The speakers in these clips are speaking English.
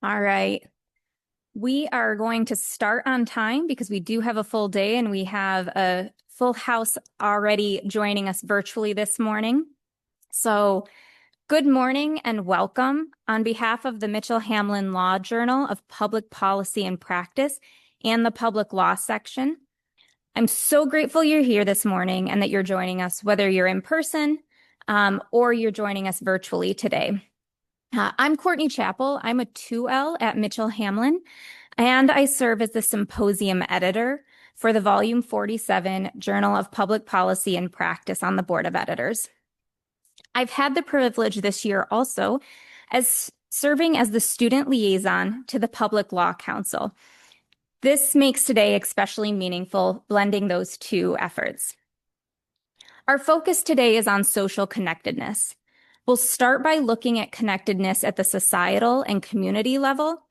All right. We are going to start on time because we do have a full day and we have a full house already joining us virtually this morning. So, good morning and welcome on behalf of the Mitchell Hamlin Law Journal of Public Policy and Practice and the Public Law section. I'm so grateful you're here this morning and that you're joining us, whether you're in person or you're joining us virtually today. I'm Courtney Chappell. I'm a 2L at Mitchell Hamlin, and I serve as the Symposium editor for the Volume 47 Journal of Public Policy and Practice on the Board of Editors. I've had the privilege this year also as serving as the student liaison to the Public Law Council. This makes today especially meaningful, blending those two efforts. Our focus today is on social connectedness. We'll start by looking at connectedness at the societal and community level,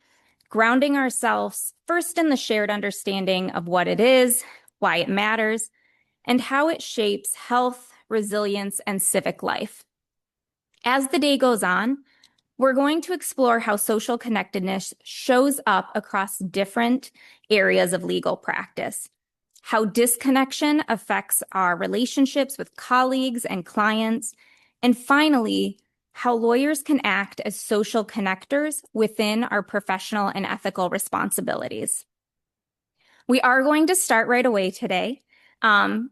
grounding ourselves first in the shared understanding of what it is, why it matters, and how it shapes health, resilience, and civic life. As the day goes on, we're going to explore how social connectedness shows up across different areas of legal practice, how disconnection affects our relationships with colleagues and clients, and finally, how lawyers can act as social connectors within our professional and ethical responsibilities. We are going to start right away today. And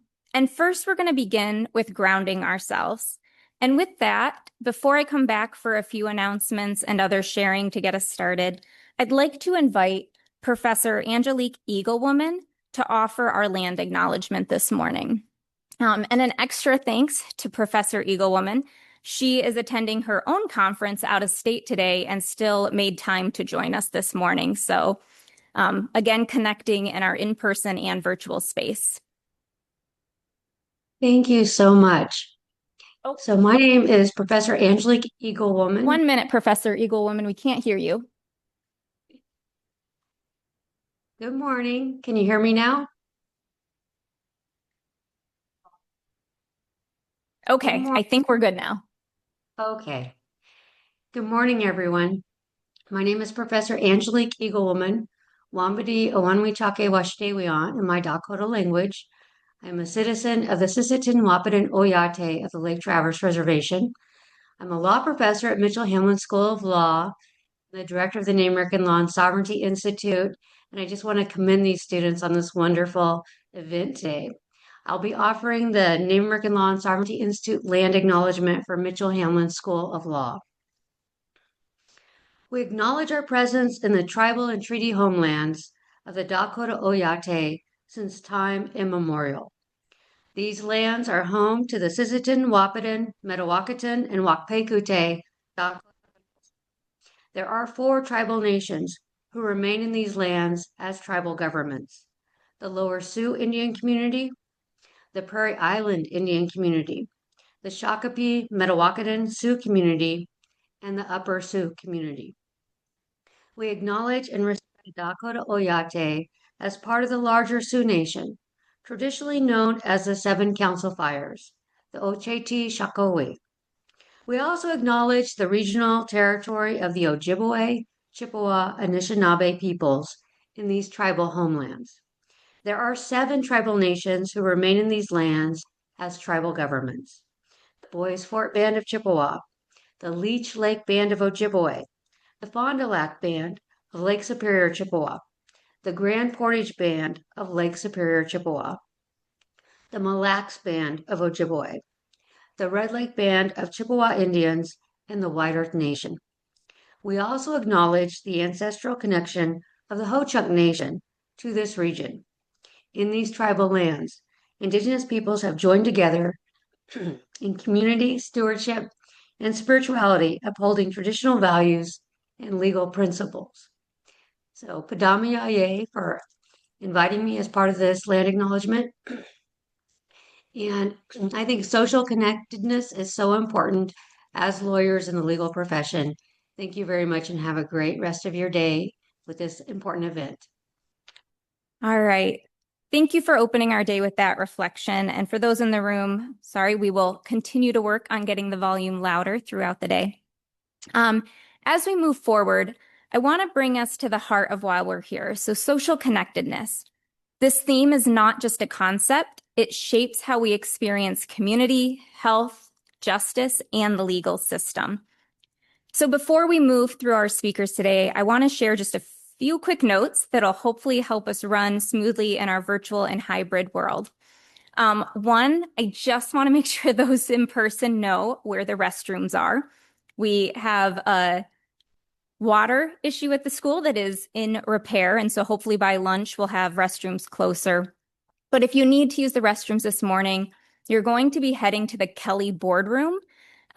first, we're going to begin with grounding ourselves. And with that, before I come back for a few announcements and other sharing to get us started, I'd like to invite Professor Angelique Eaglewoman to offer our land acknowledgement this morning. And an extra thanks to Professor Eaglewoman. She is attending her own conference out of state today and still made time to join us this morning. So again, connecting in our in-person and virtual space. Thank you so much. Oh, So my name is Professor Angelique Eaglewoman. 1 minute, Professor Eaglewoman. We can't hear you. Good morning. Can you hear me now? Okay, I think we're good now. Okay. Good morning, everyone. My name is Professor Angelique Eaglewoman, Wambadi Owanwichake Washtewian in my Dakota language. I'm a citizen of the Sisseton Wahpeton Oyate of the Lake Traverse Reservation. I'm a law professor at Mitchell Hamlin School of Law, the director of the Native American Law and Sovereignty Institute, and I just want to commend these students on this wonderful event today. I'll be offering the Native American Law and Sovereignty Institute land acknowledgement for Mitchell Hamlin School of Law. We acknowledge our presence in the tribal and treaty homelands of the Dakota Oyate since time immemorial. These lands are home to the Sisseton, Wahpeton, Metawakan, and Wakpekute Dakota. There are 4 tribal nations who remain in these lands as tribal governments: the Lower Sioux Indian Community, the Prairie Island Indian Community, the Shakopee Metawakan Sioux Community, and the Upper Sioux Community. We acknowledge and respect Dakota Oyate as part of the larger Sioux Nation, traditionally known as the Seven Council Fires, the Oceti Shakowee. We also acknowledge the regional territory of the Ojibwe, Chippewa, and Anishinaabe peoples in these tribal homelands. There are 7 tribal nations who remain in these lands as tribal governments: the Boys Fort Band of Chippewa, the Leech Lake Band of Ojibwe, the Fond du Lac Band of Lake Superior, Chippewa, the Grand Portage Band of Lake Superior, Chippewa, the Mille Lacs Band of Ojibwe, the Red Lake Band of Chippewa Indians, and the White Earth Nation. We also acknowledge the ancestral connection of the Ho-Chunk Nation to this region. In these tribal lands, Indigenous peoples have joined together in community, stewardship, and spirituality, upholding traditional values and legal principles. So, Padamayaye for inviting me as part of this land acknowledgement. And I think social connectedness is so important as lawyers in the legal profession. Thank you very much and have a great rest of your day with this important event. All right. Thank you for opening our day with that reflection. And for those in the room, sorry, we will continue to work on getting the volume louder throughout the day. As we move forward, I want to bring us to the heart of why we're here. So social connectedness. This theme is not just a concept. It shapes how we experience community, health, justice, and the legal system. So before we move through our speakers today, I want to share just a few quick notes that'll hopefully help us run smoothly in our virtual and hybrid world. One, I just want to make sure those in person know where the restrooms are. We have a water issue at the school that is in repair, and so hopefully by lunch we'll have restrooms closer. But if you need to use the restrooms this morning, you're going to be heading to the Kelly boardroom.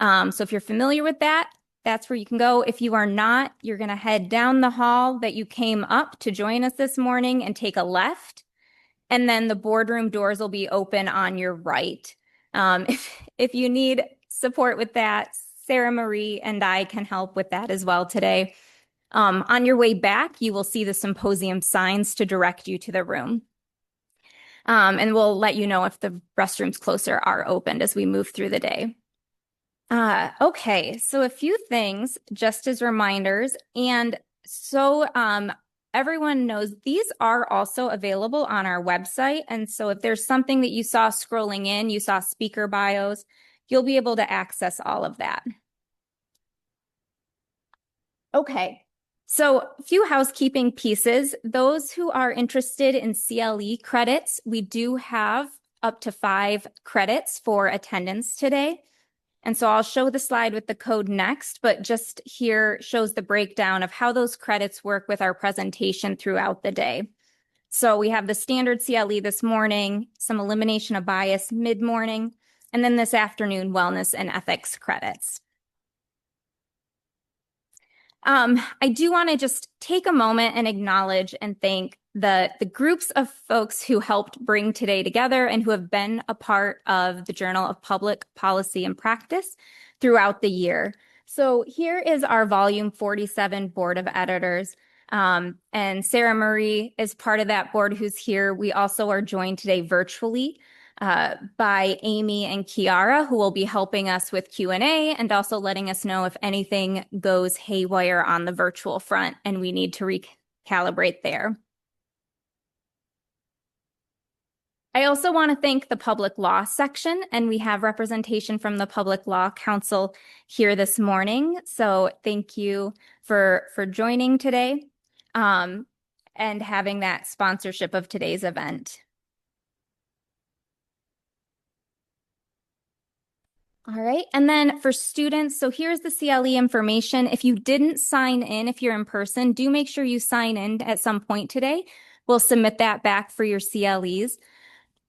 So if you're familiar with that, that's where you can go. If you are not, you're going to head down the hall that you came up to join us this morning and take a left. And then the boardroom doors will be open on your right. If you need support with that, Sarah Marie and I can help with that as well today. On your way back, you will see the symposium signs to direct you to the room. And we'll let you know if the restrooms closer are opened as we move through the day. Okay, so a few things just as reminders. And so everyone knows these are also available on our website. And so if there's something that you saw scrolling in, you saw speaker bios, you'll be able to access all of that. Okay, so a few housekeeping pieces. Those who are interested in CLE credits, we do have up to 5 credits for attendance today. And so I'll show the slide with the code next, but just here shows the breakdown of how those credits work with our presentation throughout the day. So we have the standard CLE this morning, some elimination of bias mid-morning, and then this afternoon, wellness and ethics credits. I do want to just take a moment and acknowledge and thank the groups of folks who helped bring today together and who have been a part of the Journal of Public Policy and Practice throughout the year. So here is our volume 47 board of editors. And Sarah Marie is part of that board who's here. We also are joined today virtually by Amy and Kiara, who will be helping us with Q&A and also letting us know if anything goes haywire on the virtual front and we need to recalibrate there. I also want to thank the public law section, and we have representation from the Public Law Council here this morning. So thank you for joining today and having that sponsorship of today's event. All right, and then for students, so here's the CLE information. If you didn't sign in, if you're in person, do make sure you sign in at some point today. We'll submit that back for your CLEs.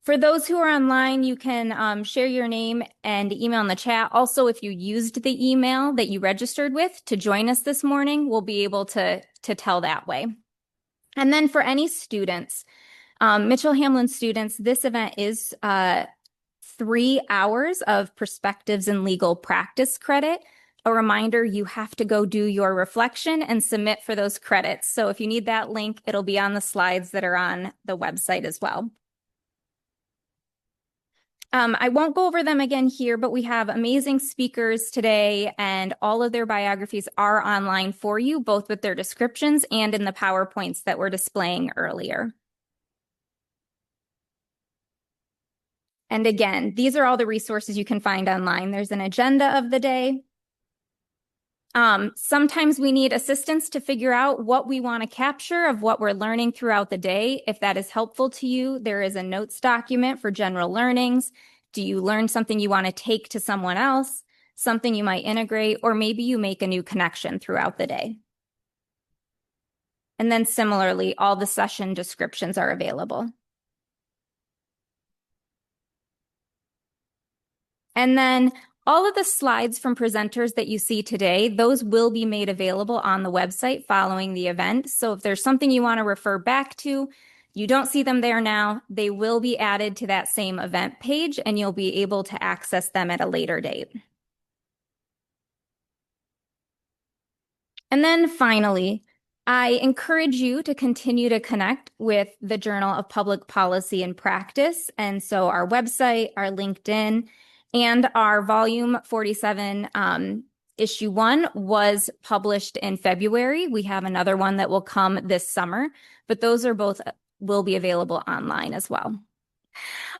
For those who are online, you can share your name and email in the chat. Also, if you used the email that you registered with to join us this morning, we'll be able to tell that way. And then for any students, Mitchell-Hamlin students, this event is 3 hours of perspectives and legal practice credit. A reminder, you have to go do your reflection and submit for those credits. So if you need that link, it'll be on the slides that are on the website as well. I won't go over them again here, but we have amazing speakers today, and all of their biographies are online for you, both with their descriptions and in the PowerPoints that we're displaying earlier. And again, these are all the resources you can find online. There's an agenda of the day. Sometimes we need assistance to figure out what we want to capture of what we're learning throughout the day. If that is helpful to you, there is a notes document for general learnings. Do you learn something you want to take to someone else, something you might integrate, or maybe you make a new connection throughout the day? And then similarly, all the session descriptions are available. And then all of the slides from presenters that you see today, those will be made available on the website following the event. So if there's something you want to refer back to, you don't see them there now, they will be added to that same event page and you'll be able to access them at a later date. And then finally, I encourage you to continue to connect with the Journal of Public Policy and Practice. And so our website, our LinkedIn, and our volume 47 Issue one was published in February. We have another one that will come this summer, but those are both will be available online as well.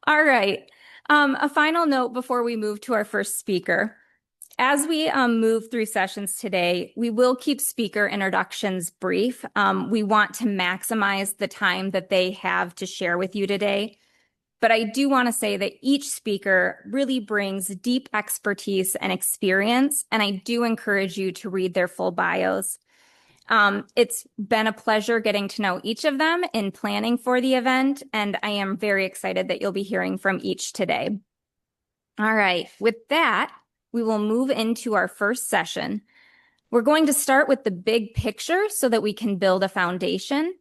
All right. A final note before we move to our first speaker. As we move through sessions today, we will keep speaker introductions brief. We want to maximize the time that they have to share with you today. But I do want to say that each speaker really brings deep expertise and experience, and I do encourage you to read their full bios. It's been a pleasure getting to know each of them in planning for the event, and I am very excited that you'll be hearing from each today. All right, with that, we will move into our first session. We're going to start with the big picture so that we can build a foundation.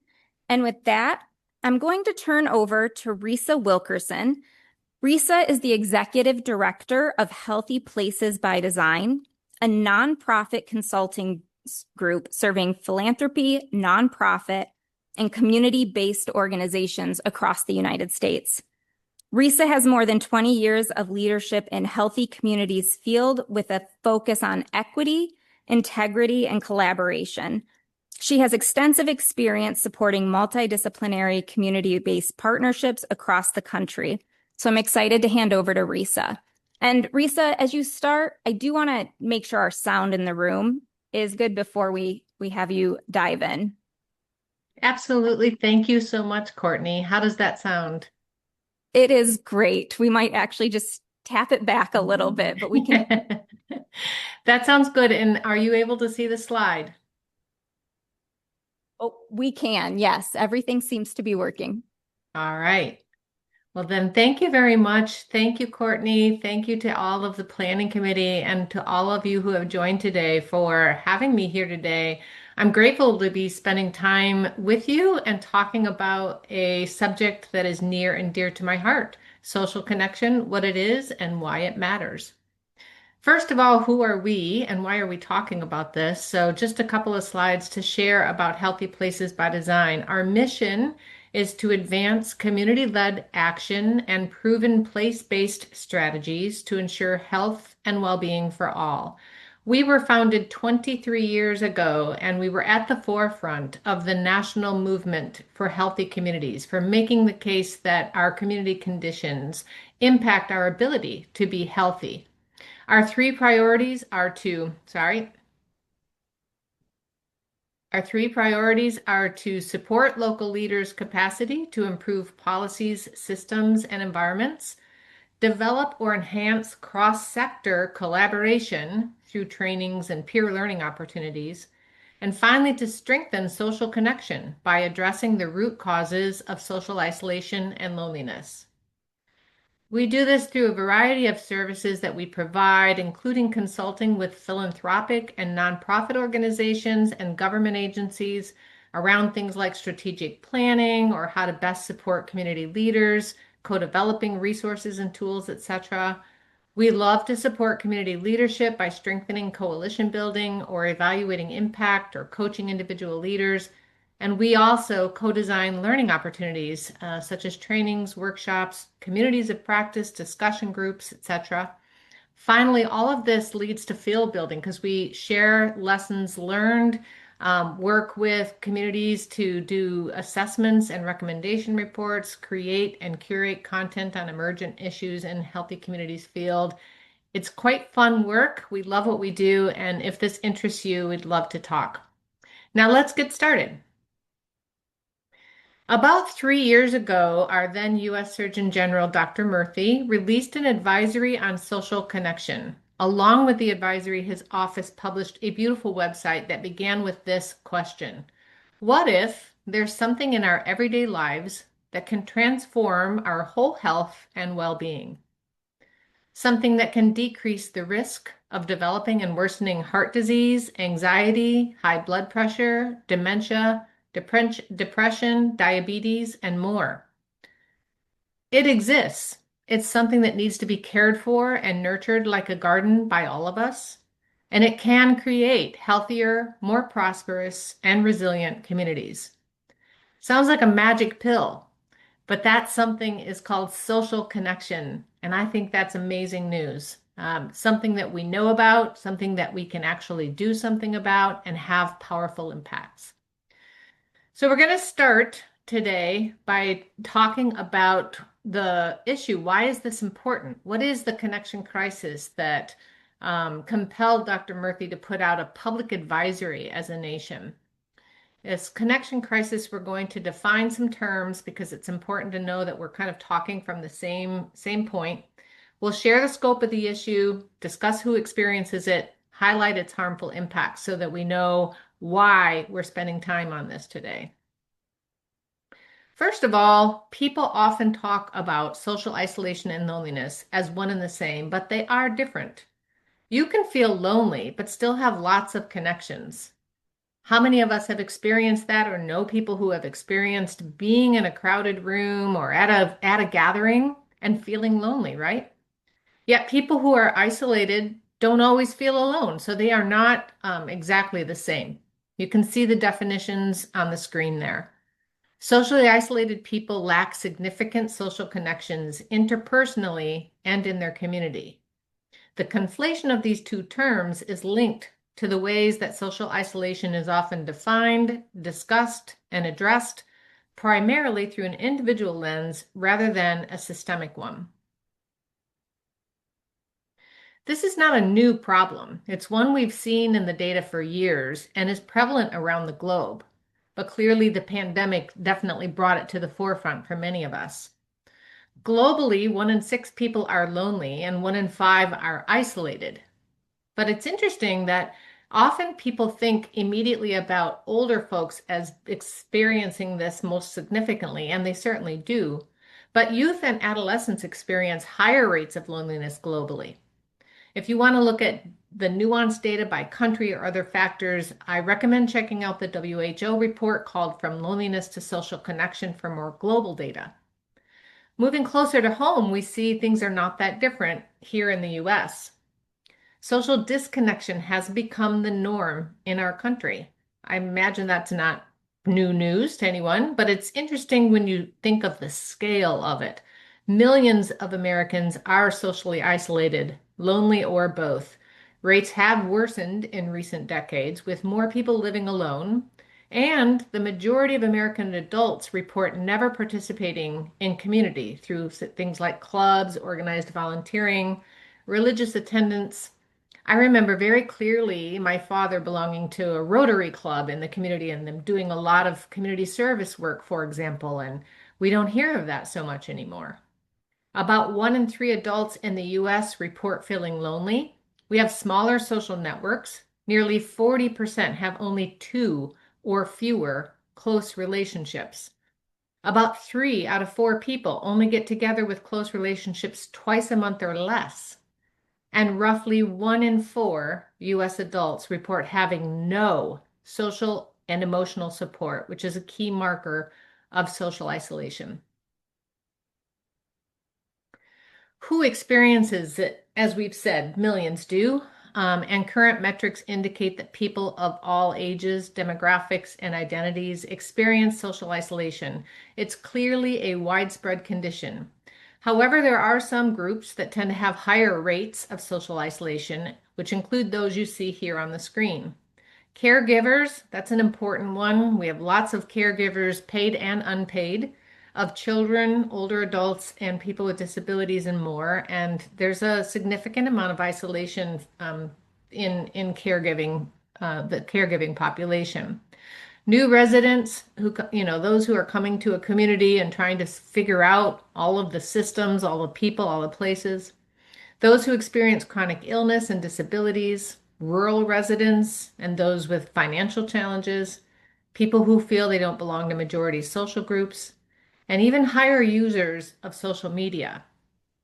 And with that, I'm going to turn over to Risa Wilkerson. Risa is the Executive Director of Healthy Places by Design, a nonprofit consulting group serving philanthropy, nonprofit, and community-based organizations across the United States. Risa has more than 20 years of leadership in healthy communities field with a focus on equity, integrity, and collaboration. She has extensive experience supporting multidisciplinary community-based partnerships across the country. So I'm excited to hand over to Risa. And Risa, as you start, I do want to make sure our sound in the room is good before we have you dive in. Absolutely. Thank you so much, Courtney. How does that sound? It is great. We might actually just tap it back a little bit, but we can. That sounds good. And are you able to see the slide? Oh, we can. Yes. Everything seems to be working. All right. Well, then, thank you very much. Thank you, Courtney. Thank you to all of the planning committee and to all of you who have joined today for having me here today. I'm grateful to be spending time with you and talking about a subject that is near and dear to my heart, social connection, what it is, and why it matters. First of all, who are we and why are we talking about this? So just a couple of slides to share about Healthy Places by Design. Our mission is to advance community-led action and proven place-based strategies to ensure health and well-being for all. We were founded 23 years ago, and we were at the forefront of the national movement for healthy communities, for making the case that our community conditions impact our ability to be healthy. Our three priorities are to support local leaders' capacity to improve policies, systems, and environments, develop or enhance cross-sector collaboration through trainings and peer learning opportunities, and finally, to strengthen social connection by addressing the root causes of social isolation and loneliness. We do this through a variety of services that we provide, including consulting with philanthropic and nonprofit organizations and government agencies around things like strategic planning or how to best support community leaders, co-developing resources and tools, etc. We love to support community leadership by strengthening coalition building or evaluating impact or coaching individual leaders. And we also co-design learning opportunities such as trainings, workshops, communities of practice, discussion groups, etc. Finally, all of this leads to field building because we share lessons learned, work with communities to do assessments and recommendation reports, create and curate content on emergent issues in healthy communities field. It's quite fun work. We love what we do. And if this interests you, we'd love to talk. Now let's get started. About 3 years ago, our then U.S. Surgeon General, Dr. Murthy, released an advisory on social connection. Along with the advisory, his office published a beautiful website that began with this question: what if there's something in our everyday lives that can transform our whole health and well-being? Something that can decrease the risk of developing and worsening heart disease, anxiety, high blood pressure, dementia, depression, diabetes, and more. It exists. It's something that needs to be cared for and nurtured like a garden by all of us. And it can create healthier, more prosperous, and resilient communities. Sounds like a magic pill, but that something is called social connection. And I think that's amazing news. something that we know about, something that we can actually do something about and have powerful impacts. So we're going to start today by talking about the issue. Why is this important? What is the connection crisis that compelled Dr. Murthy to put out a public advisory as a nation? This connection crisis, we're going to define some terms because it's important to know that we're kind of talking from the same point. We'll share the scope of the issue, discuss who experiences it, highlight its harmful impacts so that we know why we're spending time on this today. First of all, people often talk about social isolation and loneliness as one and the same, but they are different. You can feel lonely, but still have lots of connections. How many of us have experienced that or know people who have experienced being in a crowded room or at a gathering and feeling lonely, right? Yet people who are isolated don't always feel alone, so they are not exactly the same. You can see the definitions on the screen there. Socially isolated people lack significant social connections interpersonally and in their community. The conflation of these two terms is linked to the ways that social isolation is often defined, discussed, and addressed, primarily through an individual lens rather than a systemic one. This is not a new problem. It's one we've seen in the data for years and is prevalent around the globe. But clearly the pandemic definitely brought it to the forefront for many of us. Globally, 1 in 6 people are lonely and 1 in 5 are isolated. But it's interesting that often people think immediately about older folks as experiencing this most significantly, and they certainly do. But youth and adolescents experience higher rates of loneliness globally. If you want to look at the nuanced data by country or other factors, I recommend checking out the WHO report called From Loneliness to Social Connection for more global data. Moving closer to home, we see things are not that different here in the US. Social disconnection has become the norm in our country. I imagine that's not new news to anyone, but it's interesting when you think of the scale of it. Millions of Americans are socially isolated, lonely or both. Rates have worsened in recent decades, with more people living alone, and the majority of American adults report never participating in community through things like clubs, organized volunteering, religious attendance. I remember very clearly my father belonging to a Rotary Club in the community and them doing a lot of community service work, for example, and we don't hear of that so much anymore. About 1 in 3 adults in the US report feeling lonely. We have smaller social networks. Nearly 40% have only 2 or fewer close relationships. About 3 out of 4 people only get together with close relationships twice a month or less. And roughly 1 in 4 US adults report having no social and emotional support, which is a key marker of social isolation. Who experiences it? As we've said, millions do. And current metrics indicate that people of all ages, demographics, and identities experience social isolation. It's clearly a widespread condition. However, there are some groups that tend to have higher rates of social isolation, which include those you see here on the screen. Caregivers, that's an important one. We have lots of caregivers, paid and unpaid, of children, older adults, and people with disabilities and more. And there's a significant amount of isolation in caregiving, the caregiving population. New residents who, those who are coming to a community and trying to figure out all of the systems, all the people, all the places. Those who experience chronic illness and disabilities, rural residents, and those with financial challenges, people who feel they don't belong to majority social groups, and even higher users of social media.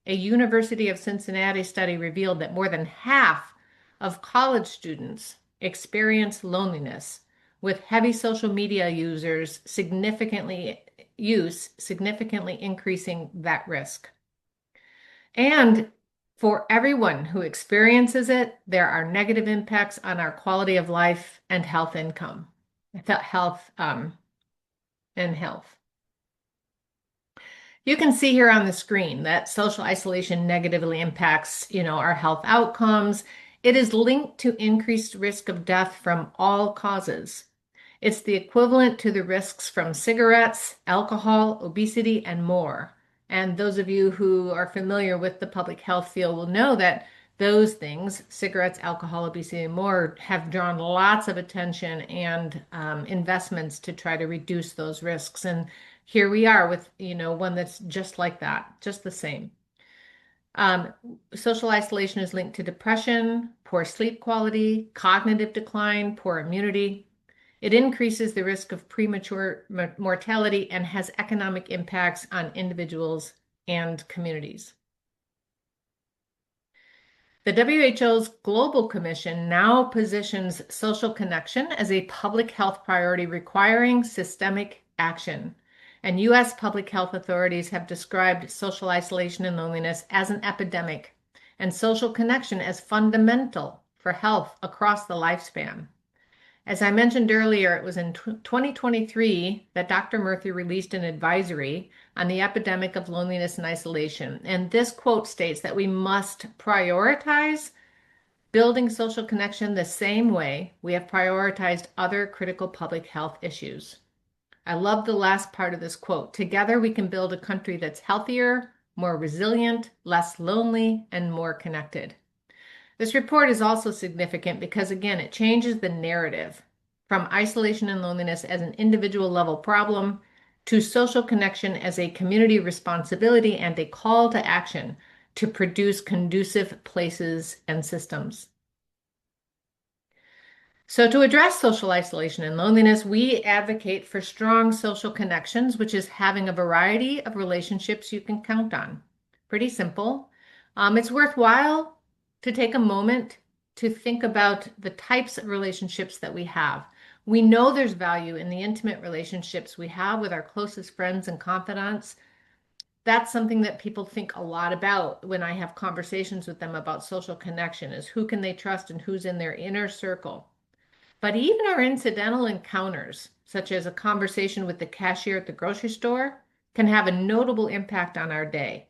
A University of Cincinnati study revealed that more than half of college students experience loneliness, with heavy social media users significantly increasing that risk. And for everyone who experiences it, there are negative impacts on our quality of life and health income, health and health. You can see here on the screen that social isolation negatively impacts, our health outcomes. It is linked to increased risk of death from all causes. It's the equivalent to the risks from cigarettes, alcohol, obesity, and more. And those of you who are familiar with the public health field will know that those things, cigarettes, alcohol, obesity, and more, have drawn lots of attention and investments to try to reduce those risks. And here we are with, one that's just like that, just the same. Um, Social isolation is linked to depression, poor sleep quality, cognitive decline, poor immunity. It increases the risk of premature mortality and has economic impacts on individuals and communities. The WHO's Global Commission now positions social connection as a public health priority requiring systemic action. And U.S. public health authorities have described social isolation and loneliness as an epidemic and social connection as fundamental for health across the lifespan. As I mentioned earlier, it was in 2023 that Dr. Murthy released an advisory on the epidemic of loneliness and isolation. And this quote states that we must prioritize building social connection the same way we have prioritized other critical public health issues. I love the last part of this quote. Together we can build a country that's healthier, more resilient, less lonely, and more connected. This report is also significant because, again, it changes the narrative from isolation and loneliness as an individual level problem to social connection as a community responsibility and a call to action to produce conducive places and systems. So to address social isolation and loneliness, we advocate for strong social connections, which is having a variety of relationships you can count on. Pretty simple. It's worthwhile to take a moment to think about the types of relationships that we have. We know there's value in the intimate relationships we have with our closest friends and confidants. That's something that people think a lot about when I have conversations with them about social connection, is who can they trust and who's in their inner circle. But even our incidental encounters, such as a conversation with the cashier at the grocery store, can have a notable impact on our day.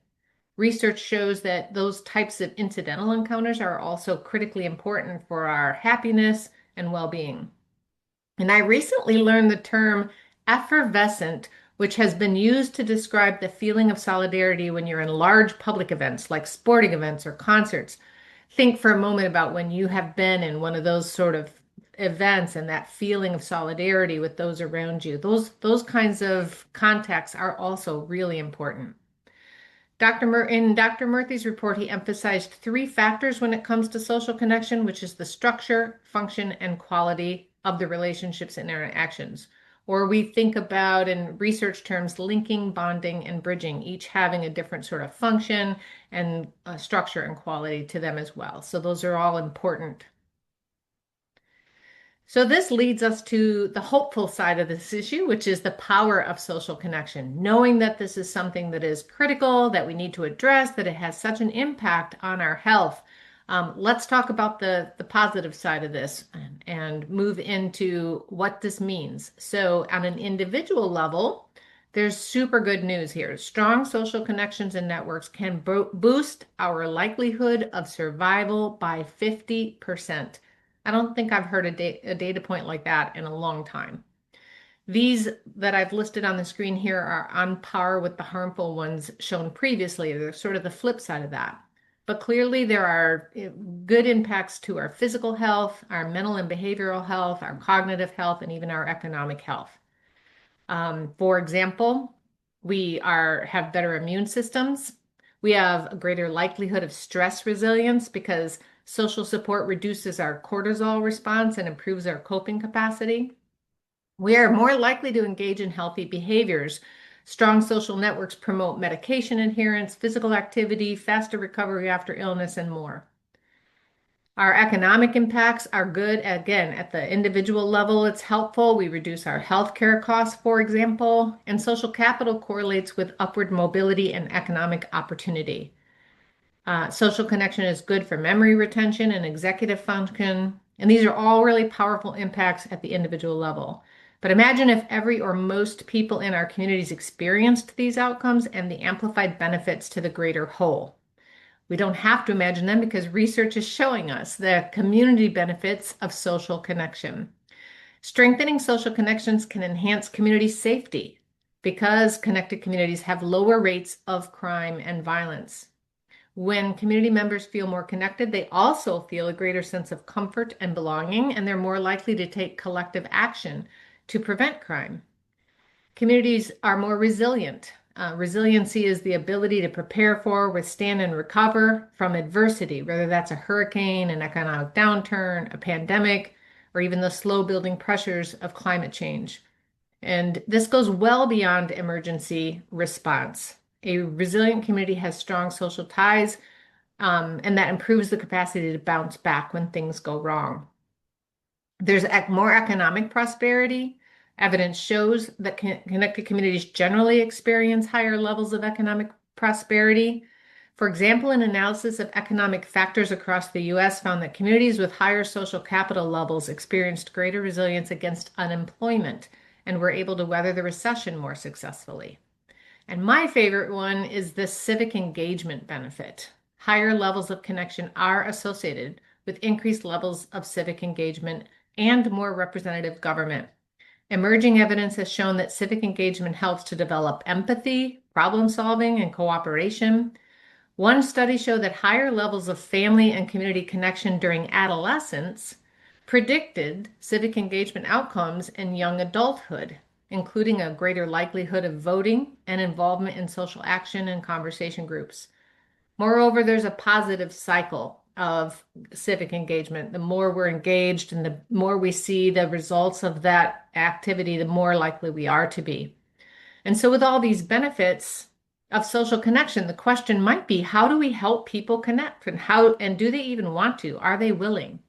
Research shows that those types of incidental encounters are also critically important for our happiness and well-being. And I recently learned the term effervescent, which has been used to describe the feeling of solidarity when you're in large public events like sporting events or concerts. Think for a moment about when you have been in one of those sort of events and that feeling of solidarity with those around you. Those kinds of contexts are also really important. In Dr. Murthy's report, he emphasized three factors when it comes to social connection, which is the structure, function, and quality of the relationships and interactions. Or we think about, in research terms, linking, bonding, and bridging, each having a different sort of function and structure and quality to them as well. So those are all important. So this leads us to the hopeful side of this issue, which is the power of social connection. Knowing that this is something that is critical, that we need to address, that it has such an impact on our health. Let's talk about the positive side of this and move into what this means. So on an individual level, there's super good news here. Strong social connections and networks can boost our likelihood of survival by 50%. I don't think I've heard a data point like that in a long time. These that I've listed on the screen here are on par with the harmful ones shown previously. They're sort of the flip side of that. But clearly there are good impacts to our physical health, our mental and behavioral health, our cognitive health, and even our economic health. For example, have better immune systems. We have a greater likelihood of stress resilience because social support reduces our cortisol response and improves our coping capacity. We are more likely to engage in healthy behaviors. Strong social networks promote medication adherence, physical activity, faster recovery after illness, and more. Our economic impacts are good. Again, at the individual level, it's helpful. We reduce our healthcare costs, for example, and social capital correlates with upward mobility and economic opportunity. Social connection is good for memory retention and executive function. And these are all really powerful impacts at the individual level. But imagine if every or most people in our communities experienced these outcomes and the amplified benefits to the greater whole. We don't have to imagine them because research is showing us the community benefits of social connection. Strengthening social connections can enhance community safety because connected communities have lower rates of crime and violence. When community members feel more connected, they also feel a greater sense of comfort and belonging, and they're more likely to take collective action to prevent crime. Communities are more resilient. Resiliency is the ability to prepare for, withstand, and recover from adversity, whether that's a hurricane, an economic downturn, a pandemic, or even the slow building pressures of climate change. And this goes well beyond emergency response. A resilient community has strong social ties, and that improves the capacity to bounce back when things go wrong. There's more economic prosperity. Evidence shows that connected communities generally experience higher levels of economic prosperity. For example, an analysis of economic factors across the US found that communities with higher social capital levels experienced greater resilience against unemployment and were able to weather the recession more successfully. And my favorite one is the civic engagement benefit. Higher levels of connection are associated with increased levels of civic engagement and more representative government. Emerging evidence has shown that civic engagement helps to develop empathy, problem solving, and cooperation. One study showed that higher levels of family and community connection during adolescence predicted civic engagement outcomes in young adulthood, including a greater likelihood of voting and involvement in social action and conversation groups. Moreover, there's a positive cycle of civic engagement. The more we're engaged and the more we see the results of that activity, the more likely we are to be. And so with all these benefits of social connection, the question might be, how do we help people connect, and do they even want to? Are they willing?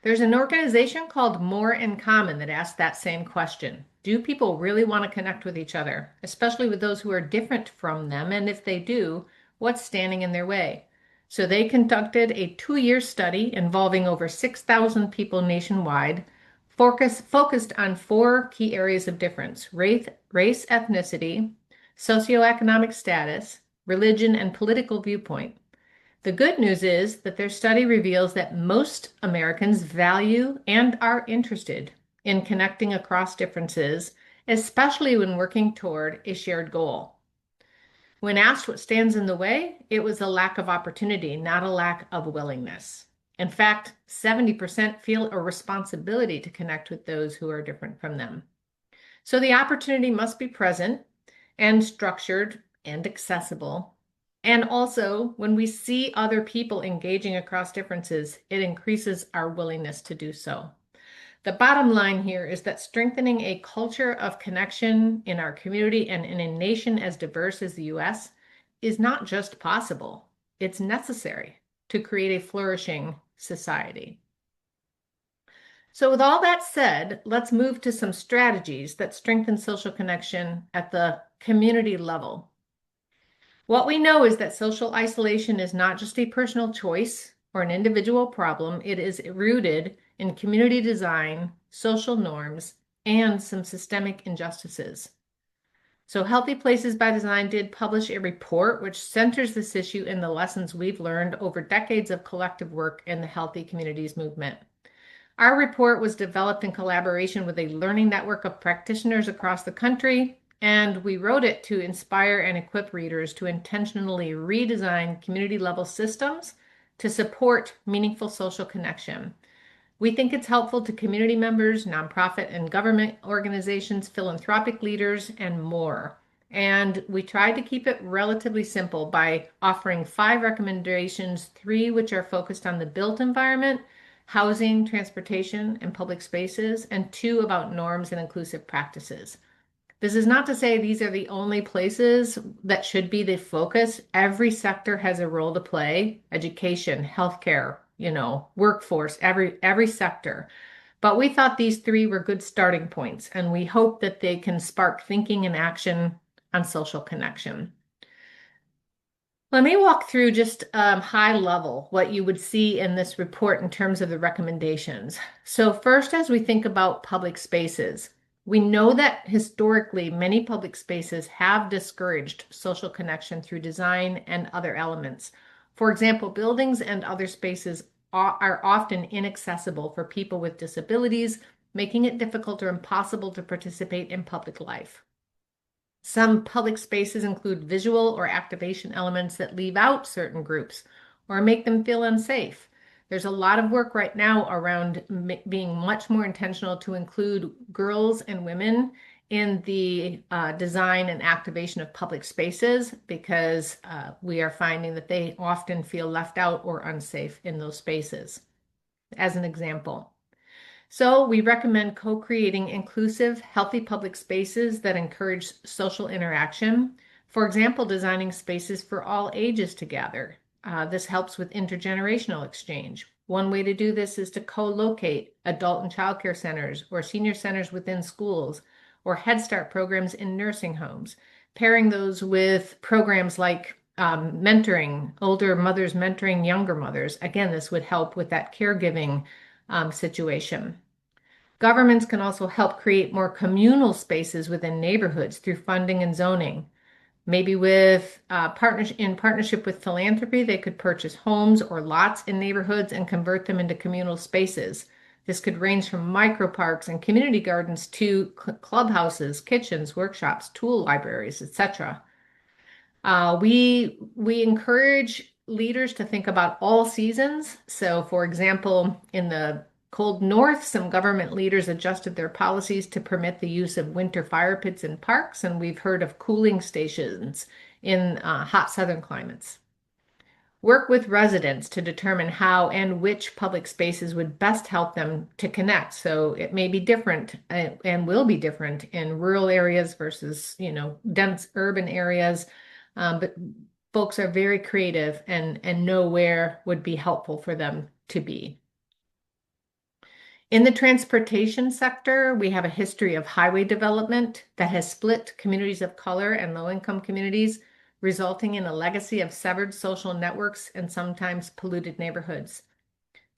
There's an organization called More in Common that asks that same question. Do people really want to connect with each other, especially with those who are different from them? And if they do, what's standing in their way? So they conducted a 2-year study involving over 6,000 people nationwide, focused on 4 key areas of difference: race, ethnicity, socioeconomic status, religion, and political viewpoint. The good news is that their study reveals that most Americans value and are interested in connecting across differences, especially when working toward a shared goal. When asked what stands in the way, it was a lack of opportunity, not a lack of willingness. In fact, 70% feel a responsibility to connect with those who are different from them. So the opportunity must be present and structured and accessible. And also, when we see other people engaging across differences, it increases our willingness to do so. The bottom line here is that strengthening a culture of connection in our community and in a nation as diverse as the US is not just possible, it's necessary to create a flourishing society. So with all that said, let's move to some strategies that strengthen social connection at the community level. What we know is that social isolation is not just a personal choice or an individual problem. It is rooted in community design, social norms, and some systemic injustices. So Healthy Places by Design did publish a report which centers this issue in the lessons we've learned over decades of collective work in the Healthy Communities movement. Our report was developed in collaboration with a learning network of practitioners across the country, and we wrote it to inspire and equip readers to intentionally redesign community-level systems to support meaningful social connection. We think it's helpful to community members, nonprofit and government organizations, philanthropic leaders, and more. And we tried to keep it relatively simple by offering 5 recommendations, 3 which are focused on the built environment, housing, transportation, and public spaces, and 2 about norms and inclusive practices. This is not to say these are the only places that should be the focus. Every sector has a role to play: education, healthcare, workforce, every sector. But we thought these 3 were good starting points, and we hope that they can spark thinking and action on social connection. Let me walk through just high level what you would see in this report in terms of the recommendations. So first, as we think about public spaces, we know that historically many public spaces have discouraged social connection through design and other elements. For example, buildings and other spaces are often inaccessible for people with disabilities, making it difficult or impossible to participate in public life. Some public spaces include visual or activation elements that leave out certain groups or make them feel unsafe. There's a lot of work right now around being much more intentional to include girls and women in the design and activation of public spaces because we are finding that they often feel left out or unsafe in those spaces. As an example, so we recommend co-creating inclusive, healthy public spaces that encourage social interaction. For example, designing spaces for all ages to gather. This helps with intergenerational exchange. One way to do this is to co-locate adult and childcare centers or senior centers within schools or Head Start programs in nursing homes, pairing those with programs like mentoring, older mothers mentoring younger mothers. Again, this would help with that caregiving situation. Governments can also help create more communal spaces within neighborhoods through funding and zoning. Maybe with in partnership with philanthropy, they could purchase homes or lots in neighborhoods and convert them into communal spaces. This could range from micro parks and community gardens to clubhouses, kitchens, workshops, tool libraries, etc. We encourage leaders to think about all seasons. So, for example, in the cold north, some government leaders adjusted their policies to permit the use of winter fire pits in parks, and we've heard of cooling stations in hot southern climates. Work with residents to determine how and which public spaces would best help them to connect. So it may be different and will be different in rural areas versus, dense urban areas. But folks are very creative and know where would be helpful for them to be. In the transportation sector, we have a history of highway development that has split communities of color and low-income communities, resulting in a legacy of severed social networks and sometimes polluted neighborhoods.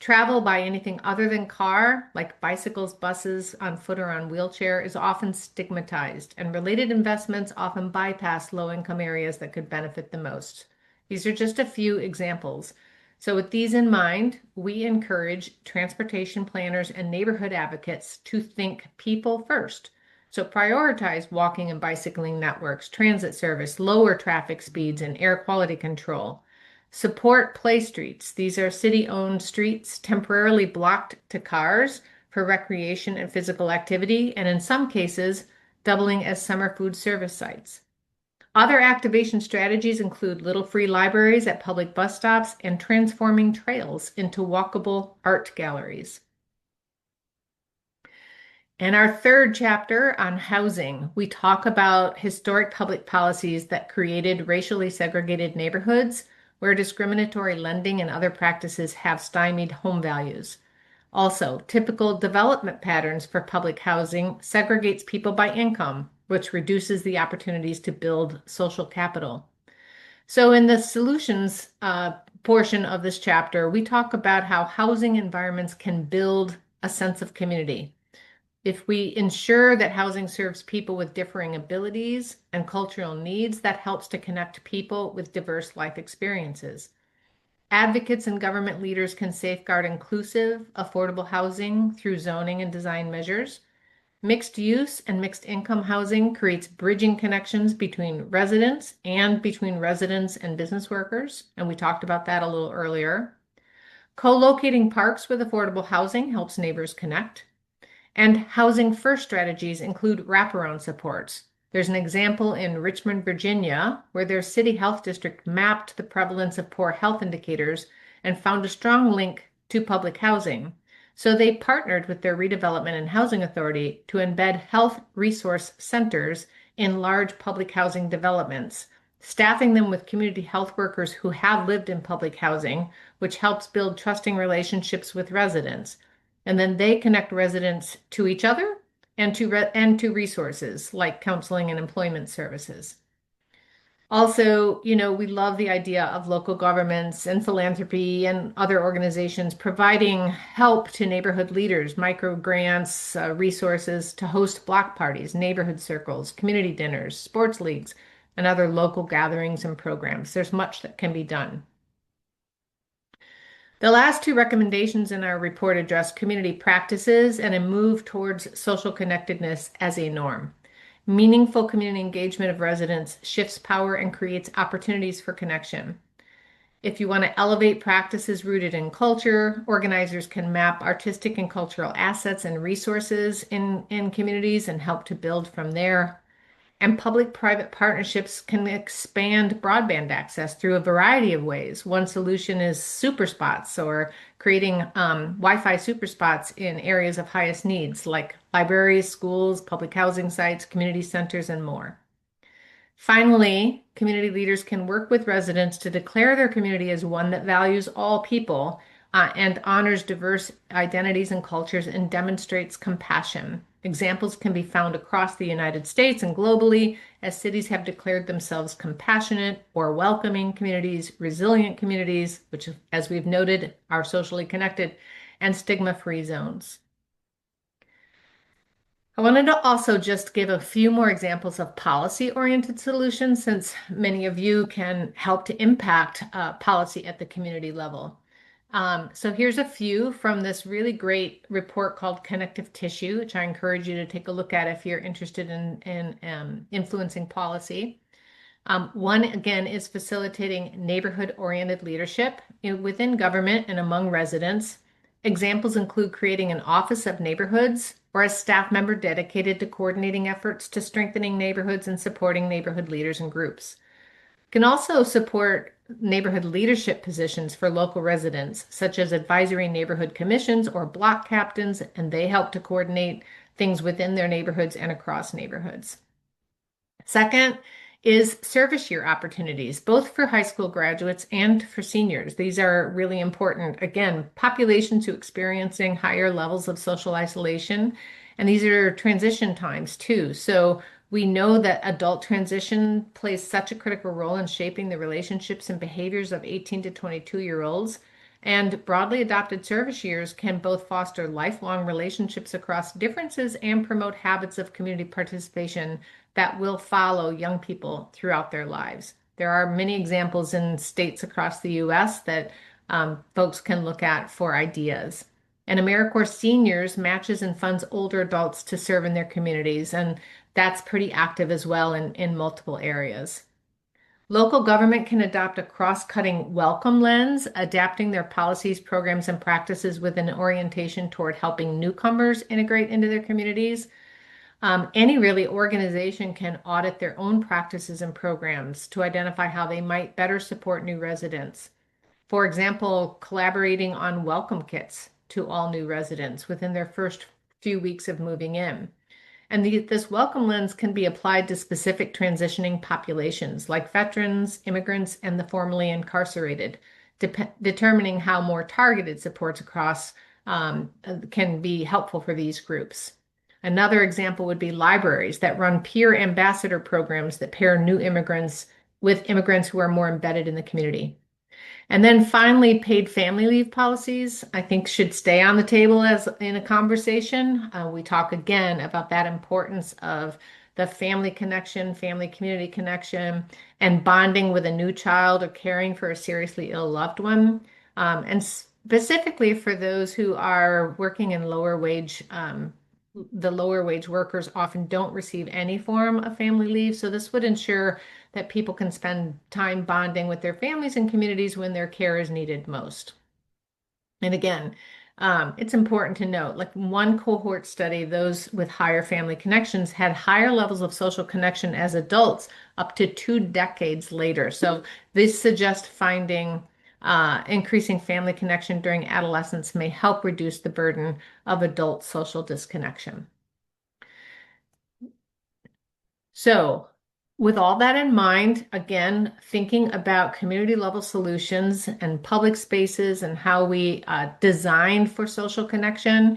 Travel by anything other than car, like bicycles, buses, on foot, or on wheelchair, is often stigmatized, and related investments often bypass low-income areas that could benefit the most. These are just a few examples. So with these in mind, we encourage transportation planners and neighborhood advocates to think people first. So prioritize walking and bicycling networks, transit service, lower traffic speeds, and air quality control. Support play streets. These are city-owned streets temporarily blocked to cars for recreation and physical activity, and in some cases, doubling as summer food service sites. Other activation strategies include little free libraries at public bus stops and transforming trails into walkable art galleries. In our third chapter on housing, we talk about historic public policies that created racially segregated neighborhoods where discriminatory lending and other practices have stymied home values. Also, typical development patterns for public housing segregates people by income, which reduces the opportunities to build social capital. So in the solutions portion of this chapter, we talk about how housing environments can build a sense of community. If we ensure that housing serves people with differing abilities and cultural needs, that helps to connect people with diverse life experiences. Advocates and government leaders can safeguard inclusive, affordable housing through zoning and design measures. Mixed use and mixed income housing creates bridging connections between residents and between residents and business workers, and we talked about that a little earlier. Co-locating parks with affordable housing helps neighbors connect. And housing first strategies include wraparound supports. There's an example in Richmond, Virginia, where their city health district mapped the prevalence of poor health indicators and found a strong link to public housing. So they partnered with their redevelopment and housing authority to embed health resource centers in large public housing developments, staffing them with community health workers who have lived in public housing, which helps build trusting relationships with residents. And then they connect residents to each other and to resources like counseling and employment services. Also, we love the idea of local governments and philanthropy and other organizations providing help to neighborhood leaders, micro grants, resources to host block parties, neighborhood circles, community dinners, sports leagues, and other local gatherings and programs. There's much that can be done. The last two recommendations in our report address community practices and a move towards social connectedness as a norm. Meaningful community engagement of residents shifts power and creates opportunities for connection. If you want to elevate practices rooted in culture, organizers can map artistic and cultural assets and resources in communities and help to build from there. And public-private partnerships can expand broadband access through a variety of ways. One solution is super spots or creating Wi-Fi super spots in areas of highest needs like libraries, schools, public housing sites, community centers, and more. Finally, community leaders can work with residents to declare their community as one that values all people and honors diverse identities and cultures and demonstrates compassion. Examples can be found across the United States and globally as cities have declared themselves compassionate or welcoming communities, resilient communities, which, as we've noted, are socially connected, and stigma-free zones. I wanted to also just give a few more examples of policy-oriented solutions since many of you can help to impact policy at the community level. So here's a few from this really great report called Connective Tissue, which I encourage you to take a look at if you're interested in influencing policy. One, again, is facilitating neighborhood-oriented leadership within government and among residents. Examples include creating an office of neighborhoods or a staff member dedicated to coordinating efforts to strengthening neighborhoods and supporting neighborhood leaders and groups. Can also support neighborhood leadership positions for local residents, such as advisory neighborhood commissions or block captains, and they help to coordinate things within their neighborhoods and across neighborhoods. Second is service year opportunities, both for high school graduates and for seniors. These are really important. Again, populations who experiencing higher levels of social isolation, and these are transition times too. So we know that adult transition plays such a critical role in shaping the relationships and behaviors of 18 to 22-year-olds. And broadly adopted service years can both foster lifelong relationships across differences and promote habits of community participation that will follow young people throughout their lives. There are many examples in states across the US that folks can look at for ideas. And AmeriCorps Seniors matches and funds older adults to serve in their communities, and that's pretty active as well in multiple areas. Local government can adopt a cross-cutting welcome lens, adapting their policies, programs, and practices with an orientation toward helping newcomers integrate into their communities. Any really organization can audit their own practices and programs to identify how they might better support new residents. For example, collaborating on welcome kits to all new residents within their first few weeks of moving in. And this welcome lens can be applied to specific transitioning populations like veterans, immigrants, and the formerly incarcerated, determining how more targeted supports across can be helpful for these groups. Another example would be libraries that run peer ambassador programs that pair new immigrants with immigrants who are more embedded in the community. And then finally, paid family leave policies, I think, should stay on the table as in a conversation. We talk again about that importance of the family connection, family community connection, and bonding with a new child or caring for a seriously ill loved one. And specifically for those who are working in lower wage, the lower wage workers often don't receive any form of family leave. So this would ensure that people can spend time bonding with their families and communities when their care is needed most. And again, it's important to note, like one cohort study, those with higher family connections had higher levels of social connection as adults up to 2 decades later. So this suggests finding increasing family connection during adolescence may help reduce the burden of adult social disconnection. So with all that in mind, again, thinking about community level solutions and public spaces and how we design for social connection,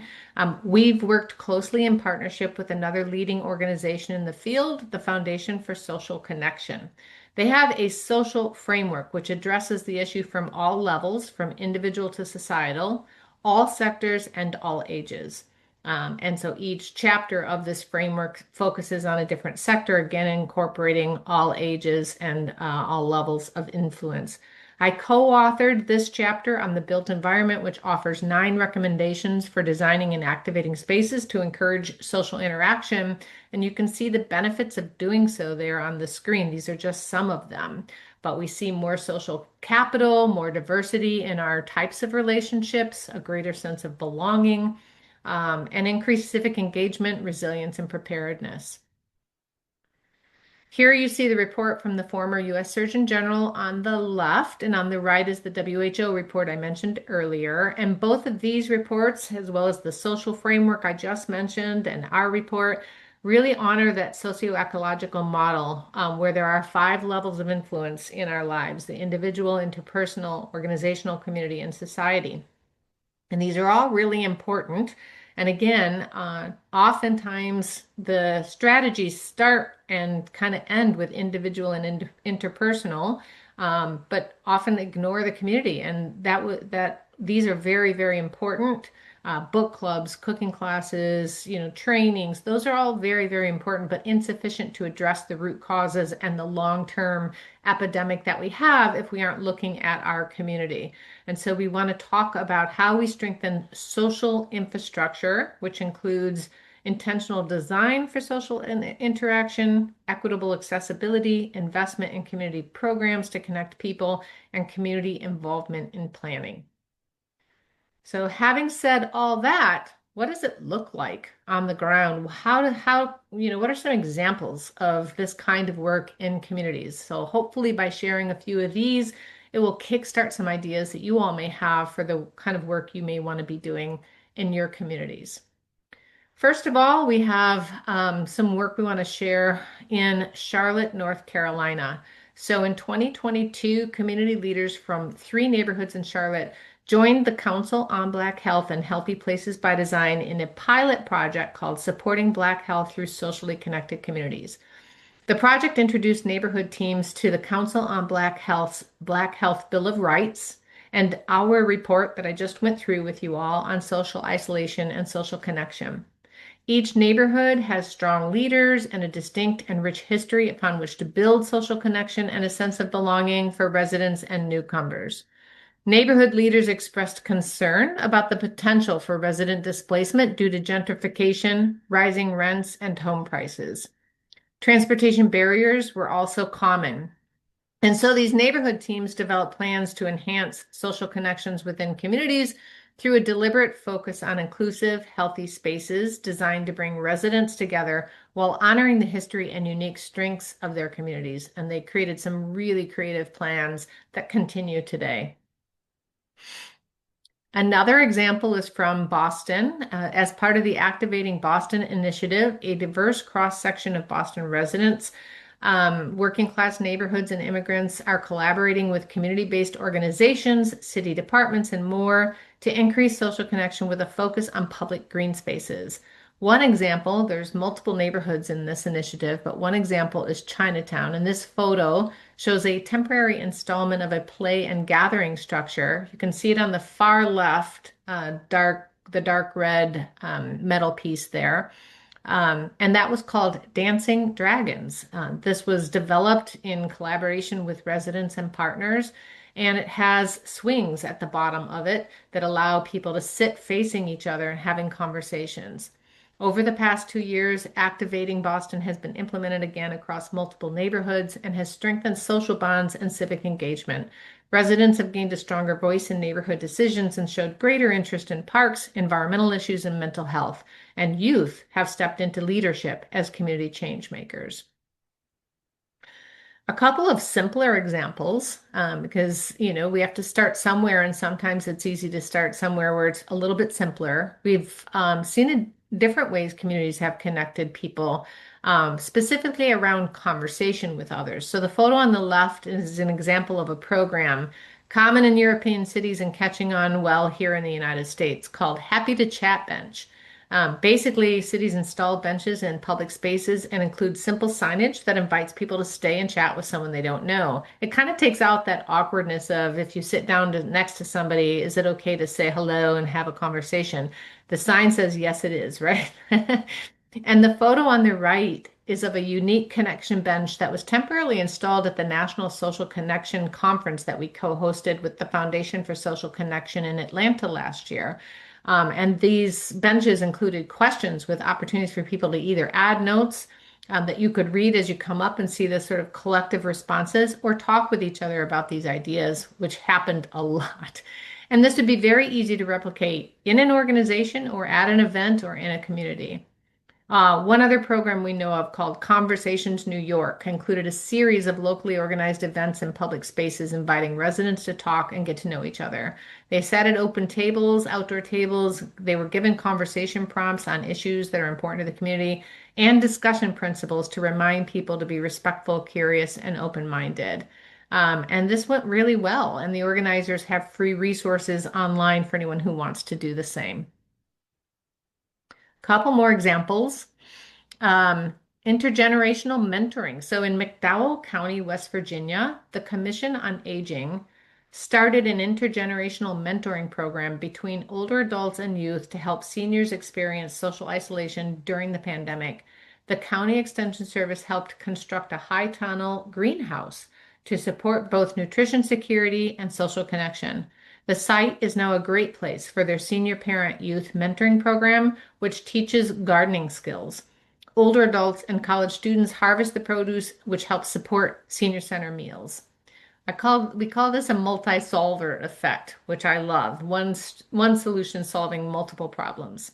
we've worked closely in partnership with another leading organization in the field, the Foundation for Social Connection. They have a social framework which addresses the issue from all levels, from individual to societal, all sectors, and all ages. And so each chapter of this framework focuses on a different sector, again, incorporating all ages and all levels of influence. I co-authored this chapter on the built environment, which offers 9 recommendations for designing and activating spaces to encourage social interaction. And you can see the benefits of doing so there on the screen. These are just some of them. But we see more social capital, more diversity in our types of relationships, a greater sense of belonging, and increased civic engagement, resilience, and preparedness. Here you see the report from the former U.S. Surgeon General on the left, and on the right is the WHO report I mentioned earlier. And both of these reports, as well as the social framework I just mentioned and our report, really honor that socio-ecological model where there are 5 levels of influence in our lives: the individual, interpersonal, organizational, community, and society. And these are all really important. And again, oftentimes the strategies start and kind of end with individual and interpersonal, but often ignore the community. And that these are very, very important. Book clubs, cooking classes, trainings, those are all very, very important, but insufficient to address the root causes and the long-term epidemic that we have if we aren't looking at our community. And so we want to talk about how we strengthen social infrastructure, which includes intentional design for social interaction, equitable accessibility, investment in community programs to connect people, and community involvement in planning. So having said all that, what does it look like on the ground? What are some examples of this kind of work in communities? So hopefully by sharing a few of these, it will kickstart some ideas that you all may have for the kind of work you may want to be doing in your communities. First of all, we have some work we want to share in Charlotte, North Carolina. So in 2022, community leaders from 3 neighborhoods in Charlotte joined the Council on Black Health and Healthy Places by Design in a pilot project called Supporting Black Health Through Socially Connected Communities. The project introduced neighborhood teams to the Council on Black Health's Black Health Bill of Rights and our report that I just went through with you all on social isolation and social connection. Each neighborhood has strong leaders and a distinct and rich history upon which to build social connection and a sense of belonging for residents and newcomers. Neighborhood leaders expressed concern about the potential for resident displacement due to gentrification, rising rents, and home prices. Transportation barriers were also common. And so these neighborhood teams developed plans to enhance social connections within communities through a deliberate focus on inclusive, healthy spaces designed to bring residents together while honoring the history and unique strengths of their communities. And they created some really creative plans that continue today. Another example is from Boston. As part of the Activating Boston initiative, a diverse cross-section of Boston residents, working class neighborhoods, and immigrants are collaborating with community-based organizations, city departments, and more to increase social connection with a focus on public green spaces. One example, there's multiple neighborhoods in this initiative, but one example is Chinatown. And this photo shows a temporary installment of a play and gathering structure. You can see it on the far left, the dark red metal piece there. And that was called Dancing Dragons. This was developed in collaboration with residents and partners, and it has swings at the bottom of it that allow people to sit facing each other and having conversations. Over the past 2 years, Activating Boston has been implemented again across multiple neighborhoods and has strengthened social bonds and civic engagement. Residents have gained a stronger voice in neighborhood decisions and showed greater interest in parks, environmental issues, and mental health. And youth have stepped into leadership as community change makers. A couple of simpler examples, because we have to start somewhere, and sometimes it's easy to start somewhere where it's a little bit simpler. We've seen in different ways communities have connected people, specifically around conversation with others. So the photo on the left is an example of a program common in European cities and catching on well here in the United States called Happy to Chat Bench. Basically, cities install benches in public spaces and include simple signage that invites people to stay and chat with someone they don't know. It kind of takes out that awkwardness of if you sit down next to somebody, is it okay to say hello and have a conversation? The sign says yes, it is, right? And the photo on the right is of a unique connection bench that was temporarily installed at the National Social Connection Conference that we co-hosted with the Foundation for Social Connection in Atlanta last year. And these benches included questions with opportunities for people to either add notes that you could read as you come up and see the sort of collective responses, or talk with each other about these ideas, which happened a lot. And this would be very easy to replicate in an organization or at an event or in a community. One other program we know of called Conversations New York included a series of locally organized events in public spaces inviting residents to talk and get to know each other. They sat at open tables, outdoor tables. They were given conversation prompts on issues that are important to the community and discussion principles to remind people to be respectful, curious, and open-minded. And this went really well, and the organizers have free resources online for anyone who wants to do the same. Couple more examples. Um, Intergenerational mentoring. So in McDowell County, West Virginia, the Commission on Aging started an intergenerational mentoring program between older adults and youth to help seniors experience social isolation during the pandemic. The County Extension Service helped construct a high tunnel greenhouse to support both nutrition security and social connection. The site is now a great place for their senior parent youth mentoring program, which teaches gardening skills. Older adults and college students harvest the produce, which helps support senior center meals. We call this a multi-solver effect, which I love. One solution solving multiple problems.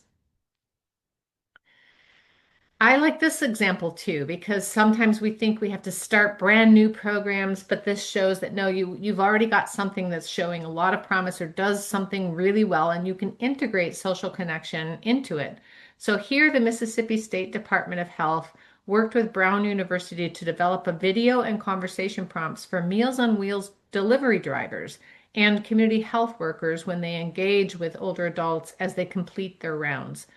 I like this example too, because sometimes we think we have to start brand new programs, but this shows that no, you've already got something that's showing a lot of promise or does something really well, and you can integrate social connection into it. So here, the Mississippi State Department of Health worked with Brown University to develop a video and conversation prompts for Meals on Wheels delivery drivers and community health workers when they engage with older adults as they complete their rounds.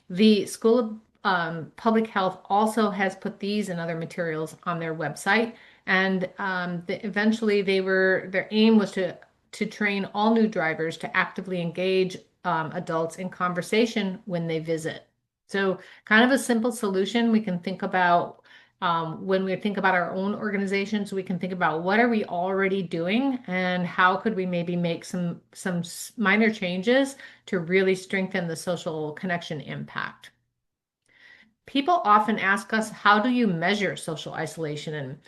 The School of Public Health also has put these and other materials on their website, and eventually their aim was to train all new drivers to actively engage adults in conversation when they visit. So kind of a simple solution we can think about when we think about our own organizations. We can think about what are we already doing and how could we maybe make some minor changes to really strengthen the social connection impact. People often ask us, how do you measure social isolation? And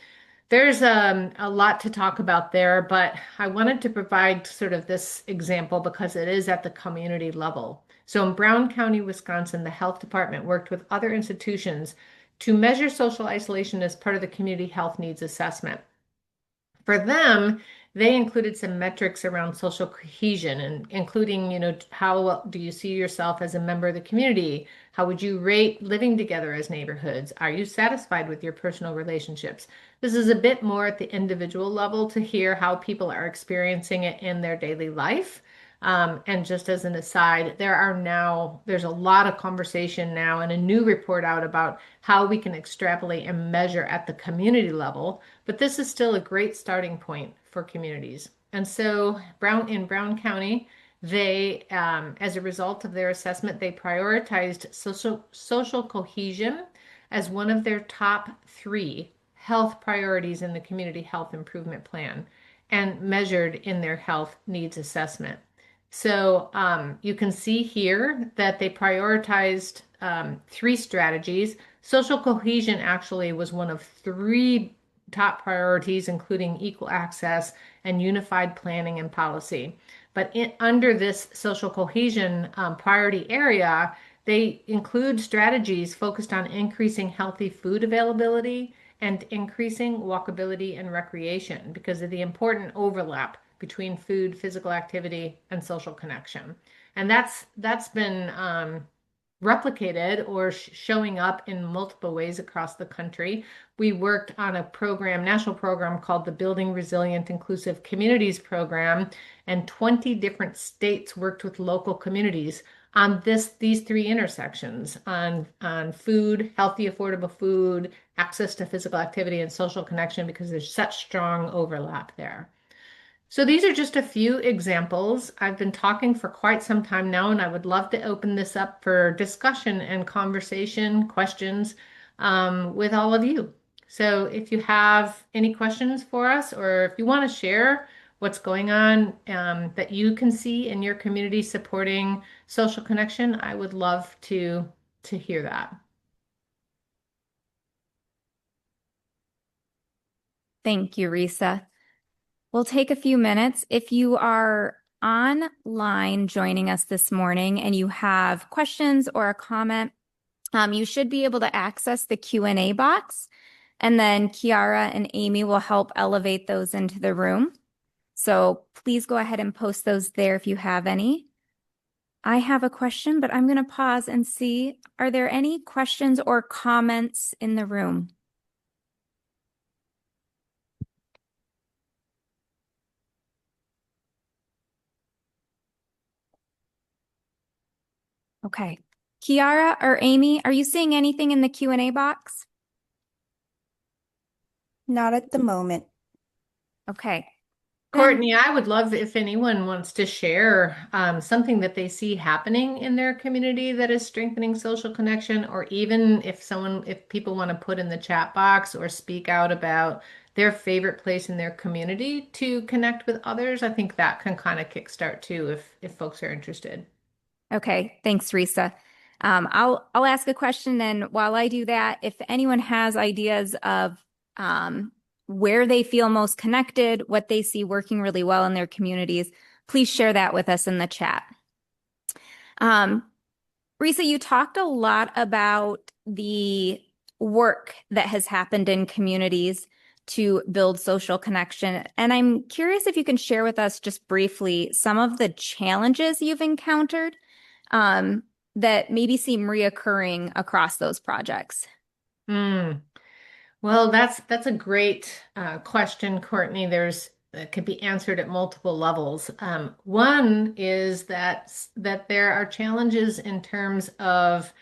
there's a lot to talk about there, but I wanted to provide sort of this example because it is at the community level. So in Brown County, Wisconsin, the health department worked with other institutions to measure social isolation as part of the community health needs assessment. For them, they included some metrics around social cohesion, and including, how do you see yourself as a member of the community? How would you rate living together as neighborhoods? Are you satisfied with your personal relationships? This is a bit more at the individual level to hear how people are experiencing it in their daily life. And just as an aside, there's a lot of conversation now and a new report out about how we can extrapolate and measure at the community level, but this is still a great starting point for communities. And so in Brown County, they, as a result of their assessment, they prioritized social cohesion as one of their top 3 health priorities in the community health improvement plan and measured in their health needs assessment. So you can see here that they prioritized 3 strategies. Social cohesion actually was one of 3 top priorities, including equal access and unified planning and policy. But under this social cohesion priority area, they include strategies focused on increasing healthy food availability and increasing walkability and recreation because of the important overlap between food, physical activity, and social connection. And that's been replicated or showing up in multiple ways across the country. We worked on a national program called the Building Resilient Inclusive Communities program, and 20 different states worked with local communities on these three intersections on food, healthy, affordable food, access to physical activity, and social connection, because there's such strong overlap there. So these are just a few examples. I've been talking for quite some time now, and I would love to open this up for discussion and conversation, questions with all of you. So if you have any questions for us, or if you want to share what's going on that you can see in your community supporting social connection, I would love to hear that. Thank you, Risa. We'll take a few minutes. If you are online joining us this morning and you have questions or a comment, you should be able to access the Q&A box, and then Kiara and Amy will help elevate those into the room. So please go ahead and post those there if you have any. I have a question, but I'm going to pause and see, are there any questions or comments in the room? Okay. Kiara or Amy, are you seeing anything in the Q&A box? Not at the moment. Okay. Courtney, I would love if anyone wants to share something that they see happening in their community that is strengthening social connection, or even if people want to put in the chat box or speak out about their favorite place in their community to connect with others. I think that can kind of kickstart too, if folks are interested. Okay, thanks, Risa. I'll ask a question, and while I do that, if anyone has ideas of where they feel most connected, what they see working really well in their communities, please share that with us in the chat. Risa, you talked a lot about the work that has happened in communities to build social connection. And I'm curious if you can share with us just briefly some of the challenges you've encountered that maybe seem reoccurring across those projects. Well, that's a great question, Courtney. That could be answered at multiple levels. One is that there are challenges in terms of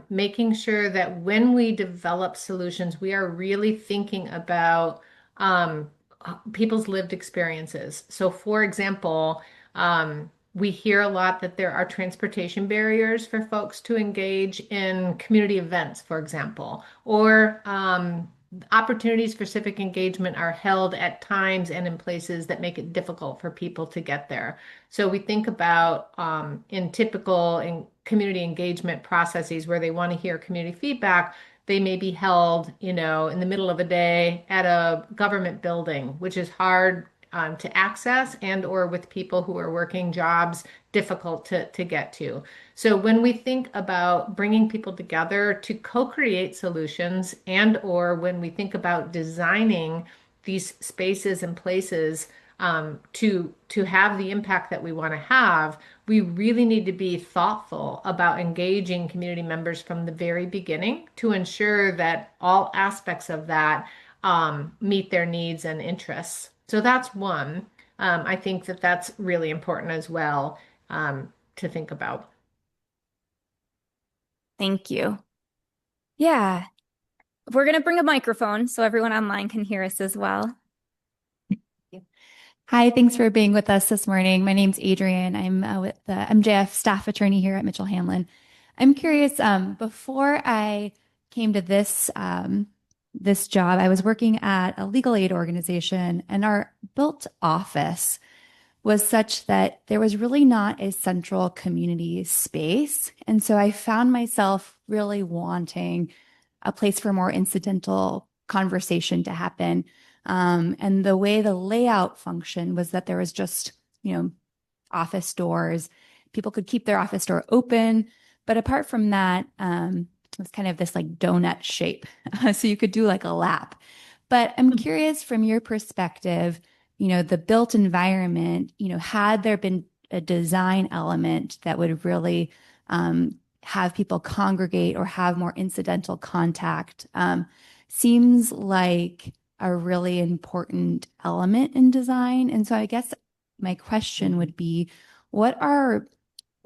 making sure that when we develop solutions, we are really thinking about um, people's lived experiences. So, for example, we hear a lot that there are transportation barriers for folks to engage in community events, for example, or opportunities for civic engagement are held at times and in places that make it difficult for people to get there. So we think about in typical community engagement processes where they want to hear community feedback, they may be held, in the middle of a day at a government building, which is hard to access, and or with people who are working jobs difficult to get to. So when we think about bringing people together to co-create solutions, and or when we think about designing these spaces and places to have the impact that we want to have, we really need to be thoughtful about engaging community members from the very beginning to ensure that all aspects of that meet their needs and interests. So that's one. I think that that's really important as well to think about. Thank you. Yeah, we're going to bring a microphone so everyone online can hear us as well. Hi, thanks for being with us this morning. My name's Adrienne. I'm with the MJF staff attorney here at Mitchell Hamlin. I'm curious, before I came to this job, I was working at a legal aid organization, and our built office was such that there was really not a central community space. And so I found myself really wanting a place for more incidental conversation to happen. And the way the layout functioned was that there was just, office doors. People could keep their office door open. But apart from that, it was kind of this like donut shape. So you could do like a lap. But I'm curious from your perspective, the built environment, had there been a design element that would really have people congregate or have more incidental contact, seems like a really important element in design. And so I guess my question would be, what are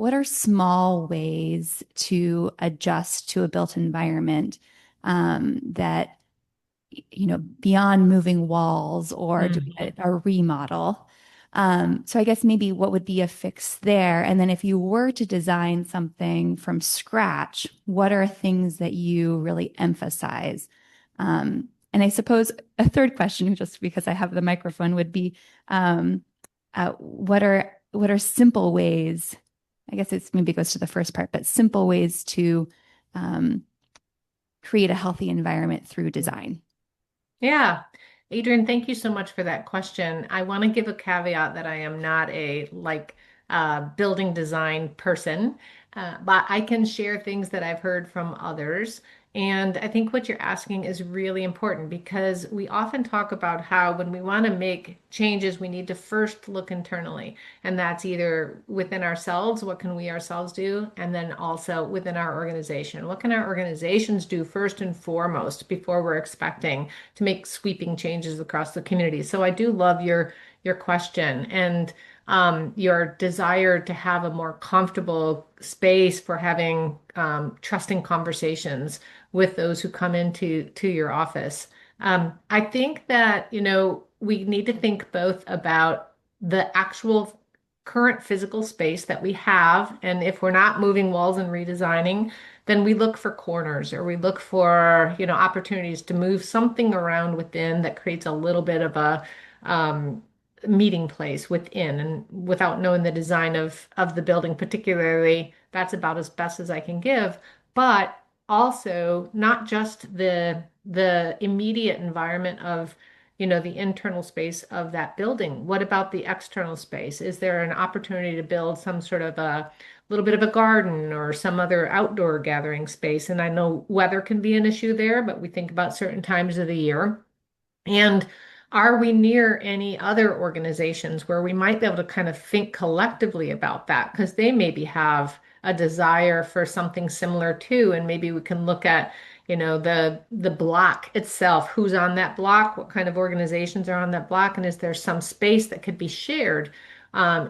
what are small ways to adjust to a built environment that, beyond moving walls or doing a remodel? So I guess maybe what would be a fix there? And then if you were to design something from scratch, what are things that you really emphasize? And I suppose a third question, just because I have the microphone, would be what are simple ways? I guess it's maybe goes to the first part, but simple ways to create a healthy environment through design. Yeah. Adrian, thank you so much for that question. I want to give a caveat that I am not a building design person, but I can share things that I've heard from others. And I think what you're asking is really important because we often talk about how when we want to make changes, we need to first look internally. And that's either within ourselves, what can we ourselves do? And then also within our organization. What can our organizations do first and foremost before we're expecting to make sweeping changes across the community? So I do love your question and your desire to have a more comfortable space for having trusting conversations with those who come into your office. I think that, we need to think both about the actual current physical space that we have. And if we're not moving walls and redesigning, then we look for corners or we look for, opportunities to move something around within that creates a little bit of a meeting place within. And without knowing the design of the building particularly, that's about as best as I can give. But also not just the immediate environment of the internal space of that building. What about the external space? Is there an opportunity to build some sort of a little bit of a garden or some other outdoor gathering space? And I know weather can be an issue there, but we think about certain times of the year. And are we near any other organizations where we might be able to kind of think collectively about that? Because they maybe have a desire for something similar too. And maybe we can look at, the block itself, who's on that block, what kind of organizations are on that block, and is there some space that could be shared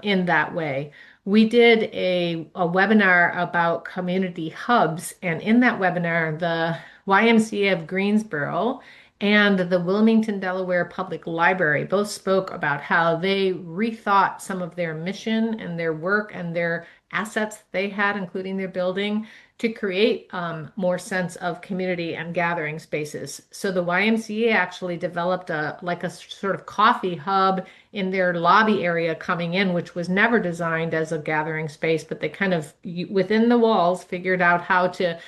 in that way? We did a webinar about community hubs, and in that webinar, the YMCA of Greensboro and the Wilmington, Delaware Public Library both spoke about how they rethought some of their mission and their work and their assets that they had, including their building, to create more sense of community and gathering spaces. So the YMCA actually developed a sort of coffee hub in their lobby area coming in, which was never designed as a gathering space, but they kind of within the walls figured out how to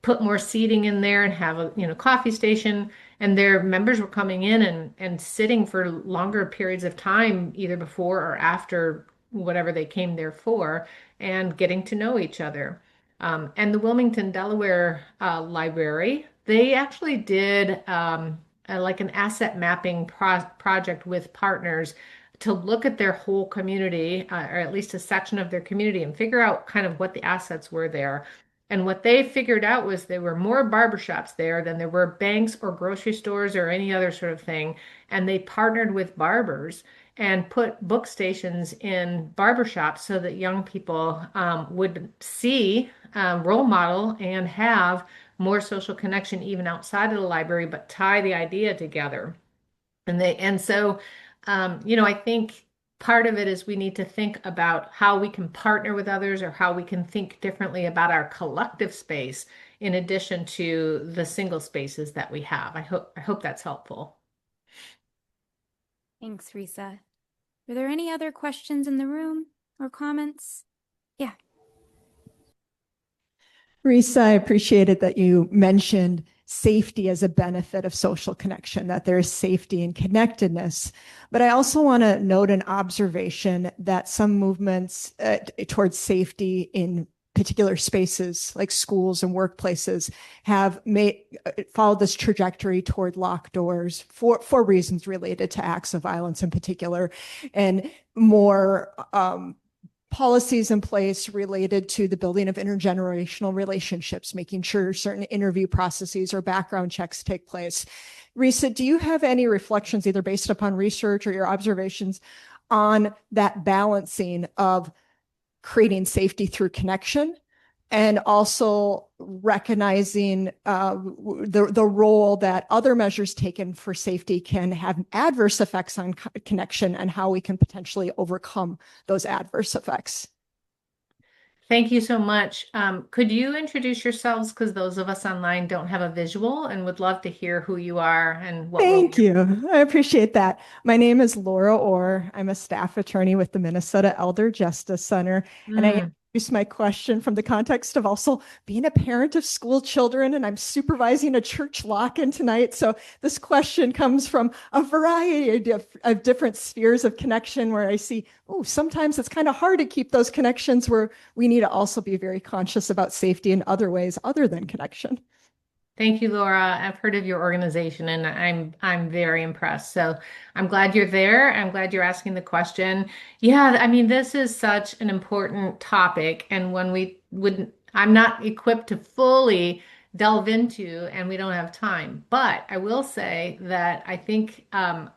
put more seating in there and have a coffee station, and their members were coming in and sitting for longer periods of time either before or after whatever they came there for and getting to know each other. And the Wilmington, Delaware Library, they actually did like an asset mapping project with partners to look at their whole community, or at least a section of their community, and figure out kind of what the assets were there. And what they figured out was there were more barbershops there than there were banks or grocery stores or any other sort of thing. And they partnered with barbers and put book stations in barbershops so that young people would see role model and have more social connection even outside of the library, but tie the idea together. And I think part of it is we need to think about how we can partner with others or how we can think differently about our collective space in addition to the single spaces that we have. I hope that's helpful. Thanks, Risa. Are there any other questions in the room or comments? Yeah. Risa, I appreciated that you mentioned safety as a benefit of social connection, that there is safety and connectedness. But I also want to note an observation that some movements towards safety in particular spaces like schools and workplaces have followed this trajectory toward locked doors for reasons related to acts of violence in particular, and more policies in place related to the building of intergenerational relationships, making sure certain interview processes or background checks take place. Risa, do you have any reflections, either based upon research or your observations, on that balancing of creating safety through connection, and also recognizing the role that other measures taken for safety can have adverse effects on connection and how we can potentially overcome those adverse effects. Thank you so much. Could you introduce yourselves? Because those of us online don't have a visual and would love to hear who you are and what role Thank you. I appreciate that. My name is Laura Orr. I'm a staff attorney with the Minnesota Elder Justice Center. And I Mm, introduce my question from the context of also being a parent of school children, and I'm supervising a church lock-in tonight. So this question comes from a variety of different spheres of connection where I see, oh, sometimes it's kind of hard to keep those connections where we need to also be very conscious about safety in other ways other than connection. Thank you, Laura. I've heard of your organization and I'm very impressed. So I'm glad you're there. I'm glad you're asking the question. Yeah, I mean, this is such an important topic and one we wouldn't, I'm not equipped to fully delve into and we don't have time. But I will say that I think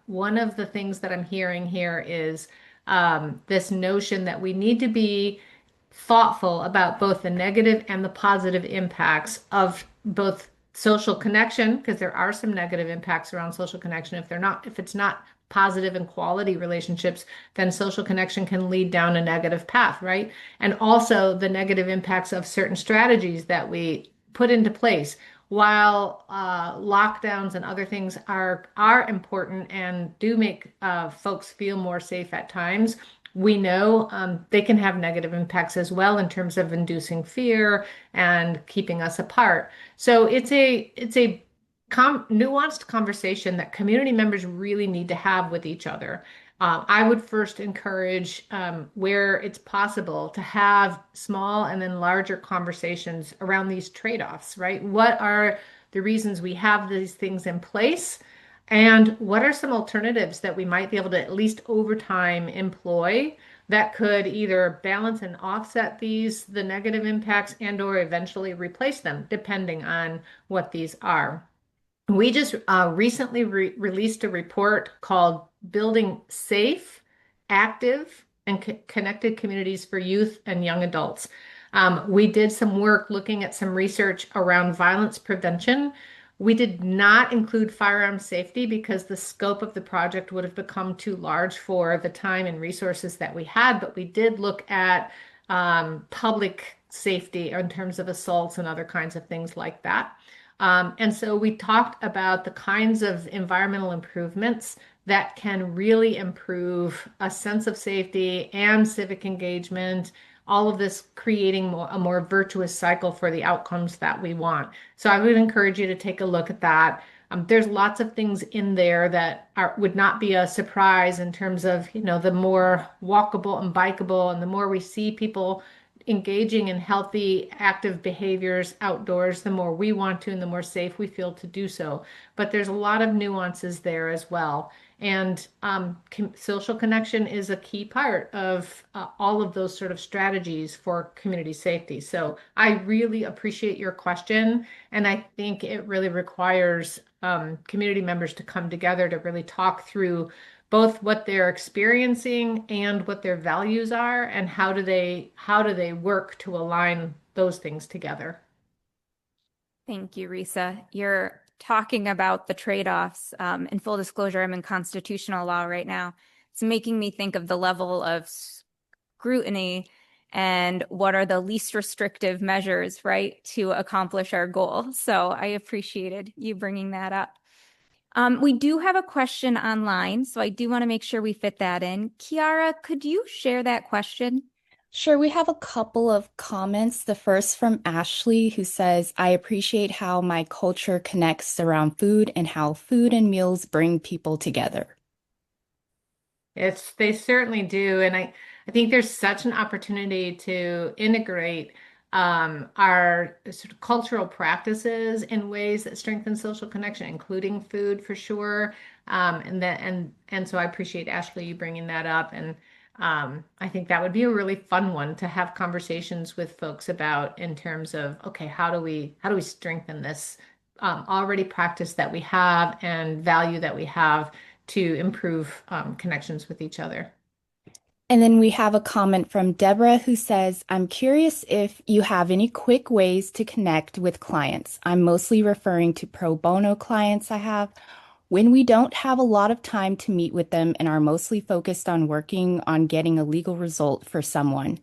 one of the things that I'm hearing here is this notion that we need to be thoughtful about both the negative and the positive impacts of both social connection, because there are some negative impacts around social connection. If it's not positive and quality relationships, then social connection can lead down a negative path, right? And also the negative impacts of certain strategies that we put into place. While lockdowns and other things are important and do make folks feel more safe at times, we know they can have negative impacts as well in terms of inducing fear and keeping us apart. So it's a nuanced conversation that community members really need to have with each other. I would first encourage, where it's possible, to have small and then larger conversations around these trade-offs, right? What are the reasons we have these things in place? And what are some alternatives that we might be able to, at least over time, employ that could either balance and offset the negative impacts and or eventually replace them, depending on what these are. We just recently released a report called Building Safe, Active, and Connected Communities for Youth and Young Adults. We did some work looking at some research around violence prevention. We did not include firearm safety because the scope of the project would have become too large for the time and resources that we had, but we did look at public safety in terms of assaults and other kinds of things like that. And so we talked about the kinds of environmental improvements that can really improve a sense of safety and civic engagement, all of this creating a more virtuous cycle for the outcomes that we want. So I would encourage you to take a look at that. There's lots of things in there that would not be a surprise in terms of, the more walkable and bikeable, and the more we see people engaging in healthy, active behaviors outdoors, the more we want to and the more safe we feel to do so. But there's a lot of nuances there as well. And social connection is a key part of all of those sort of strategies for community safety. So I really appreciate your question. And I think it really requires community members to come together to really talk through both what they're experiencing and what their values are, and how do they work to align those things together. Thank you, Risa. You're talking about the trade-offs. In full disclosure, I'm in constitutional law right now. It's making me think of the level of scrutiny and what are the least restrictive measures, right, to accomplish our goal. So I appreciated you bringing that up. We do have a question online, so I do want to make sure we fit that in. Kiara, could you share that question? Sure, we have a couple of comments. The first from Ashley, who says, I appreciate how my culture connects around food and how food and meals bring people together. They certainly do. And I think there's such an opportunity to integrate our sort of cultural practices in ways that strengthen social connection, including food for sure. And so I appreciate Ashley you bringing that up. And I think that would be a really fun one to have conversations with folks about, in terms of, okay, how do we strengthen this already practice that we have and value that we have to improve connections with each other. And then we have a comment from Deborah who says, I'm curious if you have any quick ways to connect with clients. I'm mostly referring to pro bono clients I have. When we don't have a lot of time to meet with them and are mostly focused on working on getting a legal result for someone.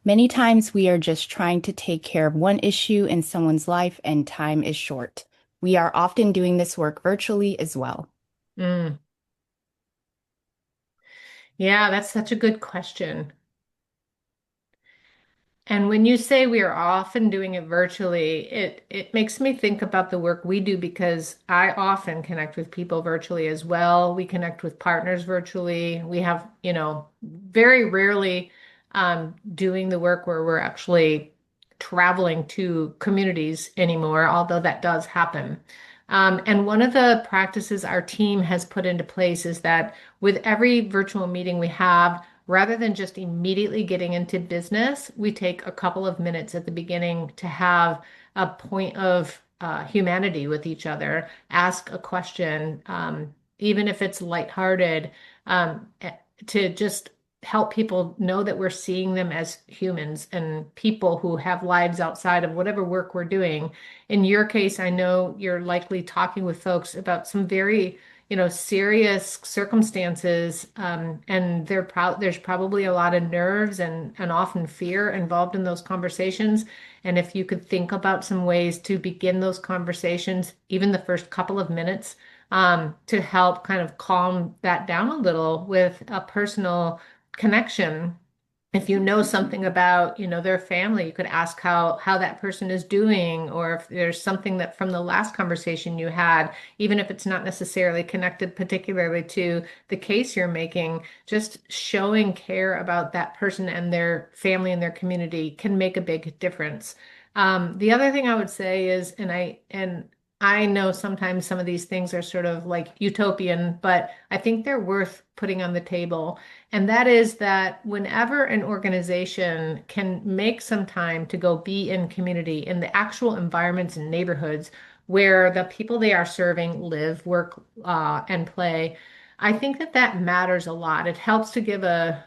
Many times we are just trying to take care of one issue in someone's life and time is short. We are often doing this work virtually as well. Mm. Yeah, that's such a good question. And when you say we are often doing it virtually, it makes me think about the work we do because I often connect with people virtually as well. We connect with partners virtually. We have, very rarely doing the work where we're actually traveling to communities anymore, although that does happen. And one of the practices our team has put into place is that with every virtual meeting we have, rather than just immediately getting into business, we take a couple of minutes at the beginning to have a point of humanity with each other, ask a question, even if it's lighthearted, to just help people know that we're seeing them as humans and people who have lives outside of whatever work we're doing. In your case, I know you're likely talking with folks about some very serious circumstances, and there's probably a lot of nerves and often fear involved in those conversations. And if you could think about some ways to begin those conversations, even the first couple of minutes, to help kind of calm that down a little with a personal connection. If you know something about, their family, you could ask how that person is doing, or if there's something that from the last conversation you had, even if it's not necessarily connected particularly to the case you're making, just showing care about that person and their family and their community can make a big difference. The other thing I would say is, and I know sometimes some of these things are sort of like utopian, but I think they're worth putting on the table. And that is that whenever an organization can make some time to go be in community, in the actual environments and neighborhoods where the people they are serving live, work, and play, I think that that matters a lot. It helps to give a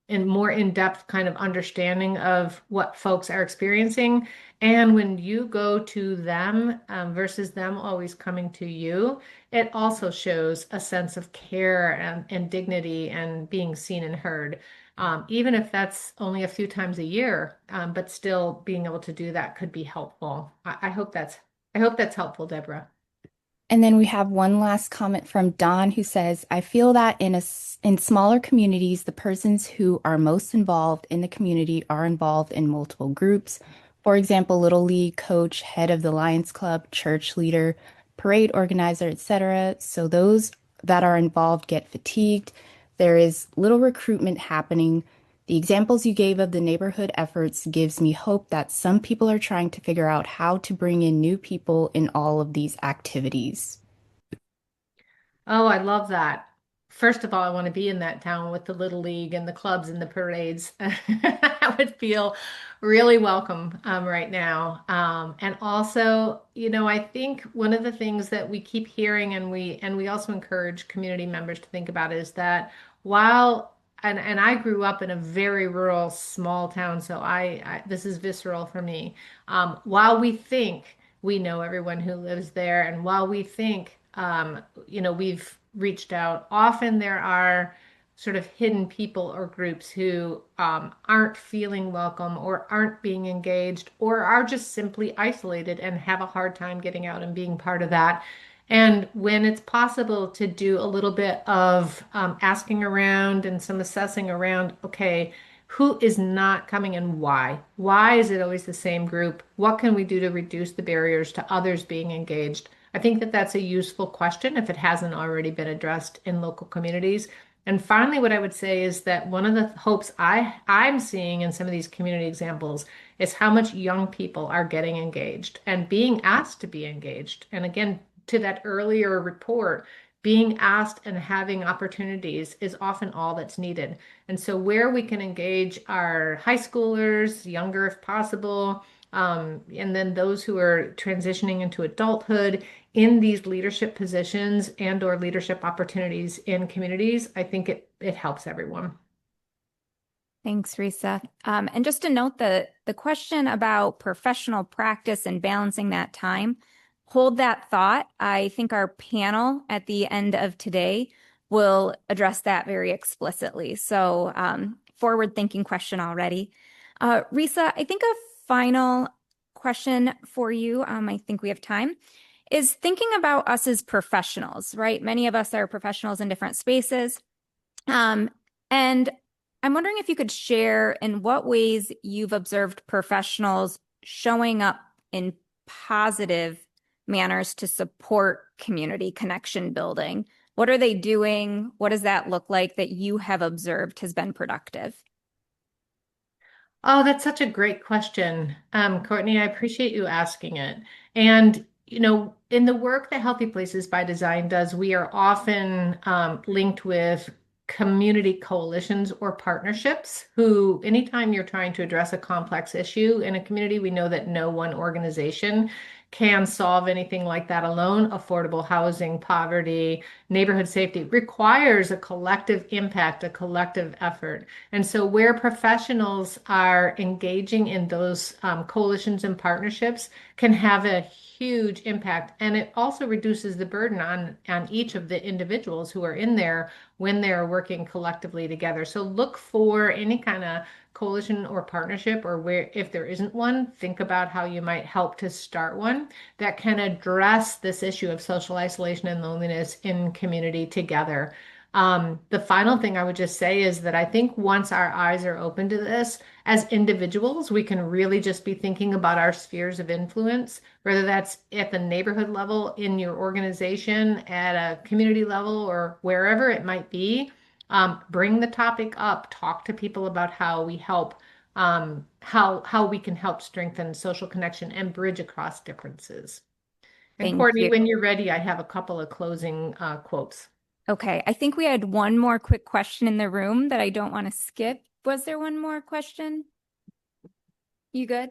and more in-depth kind of understanding of what folks are experiencing. And when you go to them versus them always coming to you, it also shows a sense of care and dignity and being seen and heard. Even if that's only a few times a year, but still being able to do that could be helpful. I hope that's helpful, Deborah. And then we have one last comment from Don who says, I feel that in smaller communities, the persons who are most involved in the community are involved in multiple groups. For example, Little League coach, head of the Lions Club, church leader, parade organizer, etc. So those that are involved get fatigued. There is little recruitment happening. The examples you gave of the neighborhood efforts gives me hope that some people are trying to figure out how to bring in new people in all of these activities. Oh, I love that. First of all, I want to be in that town with the Little League and the clubs and the parades. I would feel really welcome right now. And also, I think one of the things that we keep hearing and we also encourage community members to think about is that while and I grew up in a very rural small town, so I this is visceral for me. While we think we know everyone who lives there, and while we think we've reached out. Often there are sort of hidden people or groups who aren't feeling welcome or aren't being engaged or are just simply isolated and have a hard time getting out and being part of that. And when it's possible to do a little bit of asking around and some assessing around, okay, who is not coming and why? Why is it always the same group? What can we do to reduce the barriers to others being engaged? I think that that's a useful question if it hasn't already been addressed in local communities. And finally, what I would say is that one of the hopes I'm seeing in some of these community examples is how much young people are getting engaged and being asked to be engaged. And again, to that earlier report, being asked and having opportunities is often all that's needed. And so where we can engage our high schoolers, younger if possible, and then those who are transitioning into adulthood in these leadership positions and or leadership opportunities in communities, I think it helps everyone. Thanks, Risa. And just to note the question about professional practice and balancing that time, hold that thought. I think our panel at the end of today will address that very explicitly. So forward-thinking question already. Risa, I think a final question for you, I think we have time, is thinking about us as professionals, right? Many of us are professionals in different spaces. And I'm wondering if you could share in what ways you've observed professionals showing up in positive manners to support community connection building. What are they doing? What does that look like that you have observed has been productive? Oh, that's such a great question. Courtney, I appreciate you asking it. And, in the work that Healthy Places by Design does, we are often linked with community coalitions or partnerships who, anytime you're trying to address a complex issue in a community, we know that no one organization can solve anything like that alone. Affordable housing, poverty, neighborhood safety requires a collective impact, a collective effort. And so, where professionals are engaging in those coalitions and partnerships can have a huge impact. And it also reduces the burden on each of the individuals who are in there when they're working collectively together. So, look for any kind of coalition or partnership, or where, if there isn't one, think about how you might help to start one that can address this issue of social isolation and loneliness in community together. The final thing I would just say is that I think once our eyes are open to this, as individuals, we can really just be thinking about our spheres of influence, whether that's at the neighborhood level, in your organization, at a community level, or wherever it might be. Bring the topic up, talk to people about how we help, how we can help strengthen social connection and bridge across differences. And Thank Courtney, you. when you're ready, I have a couple of closing quotes. Okay, I think we had one more quick question in the room that I don't want to skip. Was there one more question? You good?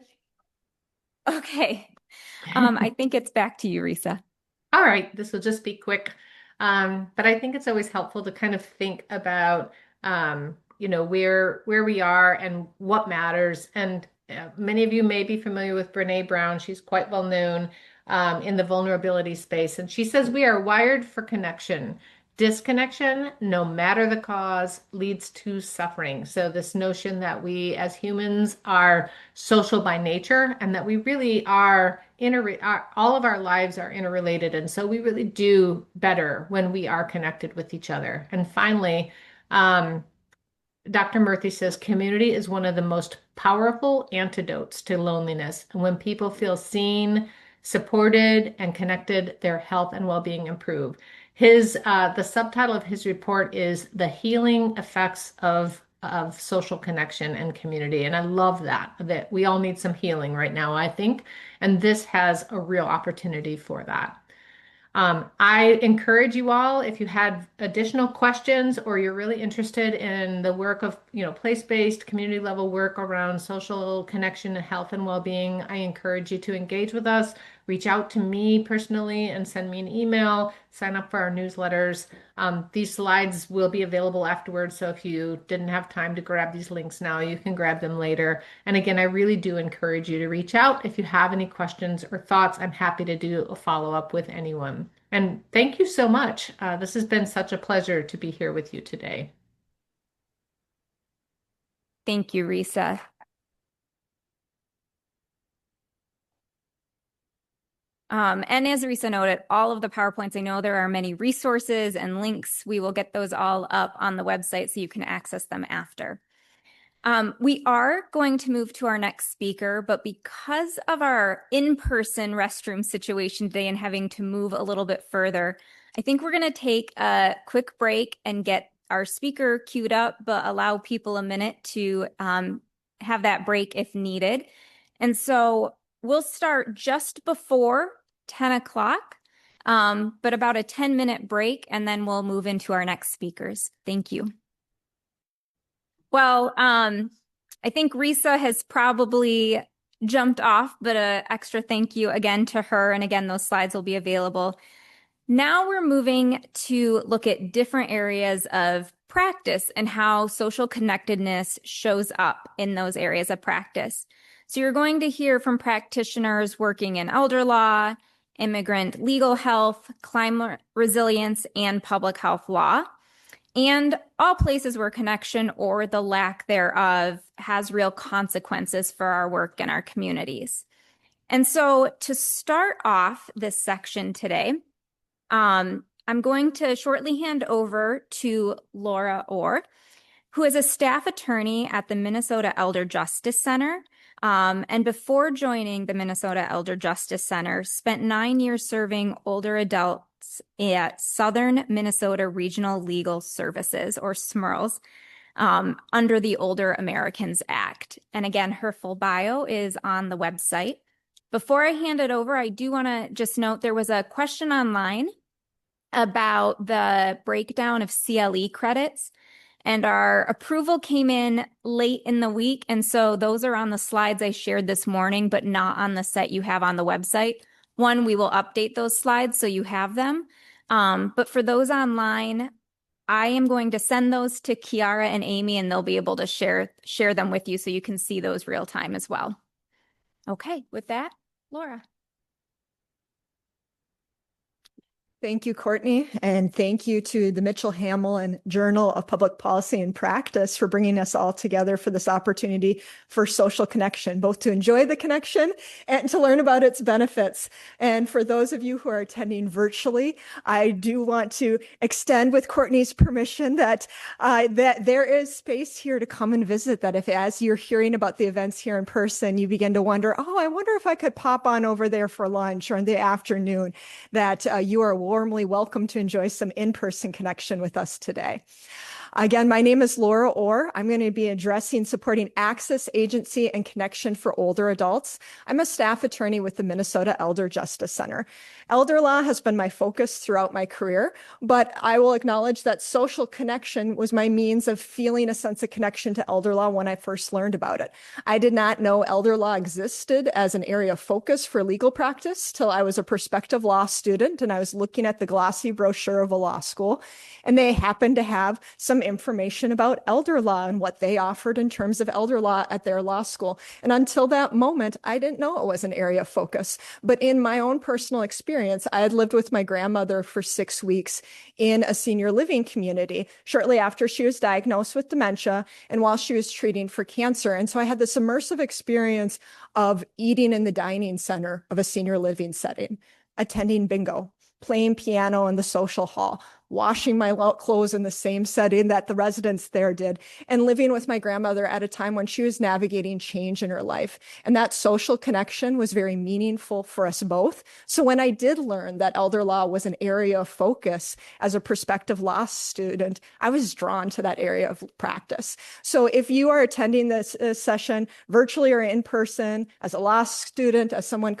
Okay. I think it's back to you, Risa. All right, this will just be quick. But I think it's always helpful to kind of think about, where we are and what matters. And many of you may be familiar with Brene Brown. She's quite well known in the vulnerability space. And she says we are wired for connection. Disconnection, no matter the cause, leads to suffering. So this notion that we as humans are social by nature and that we really are all of our lives are interrelated. And so we really do better when we are connected with each other. And finally, Dr. Murthy says community is one of the most powerful antidotes to loneliness. And when people feel seen, supported, and connected, their health and well-being improve. The subtitle of his report is The Healing Effects of Social Connection and Community. And I love that we all need some healing right now, I think. And this has a real opportunity for that. I encourage you all, if you had additional questions or you're really interested in the work of, place-based community level work around social connection, health, and well-being, I encourage you to engage with us, reach out to me personally and send me an email, sign up for our newsletters. These slides will be available afterwards. So if you didn't have time to grab these links now, you can grab them later. And again, I really do encourage you to reach out. If you have any questions or thoughts, I'm happy to do a follow-up with anyone. And thank you so much. This has been such a pleasure to be here with you today. Thank you, Risa. And as Risa noted, all of the PowerPoints, I know there are many resources and links. We will get those all up on the website so you can access them after. We are going to move to our next speaker, but because of our in-person restroom situation today and having to move a little bit further, I think we're going to take a quick break and get our speaker queued up, but allow people a minute to have that break if needed. And so we'll start just before 10 o'clock, but about a 10-minute break, and then we'll move into our next speakers. Thank you. Well, I think Risa has probably jumped off, but an extra thank you again to her. And again, those slides will be available. Now we're moving to look at different areas of practice and how social connectedness shows up in those areas of practice. So you're going to hear from practitioners working in elder law, immigrant legal health, climate resilience, and public health law, and all places where connection or the lack thereof has real consequences for our work and our communities. And so to start off this section today, I'm going to shortly hand over to Laura Orr, who is a staff attorney at the Minnesota Elder Justice Center. And before joining the Minnesota Elder Justice Center, spent 9 years serving older adults at Southern Minnesota Regional Legal Services, or SMERLS, under the Older Americans Act. And again, her full bio is on the website. Before I hand it over, I do want to just note there was a question online about the breakdown of CLE credits. And our approval came in late in the week. And so those are on the slides I shared this morning, but not on the set you have on the website. One, we will update those slides so you have them. But for those online, I am going to send those to Kiara and Amy, and they'll be able to share them with you so you can see those real time as well. Okay, with that, Laura. Thank you, Courtney, and thank you to the Mitchell-Hamlin Journal of Public Policy and Practice for bringing us all together for this opportunity for social connection, both to enjoy the connection and to learn about its benefits. And for those of you who are attending virtually, I do want to extend, with Courtney's permission, that there is space here to come and visit, that if as you're hearing about the events here in person, you begin to wonder, oh, I wonder if I could pop on over there for lunch or in the afternoon, that you are warmly welcome to enjoy some in-person connection with us today. Again, my name is Laura Orr. I'm going to be addressing supporting access, agency, and connection for older adults. I'm a staff attorney with the Minnesota Elder Justice Center. Elder law has been my focus throughout my career, but I will acknowledge that social connection was my means of feeling a sense of connection to elder law when I first learned about it. I did not know elder law existed as an area of focus for legal practice till I was a prospective law student and I was looking at the glossy brochure of a law school, and they happened to have some information about elder law and what they offered in terms of elder law at their law school. And until that moment, I didn't know it was an area of focus. But in my own personal experience, I had lived with my grandmother for 6 weeks in a senior living community shortly after she was diagnosed with dementia and while she was treating for cancer. And so I had this immersive experience of eating in the dining center of a senior living setting, attending bingo, playing piano in the social hall, washing my clothes in the same setting that the residents there did, and living with my grandmother at a time when she was navigating change in her life. And that social connection was very meaningful for us both. So when I did learn that elder law was an area of focus as a prospective law student, I was drawn to that area of practice. So if you are attending this session virtually or in person, as a law student, as someone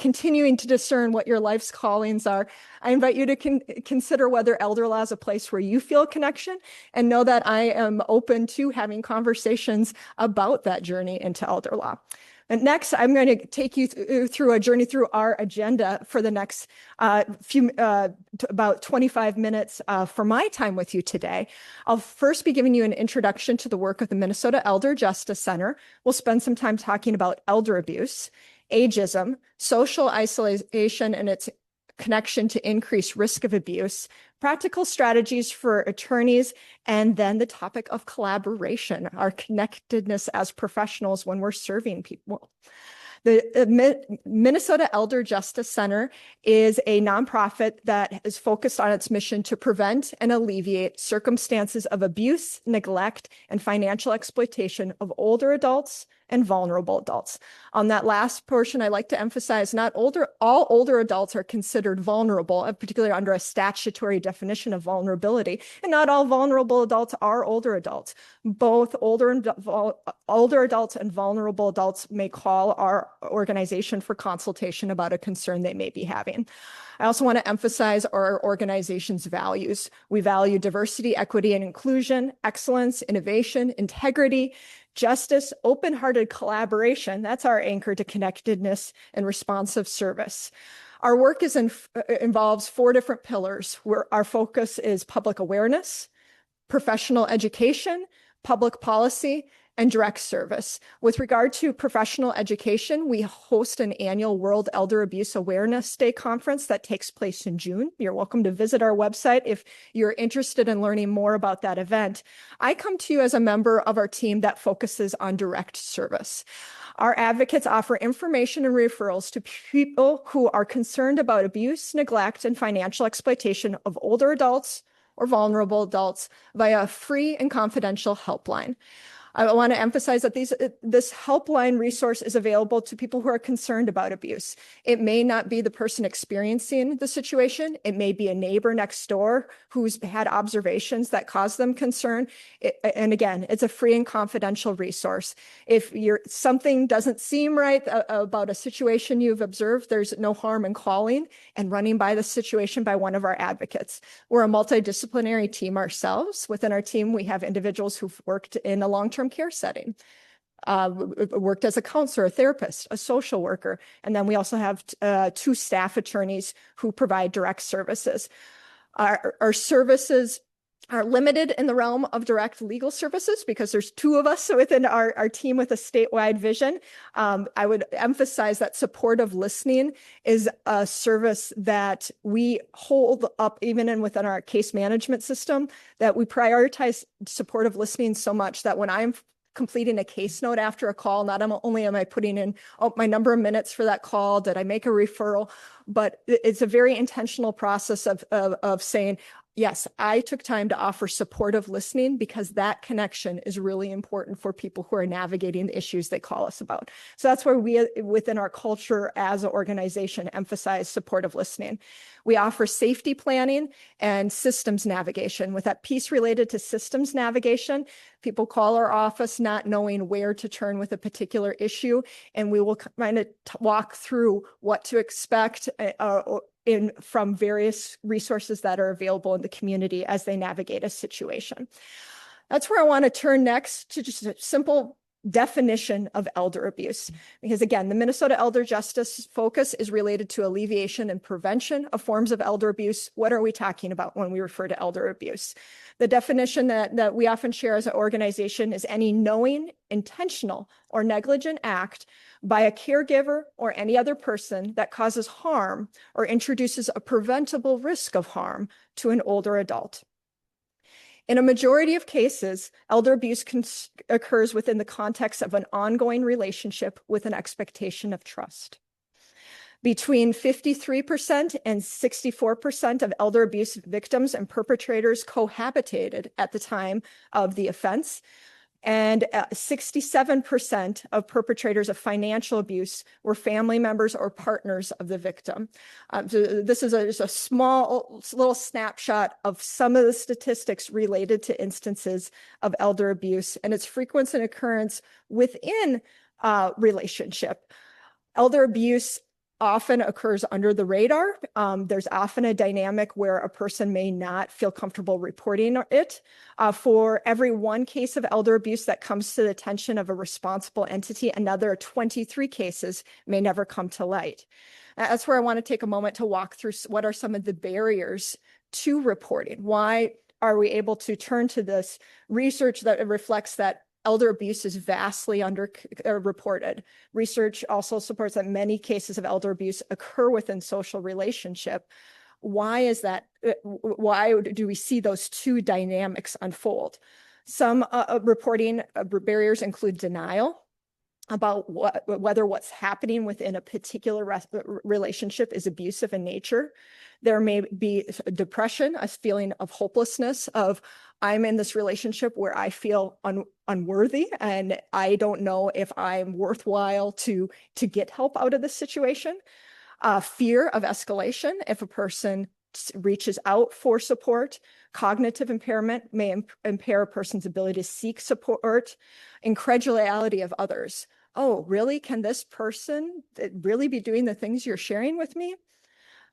continuing to discern what your life's callings are, I invite you to consider whether elder law is a place where you feel connection, and know that I am open to having conversations about that journey into elder law. And next, I'm going to take you through a journey through our agenda for the next about 25 minutes for my time with you today. I'll first be giving you an introduction to the work of the Minnesota Elder Justice Center. We'll spend some time talking about elder abuse, ageism, social isolation and its connection to increased risk of abuse, practical strategies for attorneys, and then the topic of collaboration, our connectedness as professionals when we're serving people. The Minnesota Elder Justice Center is a nonprofit that is focused on its mission to prevent and alleviate circumstances of abuse, neglect, and financial exploitation of older adults and vulnerable adults. On that last portion, I like to emphasize all older adults are considered vulnerable, particularly under a statutory definition of vulnerability, and not all vulnerable adults are older adults. Both older adults and vulnerable adults may call our organization for consultation about a concern they may be having. I also want to emphasize our organization's values. We value diversity, equity, and inclusion, excellence, innovation, integrity, justice, open-hearted collaboration. That's our anchor to connectedness and responsive service. Our work involves 4 different pillars, where our focus is public awareness, professional education, public policy, and direct service. With regard to professional education, we host an annual World Elder Abuse Awareness Day conference that takes place in June. You're welcome to visit our website if you're interested in learning more about that event. I come to you as a member of our team that focuses on direct service. Our advocates offer information and referrals to people who are concerned about abuse, neglect, and financial exploitation of older adults or vulnerable adults via a free and confidential helpline. I want to emphasize that this helpline resource is available to people who are concerned about abuse. It may not be the person experiencing the situation. It may be a neighbor next door who's had observations that cause them concern. And again, it's a free and confidential resource. If something doesn't seem right about a situation you've observed, there's no harm in calling and running by the situation by one of our advocates. We're a multidisciplinary team ourselves. Within our team, we have individuals who've worked in a long-term care setting, worked as a counselor, a therapist, a social worker, and then we also have 2 staff attorneys who provide direct services. Our services are limited in the realm of direct legal services because there's 2 of us within our team with a statewide vision. I would emphasize that supportive listening is a service that we hold up even within our case management system, that we prioritize supportive listening so much that when I'm completing a case note after a call, not only am I putting in my number of minutes for that call, did I make a referral, but it's a very intentional process of saying, yes, I took time to offer supportive listening because that connection is really important for people who are navigating the issues they call us about. So that's where we, within our culture as an organization, emphasize supportive listening. We offer safety planning and systems navigation. With that piece related to systems navigation, people call our office not knowing where to turn with a particular issue, and we will kind of walk through what to expect from various resources that are available in the community as they navigate a situation. That's where I want to turn next to just a simple definition of elder abuse. Because again, the Minnesota Elder Justice focus is related to alleviation and prevention of forms of elder abuse. What are we talking about when we refer to elder abuse? The definition that we often share as an organization is any knowing, intentional, or negligent act by a caregiver or any other person that causes harm or introduces a preventable risk of harm to an older adult. In a majority of cases, elder abuse occurs within the context of an ongoing relationship with an expectation of trust. Between 53% and 64% of elder abuse victims and perpetrators cohabitated at the time of the offense, and 67% of perpetrators of financial abuse were family members or partners of the victim. So this is a small little snapshot of some of the statistics related to instances of elder abuse and its frequency and occurrence within relationship. Elder abuse often occurs under the radar. There's often a dynamic where a person may not feel comfortable reporting it. For every 1 case of elder abuse that comes to the attention of a responsible entity, another 23 cases may never come to light. That's where I want to take a moment to walk through what are some of the barriers to reporting. Why are we able to turn to this research that reflects that elder abuse is vastly underreported? Research also supports that many cases of elder abuse occur within social relationship. Why is that? Why do we see those 2 dynamics unfold? Some reporting barriers include denial about whether what's happening within a particular relationship is abusive in nature. There may be depression, a feeling of hopelessness, of I'm in this relationship where I feel unworthy and I don't know if I'm worthwhile to get help out of this situation. Fear of escalation. If a person reaches out for support, cognitive impairment may impair a person's ability to seek support. Incredulity of others. Oh, really? Can this person really be doing the things you're sharing with me?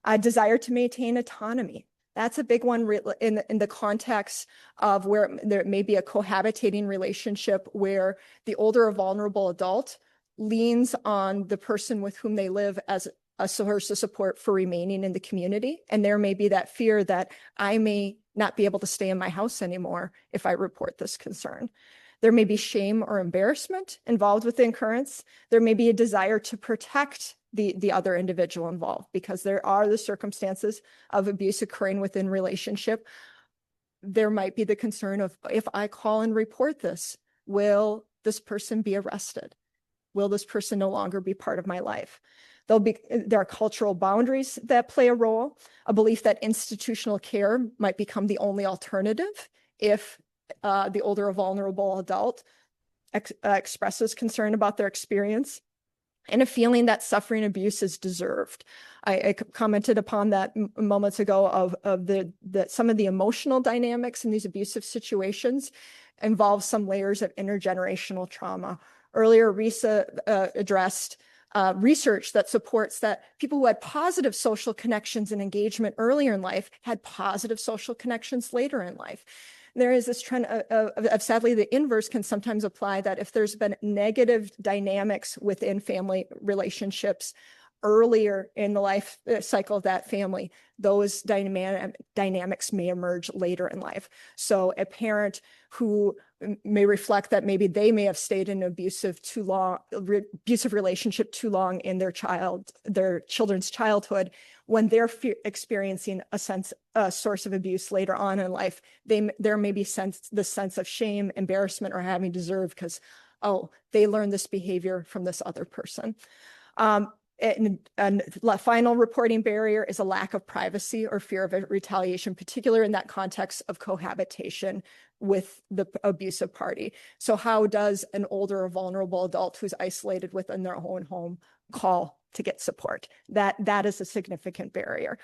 A desire to maintain autonomy. That's a big one in the context of where there may be a cohabitating relationship where the older or vulnerable adult leans on the person with whom they live as a source of support for remaining in the community. And there may be that fear that I may not be able to stay in my house anymore if I report this concern. There may be shame or embarrassment involved with the occurrence. There may be a desire to protect the other individual involved, because there are the circumstances of abuse occurring within relationship. There might be the concern of, if I call and report this, will this person be arrested? Will this person no longer be part of my life? There are cultural boundaries that play a role, a belief that institutional care might become the only alternative if the older or vulnerable adult expresses concern about their experience, and a feeling that suffering abuse is deserved. I commented upon that moments ago of some of the emotional dynamics in these abusive situations involve some layers of intergenerational trauma. Earlier, Risa addressed research that supports that people who had positive social connections and engagement earlier in life had positive social connections later in life. There is this trend of sadly, the inverse can sometimes apply, that if there's been negative dynamics within family relationships earlier in the life cycle of that family, those dynamics may emerge later in life. So a parent who may reflect that maybe they may have stayed in an abusive relationship too long in their children's childhood, when they're experiencing a source of abuse later on in life, there may be the sense of shame, embarrassment, or having deserved because, oh, they learned this behavior from this other person. And final reporting barrier is a lack of privacy or fear of retaliation, particularly in that context of cohabitation with the abusive party. So how does an older or vulnerable adult who's isolated within their own home call to get support? That is a significant barrier.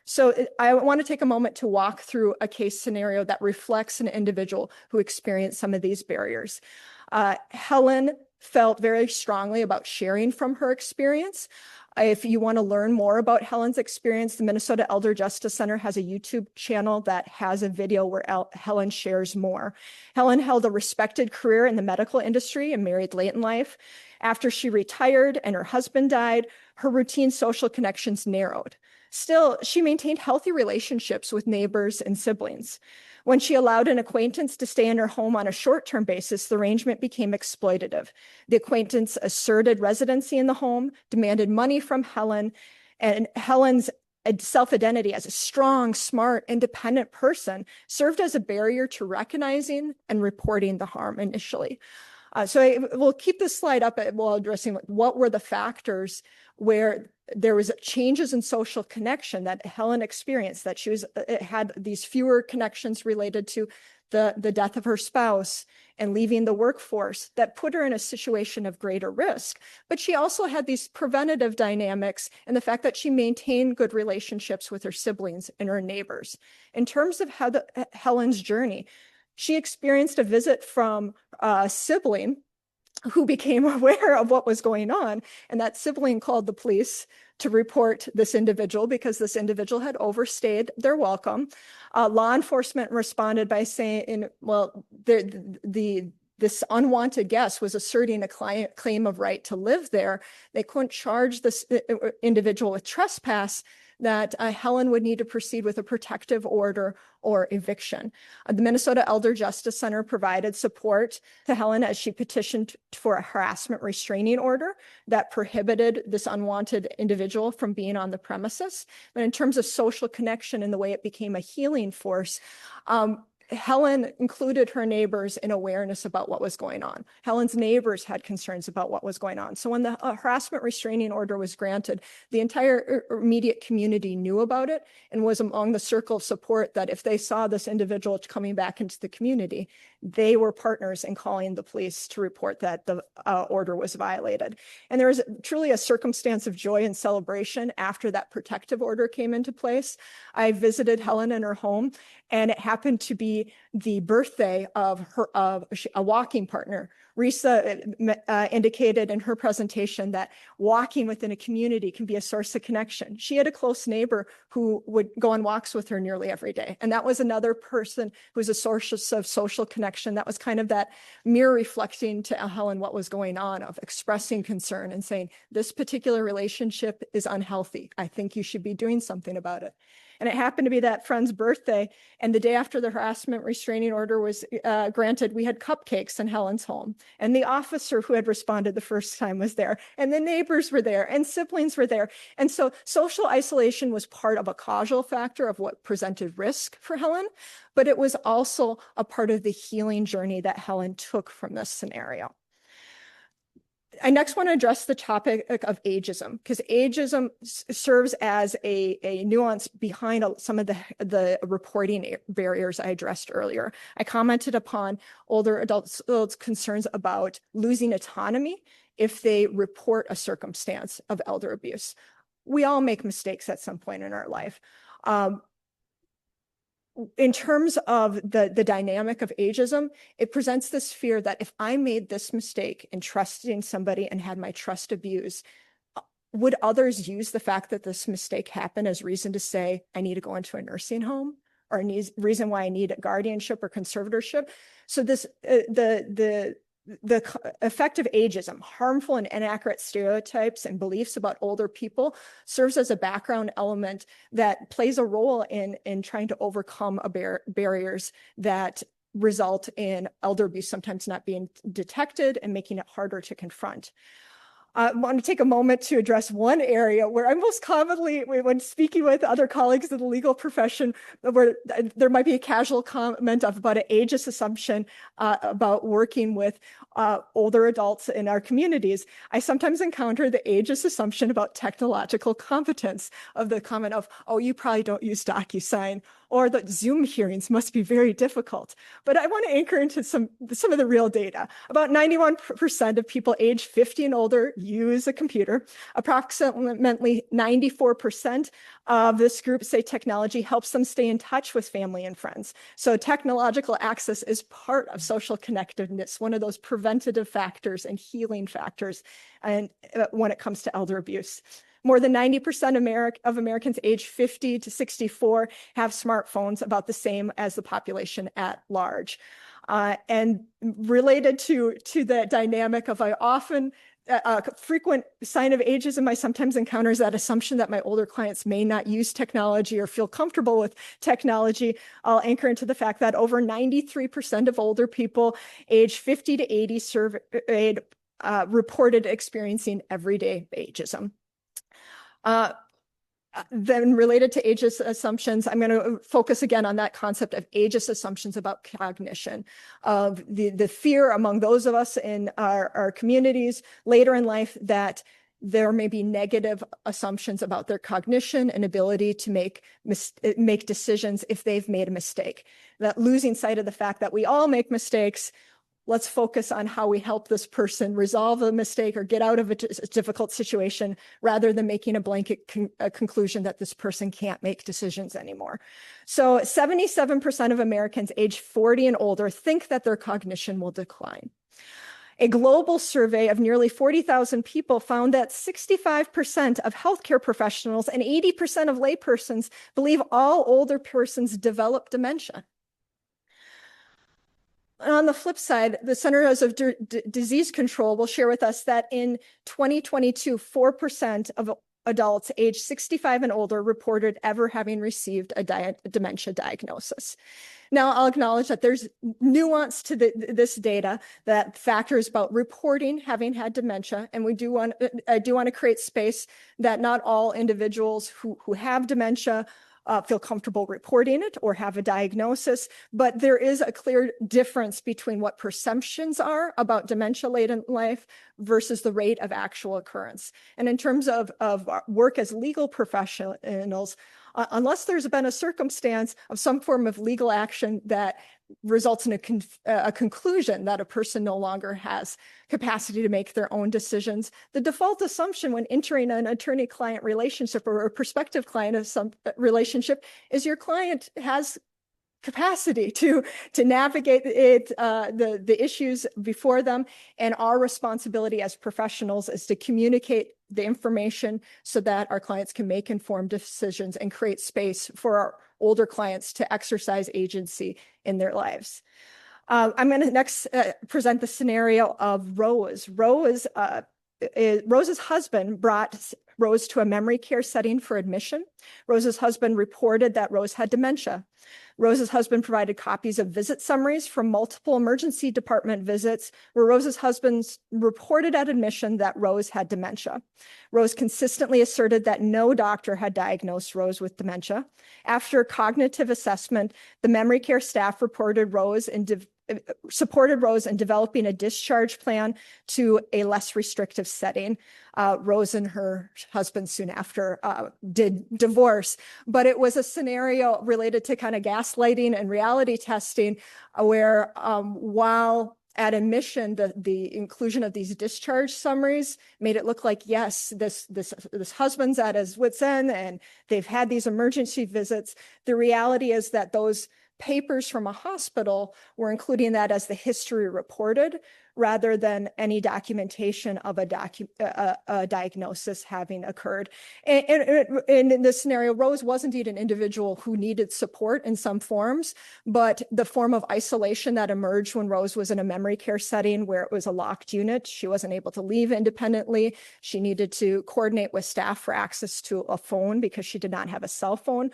So I want to take a moment to walk through a case scenario that reflects an individual who experienced some of these barriers. Helen felt very strongly about sharing from her experience. If you want to learn more about Helen's experience, the Minnesota Elder Justice Center has a YouTube channel that has a video where Helen shares more. Helen held a respected career in the medical industry and married late in life. After she retired and her husband died, her routine social connections narrowed. Still, she maintained healthy relationships with neighbors and siblings. When she allowed an acquaintance to stay in her home on a short-term basis, the arrangement became exploitative. The acquaintance asserted residency in the home, demanded money from Helen, and Helen's self-identity as a strong, smart, independent person served as a barrier to recognizing and reporting the harm initially. We'll keep this slide up while addressing what were the factors where there was changes in social connection that Helen experienced, that she had these fewer connections related to the death of her spouse and leaving the workforce that put her in a situation of greater risk. But she also had these preventative dynamics and the fact that she maintained good relationships with her siblings and her neighbors. In terms of Helen's journey, she experienced a visit from a sibling who became aware of what was going on, and that sibling called the police to report this individual because this individual had overstayed their welcome. Law enforcement responded by saying, well, this unwanted guest was asserting a claim of right to live there. They couldn't charge this individual with trespass, that Helen would need to proceed with a protective order or eviction. The Minnesota Elder Justice Center provided support to Helen as she petitioned for a harassment restraining order that prohibited this unwanted individual from being on the premises. But in terms of social connection and the way it became a healing force, Helen included her neighbors in awareness about what was going on. Helen's neighbors had concerns about what was going on. So when the harassment restraining order was granted, the entire immediate community knew about it and was among the circle of support that if they saw this individual coming back into the community, they were partners in calling the police to report that the order was violated. And there was truly a circumstance of joy and celebration after that protective order came into place. I visited Helen in her home, and it happened to be the birthday of a walking partner Risa indicated in her presentation that walking within a community can be a source of connection. She had a close neighbor who would go on walks with her nearly every day. And that was another person who was a source of social connection. That was kind of that mirror reflecting to Helen what was going on, of expressing concern and saying, this particular relationship is unhealthy. I think you should be doing something about it. And it happened to be that friend's birthday. And the day after the harassment restraining order was granted, we had cupcakes in Helen's home. And the officer who had responded the first time was there. And the neighbors were there. And siblings were there. And so social isolation was part of a causal factor of what presented risk for Helen. But it was also a part of the healing journey that Helen took from this scenario. I next want to address the topic of ageism, because ageism serves as a nuance behind some of the reporting barriers I addressed earlier. I commented upon older adults' concerns about losing autonomy if they report a circumstance of elder abuse. We all make mistakes at some point in our life. In terms of the dynamic of ageism, it presents this fear that if I made this mistake in trusting somebody and had my trust abused, would others use the fact that this mistake happened as reason to say, I need to go into a nursing home, or reason why I need a guardianship or conservatorship? So this, the effect of ageism, harmful and inaccurate stereotypes and beliefs about older people, serves as a background element that plays a role in trying to overcome barriers that result in elder abuse sometimes not being detected and making it harder to confront. I want to take a moment to address one area where I most commonly, when speaking with other colleagues in the legal profession, where there might be a casual comment about an ageist assumption about working with older adults in our communities. I sometimes encounter the ageist assumption about technological competence, of the comment of, oh, you probably don't use DocuSign, or that Zoom hearings must be very difficult. But I want to anchor into some of the real data. About 91% of people age 50 and older use a computer. Approximately 94% of this group say technology helps them stay in touch with family and friends. So technological access is part of social connectedness, one of those preventative factors and healing factors, and when it comes to elder abuse. More than 90% of Americans aged 50 to 64 have smartphones, about the same as the population at large. And related to the dynamic of a frequent sign of ageism I sometimes encounter is that assumption that my older clients may not use technology or feel comfortable with technology. I'll anchor into the fact that over 93% of older people aged 50 to 80 surveyed reported experiencing everyday ageism. Then related to ageist assumptions, I'm going to focus again on that concept of ageist assumptions about cognition, of the fear among those of us in our communities later in life that there may be negative assumptions about their cognition and ability to make decisions if they've made a mistake. That losing sight of the fact that we all make mistakes. Let's focus on how we help this person resolve a mistake or get out of a difficult situation, rather than making a blanket conclusion that this person can't make decisions anymore. So 77% of Americans age 40 and older think that their cognition will decline. A global survey of nearly 40,000 people found that 65% of healthcare professionals and 80% of laypersons believe all older persons develop dementia. On the flip side, the Centers of Disease Control will share with us that in 2022, 4% of adults aged 65 and older reported ever having received a dementia diagnosis. Now, I'll acknowledge that there's nuance to this data, that factors about reporting having had dementia, and I do want to create space that not all individuals who have dementia feel comfortable reporting it or have a diagnosis, but there is a clear difference between what perceptions are about dementia late in life versus the rate of actual occurrence. And in terms of work as legal professionals, unless there's been a circumstance of some form of legal action that results in a conclusion that a person no longer has capacity to make their own decisions, the default assumption when entering an attorney-client relationship or a prospective client relationship is your client has capacity to navigate it, the issues before them. And our responsibility as professionals is to communicate the information so that our clients can make informed decisions and create space for our older clients to exercise agency in their lives. I'm going to next present the scenario of Rose. Rose's husband brought Rose to a memory care setting for admission. Rose's husband reported that Rose had dementia. Rose's husband provided copies of visit summaries from multiple emergency department visits where Rose's husband reported at admission that Rose had dementia. Rose consistently asserted that no doctor had diagnosed Rose with dementia. After cognitive assessment, the memory care staff supported Rose in developing a discharge plan to a less restrictive setting. Rose and her husband soon after did divorce, but it was a scenario related to kind of gaslighting and reality testing where while at admission, the inclusion of these discharge summaries made it look like, yes, this husband's at his wit's end and they've had these emergency visits. The reality is that those papers from a hospital were including that as the history reported rather than any documentation of a diagnosis having occurred. And in this scenario, Rose was indeed an individual who needed support in some forms, but the form of isolation that emerged when Rose was in a memory care setting where it was a locked unit, she wasn't able to leave independently. She needed to coordinate with staff for access to a phone because she did not have a cell phone.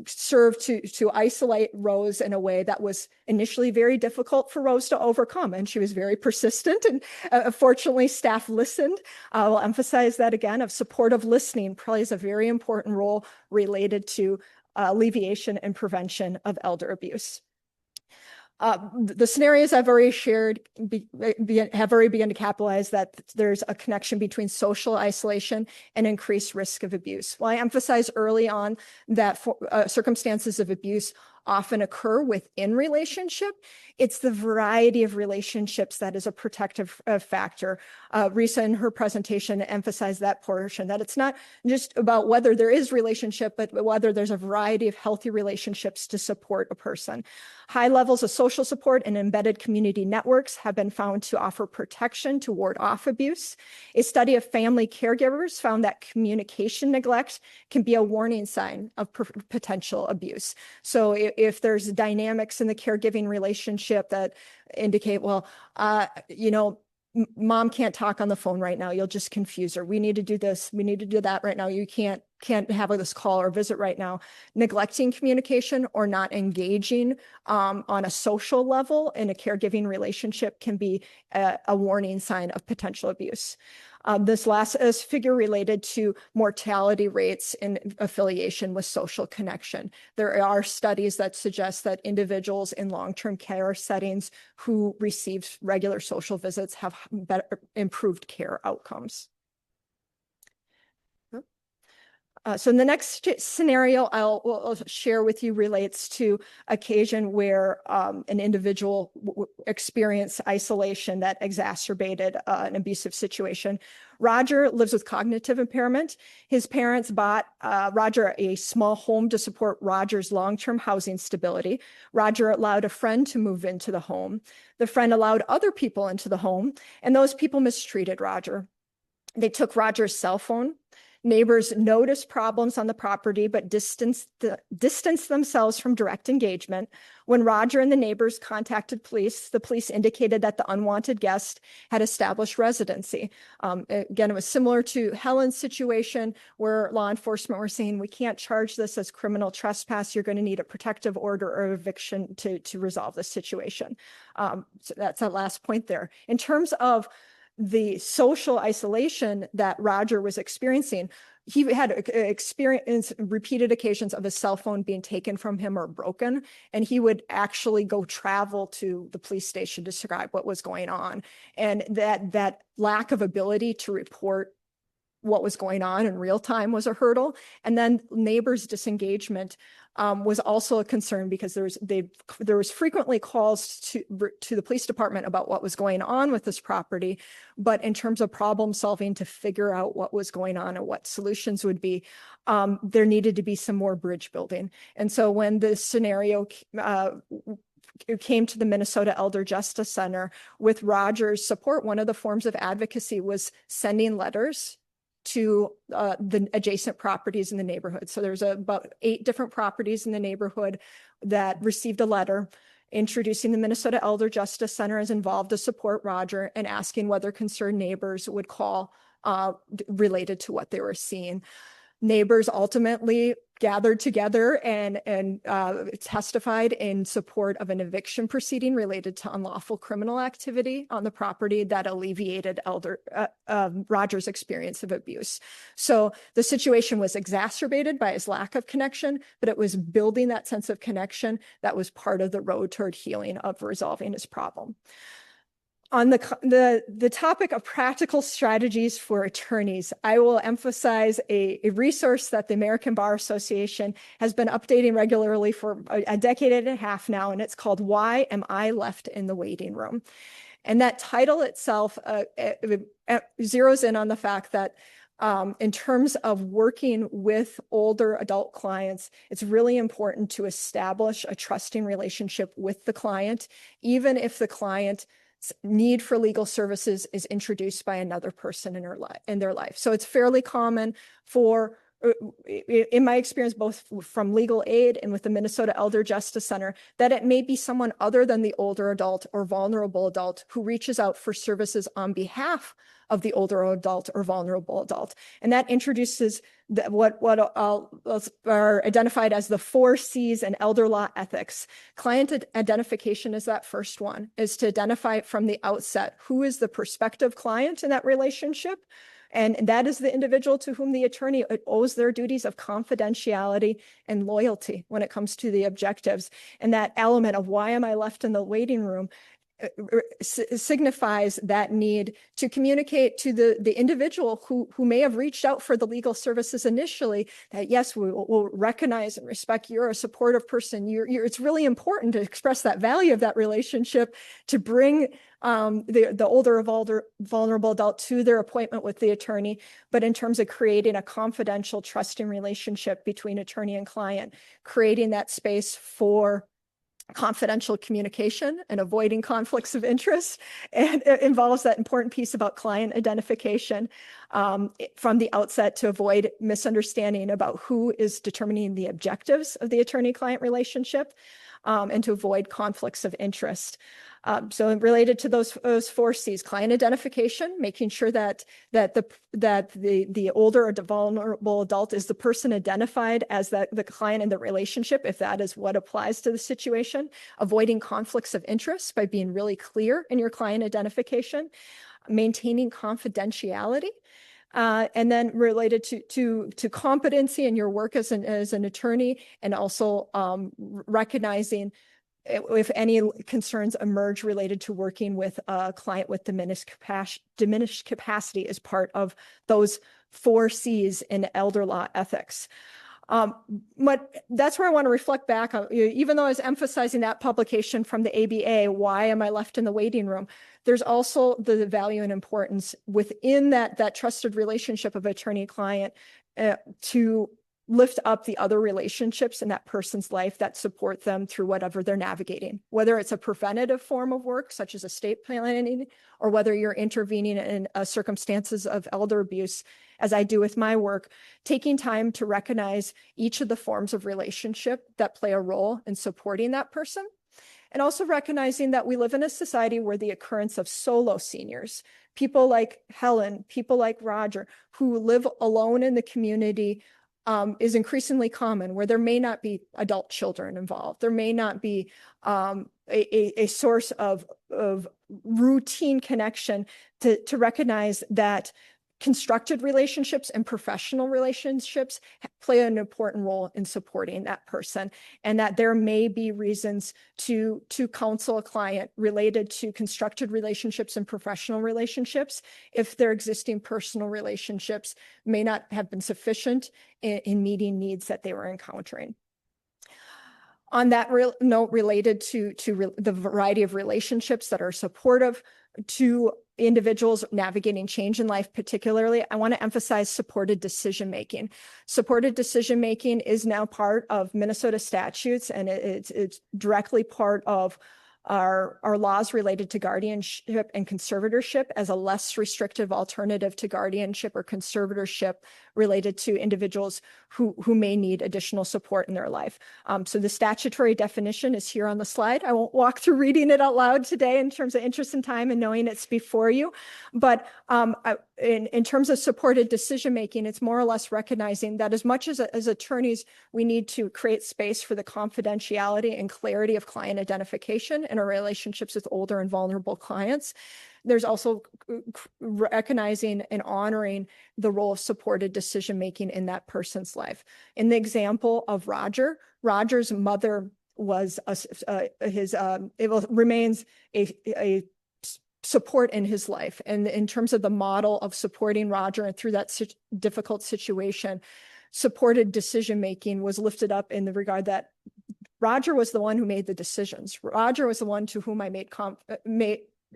Served to isolate Rose in a way that was initially very difficult for Rose to overcome. And she was very persistent. And fortunately, staff listened. I'll emphasize that again, of supportive listening plays a very important role related to alleviation and prevention of elder abuse. The scenarios I've already shared have already begun to capitalize that there's a connection between social isolation and increased risk of abuse. Well, I emphasized early on that circumstances of abuse often occur within relationship. It's the variety of relationships that is a protective factor. Risa in her presentation emphasized that portion, that it's not just about whether there is relationship, but whether there's a variety of healthy relationships to support a person. High levels of social support and embedded community networks have been found to offer protection to ward off abuse. A study of family caregivers found that communication neglect can be a warning sign of potential abuse. So if there's dynamics in the caregiving relationship that indicate, well, mom can't talk on the phone right now, you'll just confuse her. We need to do this. We need to do that right now. You can't have this call or visit right now. Neglecting communication or not engaging on a social level in a caregiving relationship can be a warning sign of potential abuse. This last figure related to mortality rates in affiliation with social connection. There are studies that suggest that individuals in long-term care settings who receive regular social visits have better improved care outcomes. So in the next scenario I'll share with you relates to occasion where an individual experienced isolation that exacerbated an abusive situation. Roger lives with cognitive impairment. His parents bought Roger a small home to support Roger's long-term housing stability. Roger allowed a friend to move into the home. The friend allowed other people into the home, and those people mistreated Roger. They took Roger's cell phone. Neighbors noticed problems on the property, but distanced themselves from direct engagement. When Roger and the neighbors contacted police, the police indicated that the unwanted guest had established residency. Again, it was similar to Helen's situation where law enforcement were saying, we can't charge this as criminal trespass. You're going to need a protective order or eviction to resolve this situation. So that's that last point there. In terms of the social isolation that Roger was experiencing, he had experienced repeated occasions of his cell phone being taken from him or broken, and he would actually go travel to the police station to describe what was going on. And that lack of ability to report what was going on in real time was a hurdle. And then neighbors' disengagement was also a concern, because there was frequently calls to the police department about what was going on with this property. But in terms of problem solving to figure out what was going on and what solutions would be, there needed to be some more bridge building. And so when this scenario came to the Minnesota Elder Justice Center with Roger's support, one of the forms of advocacy was sending letters to the adjacent properties in the neighborhood. So there's about 8 different properties in the neighborhood that received a letter introducing the Minnesota Elder Justice Center as involved to support Roger, and asking whether concerned neighbors would call related to what they were seeing. Neighbors ultimately gathered together and testified in support of an eviction proceeding related to unlawful criminal activity on the property that alleviated Roger's experience of abuse. So the situation was exacerbated by his lack of connection, but it was building that sense of connection that was part of the road toward healing, of resolving his problem. On the topic of practical strategies for attorneys, I will emphasize a resource that the American Bar Association has been updating regularly for a decade and a half now, and it's called "Why Am I Left in the Waiting Room?" And that title itself zeroes in on the fact that in terms of working with older adult clients, it's really important to establish a trusting relationship with the client, even if the client's need for legal services is introduced by another person in their life. So it's fairly common for, in my experience, both from legal aid and with the Minnesota Elder Justice Center, that it may be someone other than the older adult or vulnerable adult who reaches out for services on behalf of the older adult or vulnerable adult. And that introduces what are identified as the 4 C's in elder law ethics. Client identification is that first one, is to identify from the outset who is the prospective client in that relationship. And that is the individual to whom the attorney owes their duties of confidentiality and loyalty when it comes to the objectives. And that element of why am I left in the waiting room signifies that need to communicate to the individual who may have reached out for the legal services initially, that yes, we'll recognize and respect you're a supportive person. It's really important to express that value of that relationship, to bring the older vulnerable adult to their appointment with the attorney. But in terms of creating a confidential, trusting relationship between attorney and client, creating that space for confidential communication and avoiding conflicts of interest, and it involves that important piece about client identification from the outset, to avoid misunderstanding about who is determining the objectives of the attorney-client relationship, and to avoid conflicts of interest. So related to those 4 C's, client identification, making sure that the older or the vulnerable adult is the person identified as the client in the relationship, if that is what applies to the situation. Avoiding conflicts of interest by being really clear in your client identification. Maintaining confidentiality. And then related to competency in your work as an attorney, and also recognizing if any concerns emerge related to working with a client with diminished capacity as part of those 4 C's in elder law ethics. But that's where I want to reflect back on, even though I was emphasizing that publication from the ABA, why am I left in the waiting room? There's also the value and importance within that trusted relationship of attorney-client to lift up the other relationships in that person's life that support them through whatever they're navigating, whether it's a preventative form of work, such as estate planning, or whether you're intervening in circumstances of elder abuse, as I do with my work, taking time to recognize each of the forms of relationship that play a role in supporting that person. And also recognizing that we live in a society where the occurrence of solo seniors, people like Helen, people like Roger, who live alone in the community, is increasingly common, where there may not be adult children involved. There may not be a source of routine connection, to recognize that constructed relationships and professional relationships play an important role in supporting that person, and that there may be reasons to counsel a client related to constructed relationships and professional relationships if their existing personal relationships may not have been sufficient in meeting needs that they were encountering. On that note, related to the variety of relationships that are supportive to individuals navigating change in life, particularly, I want to emphasize supported decision-making. Supported decision-making is now part of Minnesota statutes, and it's directly part of our laws related to guardianship and conservatorship as a less restrictive alternative to guardianship or conservatorship related to individuals who may need additional support in their life. So the statutory definition is here on the slide. I won't walk through reading it out loud today in terms of interest and time and knowing it's before you, but in terms of supported decision-making, it's more or less recognizing that as much as attorneys, we need to create space for the confidentiality and clarity of client identification in our relationships with older and vulnerable clients. There's also recognizing and honoring the role of supported decision-making in that person's life. In the example of Roger's mother was remains a support in his life. And in terms of the model of supporting Roger and through that difficult situation, supported decision-making was lifted up in the regard that Roger was the one who made the decisions. Roger was the one to whom I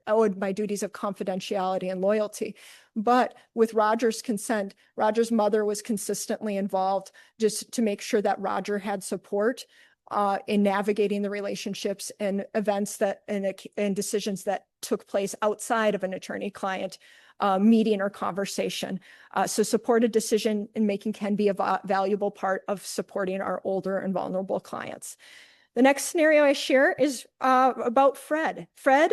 owed my duties of confidentiality and loyalty. But with Roger's consent, Roger's mother was consistently involved just to make sure that Roger had support in navigating the relationships and events and decisions that took place outside of an attorney-client meeting or conversation. So supported decision in making can be a valuable part of supporting our older and vulnerable clients. The next scenario I share is about Fred. Fred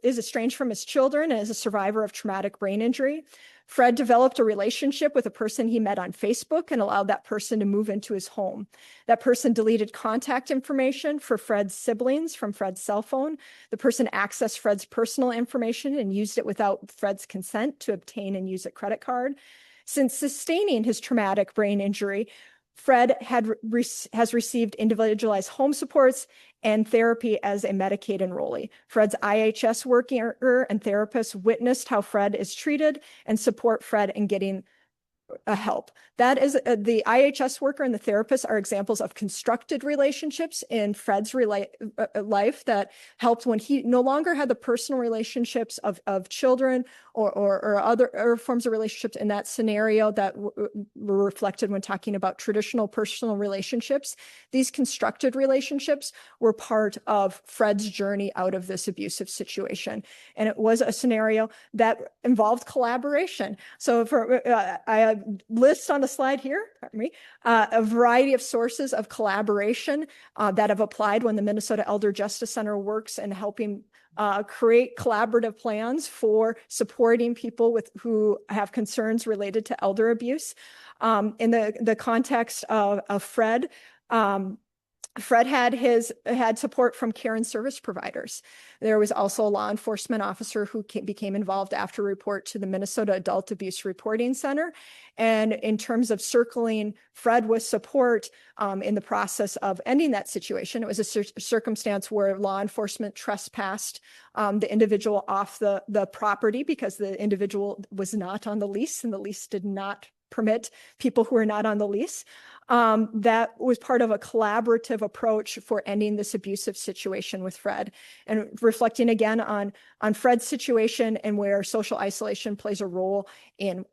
is estranged from his children and is a survivor of traumatic brain injury. Fred developed a relationship with a person he met on Facebook and allowed that person to move into his home. That person deleted contact information for Fred's siblings from Fred's cell phone. The person accessed Fred's personal information and used it without Fred's consent to obtain and use a credit card. Since sustaining his traumatic brain injury, Fred has received individualized home supports and therapy as a Medicaid enrollee. Fred's IHS worker and therapist witnessed how Fred is treated and support Fred in getting help. That is the IHS worker and the therapist are examples of constructed relationships in Fred's life that helped when he no longer had the personal relationships of children or other forms of relationships in that scenario that were reflected when talking about traditional personal relationships. These constructed relationships were part of Fred's journey out of this abusive situation. And it was a scenario that involved collaboration. So I list on the slide here, a variety of sources of collaboration that have applied when the Minnesota Elder Justice Center works in helping create collaborative plans for supporting people who have concerns related to elder abuse. In the context of Fred, Fred had support from care and service providers. There was also a law enforcement officer who became involved after report to the Minnesota Adult Abuse Reporting Center. And in terms of circling Fred with support in the process of ending that situation, it was a circumstance where law enforcement trespassed the individual off the property because the individual was not on the lease and the lease did not permit people who are not on the lease. That was part of a collaborative approach for ending this abusive situation with Fred. And reflecting again on Fred's situation and where social isolation plays a role in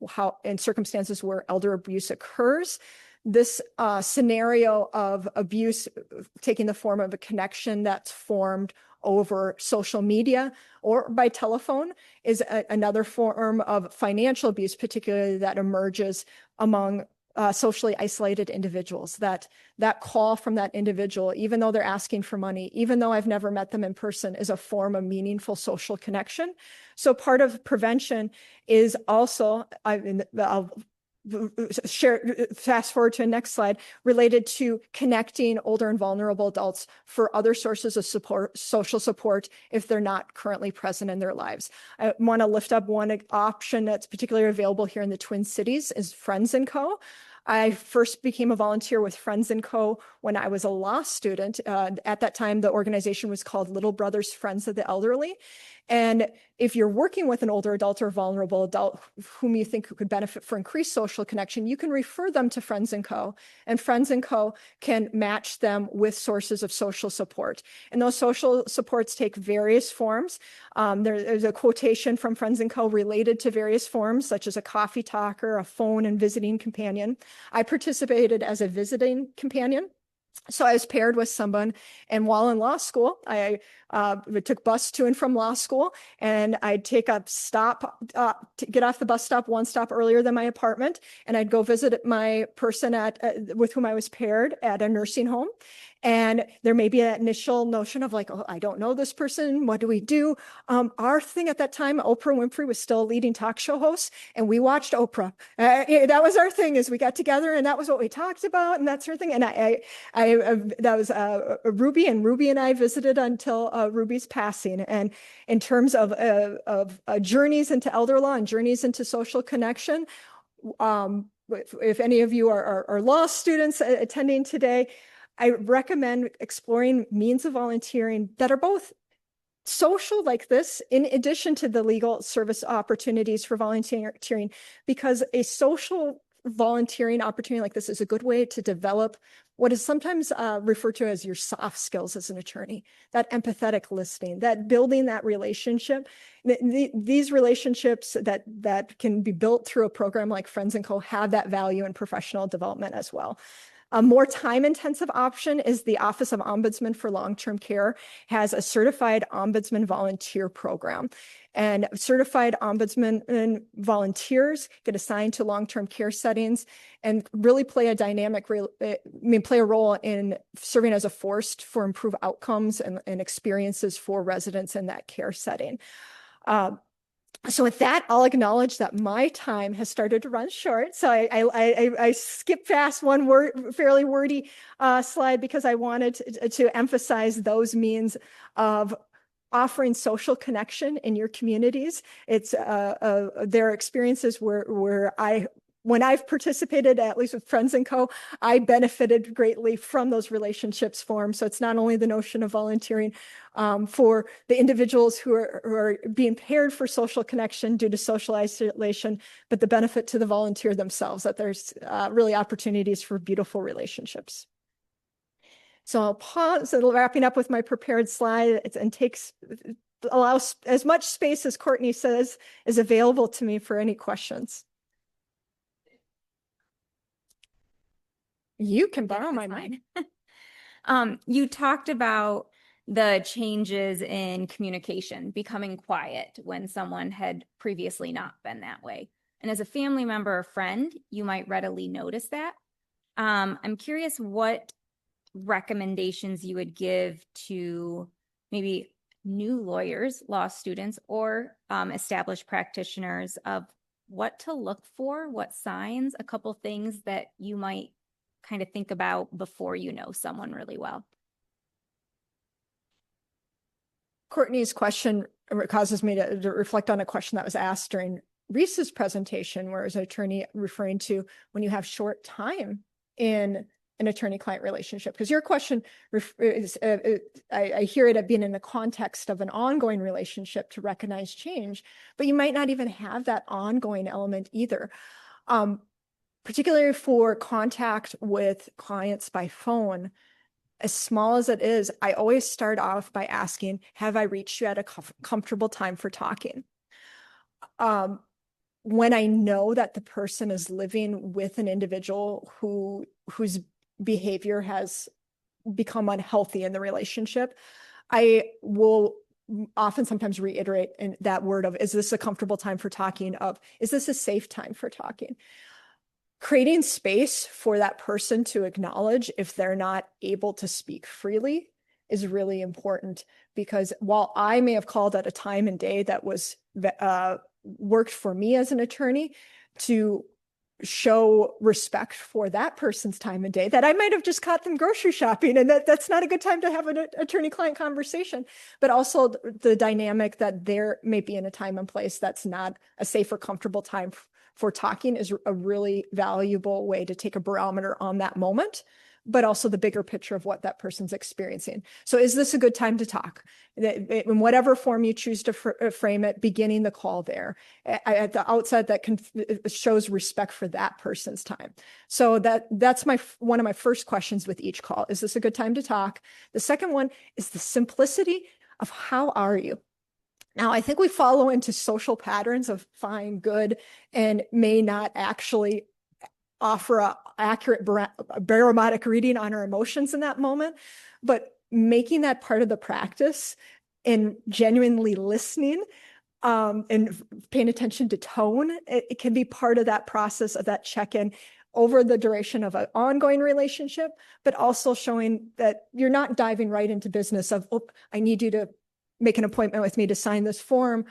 circumstances where elder abuse occurs. This scenario of abuse taking the form of a connection that's formed over social media or by telephone is another form of financial abuse, particularly that emerges among socially isolated individuals. That call from that individual, even though they're asking for money, even though I've never met them in person, is a form of meaningful social connection. So part of prevention is also, I'll fast forward to the next slide, related to connecting older and vulnerable adults for other sources of support, social support, if they're not currently present in their lives. I want to lift up one option that's particularly available here in the Twin Cities is Friends & Co. I first became a volunteer with Friends & Co. when I was a law student. At that time, the organization was called Little Brothers Friends of the Elderly. And if you're working with an older adult or vulnerable adult whom you think could benefit for increased social connection, you can refer them to Friends & Co. And Friends & Co. can match them with sources of social support. And those social supports take various forms. There's a quotation from Friends & Co. related to various forms, such as a coffee talker, a phone and visiting companion. I participated as a visiting companion. So I was paired with someone, and while in law school, I took bus to and from law school, and I'd take a stop to get off the bus stop one stop earlier than my apartment, and I'd go visit my person with whom I was paired at a nursing home. And there may be an initial notion of like, oh, I don't know this person. What do we do? Our thing at that time, Oprah Winfrey was still a leading talk show host, and we watched Oprah. That was our thing, is we got together, and that was what we talked about, and that sort of thing. And that was Ruby, and Ruby and I visited until Ruby's passing. And in terms of journeys into elder law and journeys into social connection, if any of you are law students attending today, I recommend exploring means of volunteering that are both social like this, in addition to the legal service opportunities for volunteering, because a social volunteering opportunity like this is a good way to develop what is sometimes referred to as your soft skills as an attorney, that empathetic listening, that building that relationship. These relationships that can be built through a program like Friends & Co. have that value in professional development as well. A more time-intensive option is the Office of Ombudsman for Long-Term Care has a certified ombudsman volunteer program. And certified ombudsman volunteers get assigned to long-term care settings and really play a role in serving as a force for improved outcomes and experiences for residents in that care setting. So with that, I'll acknowledge that my time has started to run short. So I skipped past one fairly wordy slide because I wanted to emphasize those means of offering social connection in your communities. It's their experiences when I've participated, at least with Friends & Co., I benefited greatly from those relationships formed. So it's not only the notion of volunteering for the individuals who are being paired for social connection due to social isolation, but the benefit to the volunteer themselves, that there's really opportunities for beautiful relationships. So I'll pause, wrapping up with my prepared slide, and allows as much space as Courtney says is available to me for any questions. You can borrow my mind. You talked about the changes in communication, becoming quiet when someone had previously not been that way. And as a family member or friend, you might readily notice that. I'm curious what recommendations you would give to maybe new lawyers, law students, or established practitioners of what to look for, what signs, a couple things that you might kind of think about before you know someone really well. Courtney's question causes me to reflect on a question that was asked during Reese's presentation, where as an attorney referring to when you have short time in an attorney-client relationship. Because your question is, I hear it at being in the context of an ongoing relationship to recognize change, but you might not even have that ongoing element either. Particularly for contact with clients by phone, as small as it is, I always start off by asking, have I reached you at a comfortable time for talking? When I know that the person is living with an individual whose behavior has become unhealthy in the relationship, I will often sometimes reiterate in that word of, is this a comfortable time for talking? Of, is this a safe time for talking? Creating space for that person to acknowledge if they're not able to speak freely is really important, because while I may have called at a time and day that was worked for me as an attorney, to show respect for that person's time and day, that I might have just caught them grocery shopping, and that's not a good time to have an attorney-client conversation, but also the dynamic that there may be in a time and place that's not a safe or comfortable time for talking is a really valuable way to take a barometer on that moment, but also the bigger picture of what that person's experiencing. So is this a good time to talk? In whatever form you choose to frame it, beginning the call there. At the outset, that shows respect for that person's time. So that's one of my first questions with each call. Is this a good time to talk? The second one is the simplicity of how are you? Now, I think we follow into social patterns of fine, good, and may not actually offer an accurate barometric reading on our emotions in that moment, but making that part of the practice and genuinely listening and paying attention to tone, it can be part of that process of that check-in over the duration of an ongoing relationship, but also showing that you're not diving right into business of, oh, I need you to make an appointment with me to sign this form.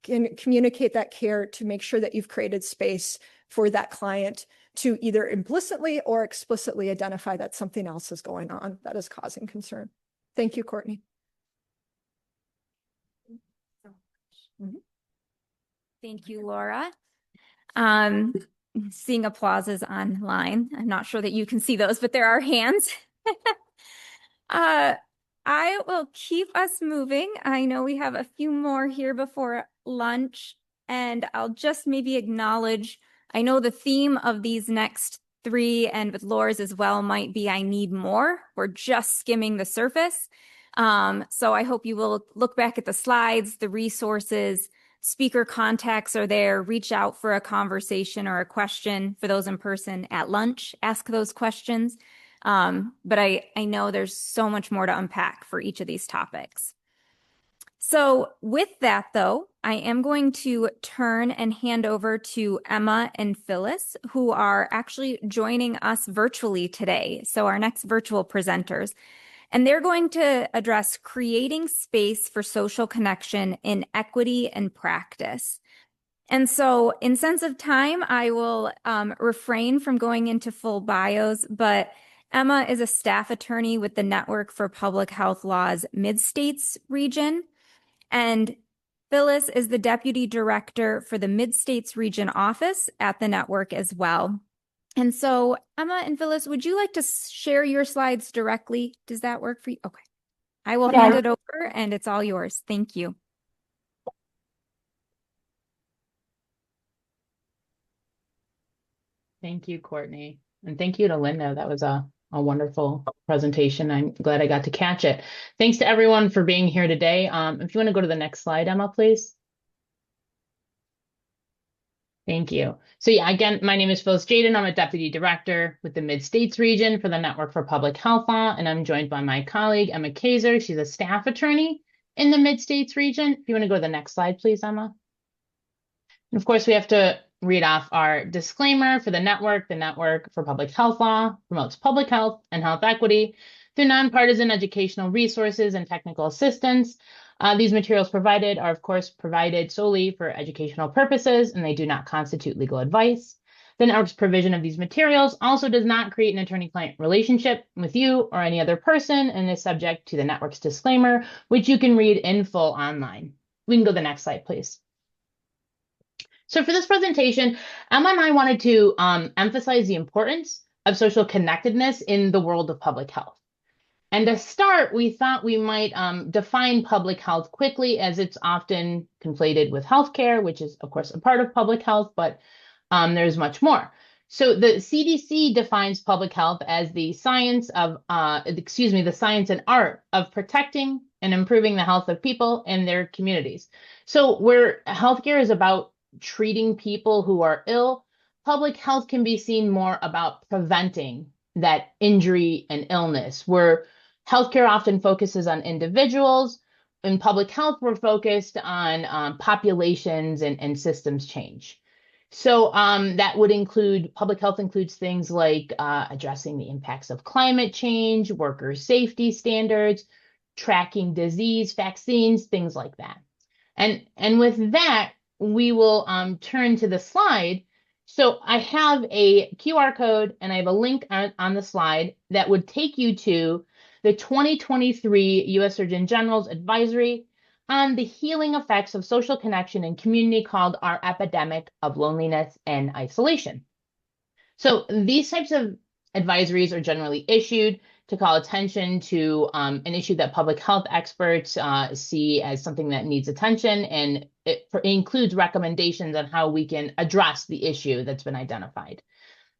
Can communicate that care to make sure that you've created space for that client to either implicitly or explicitly identify that something else is going on that is causing concern. Thank you, Courtney. Thank you, Laura. Seeing applauses online. I'm not sure that you can see those, but there are hands. I will keep us moving. I know we have a few more here before lunch, and I'll just maybe acknowledge, I know the theme of these next three, and with Laura's as well, might be I need more. We're just skimming the surface. So I hope you will look back at the slides, the resources, speaker contacts are there. Reach out for a conversation or a question for those in person at lunch. Ask those questions. But I know there's so much more to unpack for each of these topics. So with that, though, I am going to turn and hand over to Emma and Phyllis, who are actually joining us virtually today. So our next virtual presenters. And they're going to address creating space for social connection in equity and practice. And so in sense of time, I will refrain from going into full bios, but Emma is a staff attorney with the Network for Public Health Law's Mid-States region. And Phyllis is the deputy director for the Mid-States region office at the network as well. And so, Emma and Phyllis, would you like to share your slides directly? Does that work for you? Okay. I will hand it over, and it's all yours. Thank you. Thank you, Courtney. And thank you to Linda. That was a wonderful presentation. I'm glad I got to catch it. Thanks to everyone for being here today. If you want to go to the next slide, Emma, please. Thank you. So yeah, again, my name is Phyllis Jaden. I'm a deputy director with the Mid-States region for the Network for Public Health Law, and I'm joined by my colleague, Emma Kaiser. She's a staff attorney in the Mid-States region. If you want to go to the next slide, please, Emma. And of course, we have to read off our disclaimer for the network. The Network for Public Health Law promotes public health and health equity through nonpartisan educational resources and technical assistance. These materials provided are, of course, provided solely for educational purposes, and they do not constitute legal advice. The network's provision of these materials also does not create an attorney-client relationship with you or any other person, and is subject to the network's disclaimer, which you can read in full online. We can go to the next slide, please. So for this presentation, Emma and I wanted to emphasize the importance of social connectedness in the world of public health. And to start, we thought we might define public health quickly, as it's often conflated with healthcare, which is, of course, a part of public health, but there's much more. So the CDC defines public health as the science of, the science and art of protecting and improving the health of people and their communities. So where healthcare is about treating people who are ill, public health can be seen more about preventing that injury and illness, where healthcare often focuses on individuals. In public health, we're focused on populations and systems change. So that would include, public health includes things like addressing the impacts of climate change, worker safety standards, tracking disease, vaccines, things like that. And with that, we will turn to the slide So I have a QR code and I have a link on the slide that would take you to the 2023 U.S. Surgeon General's advisory on the healing effects of social connection in community called Our Epidemic of Loneliness and Isolation. So these types of advisories are generally issued to call attention to an issue that public health experts see as something that needs attention, and it includes recommendations on how we can address the issue that's been identified.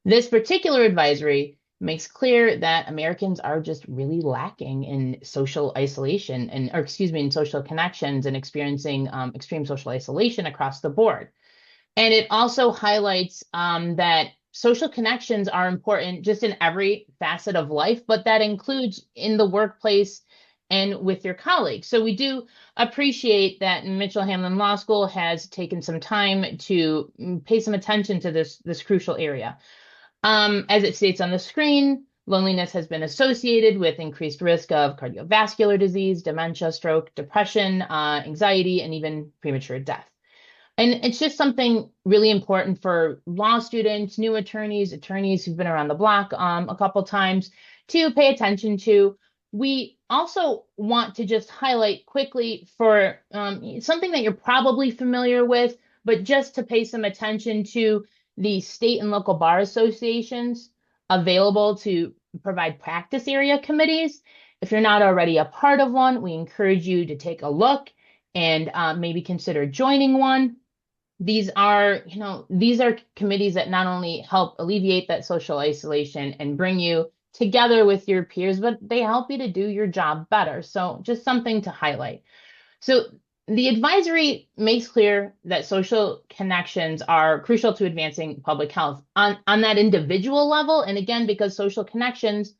This particular advisory makes clear that Americans are just really lacking in social isolation in social connections and experiencing extreme social isolation across the board. And it also highlights that social connections are important just in every facet of life, but that includes in the workplace and with your colleagues. So we do appreciate that Mitchell Hamlin Law School has taken some time to pay some attention to this crucial area. As it states on the screen, loneliness has been associated with increased risk of cardiovascular disease, dementia, stroke, depression, anxiety, and even premature death. And it's just something really important for law students, new attorneys who've been around the block a couple times to pay attention to. We also want to just highlight quickly for something that you're probably familiar with, but just to pay some attention to the state and local bar associations available to provide practice area committees. If you're not already a part of one, we encourage you to take a look and maybe consider joining one. These are committees that not only help alleviate that social isolation and bring you together with your peers, but they help you to do your job better. So just something to highlight. So the advisory makes clear that social connections are crucial to advancing public health on that individual level. And again, because social connections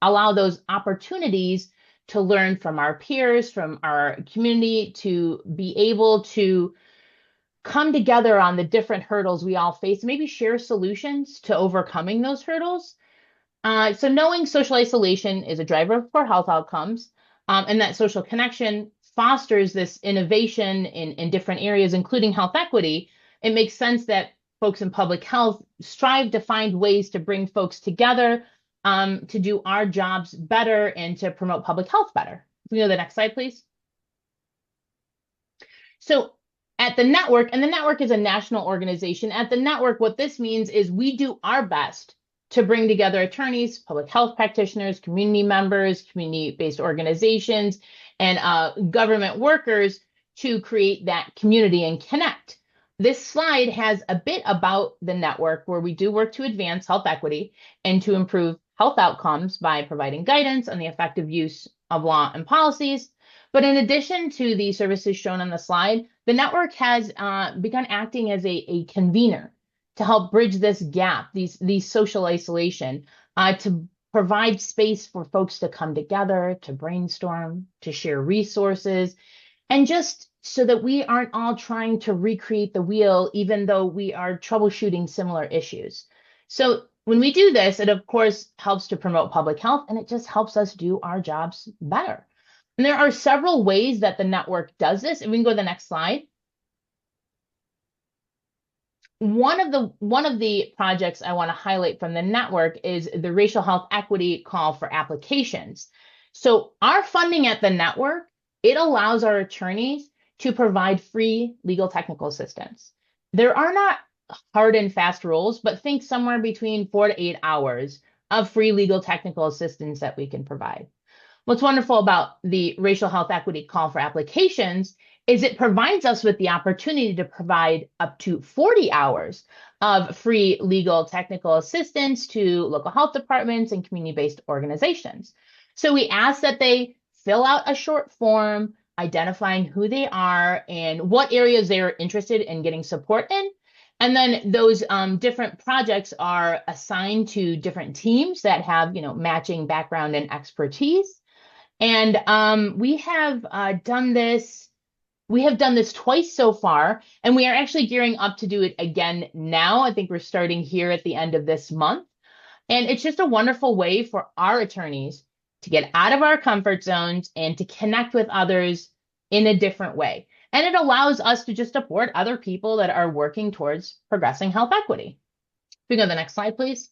allow those opportunities to learn from our peers, from our community, to be able to come together on the different hurdles we all face, maybe share solutions to overcoming those hurdles. So knowing social isolation is a driver for health outcomes, and that social connection fosters this innovation in different areas, including health equity, it makes sense that folks in public health strive to find ways to bring folks together to do our jobs better and to promote public health better. Can we go to the next slide, please? So at the network, and the network is a national organization, at the network, what this means is we do our best to bring together attorneys, public health practitioners, community members, community-based organizations, and government workers to create that community and connect. This slide has a bit about the network where we do work to advance health equity and to improve health outcomes by providing guidance on the effective use of law and policies. But in addition to the services shown on the slide, the network has begun acting as a convener to help bridge this gap, these social isolation, to provide space for folks to come together, to brainstorm, to share resources, and just so that we aren't all trying to recreate the wheel, even though we are troubleshooting similar issues. So when we do this, it of course helps to promote public health, and it just helps us do our jobs better. And there are several ways that the network does this, and we can go to the next slide. One of the projects I want to highlight from the network is the Racial Health Equity Call for Applications. So our funding at the network, it allows our attorneys to provide free legal technical assistance. There are not hard and fast rules, but think somewhere between 4 to 8 hours of free legal technical assistance that we can provide. What's wonderful about the Racial Health Equity Call for Applications is it provides us with the opportunity to provide up to 40 hours of free legal technical assistance to local health departments and community-based organizations. So we ask that they fill out a short form identifying who they are and what areas they are interested in getting support in. And then those different projects are assigned to different teams that have, matching background and expertise. And we have done this. We have done this twice so far, and we are actually gearing up to do it again now. I think we're starting here at the end of this month. And it's just a wonderful way for our attorneys to get out of our comfort zones and to connect with others in a different way. And it allows us to just support other people that are working towards progressing health equity. We go to the next slide, please.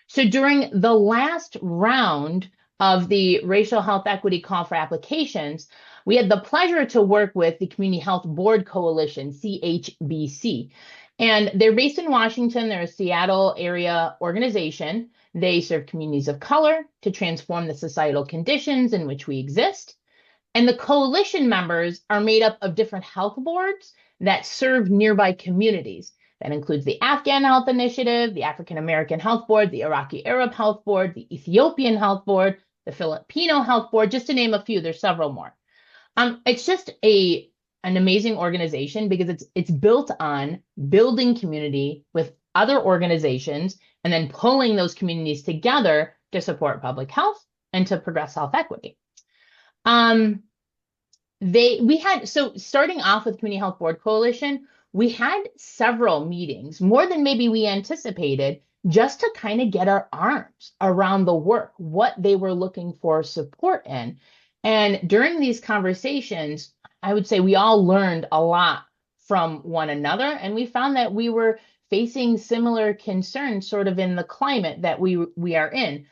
So during the last round of the Racial Health Equity Call for Applications, we had the pleasure to work with the Community Health Board Coalition, CHBC. And they're based in Washington. They're a Seattle area organization. They serve communities of color to transform the societal conditions in which we exist. And the coalition members are made up of different health boards that serve nearby communities. That includes the Afghan Health Initiative, the African American Health Board, the Iraqi Arab Health Board, the Ethiopian Health Board, the Filipino Health Board, just to name a few. There's several more. It's just an amazing organization because it's built on building community with other organizations and then pulling those communities together to support public health and to progress health equity. Starting off with Community Health Board Coalition, we had several meetings, more than maybe we anticipated, just to kind of get our arms around the work, what they were looking for support in. And during these conversations, I would say we all learned a lot from one another, and we found that we were facing similar concerns sort of in the climate that we are in.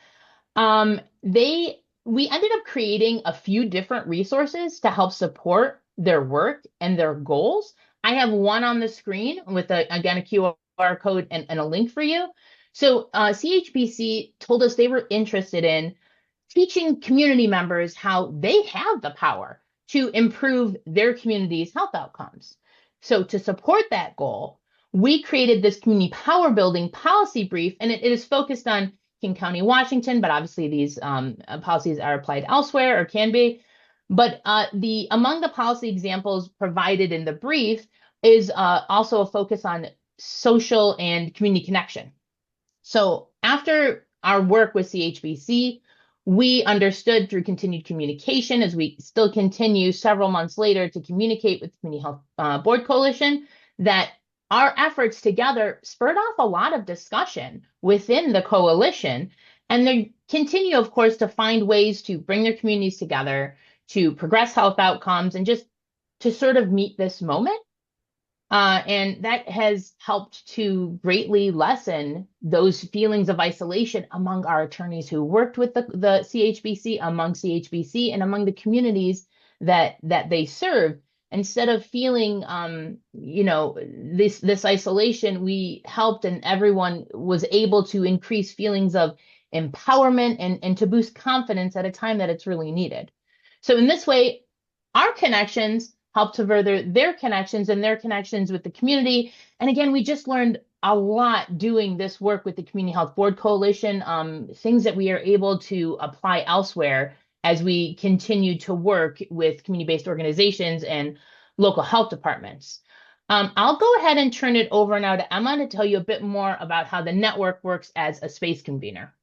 We ended up creating a few different resources to help support their work and their goals. I have one on the screen with, again, a QR code and a link for you. So CHBC told us they were interested in teaching community members how they have the power to improve their community's health outcomes. So to support that goal, we created this community power building policy brief, and it is focused on King County, Washington, but obviously these policies are applied elsewhere or can be. But among the policy examples provided in the brief is also a focus on social and community connection. So after our work with CHBC, we understood through continued communication, as we still continue several months later to communicate with the Community Health Board Coalition, that our efforts together spurred off a lot of discussion within the coalition. And they continue, of course, to find ways to bring their communities together, to progress health outcomes, and just to sort of meet this moment. And that has helped to greatly lessen those feelings of isolation among our attorneys who worked with the CHBC, among CHBC, and among the communities that they serve. Instead of feeling, this isolation, we helped, and everyone was able to increase feelings of empowerment and to boost confidence at a time that it's really needed. So in this way, our connections help to further their connections and their connections with the community. And again, we just learned a lot doing this work with the Community Health Board Coalition, things that we are able to apply elsewhere as we continue to work with community-based organizations and local health departments. I'll go ahead and turn it over now to Emma to tell you a bit more about how the network works as a space convener.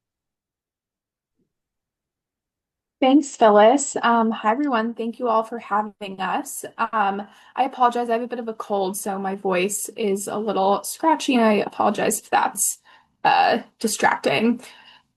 Thanks, Phyllis. Hi, everyone. Thank you all for having us. I apologize. I have a bit of a cold, so my voice is a little scratchy, and I apologize if that's distracting.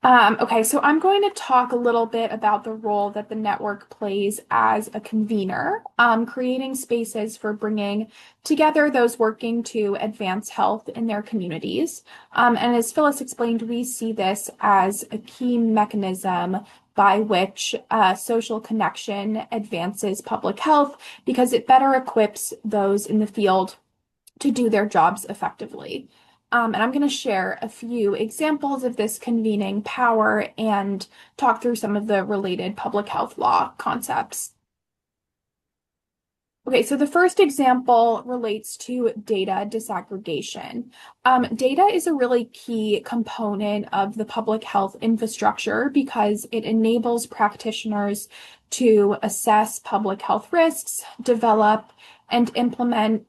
Okay, so I'm going to talk a little bit about the role that the network plays as a convener, creating spaces for bringing together those working to advance health in their communities. And as Phyllis explained, we see this as a key mechanism by which social connection advances public health because it better equips those in the field to do their jobs effectively. And I'm going to share a few examples of this convening power and talk through some of the related public health law concepts. Okay, so the first example relates to data disaggregation. Data is a really key component of the public health infrastructure because it enables practitioners to assess public health risks, develop and implement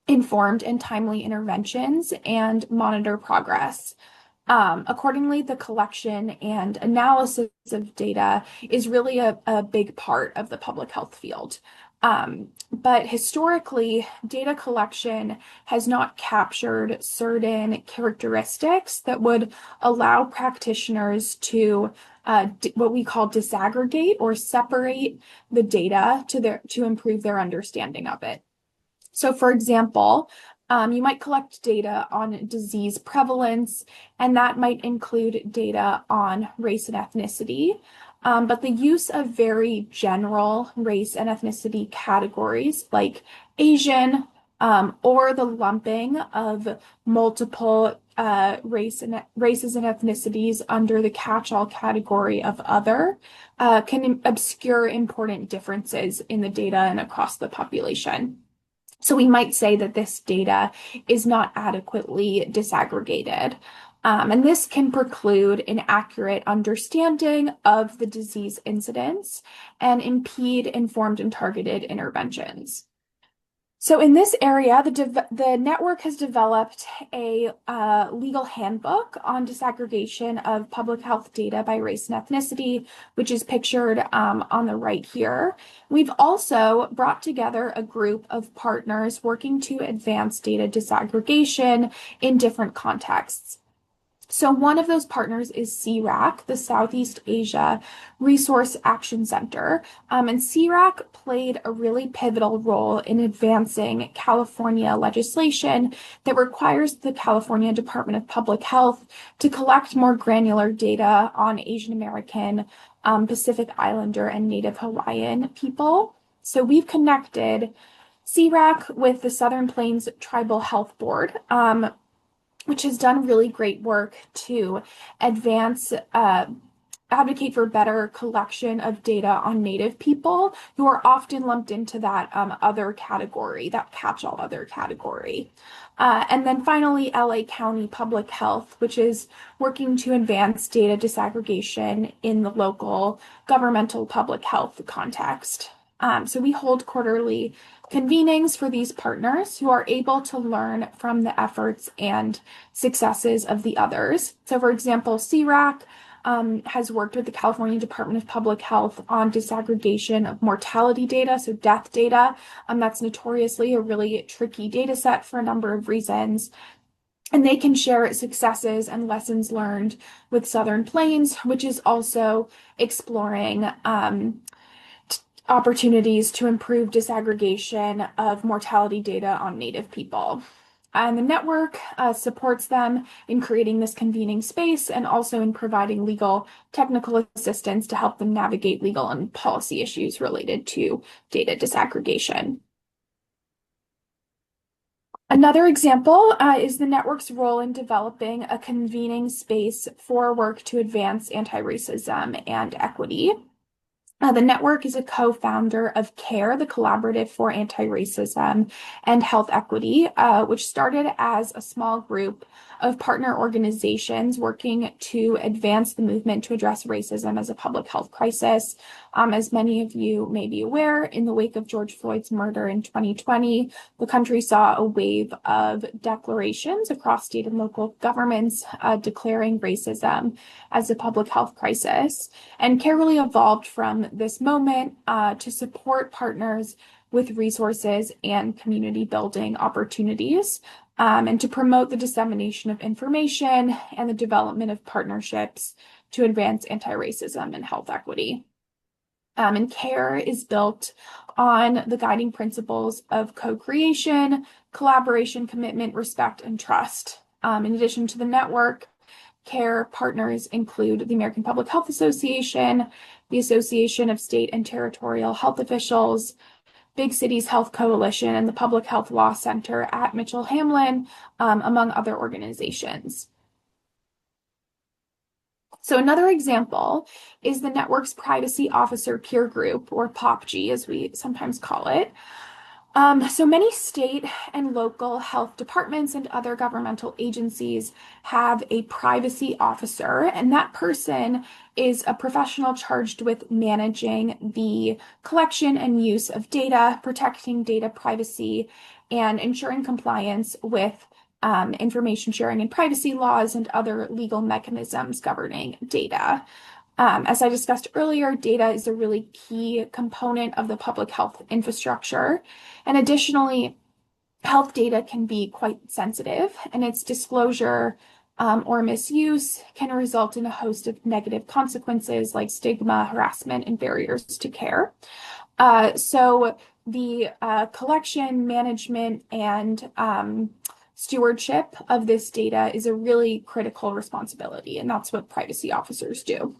informed and timely interventions, and monitor progress. Accordingly, the collection and analysis of data is really a big part of the public health field. But historically, data collection has not captured certain characteristics that would allow practitioners to what we call disaggregate or separate the data to improve their understanding of it. So for example, You might collect data on disease prevalence, and that might include data on race and ethnicity. But the use of very general race and ethnicity categories like Asian, or the lumping of multiple races and ethnicities under the catch-all category of other can obscure important differences in the data and across the population. So we might say that this data is not adequately disaggregated. And this can preclude an accurate understanding of the disease incidence and impede informed and targeted interventions. So in this area, the network has developed a legal handbook on disaggregation of public health data by race and ethnicity, which is pictured on the right here. We've also brought together a group of partners working to advance data disaggregation in different contexts. So one of those partners is CRAC, the Southeast Asia Resource Action Center. And CRAC played a really pivotal role in advancing California legislation that requires the California Department of Public Health to collect more granular data on Asian American, Pacific Islander, and Native Hawaiian people. So we've connected CRAC with the Southern Plains Tribal Health Board, which has done really great work to advance, advocate for better collection of data on Native people who are often lumped into that other category, that catch-all other category. And then finally, LA County Public Health, which is working to advance data disaggregation in the local governmental public health context. So we hold quarterly convenings for these partners who are able to learn from the efforts and successes of the others. So for example, CRAC has worked with the California Department of Public Health on disaggregation of mortality data, so death data. That's notoriously a really tricky data set for a number of reasons. And they can share successes and lessons learned with Southern Plains, which is also exploring opportunities to improve disaggregation of mortality data on Native people. And the network supports them in creating this convening space and also in providing legal technical assistance to help them navigate legal and policy issues related to data disaggregation. Another example is the network's role in developing a convening space for work to advance anti-racism and equity. The network is a co-founder of CARE, the Collaborative for Anti-Racism and Health Equity, which started as a small group of partner organizations working to advance the movement to address racism as a public health crisis. As many of you may be aware, in the wake of George Floyd's murder in 2020, the country saw a wave of declarations across state and local governments declaring racism as a public health crisis. And CARE really evolved from this moment to support partners with resources and community building opportunities, and to promote the dissemination of information and the development of partnerships to advance anti-racism and health equity. And CARE is built on the guiding principles of co-creation, collaboration, commitment, respect, and trust. In addition to the network, CARE partners include the American Public Health Association, the Association of State and Territorial Health Officials, Big Cities Health Coalition, and the Public Health Law Center at Mitchell-Hamlin, among other organizations. So another example is the network's Privacy Officer Peer Group, or POPG, as we sometimes call it. So many state and local health departments and other governmental agencies have a privacy officer, and that person is a professional charged with managing the collection and use of data, protecting data privacy, and ensuring compliance with information sharing and privacy laws and other legal mechanisms governing data. As I discussed earlier, data is a really key component of the public health infrastructure. And additionally, health data can be quite sensitive, and its disclosure or misuse can result in a host of negative consequences like stigma, harassment, and barriers to care. So the collection, management, and stewardship of this data is a really critical responsibility, and that's what privacy officers do.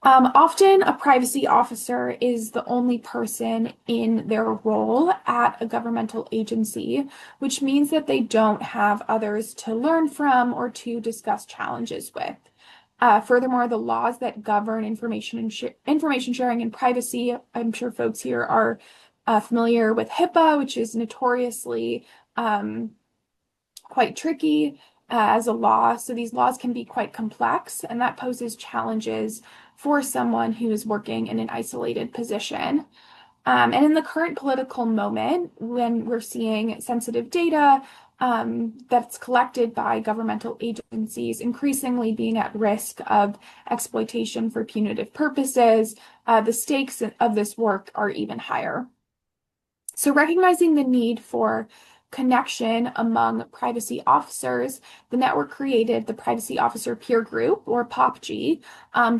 Often a privacy officer is the only person in their role at a governmental agency, which means that they don't have others to learn from or to discuss challenges with. Furthermore, the laws that govern information sharing and privacy, I'm sure folks here are familiar with HIPAA, which is notoriously quite tricky as a law. So these laws can be quite complex, and that poses challenges for someone who is working in an isolated position. And in the current political moment, when we're seeing sensitive data that's collected by governmental agencies increasingly being at risk of exploitation for punitive purposes, the stakes of this work are even higher. So recognizing the need for connection among privacy officers, the network created the Privacy Officer Peer Group, or POPG,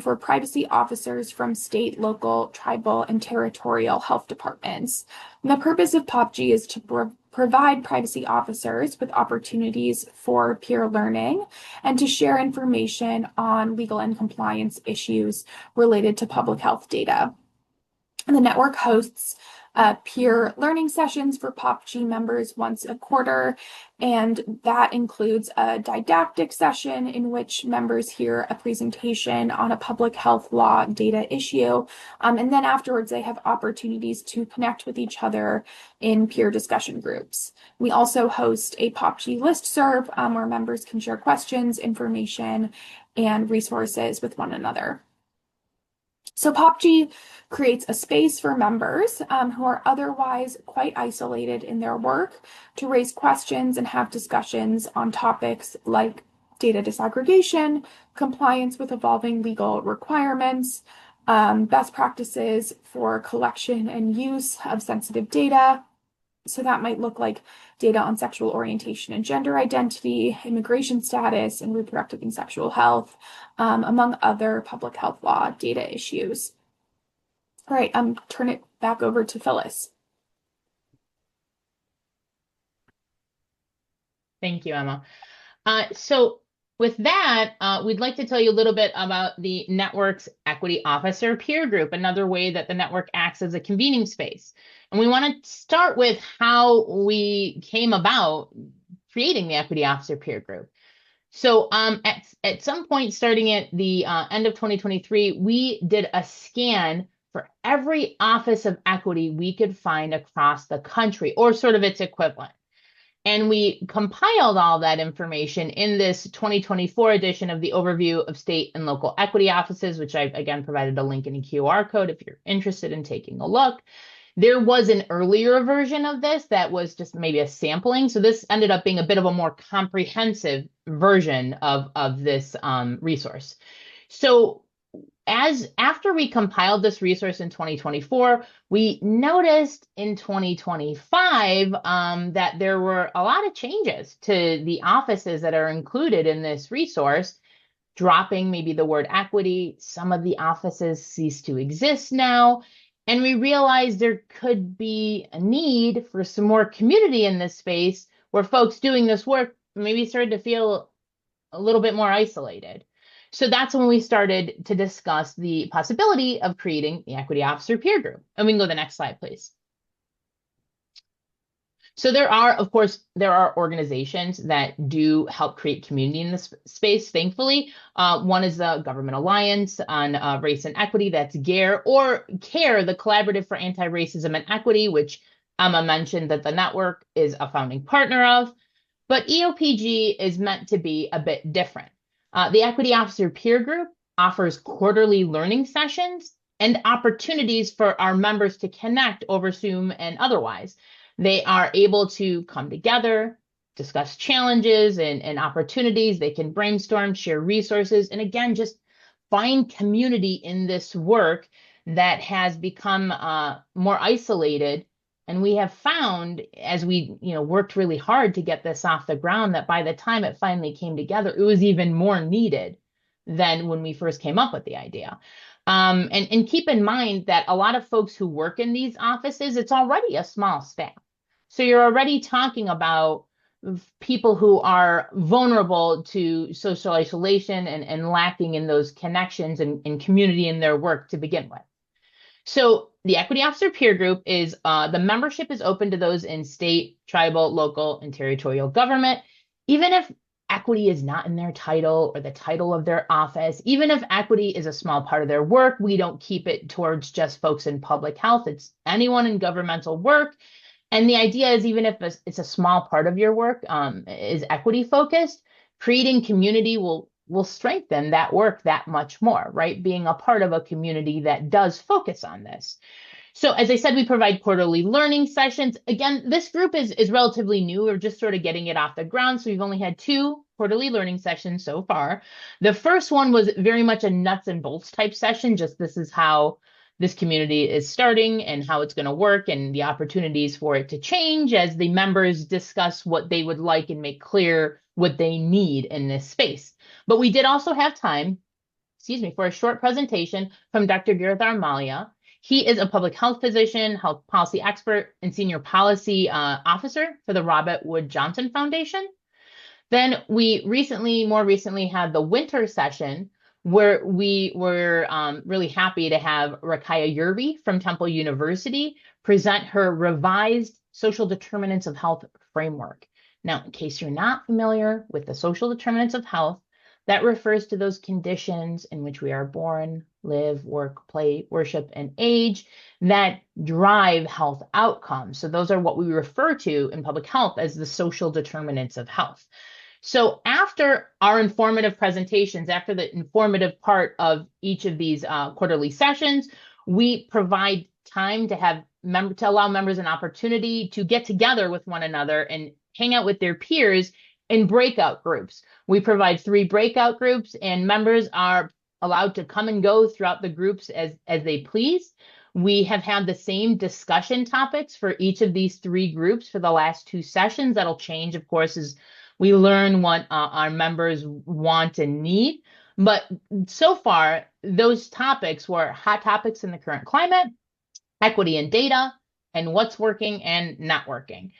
for privacy officers from state, local, tribal, and territorial health departments. And the purpose of POPG is to provide privacy officers with opportunities for peer learning and to share information on legal and compliance issues related to public health data. And the network hosts peer learning sessions for POPG members once a quarter, and that includes a didactic session in which members hear a presentation on a public health law data issue, and then afterwards they have opportunities to connect with each other in peer discussion groups. We also host a POPG listserv where members can share questions, information, and resources with one another. So POPG creates a space for members who are otherwise quite isolated in their work to raise questions and have discussions on topics like data disaggregation, compliance with evolving legal requirements, best practices for collection and use of sensitive data. So that might look like data on sexual orientation and gender identity, immigration status, and reproductive and sexual health, among other public health law data issues. All right, turn it back over to Phyllis. Thank you, Emma. So with that, we'd like to tell you a little bit about the network's Equity Officer Peer Group, another way that the network acts as a convening space. And we want to start with how we came about creating the Equity Officer Peer Group. So at some point starting at the end of 2023, we did a scan for every office of equity we could find across the country, or sort of its equivalent. And we compiled all that information in this 2024 edition of the Overview of State and Local Equity Offices, which I've again provided a link in a QR code if you're interested in taking a look. There was an earlier version of this that was just maybe a sampling. So this ended up being a bit of a more comprehensive version of this resource. So after we compiled this resource in 2024, we noticed in 2025 that there were a lot of changes to the offices that are included in this resource, dropping maybe the word equity. Some of the offices cease to exist now. And we realized there could be a need for some more community in this space where folks doing this work maybe started to feel a little bit more isolated. So that's when we started to discuss the possibility of creating the Equity Officer Peer Group. And we can go to the next slide, please. So there are organizations that do help create community in this space, thankfully. One is the Government Alliance on Race and Equity, that's GARE, or CARE, the Collaborative for Anti-Racism and Equity, which Emma mentioned that the network is a founding partner of. But EOPG is meant to be a bit different. The Equity Officer Peer Group offers quarterly learning sessions and opportunities for our members to connect over Zoom and otherwise. They are able to come together, discuss challenges and opportunities. They can brainstorm, share resources, and again, just find community in this work that has become more isolated. And we have found, as we worked really hard to get this off the ground, that by the time it finally came together, it was even more needed than when we first came up with the idea. And keep in mind that a lot of folks who work in these offices, it's already a small staff. So you're already talking about people who are vulnerable to social isolation and lacking in those connections and community in their work to begin with. So the Equity Officer Peer Group is the membership is open to those in state, tribal, local, and territorial government, even if equity is not in their title or the title of their office, even if equity is a small part of their work, we don't keep it towards just folks in public health. It's anyone in governmental work. And the idea is even if it's a small part of your work is equity focused, creating community will strengthen that work that much more, right? Being a part of a community that does focus on this. So as I said, we provide quarterly learning sessions. Again, this group is relatively new. We're just sort of getting it off the ground. So we've only had 2 quarterly learning sessions so far. The first one was very much a nuts and bolts type session. Just this is how this community is starting and how it's going to work and the opportunities for it to change as the members discuss what they would like and make clear what they need in this space. But we did also have time, for a short presentation from Dr. Girdhar Malia. He is a public health physician, health policy expert, and senior policy officer for the Robert Wood Johnson Foundation. Then we more recently had the winter session where we were really happy to have Rakaya Yerby from Temple University present her revised social determinants of health framework. Now, in case you're not familiar with the social determinants of health, that refers to those conditions in which we are born, live, work, play, worship, and age that drive health outcomes. So those are what we refer to in public health as the social determinants of health. So after our informative presentations, after the informative part of each of these quarterly sessions, we provide time to have to allow members an opportunity to get together with one another and hang out with their peers in breakout groups. We provide 3 breakout groups, and members are allowed to come and go throughout the groups as they please. We have had the same discussion topics for each of these 3 groups for the last 2 sessions. That'll change, of course, as we learn what our members want and need. But so far, those topics were hot topics in the current climate, equity and data, and what's working and not working.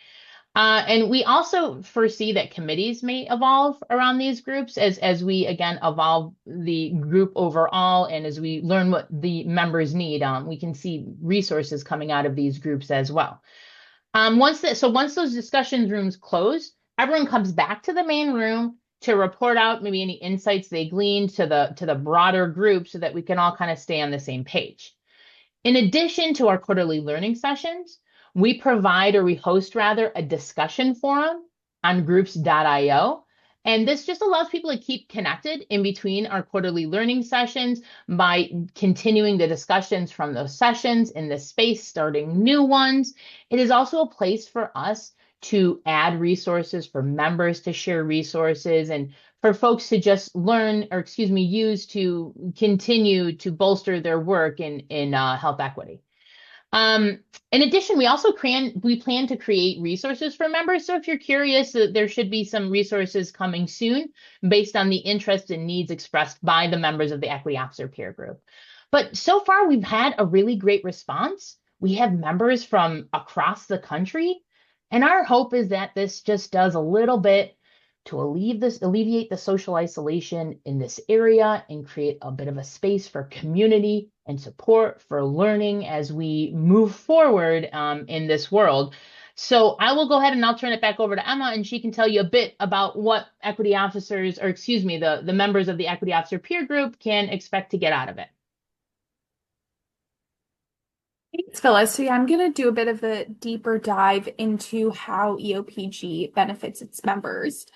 And we also foresee that committees may evolve around these groups as we, again, evolve the group overall and as we learn what the members need. We can see resources coming out of these groups as well. Once those discussion rooms close, everyone comes back to the main room to report out maybe any insights they gleaned to the broader group so that we can all kind of stay on the same page. In addition to our quarterly learning sessions, we host a discussion forum on groups.io. And this just allows people to keep connected in between our quarterly learning sessions by continuing the discussions from those sessions in this space, starting new ones. It is also a place for us to add resources, for members to share resources, and for folks to just use to continue to bolster their work in health equity. In addition, we plan to create resources for members. So if you're curious, there should be some resources coming soon based on the interest and needs expressed by the members of the Equity Officer Peer Group. But so far, we've had a really great response. We have members from across the country, and our hope is that this just does a little bit to alleviate the social isolation in this area and create a bit of a space for community and support for learning as we move forward in this world. So I will go ahead and I'll turn it back over to Emma, and she can tell you a bit about what equity officers, the members of the Equity Officer Peer Group can expect to get out of it. Thanks, Phyllis. So I'm going to do a bit of a deeper dive into how EOPG benefits its members.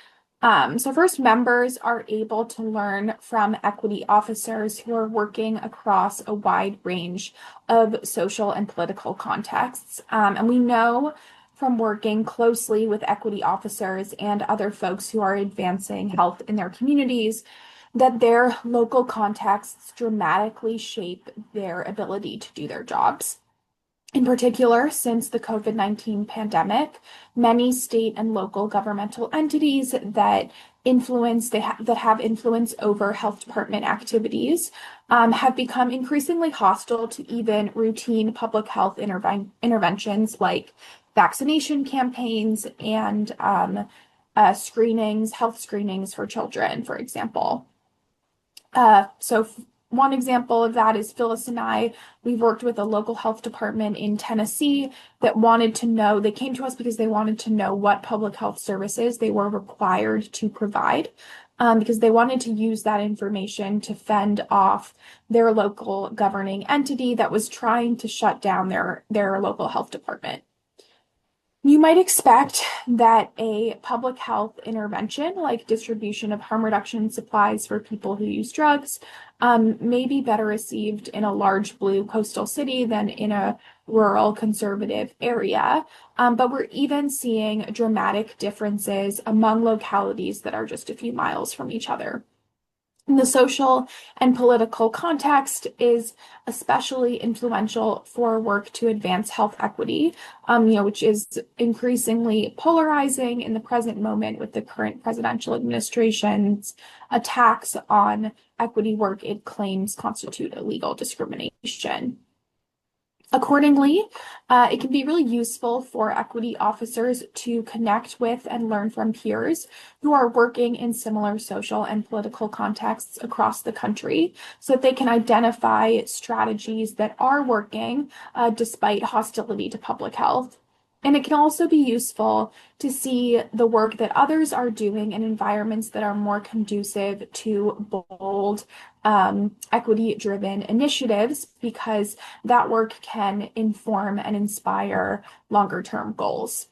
So first, members are able to learn from equity officers who are working across a wide range of social and political contexts. And we know from working closely with equity officers and other folks who are advancing health in their communities that their local contexts dramatically shape their ability to do their jobs. In particular, since the COVID-19 pandemic, many state and local governmental entities that that have influence over health department activities have become increasingly hostile to even routine public health interventions like vaccination campaigns and health screenings for children, for example. One example of that is Phyllis and I. We've worked with a local health department in Tennessee that they came to us because they wanted to know what public health services they were required to provide, because they wanted to use that information to fend off their local governing entity that was trying to shut down their local health department. You might expect that a public health intervention, like distribution of harm reduction supplies for people who use drugs, may be better received in a large blue coastal city than in a rural conservative area. But we're even seeing dramatic differences among localities that are just a few miles from each other. The social and political context is especially influential for work to advance health equity, which is increasingly polarizing in the present moment with the current presidential administration's attacks on equity work it claims constitute illegal discrimination. Accordingly, it can be really useful for equity officers to connect with and learn from peers who are working in similar social and political contexts across the country so that they can identify strategies that are working despite hostility to public health. And it can also be useful to see the work that others are doing in environments that are more conducive to bold, equity-driven initiatives, because that work can inform and inspire longer-term goals.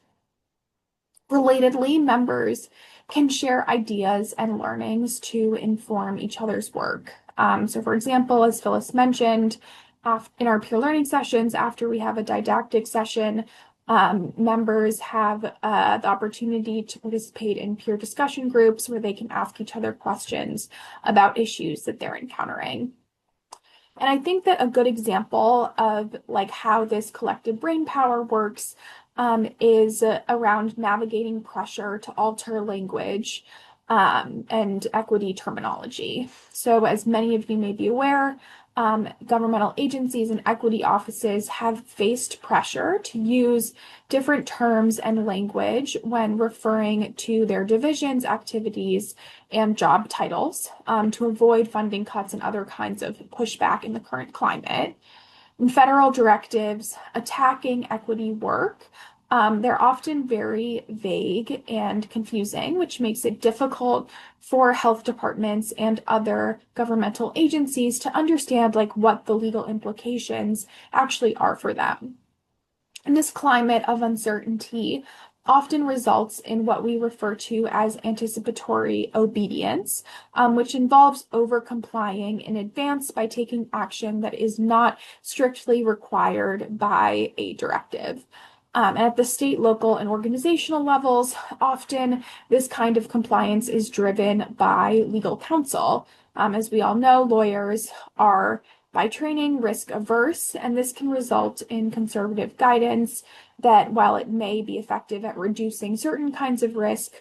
Relatedly, members can share ideas and learnings to inform each other's work. So for example, as Phyllis mentioned, in our peer learning sessions, after we have a didactic session, members have the opportunity to participate in peer discussion groups where they can ask each other questions about issues that they're encountering. And I think that a good example of how this collective brain power works is around navigating pressure to alter language and equity terminology. So as many of you may be aware, governmental agencies and equity offices have faced pressure to use different terms and language when referring to their divisions, activities, and job titles to avoid funding cuts and other kinds of pushback in the current climate. And federal directives attacking equity work, they're often very vague and confusing, which makes it difficult for health departments and other governmental agencies to understand what the legal implications actually are for them. And this climate of uncertainty often results in what we refer to as anticipatory obedience, which involves over-complying in advance by taking action that is not strictly required by a directive. At the state, local, and organizational levels, often this kind of compliance is driven by legal counsel. As we all know, lawyers are by training risk averse, and this can result in conservative guidance that, while it may be effective at reducing certain kinds of risk,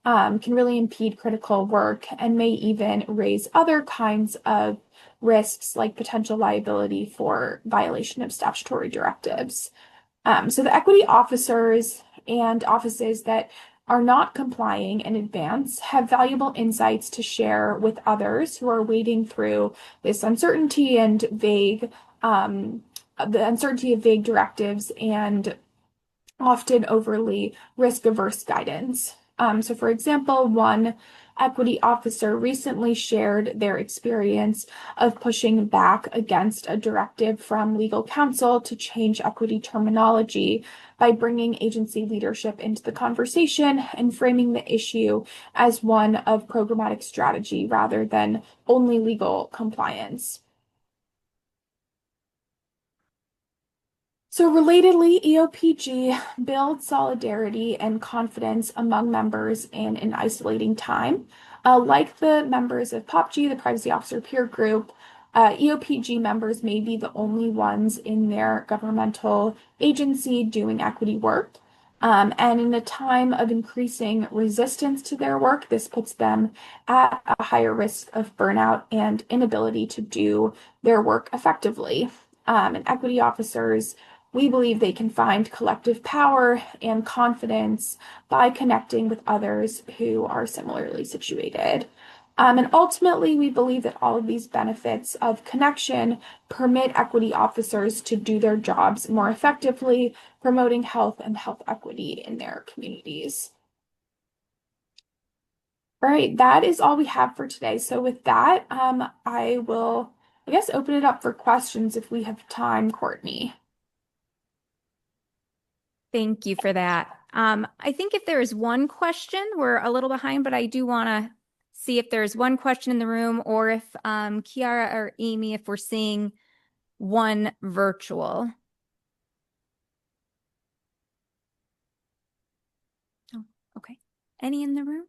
can really impede critical work and may even raise other kinds of risks like potential liability for violation of statutory directives. So the equity officers and offices that are not complying in advance have valuable insights to share with others who are wading through this uncertainty and the uncertainty of vague directives and often overly risk-averse guidance. So for example, one equity officer recently shared their experience of pushing back against a directive from legal counsel to change equity terminology by bringing agency leadership into the conversation and framing the issue as one of programmatic strategy rather than only legal compliance. So relatedly, EOPG builds solidarity and confidence among members in an isolating time. Like the members of POPG, the Privacy Officer Peer Group, EOPG members may be the only ones in their governmental agency doing equity work. And in a time of increasing resistance to their work, this puts them at a higher risk of burnout and inability to do their work effectively. And equity officers, we believe they can find collective power and confidence by connecting with others who are similarly situated. And ultimately, we believe that all of these benefits of connection permit equity officers to do their jobs more effectively, promoting health and health equity in their communities. All right, that is all we have for today. So with that, I will, I guess, open it up for questions if we have time, Courtney. Thank you for that. I think if there is one question, we're a little behind, but I do want to see if there's one question in the room or if Kiara or Amy, if we're seeing one virtual. Oh, okay. Any in the room?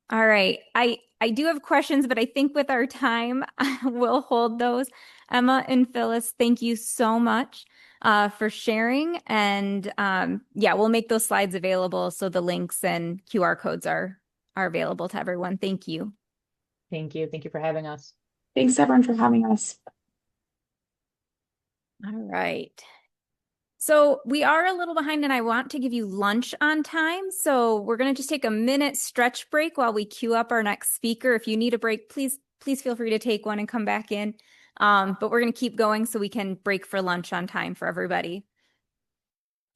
All right. I do have questions, but I think with our time, we'll hold those. Emma and Phyllis, thank you so much for sharing. And yeah, we'll make those slides available so the links and QR codes are available to everyone. Thank you. Thank you. Thank you for having us. Thanks, everyone, for having us. All right. So we are a little behind and I want to give you lunch on time. So we're going to just take a minute stretch break while we queue up our next speaker. If you need a break, please feel free to take one and come back in. But we're going to keep going so we can break for lunch on time for everybody.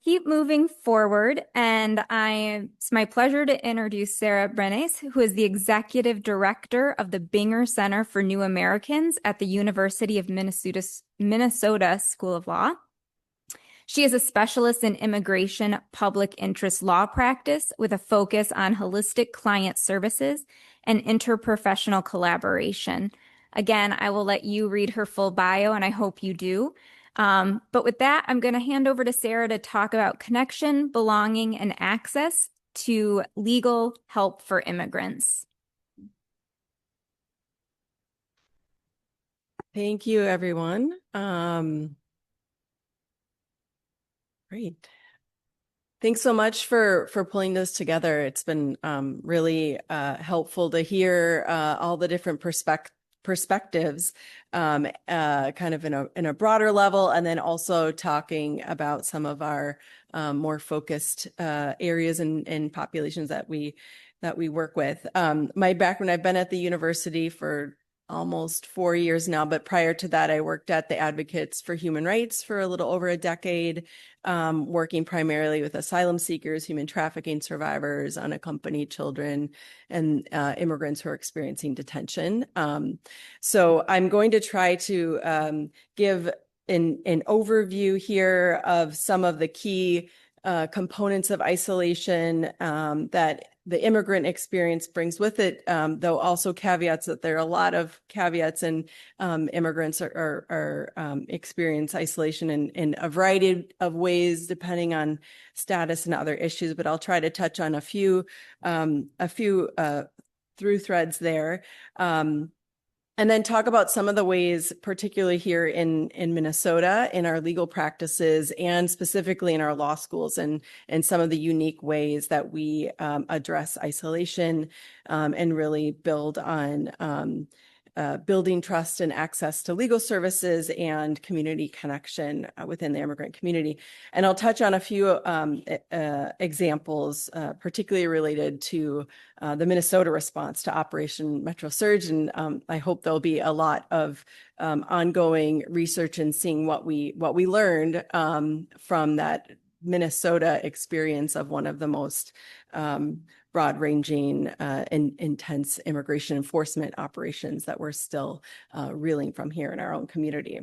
Keep moving forward, and it's my pleasure to introduce Sarah Brenes, who is the Executive Director of the Binger Center for New Americans at the University of Minnesota School of Law. She is a specialist in immigration public interest law practice with a focus on holistic client services and interprofessional collaboration. Again, I will let you read her full bio, and I hope you do. But with that, I'm going to hand over to Sarah to talk about connection, belonging, and access to legal help for immigrants. Thank you, everyone. Great. Thanks so much for pulling this together. It's been really helpful to hear all the different perspectives kind of in a broader level, and then also talking about some of our more focused areas and populations that we work with. My background, I've been at the university for almost 4 years now, but prior to that, I worked at the Advocates for Human Rights for a little over a decade, working primarily with asylum seekers, human trafficking survivors, unaccompanied children, and immigrants who are experiencing detention. So I'm going to try to give an overview here of some of the key components of isolation that the immigrant experience brings with it, though also caveats that there are a lot of caveats, and immigrants are experience isolation in a variety of ways depending on status and other issues. But I'll try to touch on a few through threads there. And then talk about some of the ways, particularly here in Minnesota, in our legal practices and specifically in our law schools, and some of the unique ways that we address isolation and really build on building trust and access to legal services and community connection within the immigrant community. And I'll touch on a few examples, particularly related to the Minnesota response to Operation Metro Surge. And I hope there'll be a lot of ongoing research and seeing what we learned from that Minnesota experience of one of the most broad-ranging and intense immigration enforcement operations that we're still reeling from here in our own community.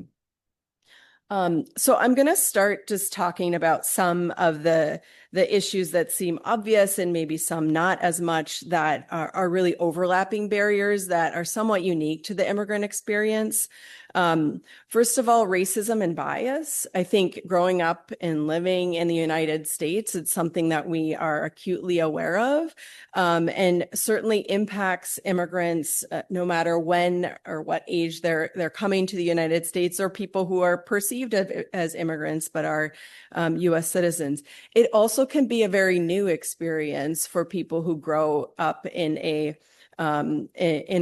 So I'm going to start just talking about some of the issues that seem obvious and maybe some not as much, that are really overlapping barriers that are somewhat unique to the immigrant experience. First of all, racism and bias. I think growing up and living in the United States, it's something that we are acutely aware of, and certainly impacts immigrants, no matter when or what age they're coming to the United States, or people who are perceived as immigrants but are U.S. citizens. It also can be a very new experience for people who grow up in a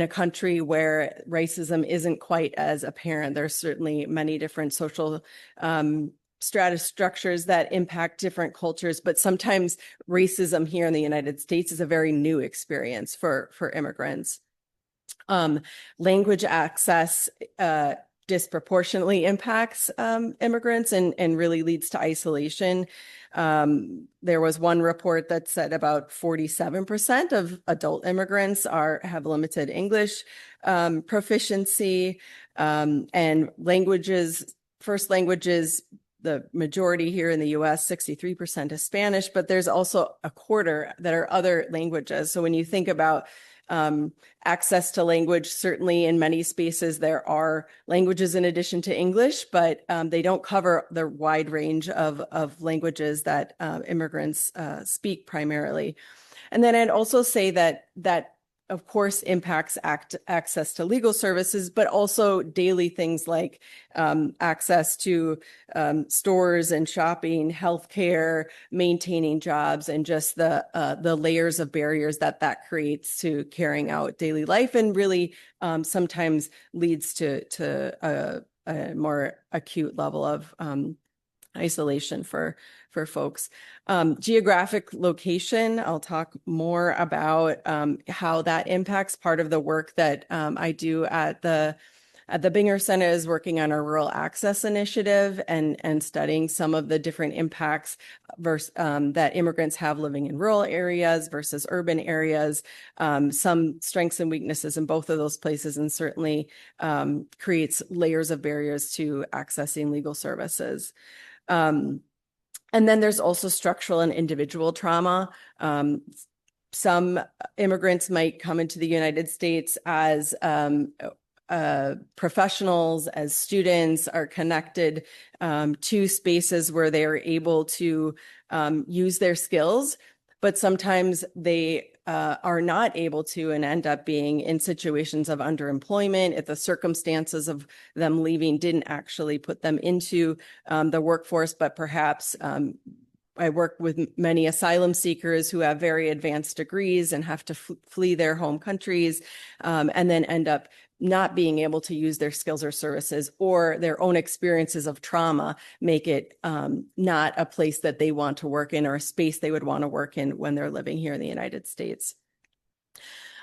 country where racism isn't quite as apparent. There's certainly many different social strata structures that impact different cultures, but sometimes racism here in the United States is a very new experience for immigrants. Language access disproportionately impacts immigrants and really leads to isolation. There was one report that said about 47% of adult immigrants have limited English proficiency, and first languages, the majority here in the US, 63% is Spanish, but there's also a quarter that are other languages. So when you think about access to language, certainly in many spaces there are languages in addition to English, but they don't cover the wide range of languages that immigrants speak primarily. And then I'd also say that of course impacts access to legal services, but also daily things like access to stores and shopping, healthcare, maintaining jobs, and just the layers of barriers that creates to carrying out daily life, and really sometimes leads to a more acute level of isolation for folks. Geographic location, I'll talk more about how that impacts. Part of the work that I do at the Binger Center is working on a rural access initiative and studying some of the different impacts that immigrants have living in rural areas versus urban areas, some strengths and weaknesses in both of those places, and certainly creates layers of barriers to accessing legal services. And then there's also structural and individual trauma. Some immigrants might come into the United States as professionals, as students, are connected to spaces where they are able to use their skills, but sometimes they are not able to and end up being in situations of underemployment if the circumstances of them leaving didn't actually put them into the workforce, but perhaps I work with many asylum seekers who have very advanced degrees and have to flee their home countries, and then end up not being able to use their skills or services, or their own experiences of trauma make it not a place that they want to work in, or a space they would want to work in when they're living here in the United States.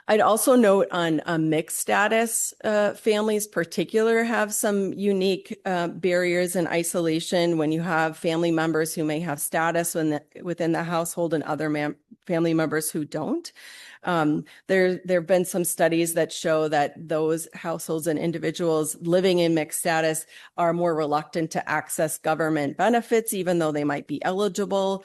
I'd also note on mixed status families particular have some unique barriers and isolation when you have family members who may have status within the household and other family members who don't. There have been some studies that show that those households and individuals living in mixed status are more reluctant to access government benefits, even though they might be eligible.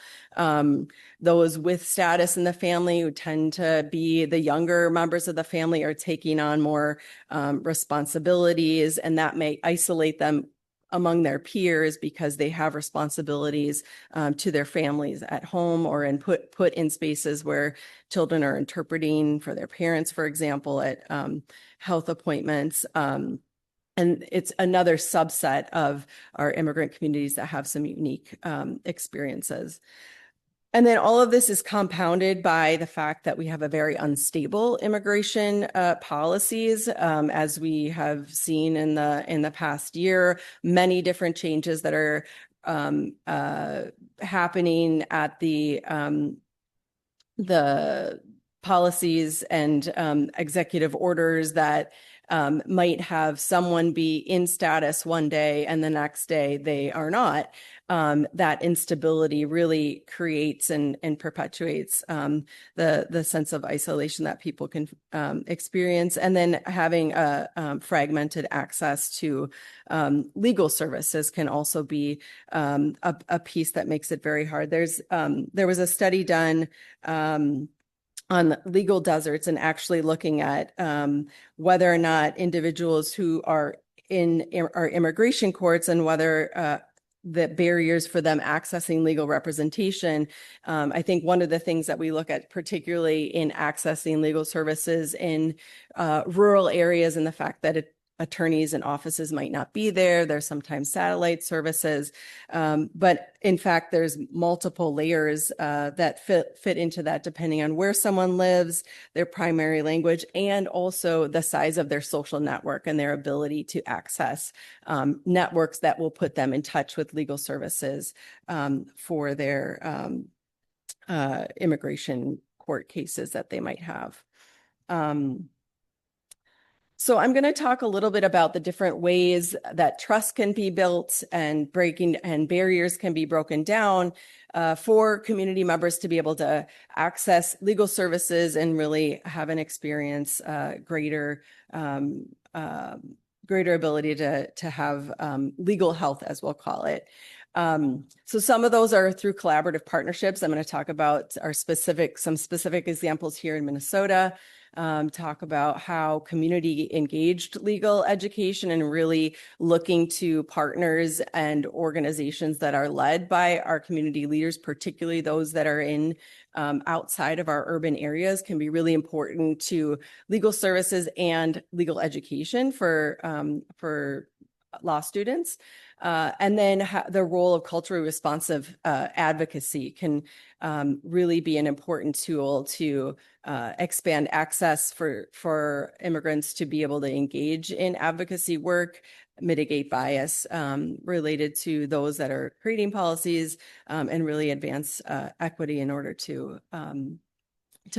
Those with status in the family, who tend to be the younger members of the family, are taking on more responsibilities, and that may isolate them among their peers because they have responsibilities to their families at home, or put in spaces where children are interpreting for their parents, for example, at health appointments. And it's another subset of our immigrant communities that have some unique experiences. And then all of this is compounded by the fact that we have a very unstable immigration policies, as we have seen in the past year. Many different changes that are happening at the policies and executive orders that might have someone be in status one day and the next day they are not. That instability really creates and perpetuates the sense of isolation that people can experience. And then having a fragmented access to legal services can also be a piece that makes it very hard. There was a study done on legal deserts, and actually looking at whether or not individuals who are in our immigration courts and whether the barriers for them accessing legal representation. I think one of the things that we look at, particularly in accessing legal services in rural areas, and the fact that attorneys and offices might not be there. There's sometimes satellite services, but in fact, there's multiple layers that fit into that, depending on where someone lives, their primary language, and also the size of their social network and their ability to access networks that will put them in touch with legal services for their immigration court cases that they might have. So I'm going to talk a little bit about the different ways that trust can be built and barriers can be broken down for community members to be able to access legal services and really have an experience greater ability to have legal health, as we'll call it. So some of those are through collaborative partnerships. I'm going to talk about some specific examples here in Minnesota. Talk about how community engaged legal education and really looking to partners and organizations that are led by our community leaders, particularly those that are in outside of our urban areas, can be really important to legal services and legal education for law students. And then the role of culturally responsive advocacy can really be an important tool to expand access for immigrants to be able to engage in advocacy work, mitigate bias related to those that are creating policies, and really advance equity in order to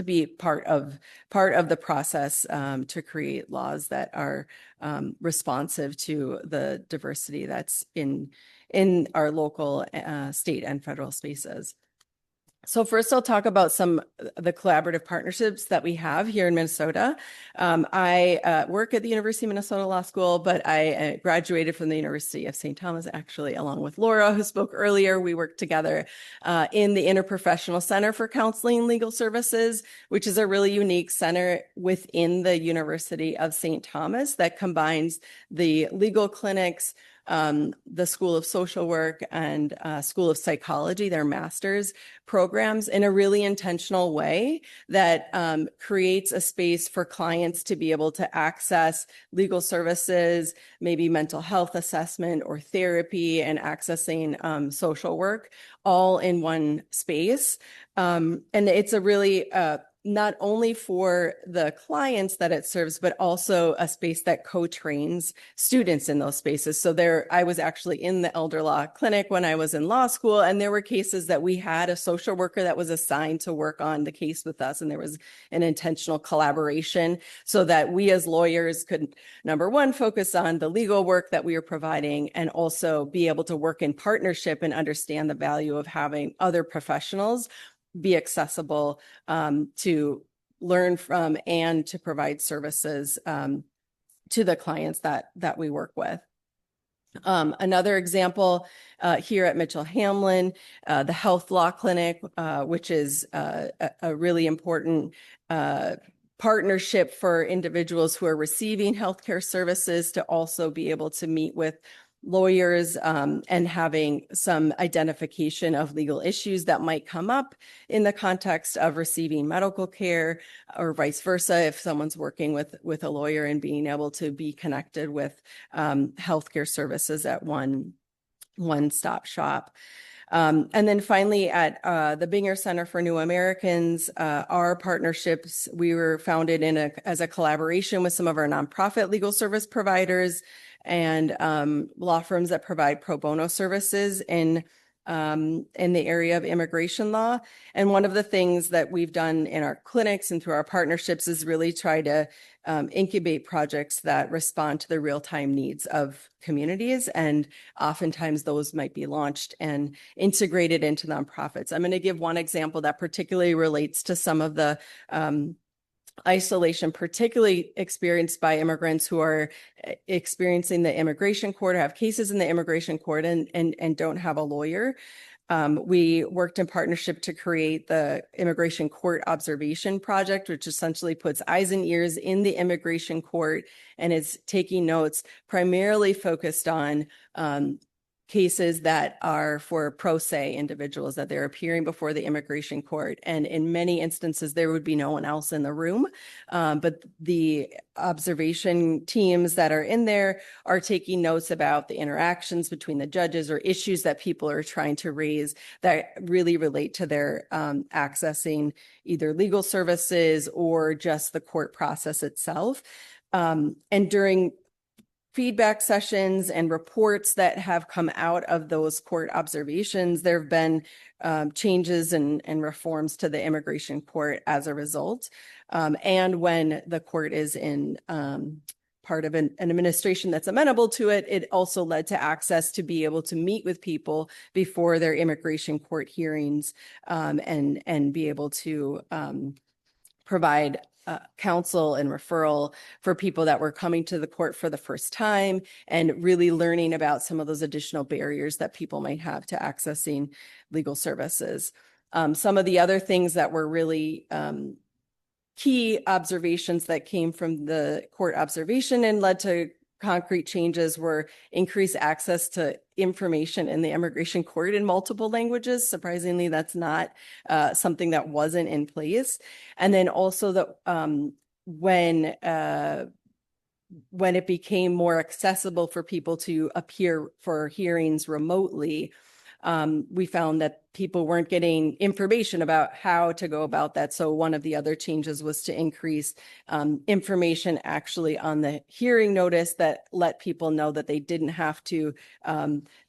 be part of the process to create laws that are responsive to the diversity that's in our local, state, and federal spaces. So first, I'll talk about some of the collaborative partnerships that we have here in Minnesota. I work at the University of Minnesota Law School, but I graduated from the University of St. Thomas, actually, along with Laura, who spoke earlier. We worked together in the Interprofessional Center for Counseling and Legal Services, which is a really unique center within the University of St. Thomas that combines the legal clinics, the School of Social Work, and School of Psychology, their master's programs, in a really intentional way that creates a space for clients to be able to access legal services, maybe mental health assessment or therapy, and accessing social work all in one space. And it's a really not only for the clients that it serves, but also a space that co-trains students in those spaces. So I was actually in the elder law clinic when I was in law school, and there were cases that we had a social worker that was assigned to work on the case with us. And there was an intentional collaboration so that we as lawyers could, number one, focus on the legal work that we are providing, and also be able to work in partnership and understand the value of having other professionals be accessible to learn from and to provide services to the clients that we work with. Another example here at Mitchell Hamlin, the Health Law Clinic, which is a really important partnership for individuals who are receiving healthcare services to also be able to meet with lawyers and having some identification of legal issues that might come up in the context of receiving medical care, or vice versa, if someone's working with a lawyer, and being able to be connected with healthcare services at one-stop shop. And then finally, at the Binger Center for New Americans, our partnerships, we were founded as a collaboration with some of our nonprofit legal service providers and law firms that provide pro bono services in the area of immigration law. And one of the things that we've done in our clinics and through our partnerships is really try to incubate projects that respond to the real-time needs of communities. And oftentimes those might be launched and integrated into nonprofits. I'm going to give one example that particularly relates to some of the isolation, particularly experienced by immigrants who are experiencing the immigration court, have cases in the immigration court, and don't have a lawyer. We worked in partnership to create the Immigration Court Observation Project, which essentially puts eyes and ears in the immigration court and is taking notes primarily focused on cases that are for pro se individuals, that they're appearing before the immigration court. And in many instances, there would be no one else in the room. But the observation teams that are in there are taking notes about the interactions between the judges or issues that people are trying to raise that really relate to their accessing either legal services or just the court process itself. And during feedback sessions and reports that have come out of those court observations, there have been changes and reforms to the immigration court as a result. And when the court is in part of an administration that's amenable to it, it also led to access to be able to meet with people before their immigration court hearings and be able to provide counsel and referral for people that were coming to the court for the first time, and really learning about some of those additional barriers that people might have to accessing legal services. Some of the other things that were really key observations that came from the court observation and led to concrete changes were increased access to information in the immigration court in multiple languages. Surprisingly, that's not something that wasn't in place. And then also that when it became more accessible for people to appear for hearings remotely, we found that people weren't getting information about how to go about that. So one of the other changes was to increase information actually on the hearing notice that let people know that they didn't have to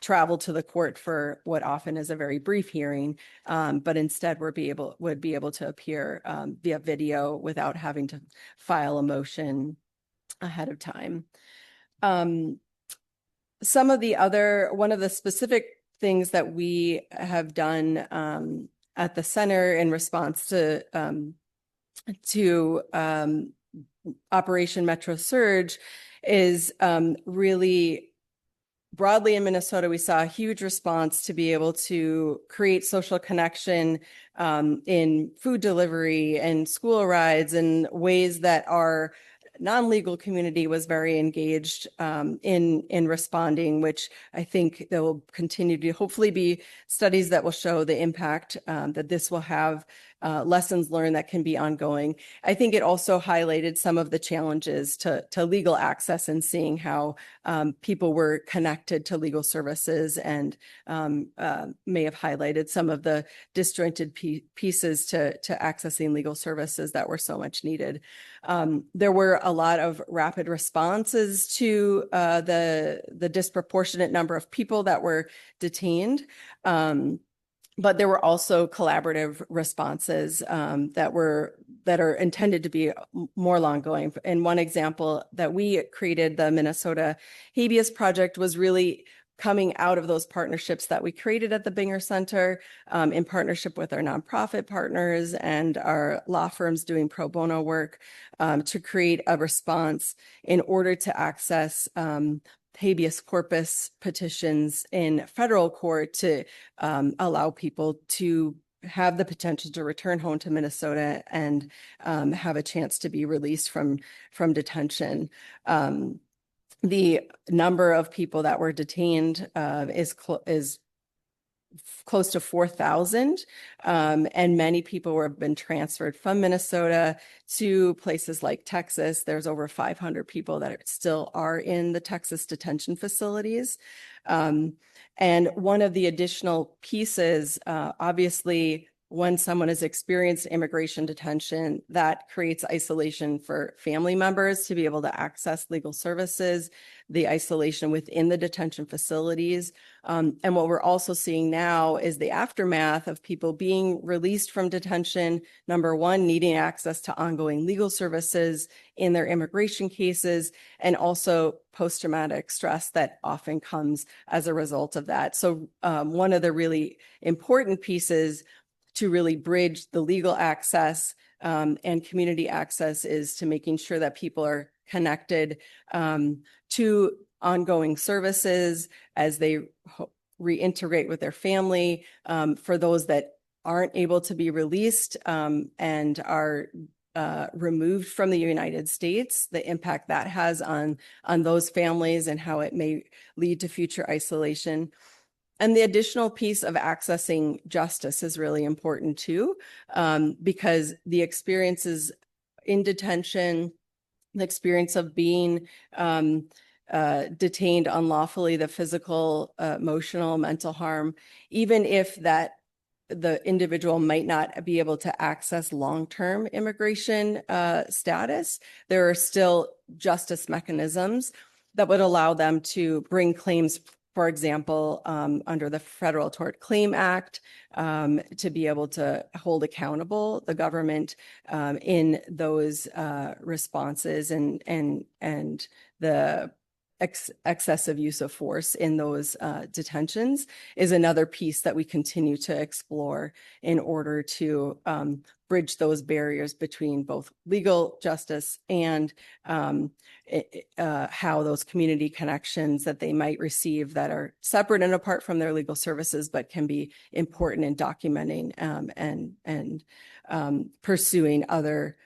travel to the court for what often is a very brief hearing, but instead would be able to appear via video without having to file a motion ahead of time. One of the specific things that we have done at the center in response to Operation Metro Surge is really broadly in Minnesota. We saw a huge response to be able to create social connection in food delivery and school rides and ways that our non-legal community was very engaged in responding, which I think there will continue to hopefully be studies that will show the impact that this will have, lessons learned that can be ongoing. I think it also highlighted some of the challenges to legal access and seeing how people were connected to legal services, and may have highlighted some of the disjointed pieces to accessing legal services that were so much needed. There were a lot of rapid responses to the disproportionate number of people that were detained. But there were also collaborative responses that are intended to be more long-going. And one example that we created, the Minnesota Habeas Project, was really coming out of those partnerships that we created at the Binger Center in partnership with our nonprofit partners and our law firms doing pro bono work to create a response in order to access habeas corpus petitions in federal court to allow people to have the potential to return home to Minnesota and have a chance to be released from detention. The number of people that were detained is close to 4,000, and many people have been transferred from Minnesota to places like Texas. There's over 500 people that still are in the Texas detention facilities. And one of the additional pieces, obviously, when someone has experienced immigration detention, that creates isolation for family members to be able to access legal services, the isolation within the detention facilities. And what we're also seeing now is the aftermath of people being released from detention, number one, needing access to ongoing legal services in their immigration cases, and also post-traumatic stress that often comes as a result of that. So one of the really important pieces to really bridge the legal access and community access is to making sure that people are connected to ongoing services as they reintegrate with their family. For those that aren't able to be released and are removed from the United States, the impact that has on those families and how it may lead to future isolation. And the additional piece of accessing justice is really important too, because the experiences in detention, the experience of being detained unlawfully, the physical, emotional, mental harm, even if the individual might not be able to access long-term immigration status, there are still justice mechanisms that would allow them to bring claims, for example, under the Federal Tort Claim Act, to be able to hold accountable the government in those responses and the excessive use of force in those detentions is another piece that we continue to explore in order to bridge those barriers between both legal justice and how those community connections that they might receive that are separate and apart from their legal services, but can be important in documenting and pursuing other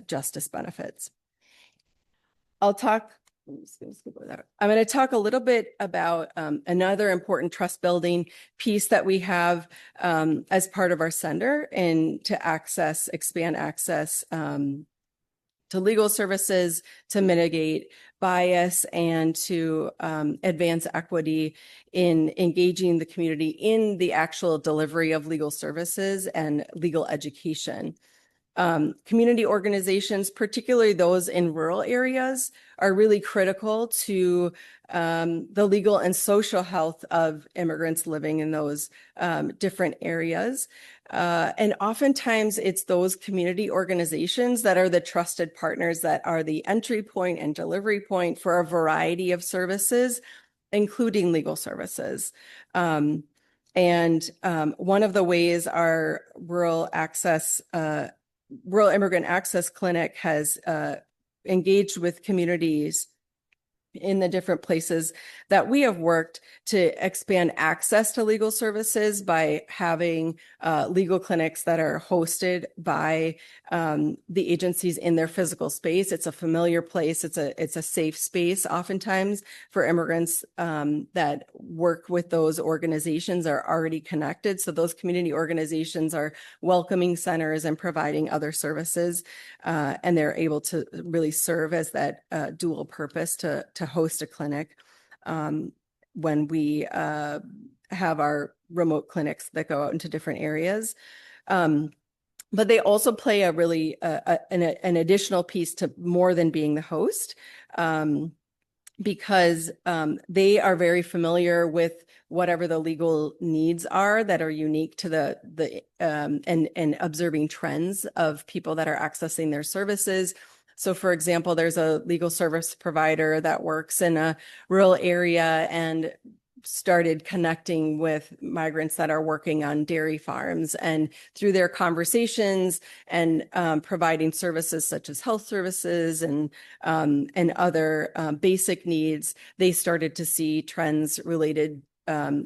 justice benefits. I'm going to talk a little bit about another important trust building piece that we have as part of our center and to expand access to legal services, to mitigate bias, and to advance equity in engaging the community in the actual delivery of legal services and legal education. Community organizations, particularly those in rural areas, are really critical to the legal and social health of immigrants living in those different areas. And oftentimes it's those community organizations that are the trusted partners that are the entry point and delivery point for a variety of services, including legal services. And one of the ways our Rural Immigrant Access Clinic has engaged with communities in the different places that we have worked to expand access to legal services by having legal clinics that are hosted by the agencies in their physical space. It's a familiar place. It's a safe space oftentimes for immigrants that work with those organizations are already connected. So those community organizations are welcoming centers and providing other services, and they're able to really serve as that dual purpose to host a clinic when we have our remote clinics that go out into different areas. But they also play a really an additional piece to more than being the host, because they are very familiar with whatever the legal needs are that are unique to the and observing trends of people that are accessing their services. So, for example, there's a legal service provider that works in a rural area and started connecting with migrants that are working on dairy farms, and through their conversations and providing services such as health services and other basic needs, they started to see trends related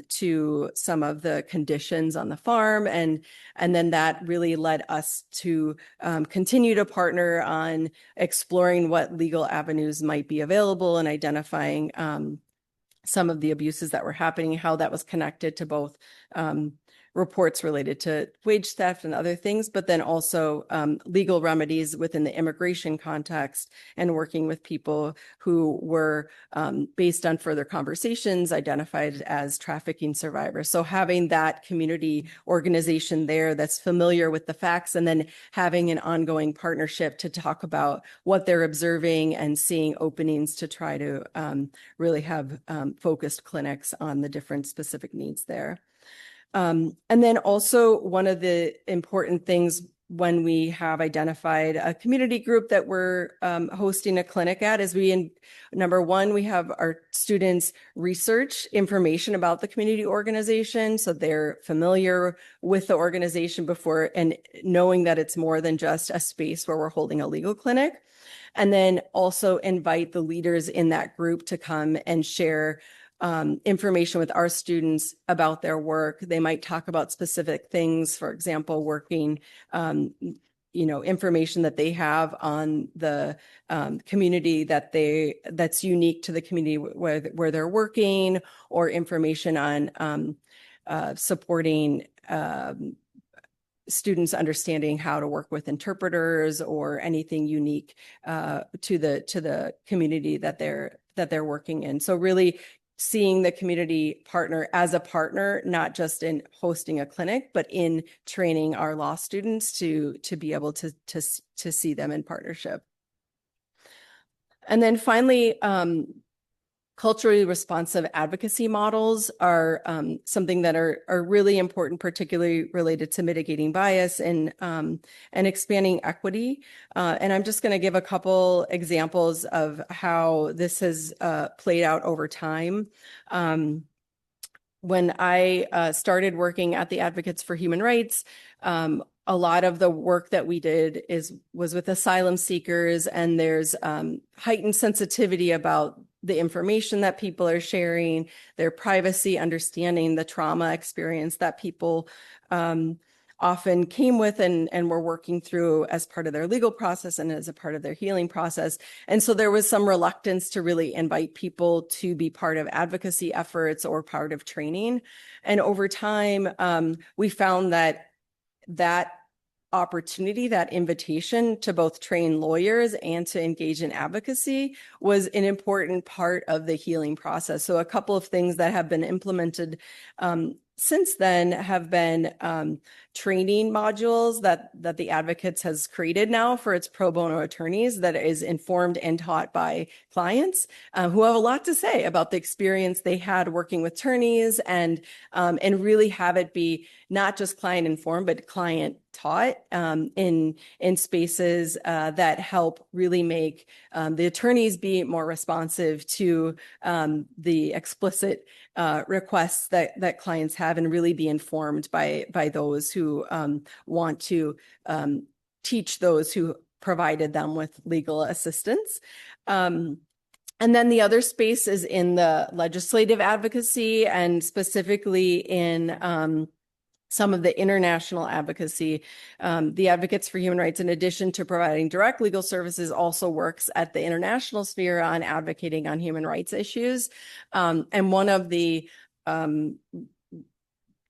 to some of the conditions on the farm. And then that really led us to continue to partner on exploring what legal avenues might be available and identifying some of the abuses that were happening, how that was connected to both reports related to wage theft and other things, but then also legal remedies within the immigration context, and working with people who were, based on further conversations, identified as trafficking survivors. So having that community organization there that's familiar with the facts, and then having an ongoing partnership to talk about what they're observing and seeing openings to try to really have focused clinics on the different specific needs there. And then also one of the important things when we have identified a community group that we're hosting a clinic at is number one, we have our students research information about the community organization, so they're familiar with the organization before and knowing that it's more than just a space where we're holding a legal clinic. And then also invite the leaders in that group to come and share information with our students about their work. They might talk about specific things, for example, working, information that they have on the community that's unique to the community where they're working, or information on supporting students understanding how to work with interpreters or anything unique to the community that they're working in. So really seeing the community partner as a partner, not just in hosting a clinic, but in training our law students to be able to see them in partnership. And then finally, culturally responsive advocacy models are something that are really important, particularly related to mitigating bias and expanding equity. And I'm just going to give a couple examples of how this has played out over time. When I started working at the Advocates for Human Rights, a lot of the work that we did was with asylum seekers, and there's heightened sensitivity about the information that people are sharing, their privacy, understanding the trauma experience that people often came with and were working through as part of their legal process and as a part of their healing process. And so there was some reluctance to really invite people to be part of advocacy efforts or part of training. And over time, we found that opportunity, that invitation to both train lawyers and to engage in advocacy was an important part of the healing process. So a couple of things that have been implemented since then have been training modules that the Advocates has created now for its pro bono attorneys that is informed and taught by clients who have a lot to say about the experience they had working with attorneys, and really have it be not just client informed, but client taught in spaces that help really make the attorneys be more responsive to the explicit requests that clients have, and really be informed by those who want to teach those who provided them with legal assistance. And then the other space is in the legislative advocacy, and specifically in some of the international advocacy. The Advocates for Human Rights, in addition to providing direct legal services, also works at the international sphere on advocating on human rights issues. And one of the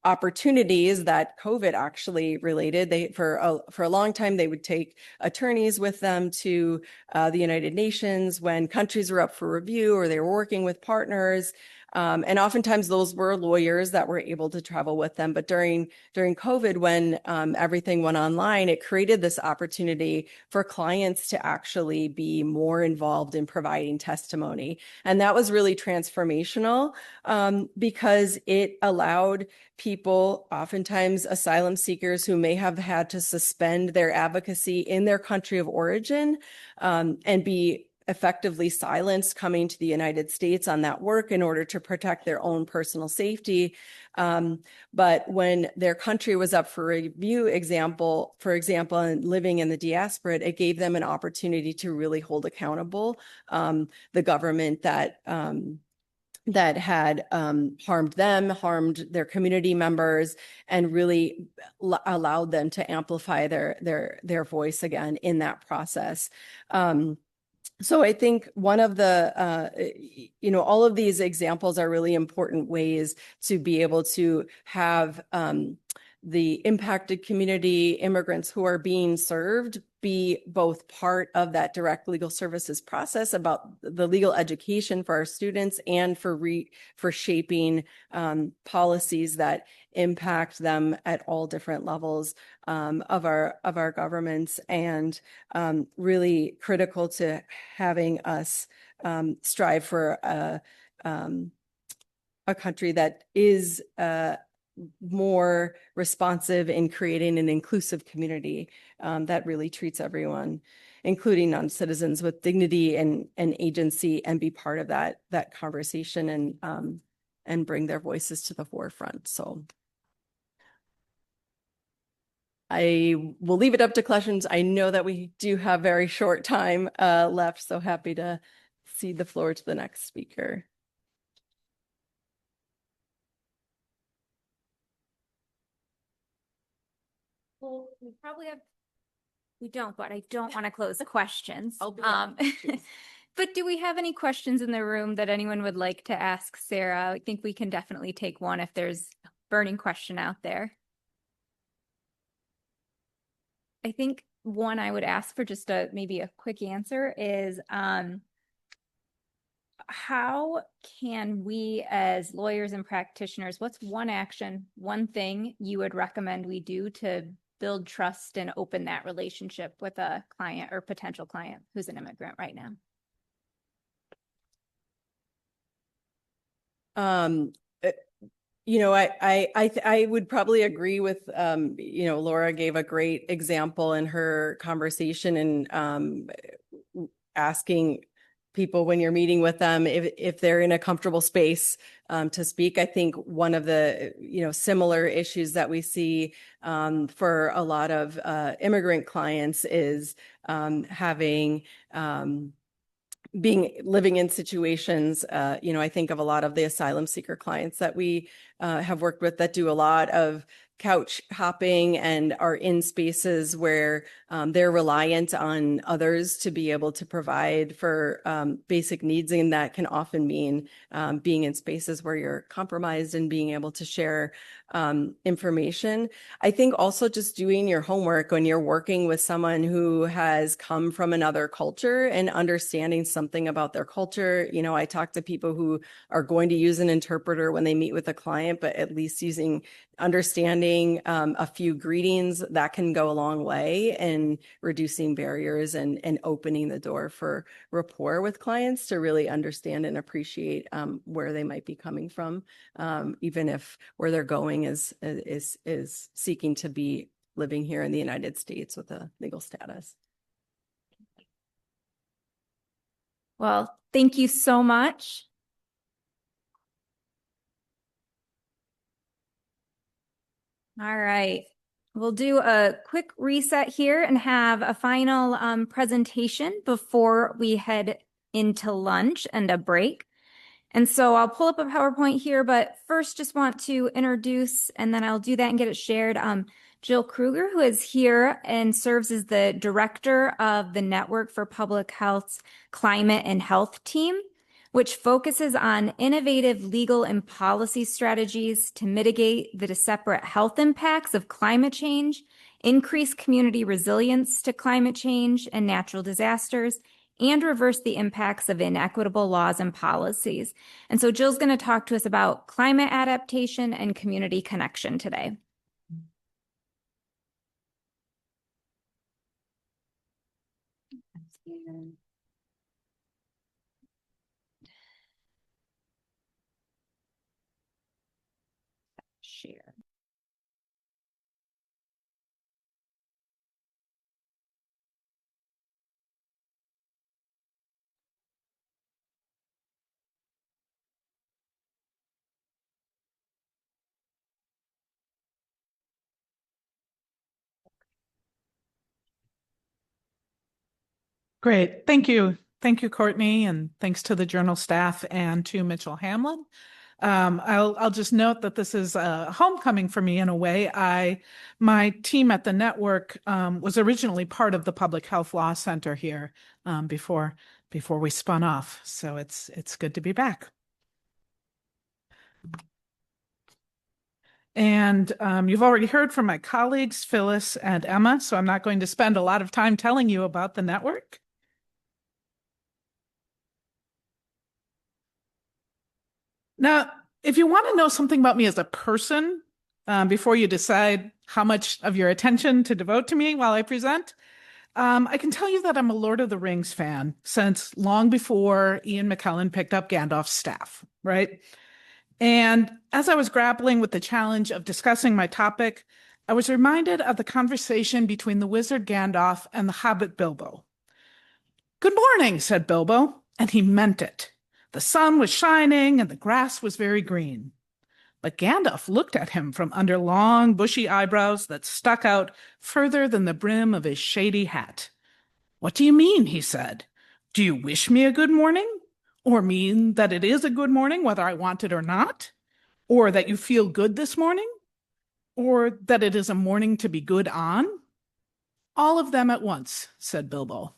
opportunities that COVID actually related, for a long time, they would take attorneys with them to the United Nations when countries were up for review or they were working with partners. And oftentimes those were lawyers that were able to travel with them. But during COVID, when everything went online, it created this opportunity for clients to actually be more involved in providing testimony. And that was really transformational because it allowed people, oftentimes asylum seekers who may have had to suspend their advocacy in their country of origin and be effectively silenced coming to the United States on that work in order to protect their own personal safety. But when their country was up for review, for example, and living in the diaspora, it gave them an opportunity to really hold accountable the government that had harmed them, harmed their community members, and really allowed them to amplify their voice again in that process. So I think one of the, all of these examples are really important ways to be able to have the impacted community, immigrants who are being served, be both part of that direct legal services process about the legal education for our students, and for shaping policies that impact them at all different levels of our governments, and really critical to having us strive for a country that is more responsive in creating an inclusive community that really treats everyone, including non-citizens, with dignity and agency, and be part of that conversation and bring their voices to the forefront. So I will leave it up to questions. I know that we do have very short time left, so happy to cede the floor to the next speaker. Well, we don't, but I don't want to close the questions. But do we have any questions in the room that anyone would like to ask Sarah? I think we can definitely take one if there's a burning question out there. I think one I would ask for just maybe a quick answer is how can we as lawyers and practitioners, what's one action, one thing you would recommend we do to build trust and open that relationship with a client or potential client who's an immigrant right now? I would probably agree with, Laura gave a great example in her conversation, and asking people when you're meeting with them if they're in a comfortable space to speak. I think one of the similar issues that we see for a lot of immigrant clients is having living in situations, I think of a lot of the asylum seeker clients that we have worked with that do a lot of couch hopping and are in spaces where they're reliant on others to be able to provide for basic needs. And that can often mean being in spaces where you're compromised and being able to share information. I think also just doing your homework when you're working with someone who has come from another culture and understanding something about their culture. I talk to people who are going to use an interpreter when they meet with a client, but at least understanding a few greetings, that can go a long way in reducing barriers and opening the door for rapport with clients to really understand and appreciate where they might be coming from, even if where they're going is seeking to be living here in the United States with a legal status. Well, thank you so much. All right. We'll do a quick reset here and have a final presentation before we head into lunch and a break. And so I'll pull up a PowerPoint here, but first just want to introduce, and then I'll do that and get it shared, Jill Kruger, who is here and serves as the director of the Network for Public Health's Climate and Health team, which focuses on innovative legal and policy strategies to mitigate the separate health impacts of climate change, increase community resilience to climate change and natural disasters, and reverse the impacts of inequitable laws and policies. And so Jill's going to talk to us about climate adaptation and community connection today. Share. Great. Thank you. Thank you, Courtney, and thanks to the journal staff and to Mitchell Hamlin. I'll just note that this is a homecoming for me in a way. My team at the network was originally part of the Public Health Law Center here before we spun off. So it's good to be back. And you've already heard from my colleagues, Phyllis and Emma, so I'm not going to spend a lot of time telling you about the network. Now, if you want to know something about me as a person, before you decide how much of your attention to devote to me while I present, I can tell you that I'm a Lord of the Rings fan since long before Ian McKellen picked up Gandalf's staff, right? And as I was grappling with the challenge of discussing my topic, I was reminded of the conversation between the wizard Gandalf and the hobbit Bilbo. "Good morning," said Bilbo, and he meant it. The sun was shining and the grass was very green. But Gandalf looked at him from under long, bushy eyebrows that stuck out further than the brim of his shady hat. "What do you mean?" he said. "Do you wish me a good morning? Or mean that it is a good morning whether I want it or not? Or that you feel good this morning? Or that it is a morning to be good on?" "All of them at once," said Bilbo.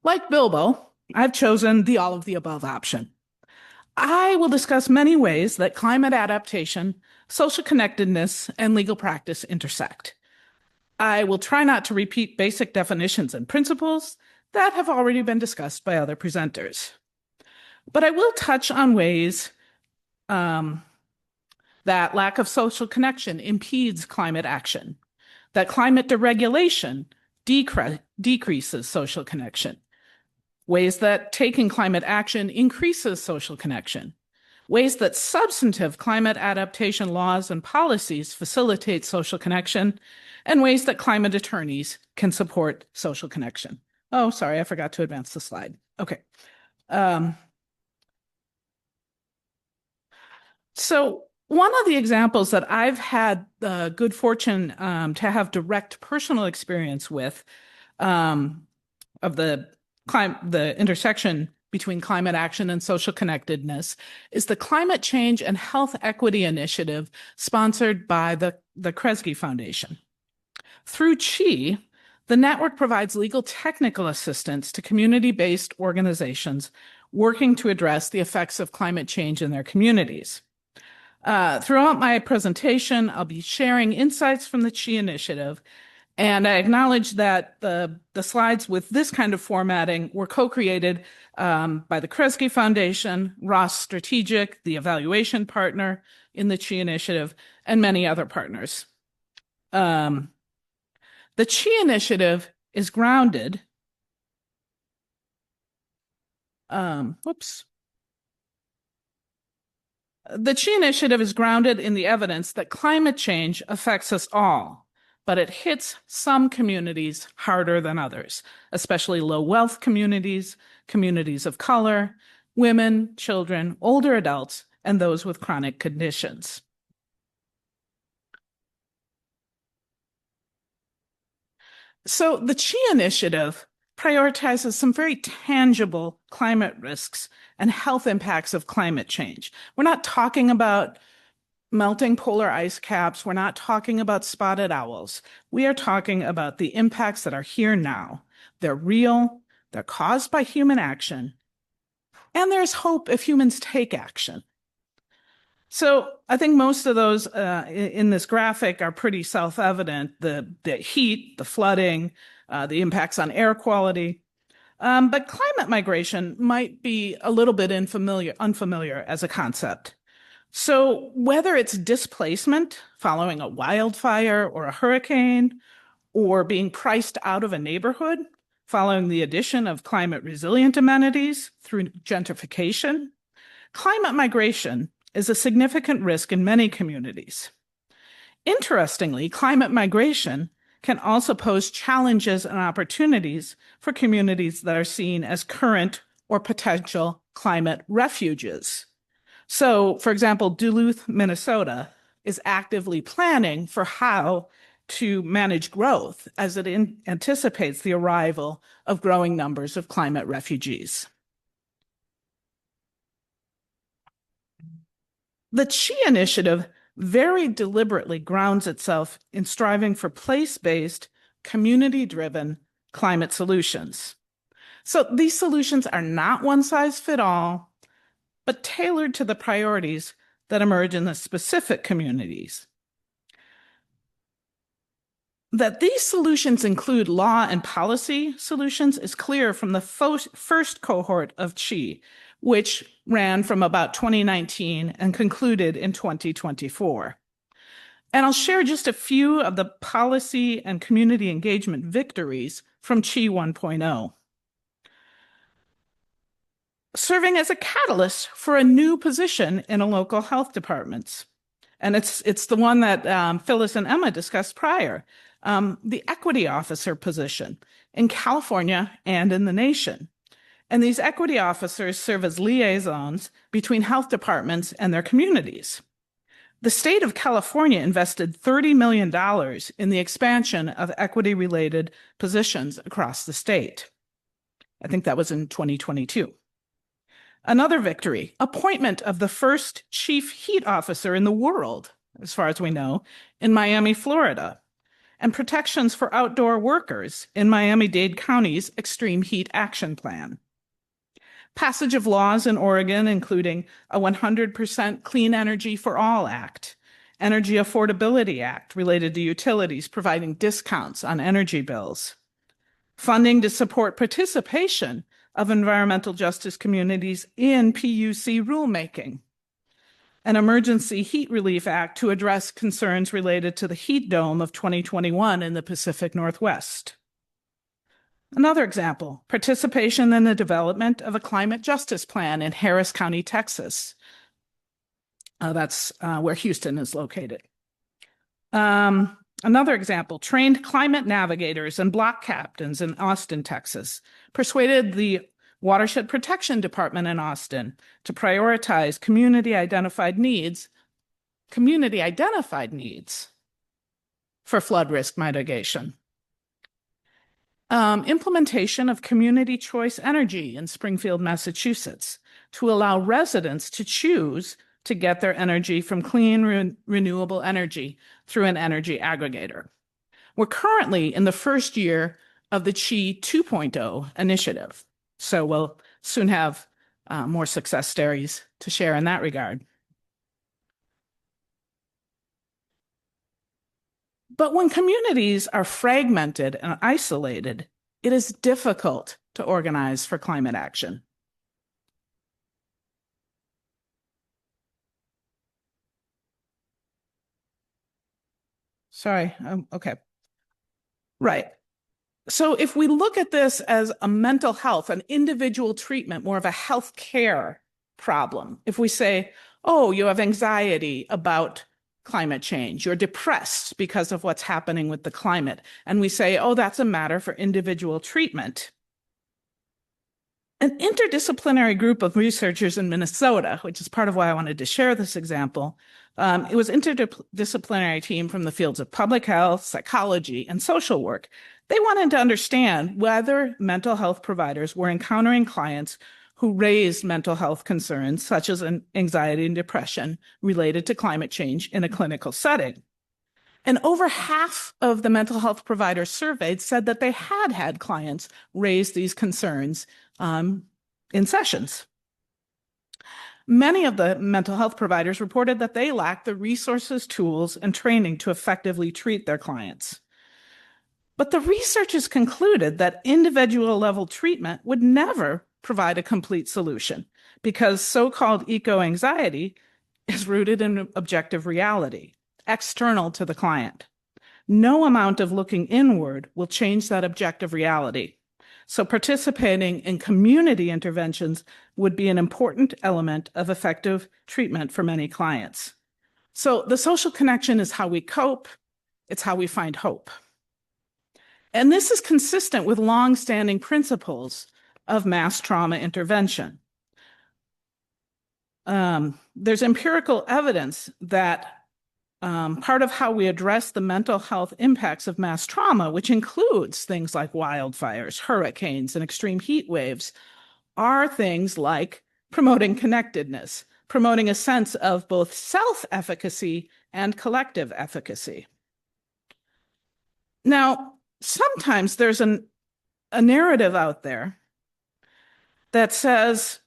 Like Bilbo, I've chosen the all of the above option. I will discuss many ways that climate adaptation, social connectedness, and legal practice intersect. I will try not to repeat basic definitions and principles that have already been discussed by other presenters. But I will touch on ways that lack of social connection impedes climate action, that climate deregulation decreases social connection, ways that taking climate action increases social connection, ways that substantive climate adaptation laws and policies facilitate social connection, and ways that climate attorneys can support social connection. Oh, sorry, I forgot to advance the slide. Okay. So one of the examples that I've had the good fortune to have direct personal experience with of the intersection between climate action and social connectedness is the Climate Change and Health Equity Initiative sponsored by the Kresge Foundation. Through CHI, the network provides legal technical assistance to community-based organizations working to address the effects of climate change in their communities. Throughout my presentation, I'll be sharing insights from the CHI initiative, and I acknowledge that the slides with this kind of formatting were co-created by the Kresge Foundation, Ross Strategic, the evaluation partner in the CHI initiative, and many other partners. The CHI initiative is grounded. The CHI initiative is grounded in the evidence that climate change affects us all, but it hits some communities harder than others, especially low-wealth communities, communities of color, women, children, older adults, and those with chronic conditions. So the CHI initiative prioritizes some very tangible climate risks and health impacts of climate change. We're not talking about melting polar ice caps. We're not talking about spotted owls. We are talking about the impacts that are here now. They're real, they're caused by human action, and there's hope if humans take action. So I think most of those in this graphic are pretty self-evident, the heat, the flooding, the impacts on air quality. But climate migration might be a little bit unfamiliar as a concept. So whether it's displacement following a wildfire or a hurricane, or being priced out of a neighborhood following the addition of climate resilient amenities through gentrification, climate migration is a significant risk in many communities. Interestingly, climate migration can also pose challenges and opportunities for communities that are seen as current or potential climate refuges. So, for example, Duluth, Minnesota is actively planning for how to manage growth as it anticipates the arrival of growing numbers of climate refugees. The CHI initiative very deliberately grounds itself in striving for place-based, community-driven climate solutions. So these solutions are not one-size-fits-all, but tailored to the priorities that emerge in the specific communities. That these solutions include law and policy solutions is clear from the first cohort of CHI, which ran from about 2019 and concluded in 2024. And I'll share just a few of the policy and community engagement victories from CHI 1.0. serving as a catalyst for a new position in a local health department. And it's the one that Phyllis and Emma discussed prior, the equity officer position in California and in the nation. And these equity officers serve as liaisons between health departments and their communities. The state of California invested $30 million in the expansion of equity-related positions across the state. I think that was in 2022. Another victory, appointment of the first chief heat officer in the world, as far as we know, in Miami, Florida, and protections for outdoor workers in Miami-Dade County's Extreme Heat Action Plan. Passage of laws in Oregon, including a 100% Clean Energy for All Act, Energy Affordability Act related to utilities providing discounts on energy bills, funding to support participation of environmental justice communities in PUC rulemaking, an Emergency Heat Relief Act to address concerns related to the heat dome of 2021 in the Pacific Northwest. Another example, participation in the development of a climate justice plan in Harris County, Texas. That's where Houston is located. Another example, trained climate navigators and block captains in Austin, Texas, persuaded the Watershed Protection Department in Austin to prioritize community-identified needs for flood risk mitigation. Implementation of community choice energy in Springfield, Massachusetts, to allow residents to choose to get their energy from clean, renewable energy through an energy aggregator. We're currently in the first year of the CHI 2.0 initiative, so we'll soon have more success stories to share in that regard. But when communities are fragmented and isolated, it is difficult to organize for climate action. Sorry, okay. Right. So if we look at this as a mental health, an individual treatment, more of a health care problem, if we say, oh, you have anxiety about climate change, you're depressed because of what's happening with the climate, and we say, oh, that's a matter for individual treatment. An interdisciplinary group of researchers in Minnesota, which is part of why I wanted to share this example, it was an interdisciplinary team from the fields of public health, psychology, and social work. They wanted to understand whether mental health providers were encountering clients who raised mental health concerns, such as anxiety and depression related to climate change in a clinical setting. And over half of the mental health providers surveyed said that they had had clients raise these concerns in sessions. Many of the mental health providers reported that they lacked the resources, tools, and training to effectively treat their clients. But the researchers concluded that individual level treatment would never provide a complete solution because so-called eco-anxiety is rooted in objective reality, external to the client. No amount of looking inward will change that objective reality. So participating in community interventions would be an important element of effective treatment for many clients. So the social connection is how we cope. It's how we find hope. And this is consistent with long-standing principles of mass trauma intervention. There's empirical evidence that part of how we address the mental health impacts of mass trauma, which includes things like wildfires, hurricanes, and extreme heat waves, are things like promoting connectedness, promoting a sense of both self-efficacy and collective efficacy. Now, sometimes there's a narrative out there that says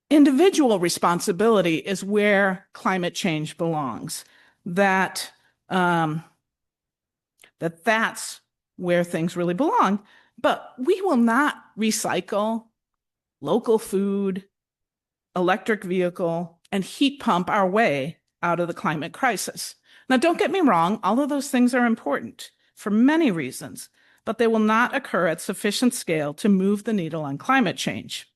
individual responsibility is where climate change belongs, that's where things really belong. But we will not recycle local food, electric vehicle, and heat pump our way out of the climate crisis. Now, don't get me wrong, all of those things are important for many reasons, but they will not occur at sufficient scale to move the needle on climate change.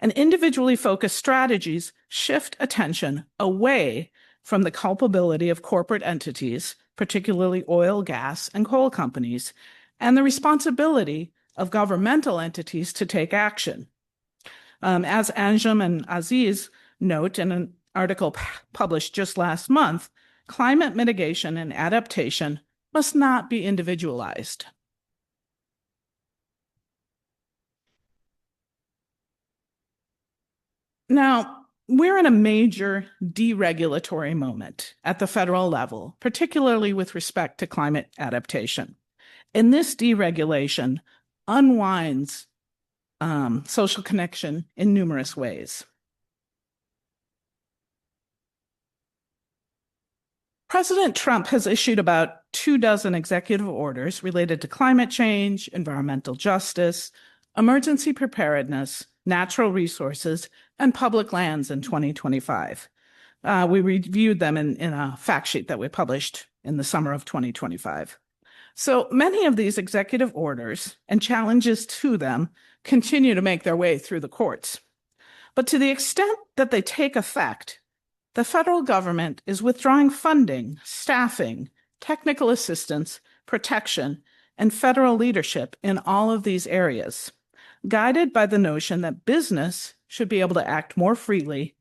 and individually focused strategies shift attention away from the culpability of corporate entities, particularly oil, gas, and coal companies, and the responsibility of governmental entities to take action. As Anjum and Aziz note in an article published just last month, climate mitigation and adaptation must not be individualized. Now, we're in a major deregulatory moment at the federal level, particularly with respect to climate adaptation. And this deregulation unwinds social connection in numerous ways. President Trump has issued about 24 executive orders related to climate change, environmental justice, emergency preparedness, natural resources, and public lands in 2025. We reviewed them in a fact sheet that we published in the summer of 2025. So many of these executive orders and challenges to them continue to make their way through the courts. But to the extent that they take effect, the federal government is withdrawing funding, staffing, technical assistance, protection, and federal leadership in all of these areas, guided by the notion that business should be able to act more freely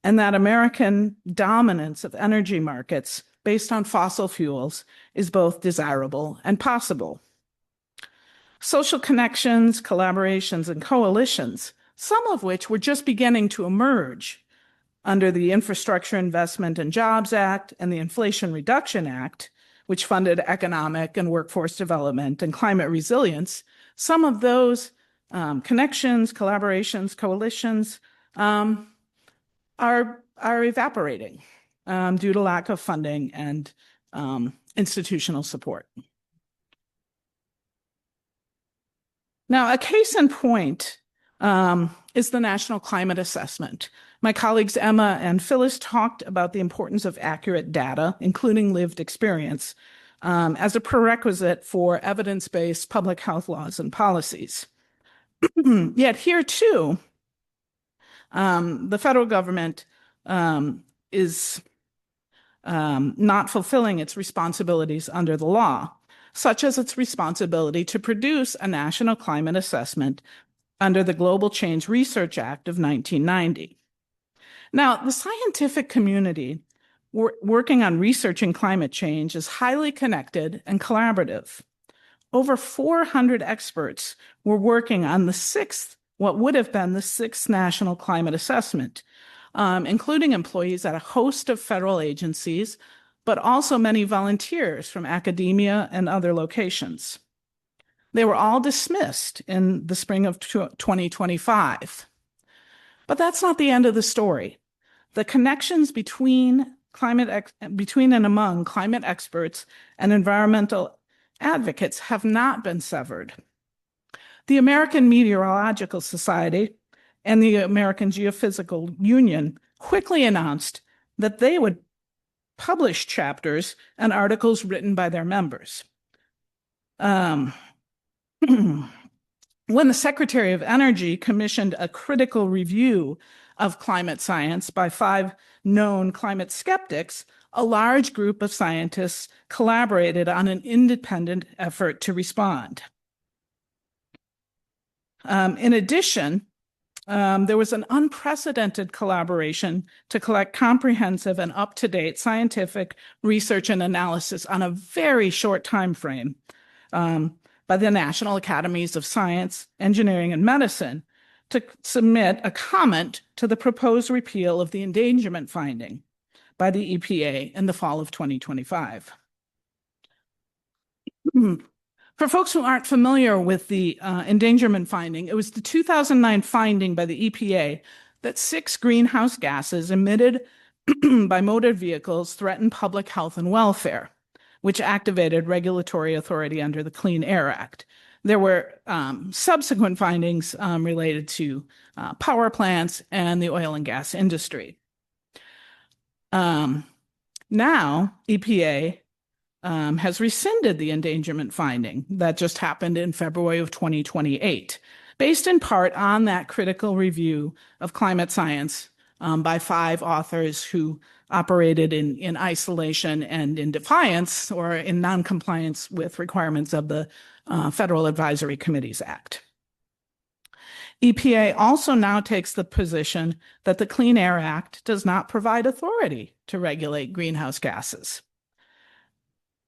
and that American dominance of energy markets based on fossil fuels is both desirable and possible. Social connections, collaborations, and coalitions, some of which were just beginning to emerge under the Infrastructure Investment and Jobs Act and the Inflation Reduction Act, which funded economic and workforce development and climate resilience, some of those connections, collaborations, coalitions are evaporating due to lack of funding and institutional support. Now, a case in point is the National Climate Assessment. My colleagues Emma and Phyllis talked about the importance of accurate data, including lived experience, as a prerequisite for evidence-based public health laws and policies. Yet here too, the federal government is not fulfilling its responsibilities under the law, such as its responsibility to produce a national climate assessment under the Global Change Research Act of 1990. Now, the scientific community working on researching climate change is highly connected and collaborative. Over 400 experts were working on what would have been the sixth National Climate Assessment, including employees at a host of federal agencies, but also many volunteers from academia and other locations. They were all dismissed in the spring of 2025. But that's not the end of the story. The connections between and among climate experts and environmental advocates have not been severed. The American Meteorological Society and the American Geophysical Union quickly announced that they would publish chapters and articles written by their members. When the Secretary of Energy commissioned a critical review of climate science by 5 known climate skeptics, a large group of scientists collaborated on an independent effort to respond. In addition, there was an unprecedented collaboration to collect comprehensive and up-to-date scientific research and analysis on a very short time frame by the National Academies of Science, Engineering, and Medicine to submit a comment to the proposed repeal of the endangerment finding by the EPA in the fall of 2025. For folks who aren't familiar with the endangerment finding, it was the 2009 finding by the EPA that 6 greenhouse gases emitted by motor vehicles threatened public health and welfare, which activated regulatory authority under the Clean Air Act. There were subsequent findings related to power plants and the oil and gas industry. Now, EPA has rescinded the endangerment finding that just happened in February of 2028. based in part on that critical review of climate science by 5 authors who operated in isolation and in defiance or in noncompliance with requirements of the Federal Advisory Committees Act. EPA also now takes the position that the Clean Air Act does not provide authority to regulate greenhouse gases.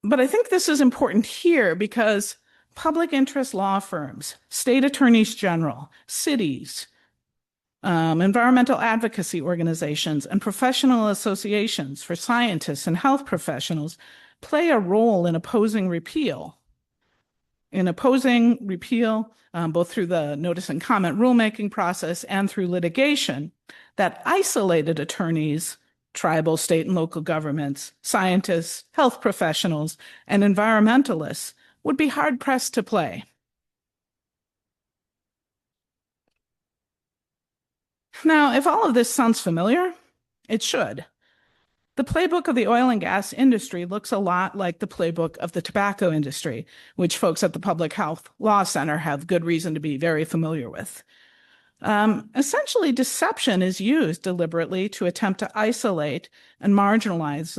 But I think this is important here because public interest law firms, state attorneys general, cities, environmental advocacy organizations, and professional associations for scientists and health professionals play a role in opposing repeal. Both through the notice and comment rulemaking process and through litigation, that isolated attorneys, tribal, state, and local governments, scientists, health professionals, and environmentalists would be hard-pressed to play. Now, if all of this sounds familiar, it should. The playbook of the oil and gas industry looks a lot like the playbook of the tobacco industry, which folks at the Public Health Law Center have good reason to be very familiar with. Essentially, deception is used deliberately to attempt to isolate and marginalize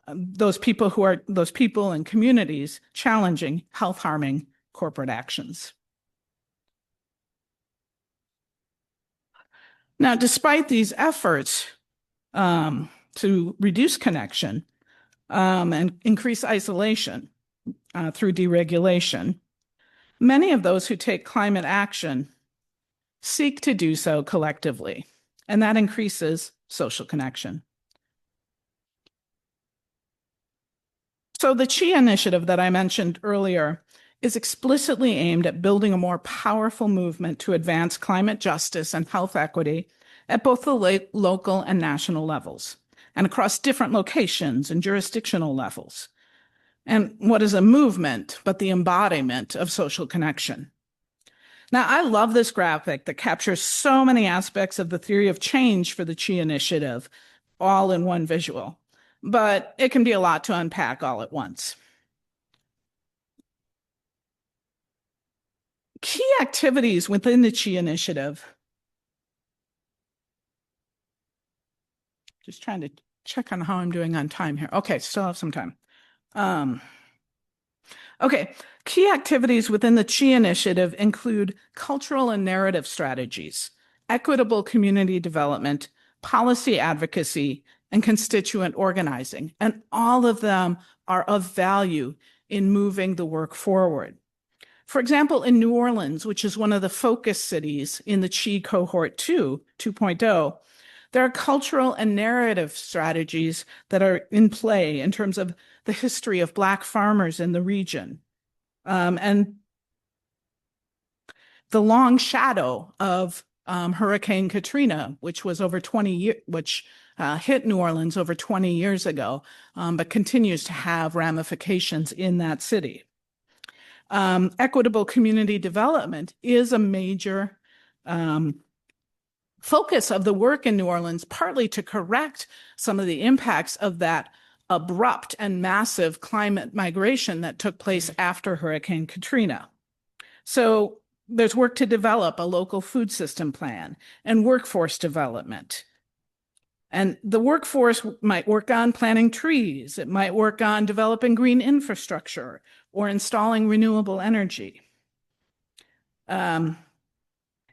those people and communities challenging health-harming corporate actions. Now, despite these efforts to reduce connection and increase isolation through deregulation, many of those who take climate action seek to do so collectively, and that increases social connection. So the CHIA initiative that I mentioned earlier is explicitly aimed at building a more powerful movement to advance climate justice and health equity at both the local and national levels, and across different locations and jurisdictional levels. And what is a movement but the embodiment of social connection? Now, I love this graphic that captures so many aspects of the theory of change for the CHIA initiative, all in one visual, but it can be a lot to unpack all at once. Key activities within the CHIA initiative. Just trying to check on how I'm doing on time here. Okay, still have some time. Okay, key activities within the CHIA initiative include cultural and narrative strategies, equitable community development, policy advocacy, and constituent organizing. And all of them are of value in moving the work forward. For example, in New Orleans, which is one of the focus cities in the CHI Cohort 2.0, there are cultural and narrative strategies that are in play in terms of the history of Black farmers in the region, and the long shadow of Hurricane Katrina, which was over 20 years, which hit New Orleans over 20 years ago, but continues to have ramifications in that city. Equitable community development is a major focus of the work in New Orleans, partly to correct some of the impacts of that abrupt and massive climate migration that took place after Hurricane Katrina. So there's work to develop a local food system plan and workforce development. And the workforce might work on planting trees. It might work on developing green infrastructure or installing renewable energy.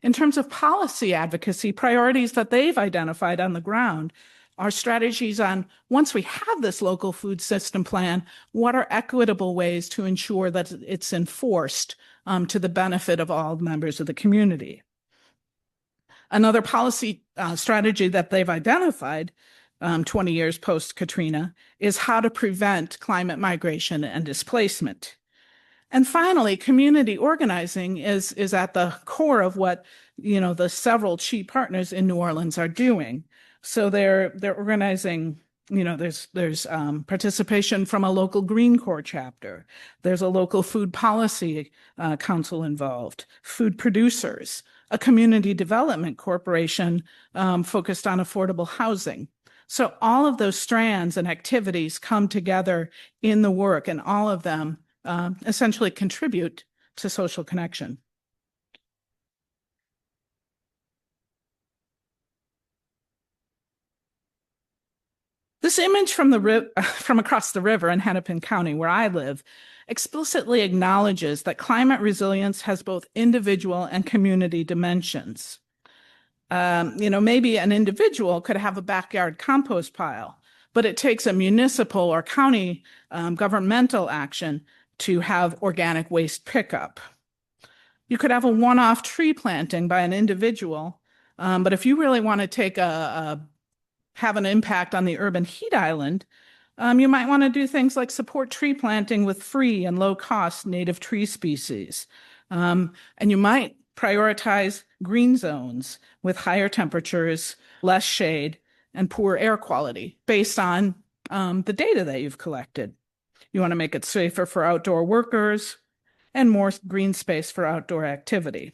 In terms of policy advocacy, priorities that they've identified on the ground are strategies on, once we have this local food system plan, what are equitable ways to ensure that it's enforced to the benefit of all members of the community? Another policy strategy that they've identified 20 years post-Katrina is how to prevent climate migration and displacement. And finally, community organizing is at the core of what, the several CHI partners in New Orleans are doing. So they're organizing, there's participation from a local Green Corps chapter. There's a local food policy council involved, food producers, a community development corporation focused on affordable housing. So all of those strands and activities come together in the work, and all of them essentially contribute to social connection. This image from from across the river in Hennepin County, where I live, explicitly acknowledges that climate resilience has both individual and community dimensions. Maybe an individual could have a backyard compost pile, but it takes a municipal or county governmental action to have organic waste pickup. You could have a one-off tree planting by an individual, but if you really want to have an impact on the urban heat island, you might want to do things like support tree planting with free and low-cost native tree species. And you might prioritize green zones with higher temperatures, less shade, and poor air quality based on the data that you've collected. You want to make it safer for outdoor workers and more green space for outdoor activity.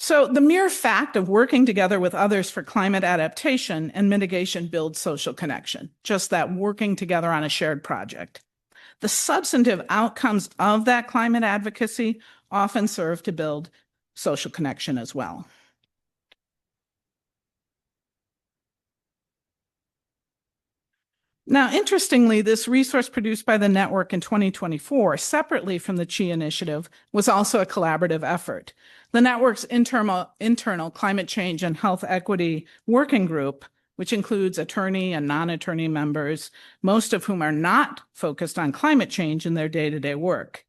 So the mere fact of working together with others for climate adaptation and mitigation builds social connection, just that working together on a shared project. The substantive outcomes of that climate advocacy often serve to build social connection as well. Now, interestingly, this resource produced by the network in 2024, separately from the CHI initiative, was also a collaborative effort. The network's internal climate change and health equity working group, which includes attorney and non-attorney members, most of whom are not focused on climate change in their day-to-day work.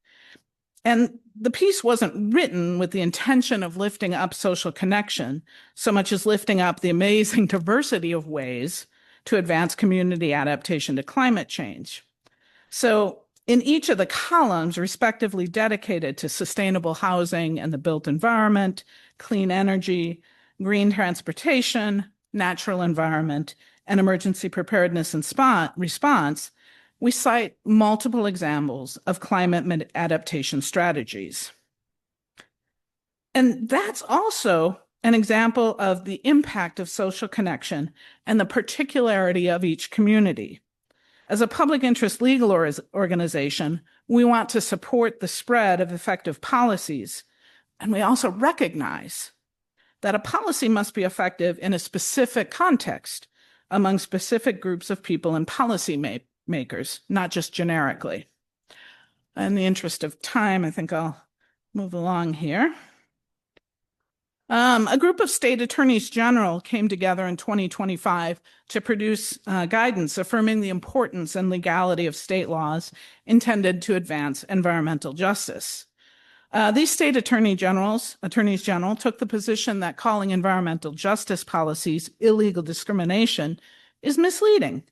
And the piece wasn't written with the intention of lifting up social connection, so much as lifting up the amazing diversity of ways to advance community adaptation to climate change. So in each of the columns, respectively dedicated to sustainable housing and the built environment, clean energy, green transportation, natural environment, and emergency preparedness and response, we cite multiple examples of climate adaptation strategies. And that's also an example of the impact of social connection and the particularity of each community. As a public interest legal organization, we want to support the spread of effective policies, and we also recognize that a policy must be effective in a specific context among specific groups of people and policy makers, not just generically. In the interest of time, I think I'll move along here. A group of state attorneys general came together in 2025 to produce guidance affirming the importance and legality of state laws intended to advance environmental justice. These state attorneys general took the position that calling environmental justice policies illegal discrimination is misleading,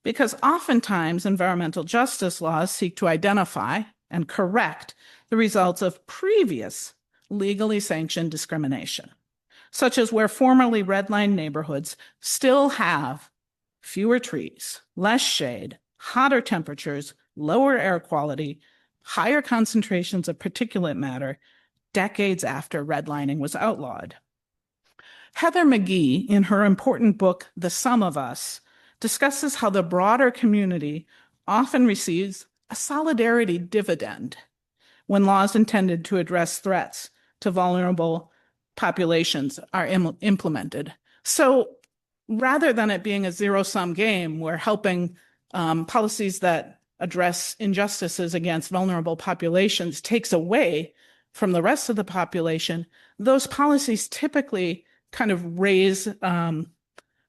because oftentimes environmental justice laws seek to identify and correct the results of previous legally sanctioned discrimination, such as where formerly redlined neighborhoods still have fewer trees, less shade, hotter temperatures, lower air quality, higher concentrations of particulate matter decades after redlining was outlawed. Heather McGee, in her important book, The Sum of Us, discusses how the broader community often receives a solidarity dividend when laws intended to address threats to vulnerable populations are implemented. So rather than it being a zero-sum game where helping policies that address injustices against vulnerable populations takes away from the rest of the population, those policies typically kind of raise,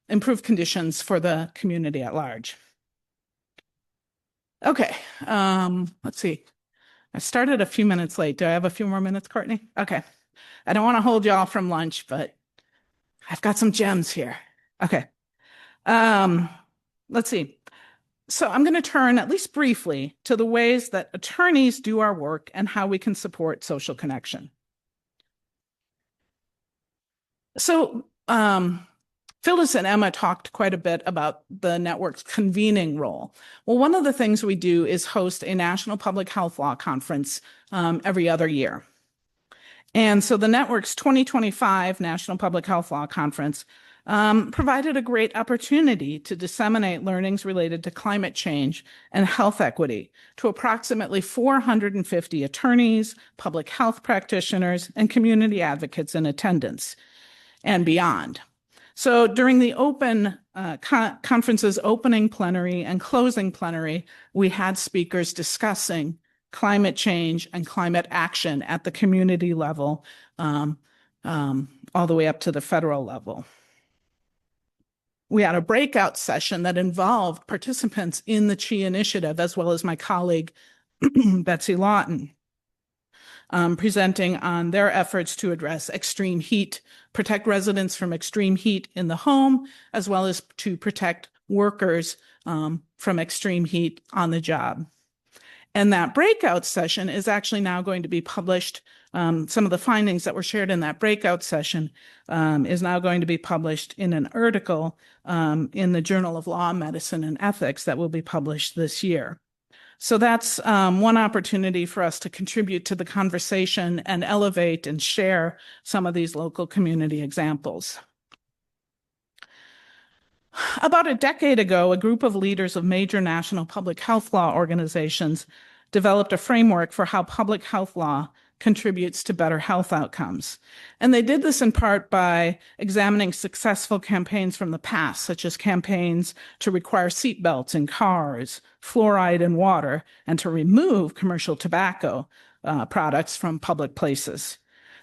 improve conditions for the community at large. Okay, let's see. I started a few minutes late. Do I have a few more minutes, Courtney? Okay. I don't want to hold y'all from lunch, but I've got some gems here. Okay. Let's see. So I'm going to turn, at least briefly, to the ways that attorneys do our work and how we can support social connection. So Phyllis and Emma talked quite a bit about the network's convening role. Well, one of the things we do is host a national public health law conference every other year. And so the network's 2025 National Public Health Law Conference provided a great opportunity to disseminate learnings related to climate change and health equity to approximately 450 attorneys, public health practitioners, and community advocates in attendance and beyond. So during the conference's opening plenary and closing plenary, we had speakers discussing climate change and climate action at the community level, all the way up to the federal level. We had a breakout session that involved participants in the CHI initiative, as well as my colleague, Betsy Lawton, presenting on their efforts to address extreme heat, protect residents from extreme heat in the home, as well as to protect workers from extreme heat on the job. And that breakout session is actually now going to be published. Some of the findings that were shared in that breakout session is now going to be published in an article in the Journal of Law, Medicine, and Ethics that will be published this year. So that's one opportunity for us to contribute to the conversation and elevate and share some of these local community examples. About a decade ago, a group of leaders of major national public health law organizations developed a framework for how public health law contributes to better health outcomes. And they did this in part by examining successful campaigns from the past, such as campaigns to require seatbelts in cars, fluoride in water, and to remove commercial tobacco products from public places.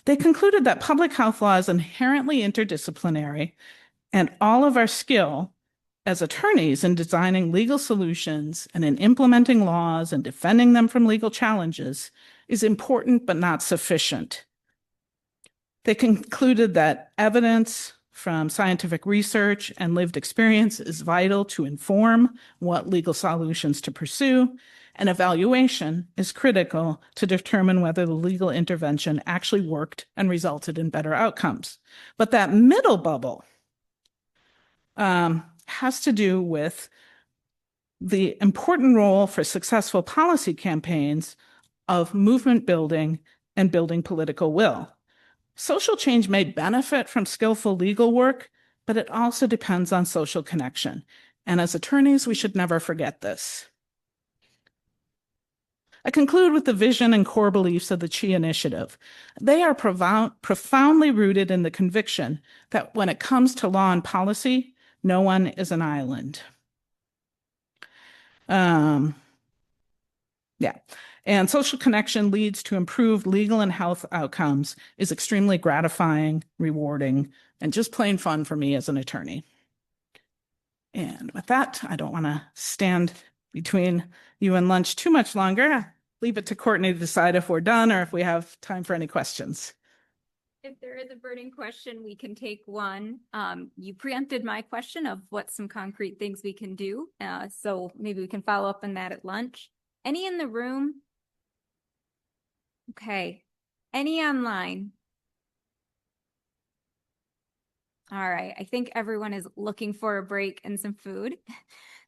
They concluded that public health law is inherently interdisciplinary, and all of our skill as attorneys in designing legal solutions and in implementing laws and defending them from legal challenges is important but not sufficient. They concluded that evidence from scientific research and lived experience is vital to inform what legal solutions to pursue, and evaluation is critical to determine whether the legal intervention actually worked and resulted in better outcomes. But that middle bubble has to do with the important role for successful policy campaigns of movement building and building political will. Social change may benefit from skillful legal work, but it also depends on social connection. And as attorneys, we should never forget this. I conclude with the vision and core beliefs of the CHI initiative. They are profoundly rooted in the conviction that when it comes to law and policy, no one is an island. And social connection leads to improved legal and health outcomes, is extremely gratifying, rewarding, and just plain fun for me as an attorney. And with that, I don't want to stand between you and lunch too much longer. Leave it to Courtney to decide if we're done or if we have time for any questions. If there is a burning question, we can take one. You preempted my question of what some concrete things we can do. So maybe we can follow up on that at lunch. Any in the room? Okay. Any online? All right. I think everyone is looking for a break and some food.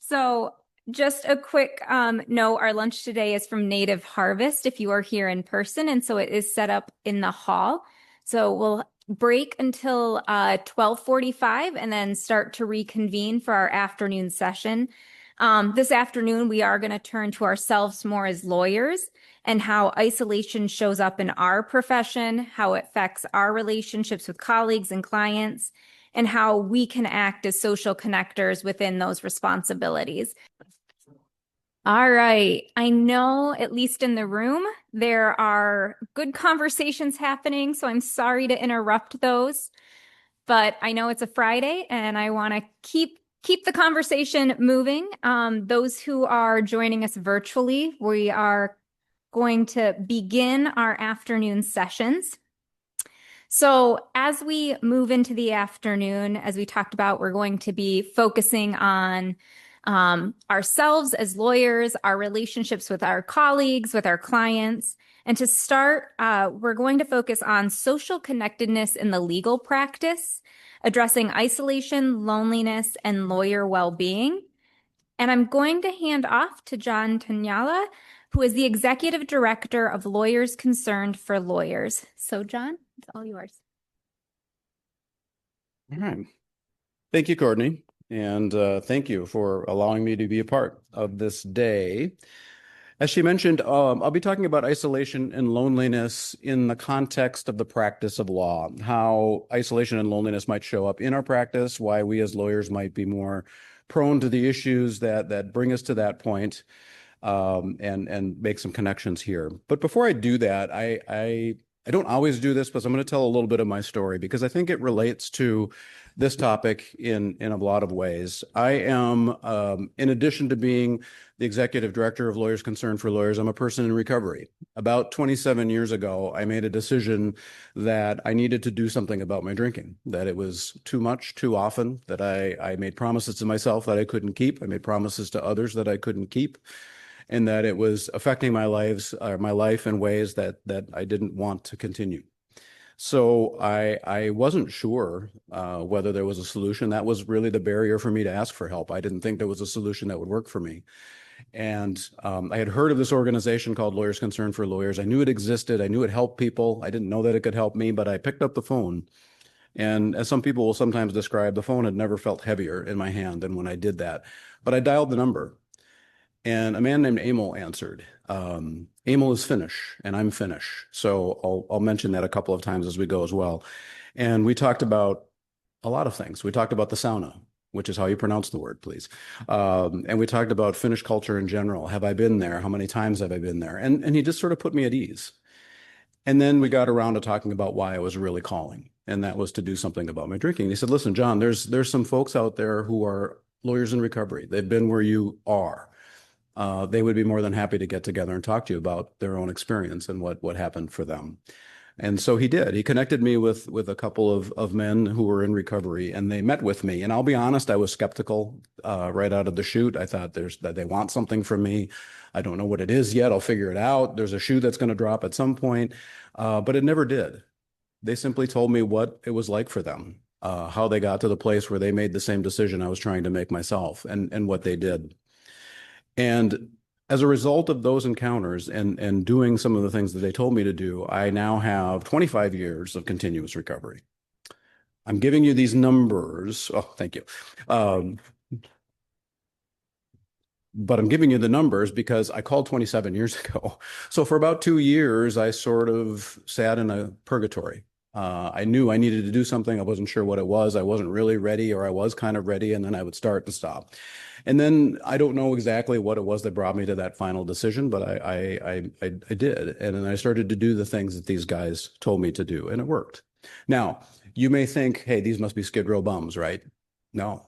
So just a quick note, our lunch today is from Native Harvest if you are here in person. And so it is set up in the hall. So we'll break until 12:45 and then start to reconvene for our afternoon session. This afternoon, we are going to turn to ourselves more as lawyers and how isolation shows up in our profession, how it affects our relationships with colleagues and clients, and how we can act as social connectors within those responsibilities. All right. I know, at least in the room, there are good conversations happening, so I'm sorry to interrupt those. But I know it's a Friday, and I want to keep the conversation moving. Those who are joining us virtually, we are going to begin our afternoon sessions. So as we move into the afternoon, as we talked about, we're going to be focusing on ourselves as lawyers, our relationships with our colleagues, with our clients. And to start, we're going to focus on social connectedness in the legal practice, addressing isolation, loneliness, and lawyer well-being. And I'm going to hand off to John Tanyala, who is the Executive Director of Lawyers Concerned for Lawyers. So John, it's all yours. All right. Thank you, Courtney. And thank you for allowing me to be a part of this day. As she mentioned, I'll be talking about isolation and loneliness in the context of the practice of law, how isolation and loneliness might show up in our practice, why we as lawyers might be more prone to the issues that bring us to that point, and make some connections here. But before I do that, I don't always do this, but I'm going to tell a little bit of my story because I think it relates to this topic in a lot of ways. I am, in addition to being the executive director of Lawyers Concerned for Lawyers, I'm a person in recovery. About 27 years ago, I made a decision that I needed to do something about my drinking, that it was too much, too often, that I made promises to myself that I couldn't keep. I made promises to others that I couldn't keep, and that it was affecting my life in ways that I didn't want to continue. So I wasn't sure whether there was a solution. That was really the barrier for me to ask for help. I didn't think there was a solution that would work for me. And I had heard of this organization called Lawyers Concerned for Lawyers. I knew it existed. I knew it helped people. I didn't know that it could help me, but I picked up the phone. And as some people will sometimes describe, the phone had never felt heavier in my hand than when I did that. But I dialed the number. And a man named Emil answered. Emil is Finnish, and I'm Finnish. So I'll mention that a couple of times as we go as well. And we talked about a lot of things. We talked about the sauna, which is how you pronounce the word, please. And we talked about Finnish culture in general. Have I been there? How many times have I been there? And he just sort of put me at ease. And then we got around to talking about why I was really calling, and that was to do something about my drinking. He said, listen, John, there's some folks out there who are lawyers in recovery. They've been where you are. They would be more than happy to get together and talk to you about their own experience and what happened for them. And so he did. He connected me with a couple of men who were in recovery, and they met with me. And I'll be honest, I was skeptical right out of the chute. I thought that they want something from me. I don't know what it is yet. I'll figure it out. There's a shoe that's going to drop at some point, but it never did. They simply told me what it was like for them, how they got to the place where they made the same decision I was trying to make myself, and what they did. And as a result of those encounters and doing some of the things that they told me to do, I now have 25 years of continuous recovery. I'm giving you these numbers. Oh, thank you. But I'm giving you the numbers because I called 27 years ago. So for about 2 years, I sort of sat in a purgatory. I knew I needed to do something. I wasn't sure what it was. I wasn't really ready, or I was kind of ready, and then I would start and stop. And then I don't know exactly what it was that brought me to that final decision, but I did. And then I started to do the things that these guys told me to do, and it worked. Now, you may think, hey, these must be Skid Row bums, right? No.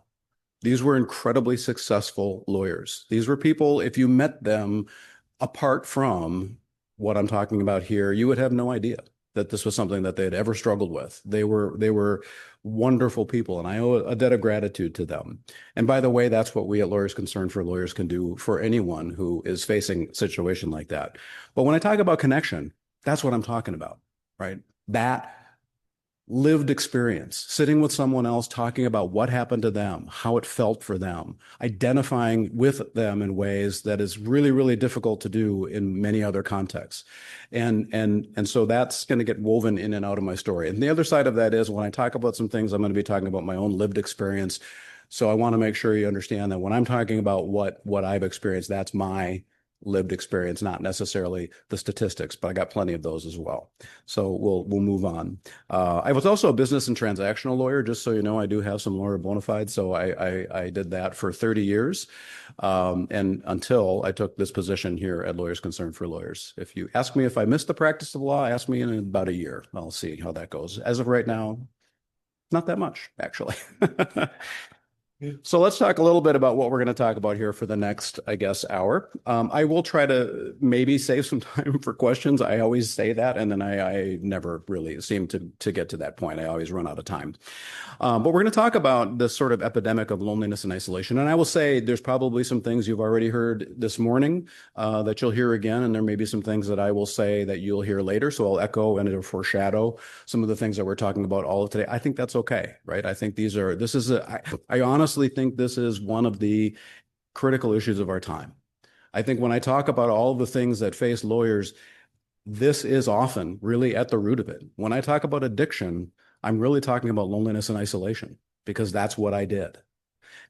These were incredibly successful lawyers. These were people, if you met them apart from what I'm talking about here, you would have no idea that this was something that they had ever struggled with. They were wonderful people, and I owe a debt of gratitude to them. And by the way, that's what we at Lawyers Concerned for Lawyers can do for anyone who is facing a situation like that. But when I talk about connection, that's what I'm talking about, right? That lived experience, sitting with someone else, talking about what happened to them, how it felt for them, identifying with them in ways that is really, really difficult to do in many other contexts. And so that's going to get woven in and out of my story. And the other side of that is when I talk about some things, I'm going to be talking about my own lived experience. So I want to make sure you understand that when I'm talking about what I've experienced, that's my lived experience, not necessarily the statistics, but I got plenty of those as well. So we'll move on. I was also a business and transactional lawyer, just so you know. I do have some lawyer bona fides, so I did that for 30 years, and until I took this position here at Lawyers Concerned for Lawyers. If you ask me if I missed the practice of law, ask me in about a year. I'll see how that goes. As of right now, not that much, actually. So let's talk a little bit about what we're going to talk about here for the next, I guess, hour. I will try to maybe save some time for questions. I always say that, and then I never really seem to get to that point. I always run out of time. But we're going to talk about this sort of epidemic of loneliness and isolation. And I will say there's probably some things you've already heard this morning that you'll hear again, and there may be some things that I will say that you'll hear later. So I'll echo and foreshadow some of the things that we're talking about all of today. I think that's okay, right? I think I honestly think this is one of the critical issues of our time. I think when I talk about all the things that face lawyers, this is often really at the root of it. When I talk about addiction, I'm really talking about loneliness and isolation, because that's what I did.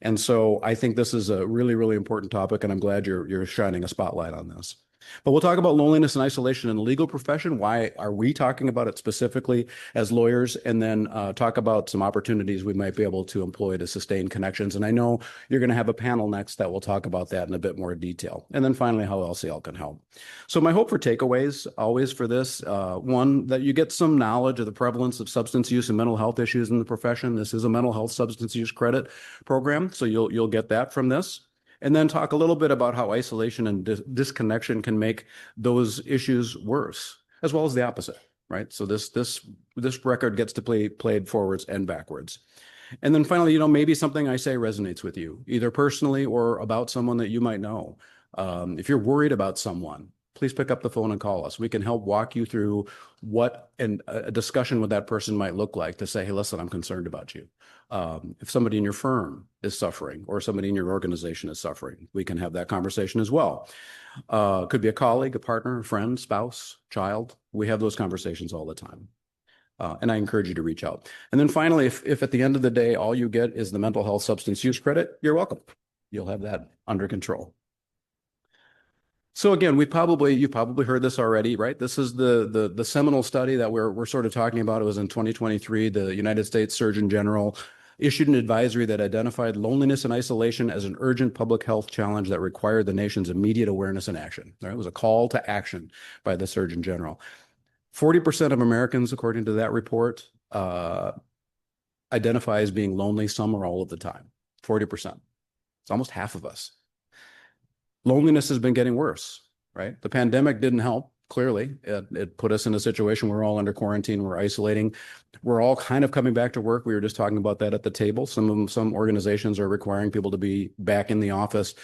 And so I think this is a really, really important topic, and I'm glad you're shining a spotlight on this. But we'll talk about loneliness and isolation in the legal profession. Why are we talking about it specifically as lawyers? And then talk about some opportunities we might be able to employ to sustain connections. And I know you're going to have a panel next that will talk about that in a bit more detail. And then finally, how LCL can help. So my hope for takeaways always for this, one, that you get some knowledge of the prevalence of substance use and mental health issues in the profession. This is a mental health substance use credit program, so you'll get that from this. And then talk a little bit about how isolation and disconnection can make those issues worse, as well as the opposite, right? So this record gets to played forwards and backwards. And then finally, maybe something I say resonates with you, either personally or about someone that you might know. If you're worried about someone, please pick up the phone and call us. We can help walk you through what a discussion with that person might look like to say, hey, listen, I'm concerned about you. If somebody in your firm is suffering or somebody in your organization is suffering, we can have that conversation as well. Could be a colleague, a partner, a friend, spouse, child. We have those conversations all the time. And I encourage you to reach out. And then finally, if at the end of the day, all you get is the mental health substance use credit, you're welcome. You'll have that under control. So again, you've probably heard this already, right? This is the seminal study that we're sort of talking about. It was in 2023. The United States Surgeon General issued an advisory that identified loneliness and isolation as an urgent public health challenge that required the nation's immediate awareness and action. Right? It was a call to action by the Surgeon General. 40% of Americans, according to that report, identify as being lonely some or all of the time. 40%. It's almost half of us. Loneliness has been getting worse, right? The pandemic didn't help, clearly. It put us in a situation where we're all under quarantine, we're isolating. We're all kind of coming back to work. We were just talking about that at the table. Some organizations are requiring people to be back in the office,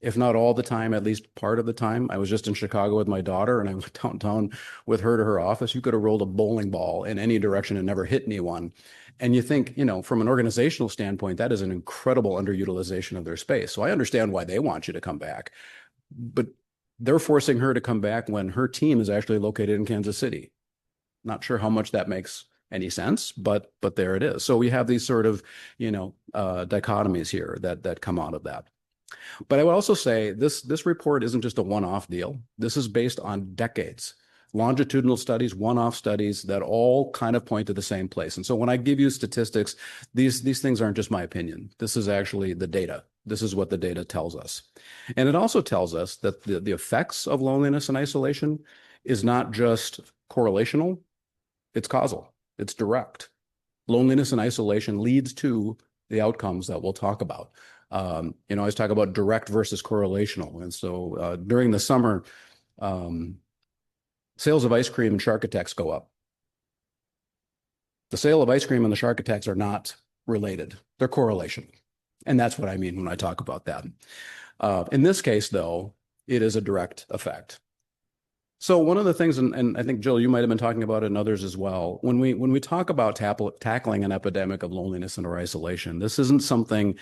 if not all the time, at least part of the time. I was just in Chicago with my daughter, and I went downtown with her to her office. You could have rolled a bowling ball in any direction and never hit anyone. And you think, from an organizational standpoint, that is an incredible underutilization of their space. So I understand why they want you to come back, but they're forcing her to come back when her team is actually located in Kansas City. Not sure how much that makes any sense, but there it is. So we have these sort of, dichotomies here that come out of that. But I would also say this report isn't just a one-off deal. This is based on decades, longitudinal studies, one-off studies that all kind of point to the same place. And so when I give you statistics, these things aren't just my opinion. This is actually the data. This is what the data tells us. And it also tells us that the effects of loneliness and isolation is not just correlational, it's causal, it's direct. Loneliness and isolation leads to the outcomes that we'll talk about. I always talk about direct versus correlational. And so during the summer, sales of ice cream and shark attacks go up. The sale of ice cream and the shark attacks are not related. They're correlational. And that's what I mean when I talk about that. In this case, though, it is a direct effect. So one of the things, and I think, Jill, you might have been talking about it and others as well, when we talk about tackling an epidemic of loneliness and or isolation, this isn't something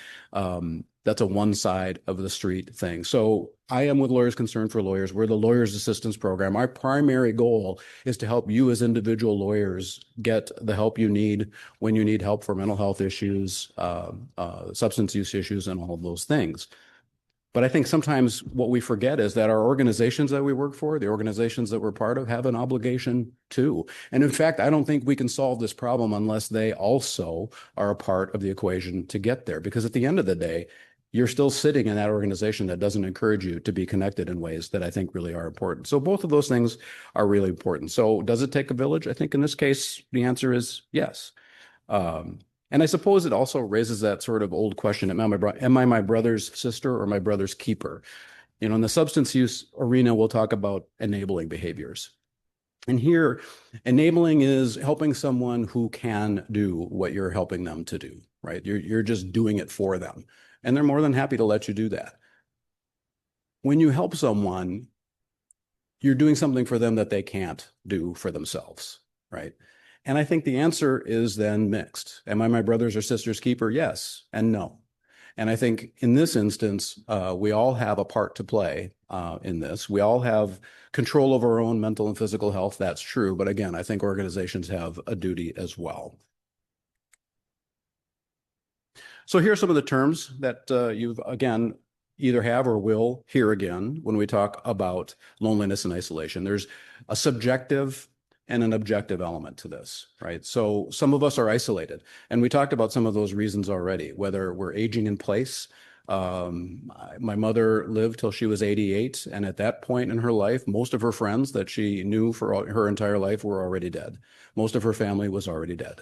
that's a one side of the street thing. So I am with Lawyers Concerned for Lawyers. We're the Lawyers Assistance Program. Our primary goal is to help you as individual lawyers get the help you need when you need help for mental health issues, substance use issues, and all of those things. But I think sometimes what we forget is that our organizations that we work for, the organizations that we're part of, have an obligation too. And in fact, I don't think we can solve this problem unless they also are a part of the equation to get there. Because at the end of the day, you're still sitting in that organization that doesn't encourage you to be connected in ways that I think really are important. So both of those things are really important. So does it take a village? I think in this case, the answer is yes. And I suppose it also raises that sort of old question, am I my brother's sister or my brother's keeper? In the substance use arena, we'll talk about enabling behaviors. And here, enabling is helping someone who can do what you're helping them to do, right? You're just doing it for them. And they're more than happy to let you do that. When you help someone, you're doing something for them that they can't do for themselves, right? And I think the answer is then mixed. Am I my brother's or sister's keeper? Yes and no. And I think in this instance, we all have a part to play in this. We all have control over our own mental and physical health. That's true. But again, I think organizations have a duty as well. So here are some of the terms that you've, again, either have or will hear again when we talk about loneliness and isolation. There's a subjective and an objective element to this, right? So some of us are isolated, and we talked about some of those reasons already, whether we're aging in place. My mother lived till she was 88, and at that point in her life, most of her friends that she knew for her entire life were already dead. Most of her family was already dead.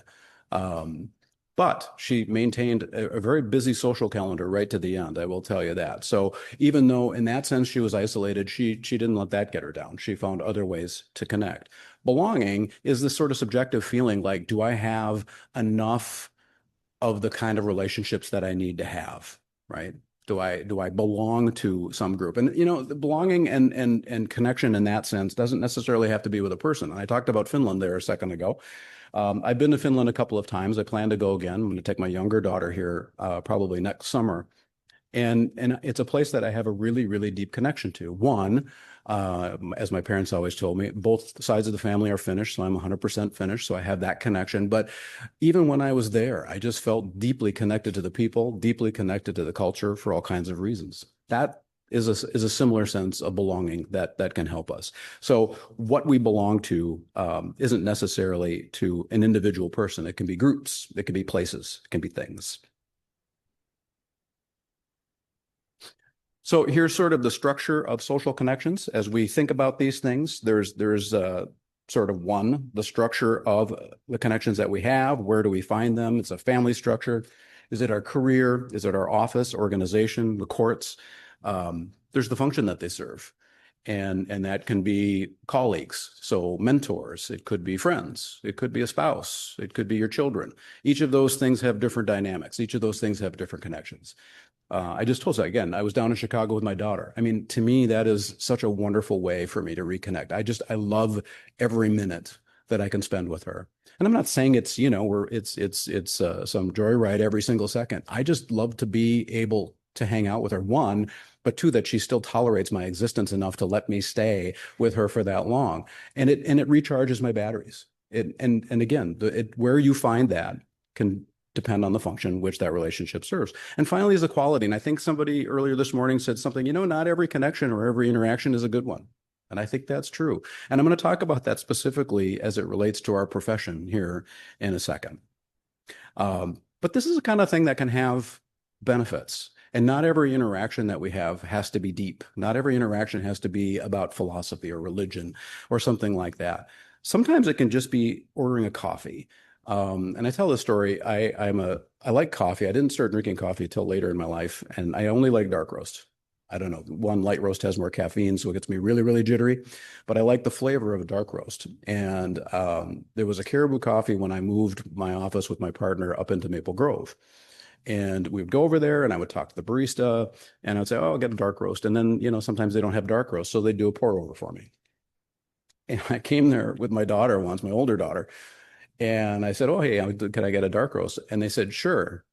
But she maintained a very busy social calendar right to the end, I will tell you that. So even though in that sense she was isolated, she didn't let that get her down. She found other ways to connect. Belonging is this sort of subjective feeling like, do I have enough of the kind of relationships that I need to have, right? Do I belong to some group? And the belonging and connection in that sense doesn't necessarily have to be with a person. And I talked about Finland there a second ago. I've been to Finland a couple of times. I plan to go again. I'm going to take my younger daughter here probably next summer. And it's a place that I have a really, really deep connection to. One, as my parents always told me, both sides of the family are Finnish, so I'm 100% Finnish, so I have that connection. But even when I was there, I just felt deeply connected to the people, deeply connected to the culture for all kinds of reasons. That is a similar sense of belonging that can help us. So what we belong to isn't necessarily to an individual person. It can be groups, it can be places, it can be things. So here's sort of the structure of social connections. As we think about these things, there's sort of one, the structure of the connections that we have. Where do we find them? It's a family structure. Is it our career? Is it our office, organization, the courts? There's the function that they serve. And that can be colleagues, so mentors. It could be friends. It could be a spouse. It could be your children. Each of those things have different dynamics. Each of those things have different connections. I just told you again, I was down in Chicago with my daughter. I mean, to me, that is such a wonderful way for me to reconnect. I love every minute that I can spend with her. And I'm not saying it's, it's some joyride every single second. I just love to be able to hang out with her. One, but two, that she still tolerates my existence enough to let me stay with her for that long. And it recharges my batteries. And again, where you find that can depend on the function which that relationship serves. And finally is the quality. And I think somebody earlier this morning said something, not every connection or every interaction is a good one. And I think that's true. And I'm going to talk about that specifically as it relates to our profession here in a second. But this is the kind of thing that can have benefits. And not every interaction that we have has to be deep. Not every interaction has to be about philosophy or religion or something like that. Sometimes it can just be ordering a coffee. And I tell this story, I like coffee. I didn't start drinking coffee until later in my life, and I only like dark roast. I don't know, one light roast has more caffeine, so it gets me really, really jittery, but I like the flavor of a dark roast. And there was a Caribou Coffee when I moved my office with my partner up into Maple Grove. And we would go over there and I would talk to the barista and I would say, oh, I'll get a dark roast. And then, sometimes they don't have dark roast, so they do a pour over for me. And I came there with my daughter once, my older daughter, and I said, oh, hey, can I get a dark roast? And they said, sure.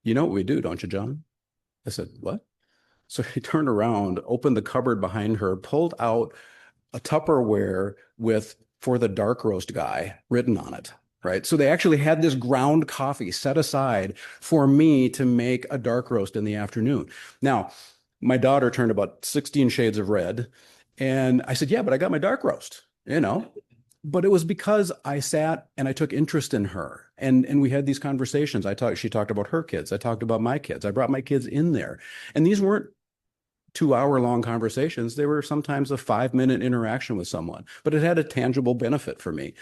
You know what we do, don't you, John? I said, what? So he turned around, opened the cupboard behind her, pulled out a Tupperware with "for the dark roast guy" written on it, right? So they actually had this ground coffee set aside for me to make a dark roast in the afternoon. Now, my daughter turned about 16 shades of red, and I said, yeah, but I got my dark roast, But it was because I sat and I took interest in her, and we had these conversations. She talked about her kids. I talked about my kids. I brought my kids in there, and these weren't 2-hour-long conversations. They were sometimes a 5-minute interaction with someone, but it had a tangible benefit for me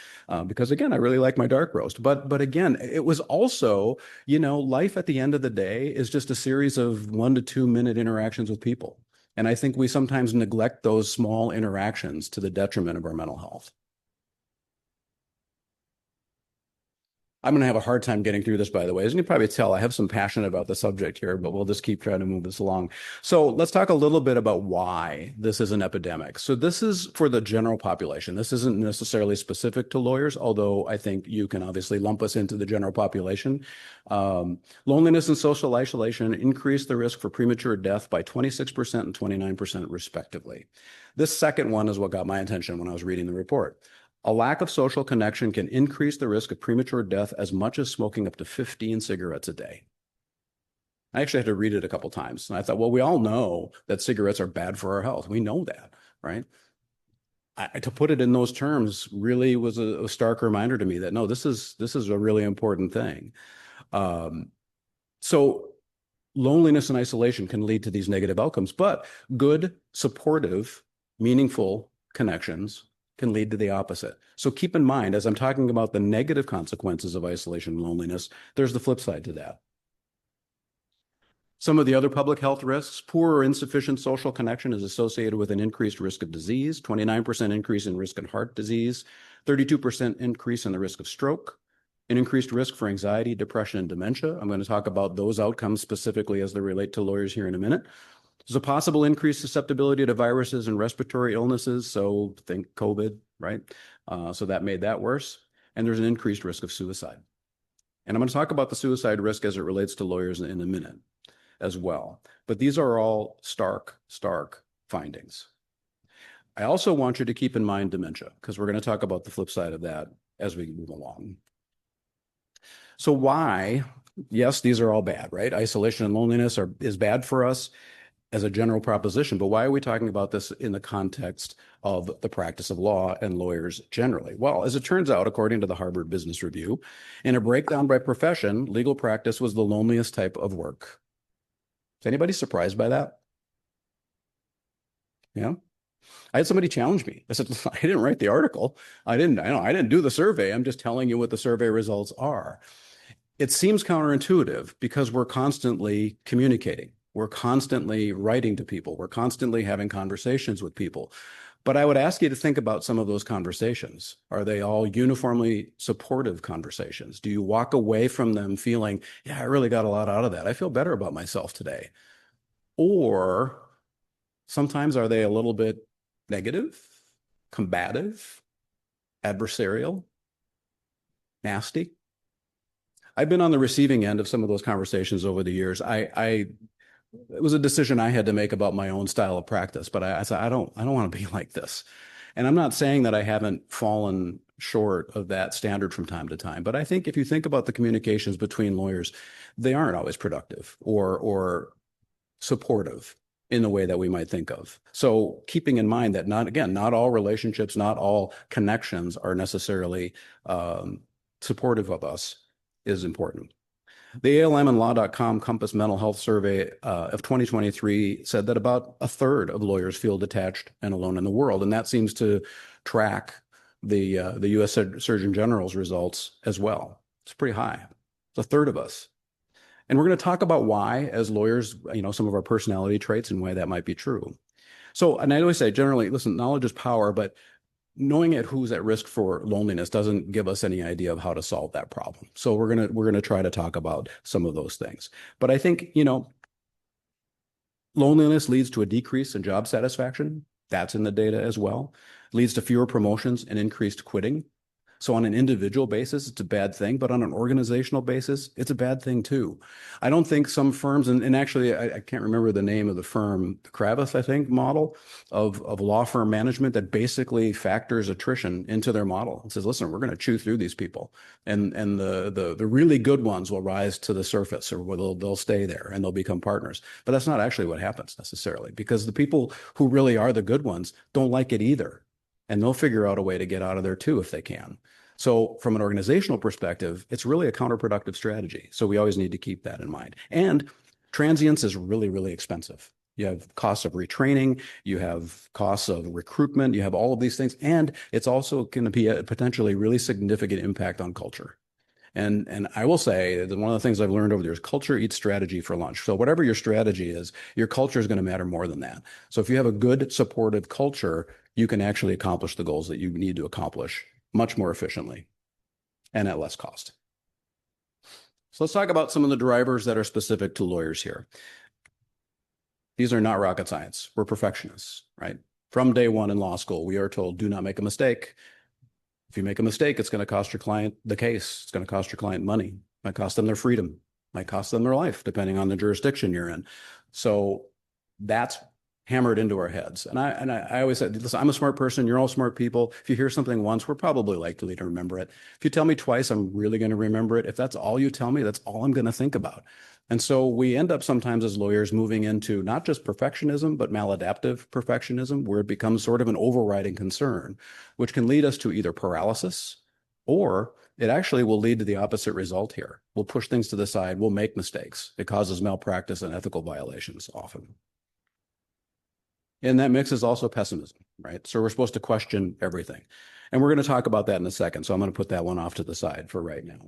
because, again, I really like my dark roast. But again, it was also, life at the end of the day is just a series of 1 to 2 minute interactions with people, and I think we sometimes neglect those small interactions to the detriment of our mental health. I'm going to have a hard time getting through this, by the way. As you can probably tell, I have some passion about the subject here, but we'll just keep trying to move this along. So let's talk a little bit about why this is an epidemic. So this is for the general population. This isn't necessarily specific to lawyers, although I think you can obviously lump us into the general population. Loneliness and social isolation increase the risk for premature death by 26% and 29% respectively. This second one is what got my attention when I was reading the report. A lack of social connection can increase the risk of premature death as much as smoking up to 15 cigarettes a day. I actually had to read it a couple times. And I thought, well, we all know that cigarettes are bad for our health. We know that, right? To put it in those terms really was a stark reminder to me that no, this is a really important thing. So loneliness and isolation can lead to these negative outcomes, but good, supportive, meaningful connections can lead to the opposite. So keep in mind, as I'm talking about the negative consequences of isolation and loneliness, there's the flip side to that. Some of the other public health risks: poor or insufficient social connection is associated with an increased risk of disease, 29% increase in risk in heart disease, 32% increase in the risk of stroke, an increased risk for anxiety, depression, and dementia. I'm going to talk about those outcomes specifically as they relate to lawyers here in a minute. There's a possible increased susceptibility to viruses and respiratory illnesses, so think COVID, right? So that made that worse. And there's an increased risk of suicide. And I'm going to talk about the suicide risk as it relates to lawyers in a minute as well. But these are all stark findings. I also want you to keep in mind dementia, because we're going to talk about the flip side of that as we move along. So why? Yes, these are all bad, right? Isolation and loneliness is bad for us as a general proposition, but why are we talking about this in the context of the practice of law and lawyers generally? Well, as it turns out, according to the Harvard Business Review, in a breakdown by profession, legal practice was the loneliest type of work. Is anybody surprised by that? Yeah. I had somebody challenge me. I said, I didn't write the article. I didn't do the survey. I'm just telling you what the survey results are. It seems counterintuitive because we're constantly communicating. We're constantly writing to people. We're constantly having conversations with people. But I would ask you to think about some of those conversations. Are they all uniformly supportive conversations? Do you walk away from them feeling, yeah, I really got a lot out of that. I feel better about myself today. Or sometimes are they a little bit negative, combative, adversarial, nasty? I've been on the receiving end of some of those conversations over the years. It was a decision I had to make about my own style of practice, but I said, I don't want to be like this. And I'm not saying that I haven't fallen short of that standard from time to time, but I think if you think about the communications between lawyers, they aren't always productive or supportive in the way that we might think of. So keeping in mind that not all relationships, not all connections are necessarily supportive of us is important. The ALM and Law.com Compass Mental Health Survey of 2023 said that about a third of lawyers feel detached and alone in the world, and that seems to track the U.S. Surgeon General's results as well. It's pretty high. It's a third of us. And we're going to talk about why, as lawyers, some of our personality traits and why that might be true. So, and I always say, generally, listen, knowledge is power, but knowing who's at risk for loneliness doesn't give us any idea of how to solve that problem. So we're gonna try to talk about some of those things. But I think, loneliness leads to a decrease in job satisfaction. That's in the data as well. Leads to fewer promotions and increased quitting. So on an individual basis, it's a bad thing, but on an organizational basis, it's a bad thing too. I don't think some firms, and actually, I can't remember the name of the firm, the Kravis, I think, model of law firm management that basically factors attrition into their model. It says, listen, we're going to chew through these people, and the really good ones will rise to the surface, or they'll stay there and they'll become partners. But that's not actually what happens necessarily, because the people who really are the good ones don't like it either. And they'll figure out a way to get out of there too if they can. So from an organizational perspective, it's really a counterproductive strategy. So we always need to keep that in mind. And transience is really, really expensive. You have costs of retraining, you have costs of recruitment, you have all of these things. And it's also going to be a potentially really significant impact on culture. And I will say that one of the things I've learned over there is culture eats strategy for lunch. So whatever your strategy is, your culture is going to matter more than that. So if you have a good supportive culture, you can actually accomplish the goals that you need to accomplish much more efficiently and at less cost. So let's talk about some of the drivers that are specific to lawyers here. These are not rocket science. We're perfectionists, right? From day one in law school, we are told, do not make a mistake. If you make a mistake, it's going to cost your client the case. It's going to cost your client money. It might cost them their freedom. It might cost them their life, depending on the jurisdiction you're in. So that's hammered into our heads. And I always said, listen, I'm a smart person. You're all smart people. If you hear something once, we're probably likely to remember it. If you tell me twice, I'm really going to remember it. If that's all you tell me, that's all I'm going to think about. And so we end up sometimes as lawyers moving into not just perfectionism, but maladaptive perfectionism, where it becomes sort of an overriding concern, which can lead us to either paralysis, or it actually will lead to the opposite result here. We'll push things to the side. We'll make mistakes. It causes malpractice and ethical violations often. And that mix is also pessimism, right? So we're supposed to question everything. And we're going to talk about that in a second. So I'm going to put that one off to the side for right now.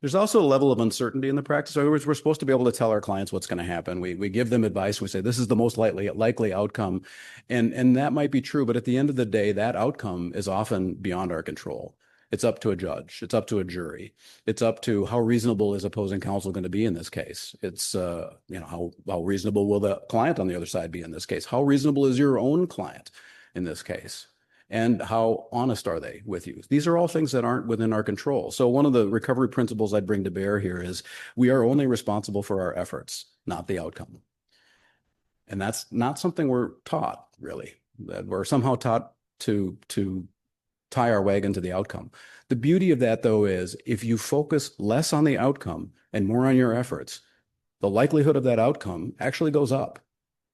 There's also a level of uncertainty in the practice. In other words, we're supposed to be able to tell our clients what's going to happen. We give them advice. We say, this is the most likely outcome. And that might be true. But at the end of the day, that outcome is often beyond our control. It's up to a judge. It's up to a jury. It's up to how reasonable is opposing counsel going to be in this case. It's, how reasonable will the client on the other side be in this case? How reasonable is your own client in this case? And how honest are they with you? These are all things that aren't within our control. So one of the recovery principles I'd bring to bear here is we are only responsible for our efforts, not the outcome. And that's not something we're taught, really, that we're somehow taught to tie our wagon to the outcome. The beauty of that, though, is if you focus less on the outcome and more on your efforts, the likelihood of that outcome actually goes up,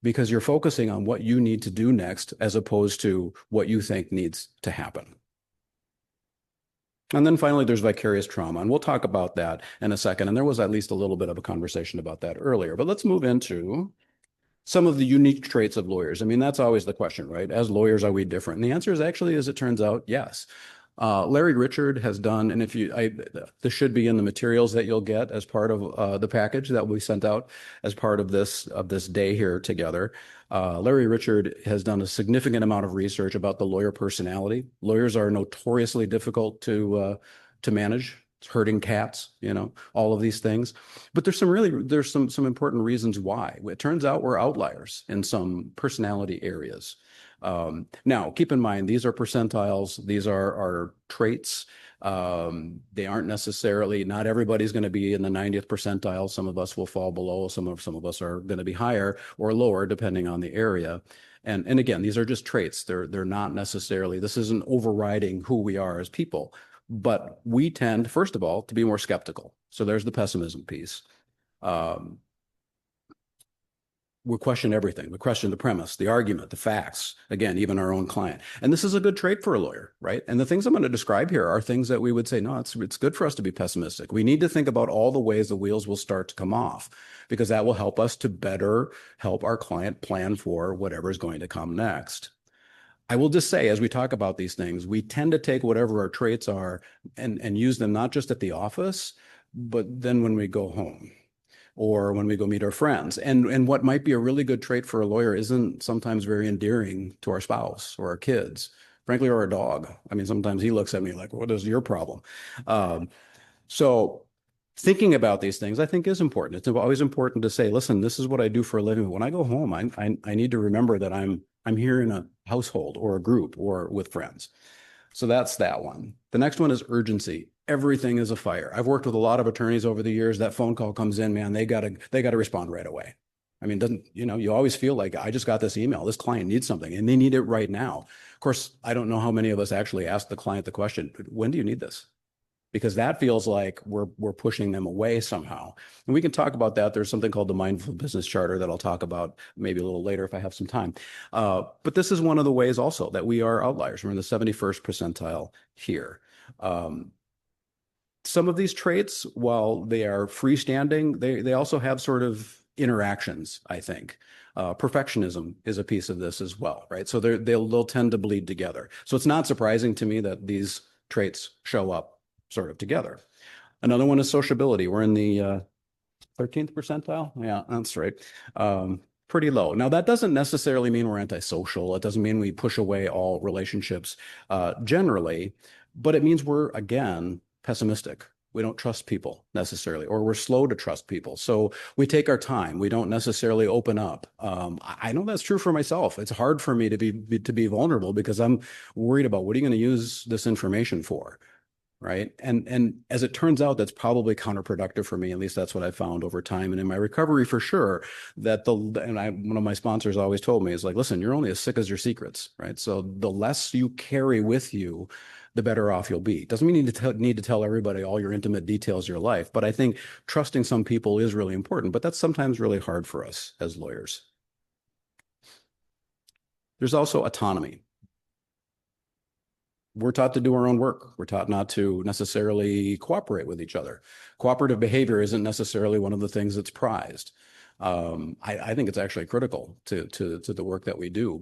because you're focusing on what you need to do next as opposed to what you think needs to happen. And then finally, there's vicarious trauma, and we'll talk about that in a second. And there was at least a little bit of a conversation about that earlier. But let's move into some of the unique traits of lawyers. I mean, that's always the question, right? As lawyers, are we different? And the answer is actually, as it turns out, yes. Larry Richard has done, and this should be in the materials that you'll get as part of the package that we sent out as part of this day here together. Larry Richard has done a significant amount of research about the lawyer personality. Lawyers are notoriously difficult to manage. Herding cats, all of these things. But there's some important reasons why. It turns out we're outliers in some personality areas. Now, keep in mind, these are percentiles. These are traits. They aren't necessarily, not everybody's going to be in the 90th percentile. Some of us will fall below. Some of us are going to be higher or lower, depending on the area. And again, these are just traits. They're not necessarily, this isn't overriding who we are as people. But we tend, first of all, to be more skeptical. So there's the pessimism piece. We question everything. We question the premise, the argument, the facts, again, even our own client. And this is a good trait for a lawyer, right? And the things I'm going to describe here are things that we would say, no, it's good for us to be pessimistic. We need to think about all the ways the wheels will start to come off, because that will help us to better help our client plan for whatever is going to come next. I will just say, as we talk about these things, we tend to take whatever our traits are and use them not just at the office, but then when we go home or when we go meet our friends. And what might be a really good trait for a lawyer isn't sometimes very endearing to our spouse or our kids, frankly, or our dog. I mean, sometimes he looks at me like, what is your problem? So thinking about these things, I think, is important. It's always important to say, listen, this is what I do for a living. When I go home, I need to remember that I'm here in a household or a group or with friends. So that's that one. The next one is urgency. Everything is a fire. I've worked with a lot of attorneys over the years. That phone call comes in, man, they gotta respond right away. I mean, you always feel like, I just got this email. This client needs something and they need it right now. Of course, I don't know how many of us actually ask the client the question, when do you need this? Because that feels like we're pushing them away somehow. And we can talk about that. There's something called the Mindful Business Charter that I'll talk about maybe a little later if I have some time. But this is one of the ways also that we are outliers. We're in the 71st percentile here. Some of these traits, while they are freestanding, they also have sort of interactions, I think. Perfectionism is a piece of this as well, right? So they'll tend to bleed together. So it's not surprising to me that these traits show up sort of together. Another one is sociability. We're in the 13th percentile. Yeah, that's right. Pretty low. Now, that doesn't necessarily mean we're antisocial. It doesn't mean we push away all relationships generally, but it means we're, again, pessimistic. We don't trust people necessarily, or we're slow to trust people. So we take our time. We don't necessarily open up. I know that's true for myself. It's hard for me to be vulnerable because I'm worried about, what are you going to use this information for? right? And as it turns out, that's probably counterproductive for me. At least that's what I found over time and in my recovery for sure. One of my sponsors always told me is like, listen, you're only as sick as your secrets, right? So the less you carry with you, the better off you'll be. Doesn't mean you need to tell everybody all your intimate details of your life, but I think trusting some people is really important. But that's sometimes really hard for us as lawyers. There's also autonomy. We're taught to do our own work. We're taught not to necessarily cooperate with each other. Cooperative behavior isn't necessarily one of the things that's prized. I think it's actually critical to the work that we do,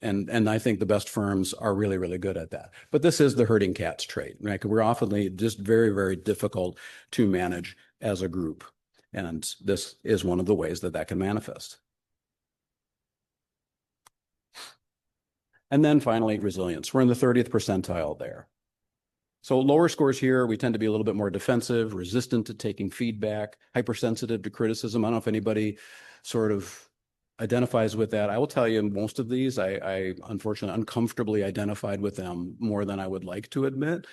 and I think the best firms are really, really good at that. But this is the herding cats trait, right? We're often just very, very difficult to manage as a group. And this is one of the ways that can manifest. And then finally, resilience. We're in the 30th percentile there. So lower scores here, we tend to be a little bit more defensive, resistant to taking feedback, hypersensitive to criticism. I don't know if anybody sort of identifies with that. I will tell you, most of these, I unfortunately uncomfortably identified with them more than I would like to admit.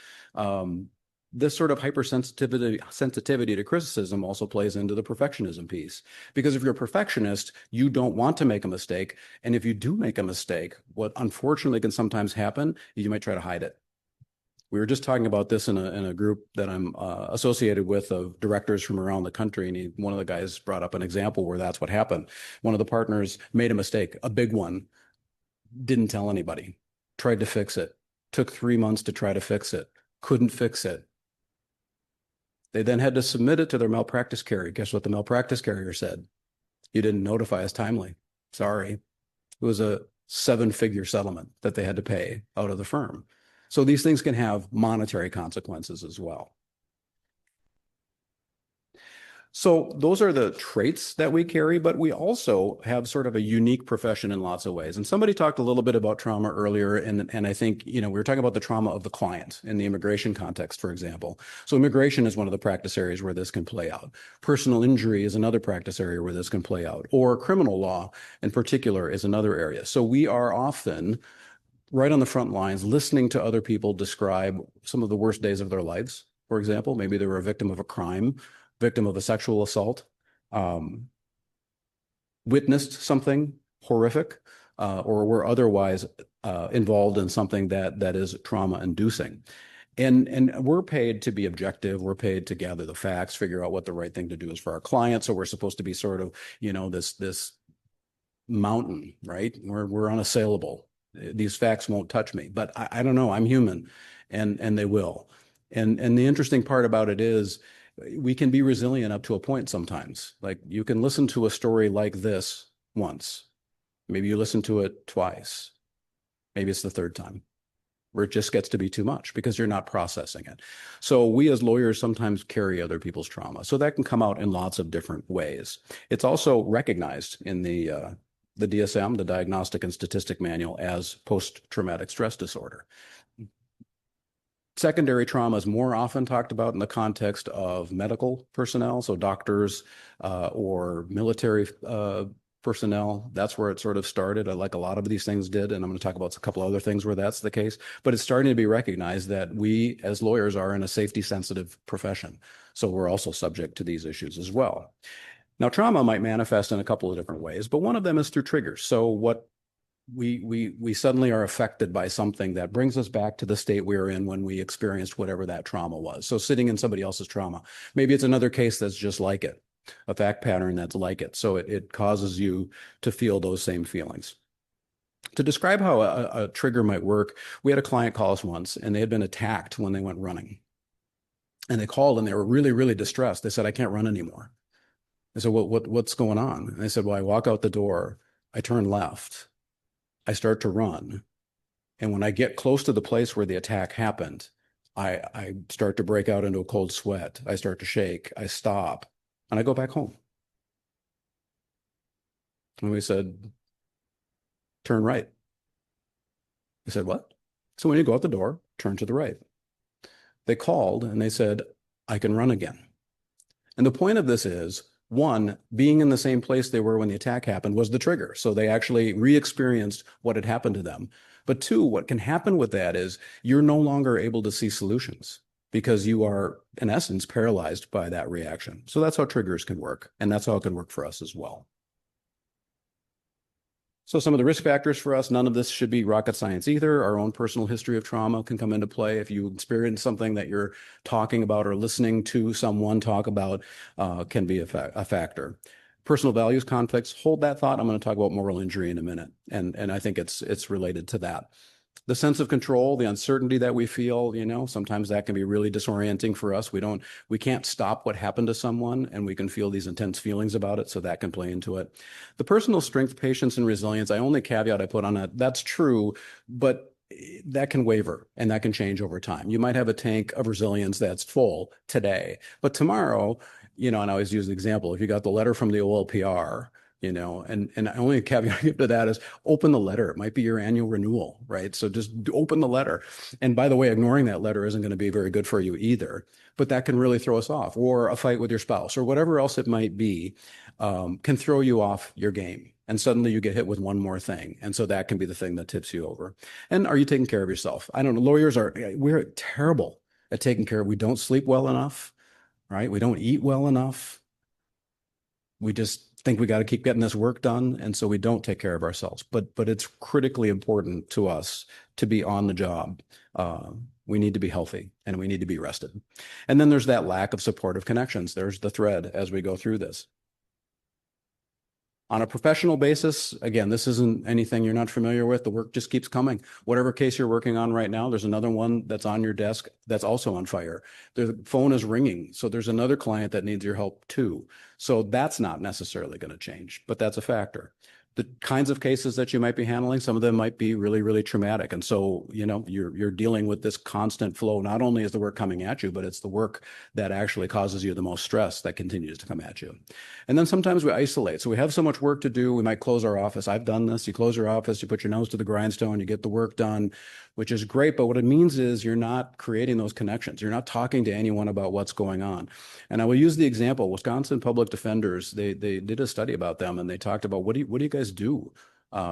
This sort of sensitivity to criticism also plays into the perfectionism piece. Because if you're a perfectionist, you don't want to make a mistake. And if you do make a mistake, what unfortunately can sometimes happen, you might try to hide it. We were just talking about this in a group that I'm associated with of directors from around the country. And one of the guys brought up an example where that's what happened. One of the partners made a mistake, a big one, didn't tell anybody, tried to fix it, took 3 months to try to fix it, couldn't fix it. They then had to submit it to their malpractice carrier. Guess what the malpractice carrier said? You didn't notify us timely. Sorry. It was a 7-figure settlement that they had to pay out of the firm. So these things can have monetary consequences as well. So those are the traits that we carry, but we also have sort of a unique profession in lots of ways. And somebody talked a little bit about trauma earlier, and I think, we were talking about the trauma of the client in the immigration context, for example. So immigration is one of the practice areas where this can play out. Personal injury is another practice area where this can play out, or criminal law in particular is another area. So we are often right on the front lines, listening to other people describe some of the worst days of their lives. For example, maybe they were a victim of a crime, victim of a sexual assault, witnessed something horrific, or were otherwise involved in something that is trauma-inducing. And we're paid to be objective. We're paid to gather the facts, figure out what the right thing to do is for our clients. So we're supposed to be sort of, this mountain, right? We're unassailable. These facts won't touch me, but I don't know. I'm human, and they will. And the interesting part about it is we can be resilient up to a point sometimes. Like you can listen to a story like this once. Maybe you listen to it twice. Maybe it's the third time where it just gets to be too much because you're not processing it. So we as lawyers sometimes carry other people's trauma. So that can come out in lots of different ways. It's also recognized in the DSM, the Diagnostic and Statistic Manual, as post-traumatic stress disorder. Secondary trauma is more often talked about in the context of medical personnel, so doctors or military personnel. That's where it sort of started, like a lot of these things did, and I'm going to talk about a couple other things where that's the case. But it's starting to be recognized that we, as lawyers, are in a safety-sensitive profession, so we're also subject to these issues as well. Now, trauma might manifest in a couple of different ways, but one of them is through triggers. So what we suddenly are affected by something that brings us back to the state we were in when we experienced whatever that trauma was. So sitting in somebody else's trauma, maybe it's another case that's just like it, a fact pattern that's like it. So it causes you to feel those same feelings. To describe how a trigger might work, we had a client call us once, and they had been attacked when they went running. And they called, and they were really, really distressed. They said, I can't run anymore. I said, well, what's going on? And they said, well, I walk out the door, I turn left, I start to run. And when I get close to the place where the attack happened, I start to break out into a cold sweat. I start to shake. I stop, and I go back home. And we said, turn right. I said, what? So when you go out the door, turn to the right. They called, and they said, I can run again. And the point of this is, one, being in the same place they were when the attack happened was the trigger. So they actually re-experienced what had happened to them. But two, what can happen with that is you're no longer able to see solutions. because you are, in essence, paralyzed by that reaction. So that's how triggers can work, and that's how it can work for us as well. So some of the risk factors for us, none of this should be rocket science either. Our own personal history of trauma can come into play. If you experience something that you're talking about or listening to someone talk about, can be a factor. Personal values conflicts, hold that thought. I'm going to talk about moral injury in a minute, and I think it's related to that. The sense of control, the uncertainty that we feel, sometimes that can be really disorienting for us. We can't stop what happened to someone, and we can feel these intense feelings about it, so that can play into it. The personal strength, patience, and resilience, I only caveat I put on that, that's true, but that can waver and that can change over time. You might have a tank of resilience that's full today, but tomorrow, and I always use the example, if you got the letter from the OLPR, and only a caveat I give to that is open the letter. It might be your annual renewal, right? So just open the letter. And by the way, ignoring that letter isn't going to be very good for you either, but that can really throw us off, or a fight with your spouse or whatever else it might be, can throw you off your game. And suddenly you get hit with one more thing. And so that can be the thing that tips you over. And are you taking care of yourself? I don't know. We're terrible at taking care of, we don't sleep well enough, right? We don't eat well enough. We just think we got to keep getting this work done, and so we don't take care of ourselves. But it's critically important to us to be on the job. We need to be healthy and we need to be rested. And then there's that lack of supportive connections. There's the thread as we go through this. On a professional basis, again, this isn't anything you're not familiar with. The work just keeps coming. Whatever case you're working on right now, there's another one that's on your desk that's also on fire. The phone is ringing, so there's another client that needs your help too. So that's not necessarily going to change, but that's a factor. The kinds of cases that you might be handling, some of them might be really, really traumatic. And so, you're dealing with this constant flow. Not only is the work coming at you, but it's the work that actually causes you the most stress that continues to come at you. And then sometimes we isolate. So we have so much work to do. We might close our office. I've done this. You close your office, you put your nose to the grindstone, you get the work done, which is great. But what it means is you're not creating those connections. You're not talking to anyone about what's going on. And I will use the example, Wisconsin Public Defenders, they did a study about them, and they talked about what do you guys do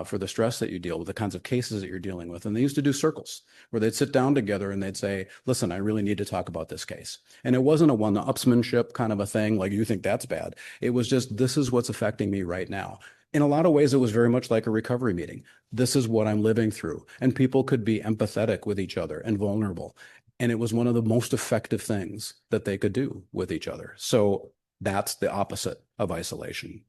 for the stress that you deal with, the kinds of cases that you're dealing with. And they used to do circles where they'd sit down together and they'd say, listen, I really need to talk about this case. And it wasn't a one-upsmanship kind of a thing, like you think that's bad. It was just, this is what's affecting me right now. In a lot of ways, it was very much like a recovery meeting. This is what I'm living through. And people could be empathetic with each other and vulnerable. And it was one of the most effective things that they could do with each other. So that's the opposite of isolation.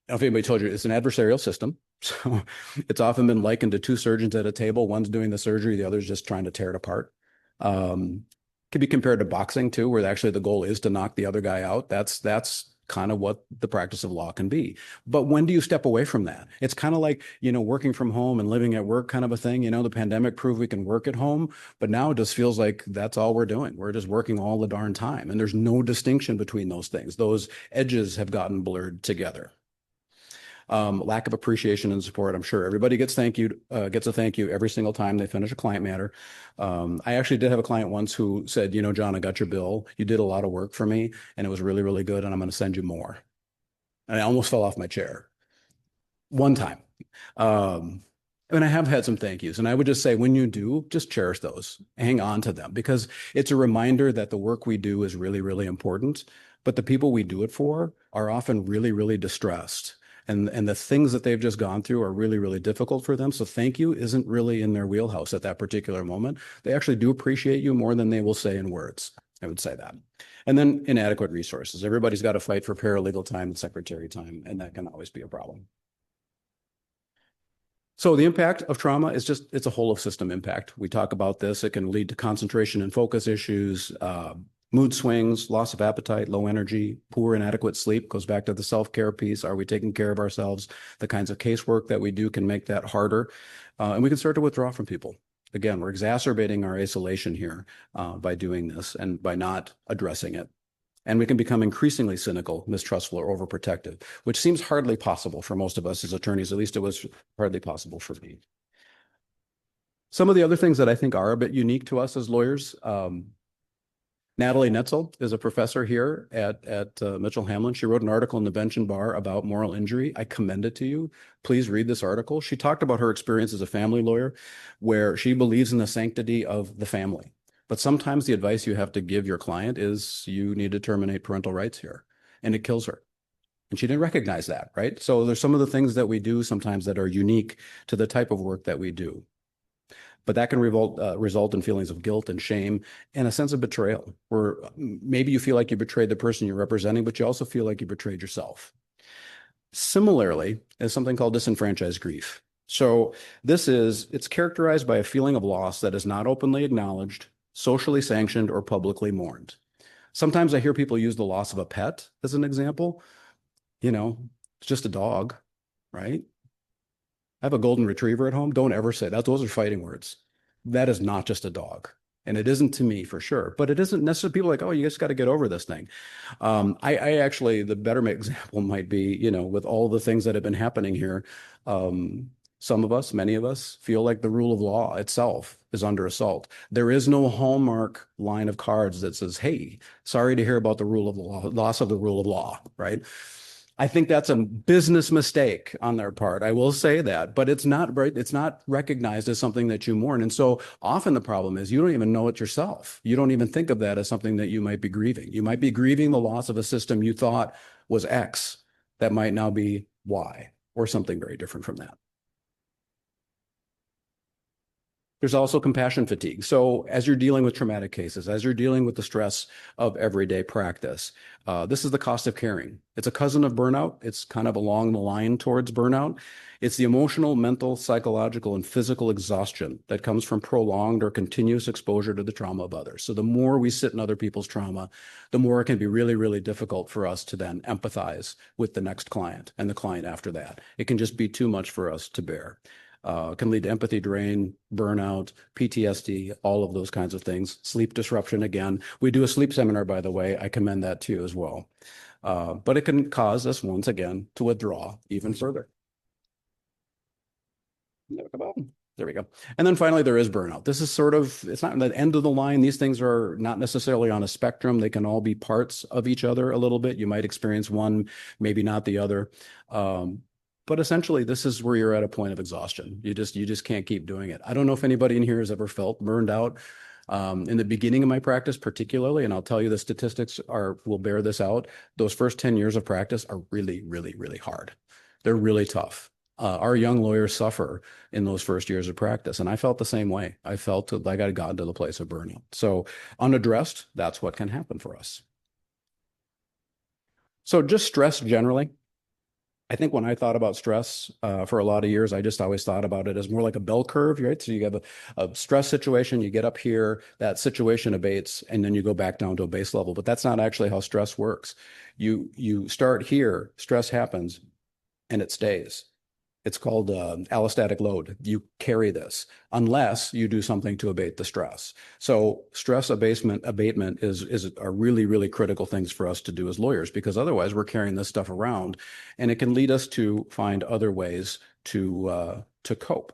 I don't know if anybody told you, it's an adversarial system. So it's often been likened to two surgeons at a table. One's doing the surgery, the other's just trying to tear it apart. Could be compared to boxing too, where actually the goal is to knock the other guy out. That's kind of what the practice of law can be. But when do you step away from that? It's kind of like, working from home and living at work kind of a thing. The pandemic proved we can work at home, but now it just feels like that's all we're doing. We're just working all the darn time. And there's no distinction between those things. Those edges have gotten blurred together. Lack of appreciation and support. I'm sure everybody gets a thank you every single time they finish a client matter. I actually did have a client once who said, John, I got your bill. You did a lot of work for me and it was really, really good. And I'm going to send you more. And I almost fell off my chair one time. And I have had some thank yous. And I would just say, when you do, just cherish those, hang on to them, because it's a reminder that the work we do is really, really important. But the people we do it for are often really, really distressed. And the things that they've just gone through are really, really difficult for them. So thank you isn't really in their wheelhouse at that particular moment. They actually do appreciate you more than they will say in words. I would say that. And then inadequate resources. Everybody's got to fight for paralegal time and secretary time, and that can always be a problem. So the impact of trauma is it's a whole of system impact. We talk about this. It can lead to concentration and focus issues, mood swings, loss of appetite, low energy, poor inadequate sleep. Goes back to the self-care piece. Are we taking care of ourselves? The kinds of casework that we do can make that harder. And we can start to withdraw from people. Again, we're exacerbating our isolation here by doing this and by not addressing it. And we can become increasingly cynical, mistrustful, or overprotective, which seems hardly possible for most of us as attorneys. At least it was hardly possible for me. Some of the other things that I think are a bit unique to us as lawyers, Natalie Netzel is a professor here at Mitchell Hamlin. She wrote an article in the Bench and Bar about moral injury. I commend it to you. Please read this article. She talked about her experience as a family lawyer, where she believes in the sanctity of the family. But sometimes the advice you have to give your client is you need to terminate parental rights here, and it kills her. And she didn't recognize that, right? So there's some of the things that we do sometimes that are unique to the type of work that we do. But that can result in feelings of guilt and shame and a sense of betrayal, where maybe you feel like you betrayed the person you're representing, but you also feel like you betrayed yourself. Similarly, is something called disenfranchised grief. So it's characterized by a feeling of loss that is not openly acknowledged, socially sanctioned, or publicly mourned. Sometimes I hear people use the loss of a pet as an example. It's just a dog, right? I have a golden retriever at home. Don't ever say that. Those are fighting words. That is not just a dog. And it isn't to me for sure, but it isn't necessarily people like, oh, you just got to get over this thing. I actually, the better example might be, with all the things that have been happening here, some of us, many of us feel like the rule of law itself is under assault. There is no hallmark line of cards that says, hey, sorry to hear about the rule of law, loss of the rule of law, right? I think that's a business mistake on their part. I will say that, but it's not right. It's not recognized as something that you mourn. And so often the problem is you don't even know it yourself. You don't even think of that as something that you might be grieving. You might be grieving the loss of a system you thought was X that might now be Y or something very different from that. There's also compassion fatigue. So as you're dealing with traumatic cases, as you're dealing with the stress of everyday practice, this is the cost of caring. It's a cousin of burnout. It's kind of along the line towards burnout. It's the emotional, mental, psychological, and physical exhaustion that comes from prolonged or continuous exposure to the trauma of others. So the more we sit in other people's trauma, the more it can be really, really difficult for us to then empathize with the next client and the client after that. It can just be too much for us to bear. Can lead to empathy drain, burnout, PTSD, all of those kinds of things. Sleep disruption, again. We do a sleep seminar, by the way. I commend that to you as well. But it can cause us, once again, to withdraw even further. There we go. And then finally, there is burnout. This is it's not the end of the line. These things are not necessarily on a spectrum. They can all be parts of each other a little bit. You might experience one, maybe not the other. But essentially, this is where you're at a point of exhaustion. You just can't keep doing it. I don't know if anybody in here has ever felt burned out. In the beginning of my practice, particularly, and I'll tell you the statistics will bear this out. Those first 10 years of practice are really, really, really hard. They're really tough. Our young lawyers suffer in those first years of practice, and I felt the same way. I felt like I had gotten to the place of burnout. So unaddressed, that's what can happen for us. So just stress generally. I think when I thought about stress for a lot of years, I just always thought about it as more like a bell curve, right? So you have a stress situation, you get up here, that situation abates, and then you go back down to a base level. But that's not actually how stress works. You start here, stress happens, and it stays. It's called allostatic load. You carry this unless you do something to abate the stress. So stress abatement are really, really critical things for us to do as lawyers, because otherwise we're carrying this stuff around, and it can lead us to find other ways to cope.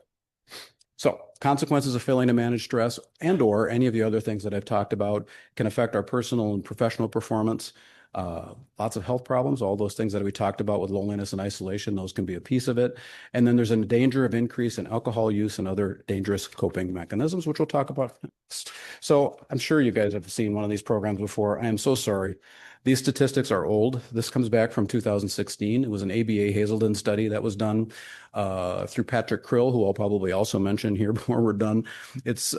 So consequences of failing to manage stress and/or any of the other things that I've talked about can affect our personal and professional performance. Lots of health problems, all those things that we talked about with loneliness and isolation, those can be a piece of it. And then there's a danger of increase in alcohol use and other dangerous coping mechanisms, which we'll talk about next. So I'm sure you guys have seen one of these programs before. I am so sorry. These statistics are old. This comes back from 2016. It was an ABA Hazelden study that was done through Patrick Krill, who I'll probably also mention here before we're done. It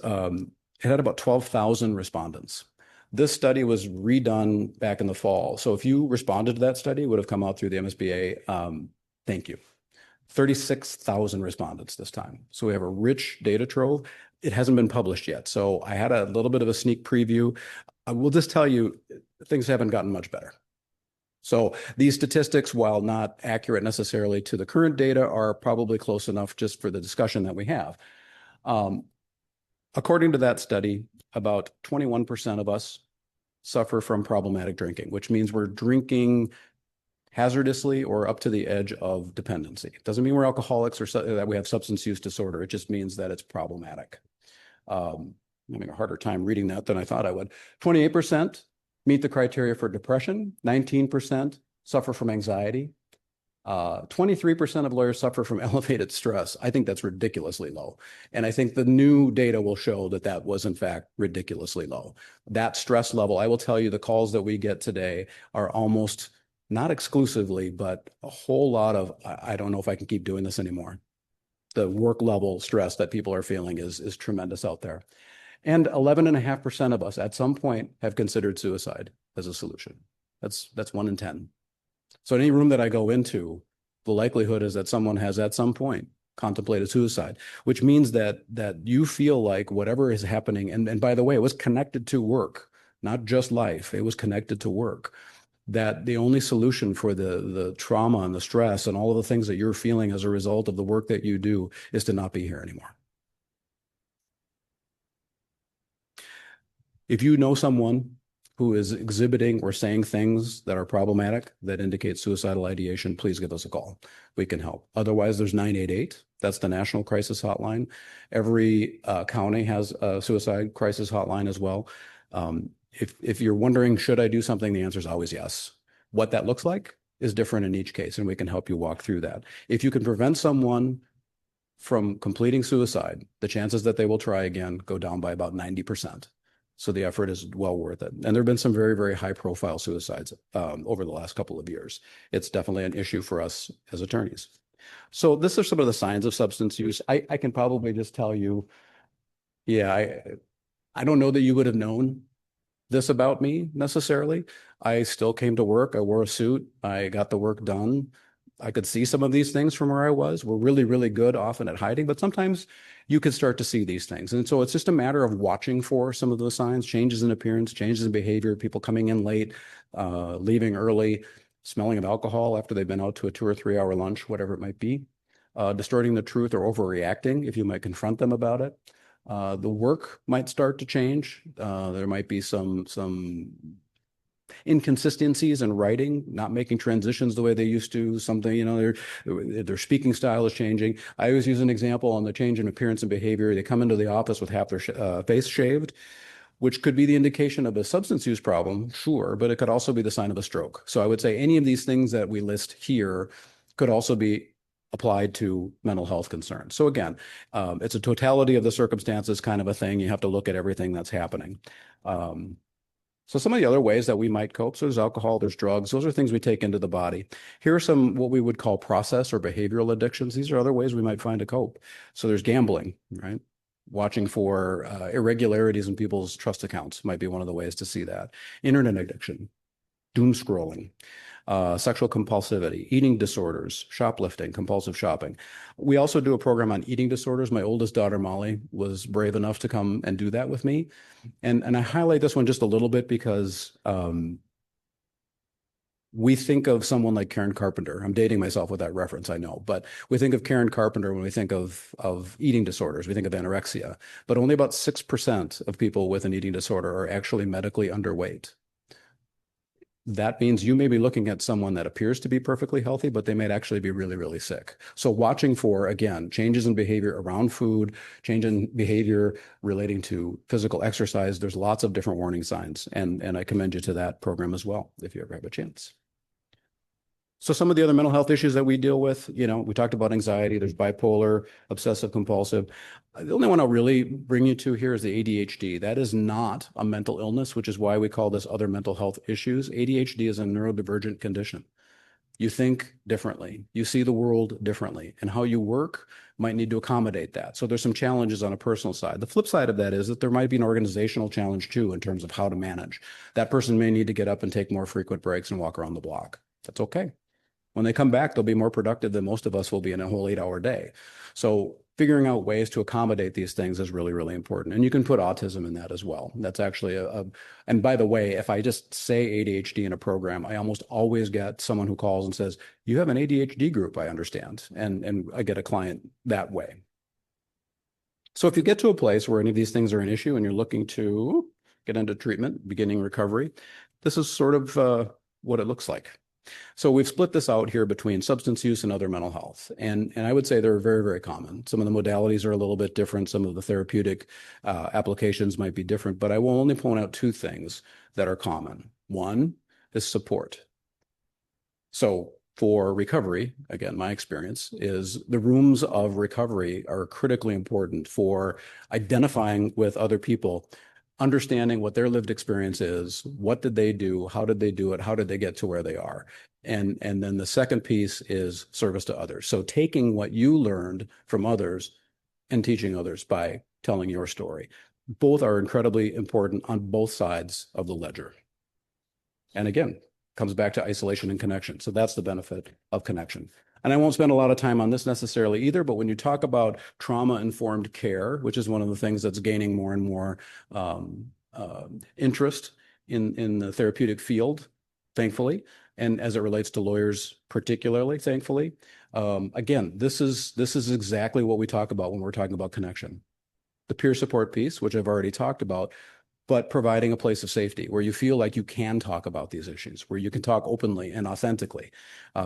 had about 12,000 respondents. This study was redone back in the fall. So if you responded to that study, it would have come out through the MSBA. Thank you. 36,000 respondents this time. So we have a rich data trove. It hasn't been published yet. So I had a little bit of a sneak preview. I will just tell you, things haven't gotten much better. So these statistics, while not accurate necessarily to the current data, are probably close enough just for the discussion that we have. According to that study, about 21% of us suffer from problematic drinking, which means we're drinking hazardously or up to the edge of dependency. It doesn't mean we're alcoholics or that we have substance use disorder. It just means that it's problematic. I'm having a harder time reading that than I thought I would. 28% meet the criteria for depression. 19% suffer from anxiety. 23% of lawyers suffer from elevated stress. I think that's ridiculously low. And I think the new data will show that that was, in fact, ridiculously low. That stress level, I will tell you, the calls that we get today are almost not exclusively, but a whole lot of, I don't know if I can keep doing this anymore. The work level stress that people are feeling is tremendous out there. And 11.5% of us at some point have considered suicide as a solution. That's 1 in 10. So any room that I go into, the likelihood is that someone has at some point contemplated suicide, which means that you feel like whatever is happening, and by the way, it was connected to work, not just life, it was connected to work, that the only solution for the trauma and the stress and all of the things that you're feeling as a result of the work that you do is to not be here anymore. If you know someone who is exhibiting or saying things that are problematic that indicate suicidal ideation, please give us a call. We can help. Otherwise, there's 988. That's the National Crisis Hotline. Every county has a suicide crisis hotline as well. If you're wondering, should I do something? The answer is always yes. What that looks like is different in each case, and we can help you walk through that. If you can prevent someone from completing suicide, the chances that they will try again go down by about 90%. So the effort is well worth it. And there have been some very, very high profile suicides over the last couple of years. It's definitely an issue for us as attorneys. So this are some of the signs of substance use. I can probably just tell you, yeah, I don't know that you would have known this about me necessarily. I still came to work. I wore a suit. I got the work done. I could see some of these things from where I was. We're really, really good often at hiding, but sometimes you can start to see these things. And so it's just a matter of watching for some of those signs, changes in appearance, changes in behavior, people coming in late, leaving early, smelling of alcohol after they've been out to a 2 or 3 hour lunch, whatever it might be, distorting the truth or overreacting if you might confront them about it. The work might start to change. There might be some inconsistencies in writing, not making transitions the way they used to, something, their speaking style is changing. I always use an example on the change in appearance and behavior. They come into the office with half their face shaved, which could be the indication of a substance use problem, sure, but it could also be the sign of a stroke. So I would say any of these things that we list here could also be applied to mental health concerns. So again, it's a totality of the circumstances kind of a thing. You have to look at everything that's happening. So some of the other ways that we might cope, so there's alcohol, there's drugs, those are things we take into the body. Here are some what we would call process or behavioral addictions. These are other ways we might find to cope. So there's gambling, right? Watching for irregularities in people's trust accounts might be one of the ways to see that. Internet addiction, doom scrolling, sexual compulsivity, eating disorders, shoplifting, compulsive shopping. We also do a program on eating disorders. My oldest daughter, Molly, was brave enough to come and do that with me. And I highlight this one just a little bit because we think of someone like Karen Carpenter. I'm dating myself with that reference, I know, but we think of Karen Carpenter when we think of eating disorders. We think of anorexia, but only about 6% of people with an eating disorder are actually medically underweight. That means you may be looking at someone that appears to be perfectly healthy, but they might actually be really, really sick. So watching for, again, changes in behavior around food, change in behavior relating to physical exercise. There's lots of different warning signs. And I commend you to that program as well, if you ever have a chance. So some of the other mental health issues that we deal with, we talked about anxiety, there's bipolar, obsessive compulsive. The only one I'll really bring you to here is the ADHD. That is not a mental illness, which is why we call this other mental health issues. ADHD is a neurodivergent condition. You think differently, you see the world differently, and how you work might need to accommodate that. So there's some challenges on a personal side. The flip side of that is that there might be an organizational challenge too in terms of how to manage. That person may need to get up and take more frequent breaks and walk around the block. That's okay. When they come back, they'll be more productive than most of us will be in a whole 8-hour day. So figuring out ways to accommodate these things is really, really important. And you can put autism in that as well. That's actually and by the way, if I just say ADHD in a program, I almost always get someone who calls and says, you have an ADHD group, I understand. And I get a client that way. So if you get to a place where any of these things are an issue and you're looking to get into treatment, beginning recovery, this is sort of what it looks like. So we've split this out here between substance use and other mental health. And I would say they're very, very common. Some of the modalities are a little bit different. Some of the therapeutic applications might be different, but I will only point out 2 things that are common. One is support. So for recovery, again, my experience is the rooms of recovery are critically important for identifying with other people, understanding what their lived experience is, what did they do, how did they do it, how did they get to where they are. And then the second piece is service to others. So taking what you learned from others and teaching others by telling your story. Both are incredibly important on both sides of the ledger. And again, comes back to isolation and connection. So that's the benefit of connection. And I won't spend a lot of time on this necessarily either, but when you talk about trauma-informed care, which is one of the things that's gaining more and more interest in the therapeutic field, thankfully, and as it relates to lawyers particularly, thankfully, again, this is exactly what we talk about when we're talking about connection. The peer support piece, which I've already talked about, but providing a place of safety where you feel like you can talk about these issues, where you can talk openly and authentically.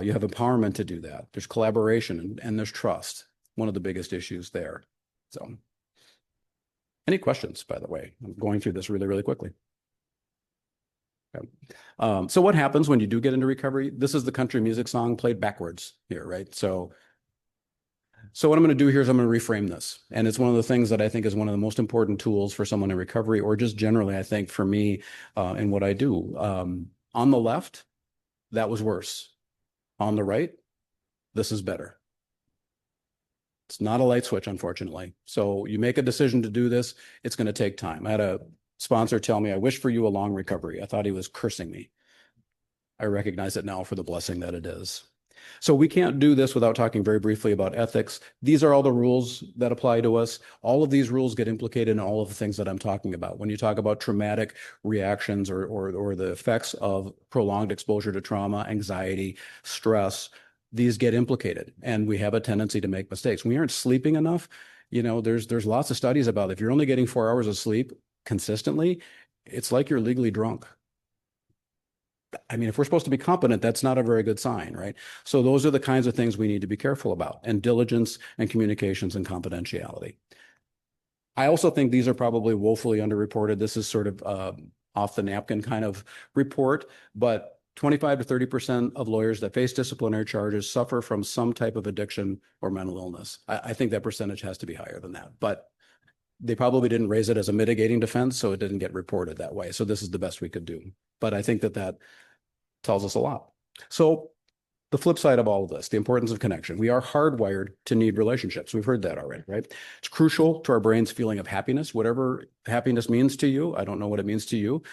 You have empowerment to do that. There's collaboration and there's trust, one of the biggest issues there. So any questions, by the way? I'm going through this really, really quickly. Okay. So what happens when you do get into recovery? This is the country music song played backwards here, right? So what I'm going to do here is I'm going to reframe this. And it's one of the things that I think is one of the most important tools for someone in recovery, or just generally, I think, for me in what I do. On the left, that was worse. On the right, this is better. It's not a light switch, unfortunately. So you make a decision to do this, it's going to take time. I had a sponsor tell me, I wish for you a long recovery. I thought he was cursing me. I recognize it now for the blessing that it is. So we can't do this without talking very briefly about ethics. These are all the rules that apply to us. All of these rules get implicated in all of the things that I'm talking about. When you talk about traumatic reactions or the effects of prolonged exposure to trauma, anxiety, stress, these get implicated, and we have a tendency to make mistakes. When we aren't sleeping enough, there's lots of studies about it. If you're only getting 4 hours of sleep consistently, it's like you're legally drunk. I mean, if we're supposed to be competent, that's not a very good sign, right? So those are the kinds of things we need to be careful about, and diligence and communications and confidentiality. I also think these are probably woefully underreported. This is sort of off the napkin kind of report, but 25 to 30% of lawyers that face disciplinary charges suffer from some type of addiction or mental illness. I think that percentage has to be higher than that, but they probably didn't raise it as a mitigating defense, so it didn't get reported that way. So this is the best we could do. But I think that tells us a lot. So the flip side of all of this, the importance of connection. We are hardwired to need relationships. We've heard that already, right? It's crucial to our brain's feeling of happiness, whatever happiness means to you. I don't know what it means to you.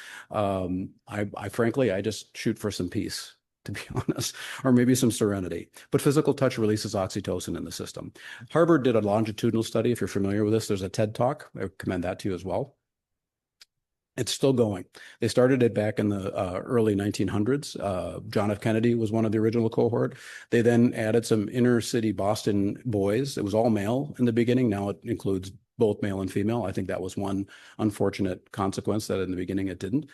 Frankly, I just shoot for some peace, to be honest, or maybe some serenity. But physical touch releases oxytocin in the system. Harvard did a longitudinal study. If you're familiar with this, there's a TED Talk. I recommend that to you as well. It's still going. They started it back in the early 1900s. John F. Kennedy was one of the original cohort. They then added some inner city Boston boys. It was all male in the beginning. Now it includes both male and female. I think that was one unfortunate consequence that in the beginning it didn't.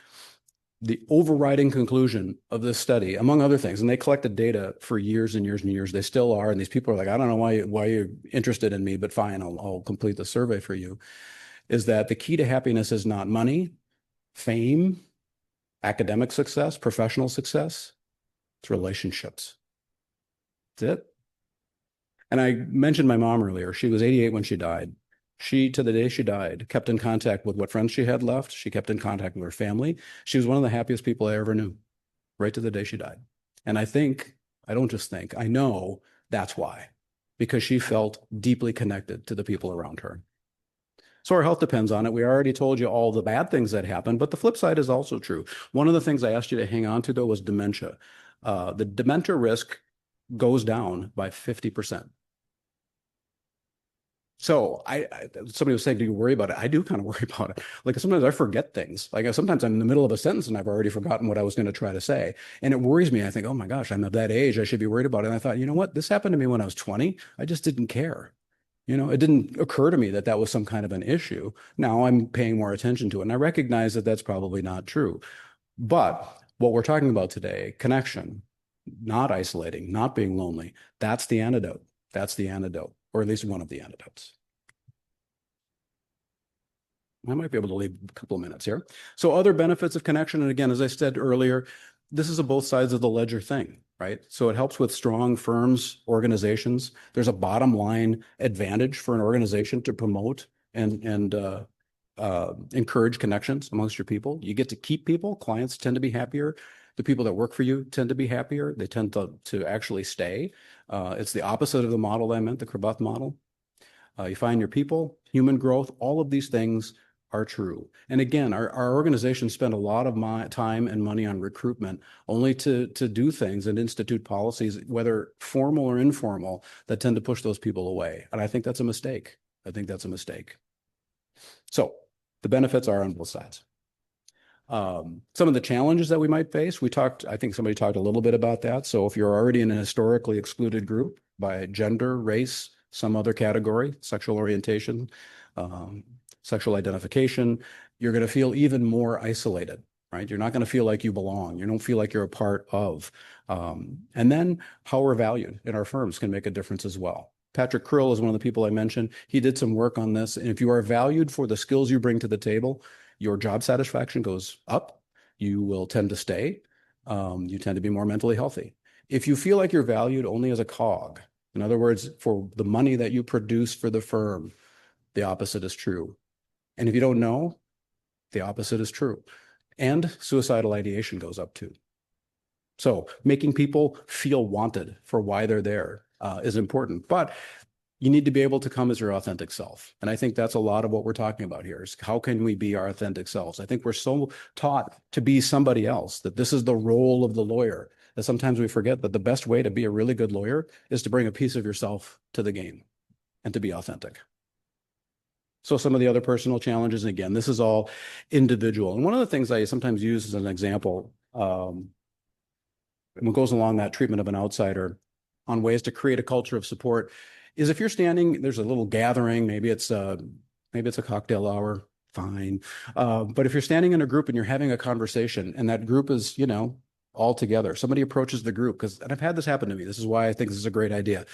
The overriding conclusion of this study, among other things, and they collected data for years and years and years, they still are, and these people are like, I don't know why you're interested in me, but fine, I'll complete the survey for you, is that the key to happiness is not money, fame, academic success, professional success. It's relationships. That's it. And I mentioned my mom earlier. She was 88 when she died. She, to the day she died, kept in contact with what friends she had left. She kept in contact with her family. She was one of the happiest people I ever knew, right to the day she died. And I don't just think, I know that's why, because she felt deeply connected to the people around her. So our health depends on it. We already told you all the bad things that happen, but the flip side is also true. One of the things I asked you to hang on to, though, was dementia. The dementia risk goes down by 50%. So somebody was saying, do you worry about it? I do kind of worry about it. Like sometimes I forget things. Like sometimes I'm in the middle of a sentence and I've already forgotten what I was going to try to say. And it worries me. I think, oh my gosh, I'm of that age. I should be worried about it. And I thought, you know what? This happened to me when I was 20. I just didn't care. It didn't occur to me that that was some kind of an issue. Now I'm paying more attention to it. And I recognize that that's probably not true. But what we're talking about today, connection, not isolating, not being lonely, that's the antidote. That's the antidote, or at least one of the antidotes. I might be able to leave a couple of minutes here. So other benefits of connection. And again, as I said earlier, this is a both sides of the ledger thing, right? So it helps with strong firms, organizations. There's a bottom line advantage for an organization to promote and encourage connections amongst your people. You get to keep people. Clients tend to be happier. The people that work for you tend to be happier. They tend to actually stay. It's the opposite of the model I meant, the Krabuth model. You find your people, human growth, all of these things are true. And again, our organizations spend a lot of time and money on recruitment only to do things and institute policies, whether formal or informal, that tend to push those people away. And I think that's a mistake. I think that's a mistake. So the benefits are on both sides. Some of the challenges that we might face, I think somebody talked a little bit about that. So if you're already in a historically excluded group by gender, race, some other category, sexual orientation, sexual identification, you're going to feel even more isolated, right? You're not going to feel like you belong. You don't feel like you're a part of. And then how we're valued in our firms can make a difference as well. Patrick Krill is one of the people I mentioned. He did some work on this. And if you are valued for the skills you bring to the table, your job satisfaction goes up. You will tend to stay. You tend to be more mentally healthy. If you feel like you're valued only as a cog, in other words, for the money that you produce for the firm, the opposite is true. And if you don't know, the opposite is true. And suicidal ideation goes up too. So making people feel wanted for why they're there is important. But you need to be able to come as your authentic self. And I think that's a lot of what we're talking about here is how can we be our authentic selves? I think we're so taught to be somebody else, that this is the role of the lawyer, that sometimes we forget that the best way to be a really good lawyer is to bring a piece of yourself to the game and to be authentic. So some of the other personal challenges, and again, this is all individual. And one of the things I sometimes use as an example, and what goes along that treatment of an outsider on ways to create a culture of support is if you're standing, there's a little gathering, maybe it's a cocktail hour, fine. But if you're standing in a group and you're having a conversation and that group is, all together, somebody approaches the group, and I've had this happen to me. This is why I think this is a great idea.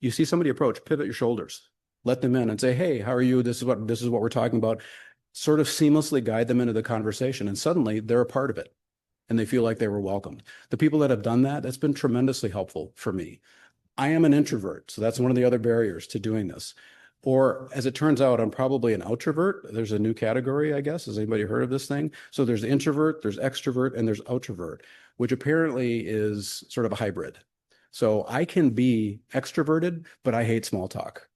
You see somebody approach, pivot your shoulders, let them in and say, hey, how are you? This is what we're talking about. Sort of seamlessly guide them into the conversation. And suddenly they're a part of it and they feel like they were welcomed. The people that have done that, that's been tremendously helpful for me. I am an introvert, so that's one of the other barriers to doing this. Or as it turns out, I'm probably an outrovert. There's a new category, I guess. Has anybody heard of this thing? So there's introvert, there's extrovert, and there's outrovert, which apparently is sort of a hybrid. So I can be extroverted, but I hate small talk.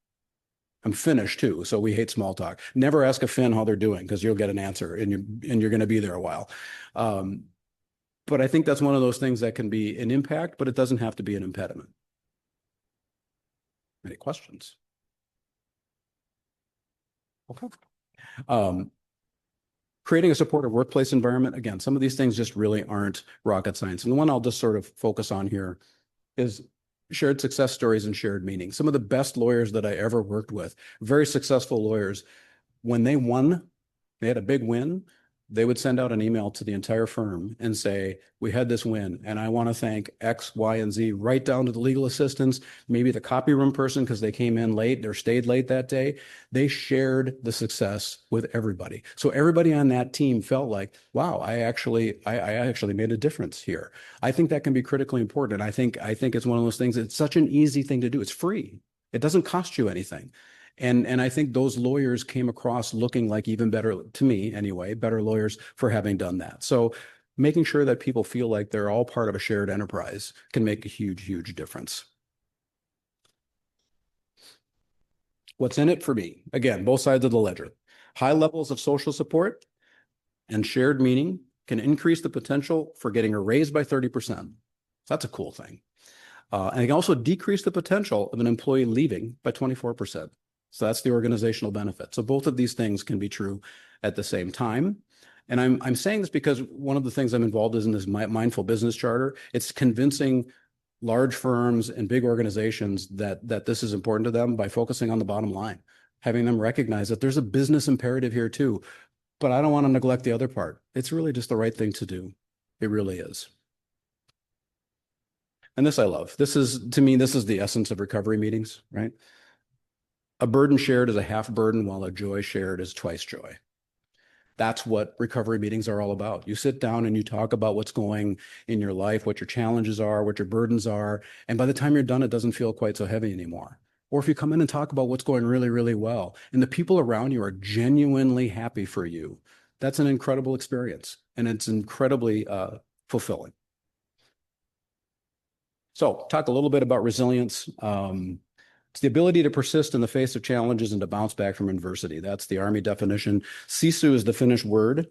I'm Finnish too, so we hate small talk. Never ask a Finn how they're doing because you'll get an answer and you're going to be there a while. But I think that's one of those things that can be an impact, but it doesn't have to be an impediment. Any questions? Okay. Creating a supportive workplace environment. Again, some of these things just really aren't rocket science. And the one I'll just sort of focus on here is shared success stories and shared meaning. Some of the best lawyers that I ever worked with, very successful lawyers, when they won, they had a big win, they would send out an email to the entire firm and say, we had this win, and I want to thank X, Y, and Z, right down to the legal assistants, maybe the copy room person because they came in late or stayed late that day. They shared the success with everybody. So everybody on that team felt like, wow, I actually made a difference here. I think that can be critically important. And I think it's one of those things, it's such an easy thing to do. It's free. It doesn't cost you anything. And I think those lawyers came across looking like even better, to me anyway, better lawyers for having done that. So making sure that people feel like they're all part of a shared enterprise can make a huge, huge difference. What's in it for me? Again, both sides of the ledger. High levels of social support and shared meaning can increase the potential for getting a raise by 30%. That's a cool thing. And it can also decrease the potential of an employee leaving by 24%. So that's the organizational benefit. So both of these things can be true at the same time. And I'm saying this because one of the things I'm involved in this mindful business charter, it's convincing large firms and big organizations that this is important to them by focusing on the bottom line, having them recognize that there's a business imperative here too, but I don't want to neglect the other part. It's really just the right thing to do. It really is. And this I love. To me, this is the essence of recovery meetings, right? A burden shared is a half burden, while a joy shared is twice joy. That's what recovery meetings are all about. You sit down and you talk about what's going in your life, what your challenges are, what your burdens are. And by the time you're done, it doesn't feel quite so heavy anymore. Or if you come in and talk about what's going really, really well, and the people around you are genuinely happy for you, that's an incredible experience. And it's incredibly fulfilling. So talk a little bit about resilience. It's the ability to persist in the face of challenges and to bounce back from adversity. That's the Army definition. Sisu is the Finnish word.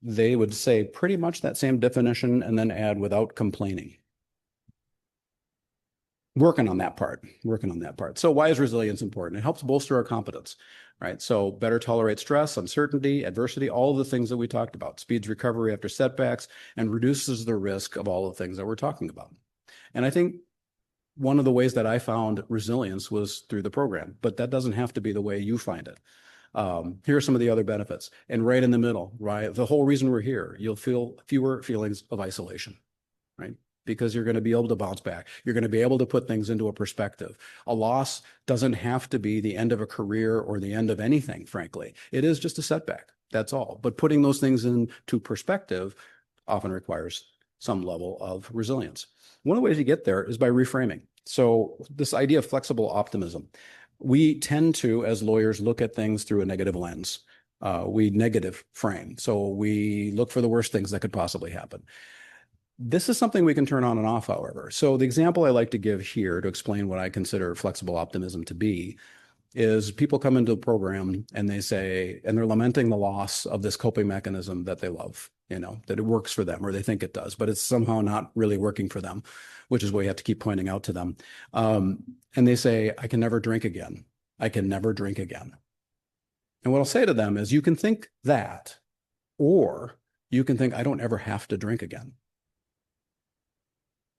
They would say pretty much that same definition and then add without complaining. Working on that part. So why is resilience important? It helps bolster our competence, right? So better tolerate stress, uncertainty, adversity, all of the things that we talked about. Speeds recovery after setbacks and reduces the risk of all the things that we're talking about. And I think one of the ways that I found resilience was through the program, but that doesn't have to be the way you find it. Here are some of the other benefits. And right in the middle, right? The whole reason we're here, you'll feel fewer feelings of isolation, right? Because you're going to be able to bounce back. You're going to be able to put things into a perspective. A loss doesn't have to be the end of a career or the end of anything, frankly. It is just a setback. That's all. But putting those things into perspective often requires some level of resilience. One of the ways you get there is by reframing. So this idea of flexible optimism, we tend to, as lawyers, look at things through a negative lens. We negative frame. So we look for the worst things that could possibly happen. This is something we can turn on and off, however. So the example I like to give here to explain what I consider flexible optimism to be is people come into the program and they say, and they're lamenting the loss of this coping mechanism that they love, that it works for them or they think it does, but it's somehow not really working for them, which is what you have to keep pointing out to them. And they say, I can never drink again. I can never drink again. And what I'll say to them is you can think that, or you can think I don't ever have to drink again.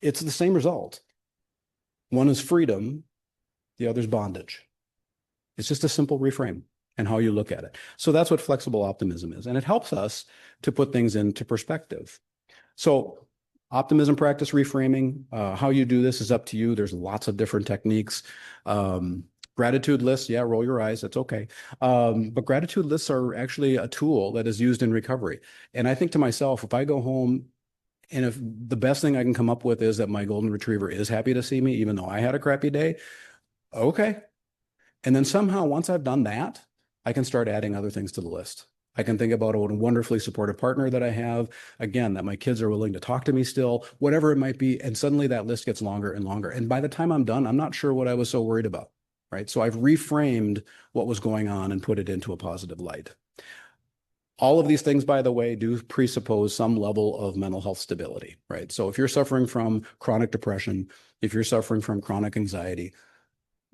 It's the same result. One is freedom, the other's bondage. It's just a simple reframe and how you look at it. So that's what flexible optimism is. And it helps us to put things into perspective. So optimism practice reframing, how you do this is up to you. There's lots of different techniques. Gratitude lists, yeah, roll your eyes, that's okay. But gratitude lists are actually a tool that is used in recovery. And I think to myself, if I go home and if the best thing I can come up with is that my golden retriever is happy to see me, even though I had a crappy day, okay. And then somehow, once I've done that, I can start adding other things to the list. I can think about a wonderfully supportive partner that I have, again, that my kids are willing to talk to me still, whatever it might be. And suddenly that list gets longer and longer. And by the time I'm done, I'm not sure what I was so worried about, right? So I've reframed what was going on and put it into a positive light. All of these things, by the way, do presuppose some level of mental health stability, right? So if you're suffering from chronic depression, if you're suffering from chronic anxiety,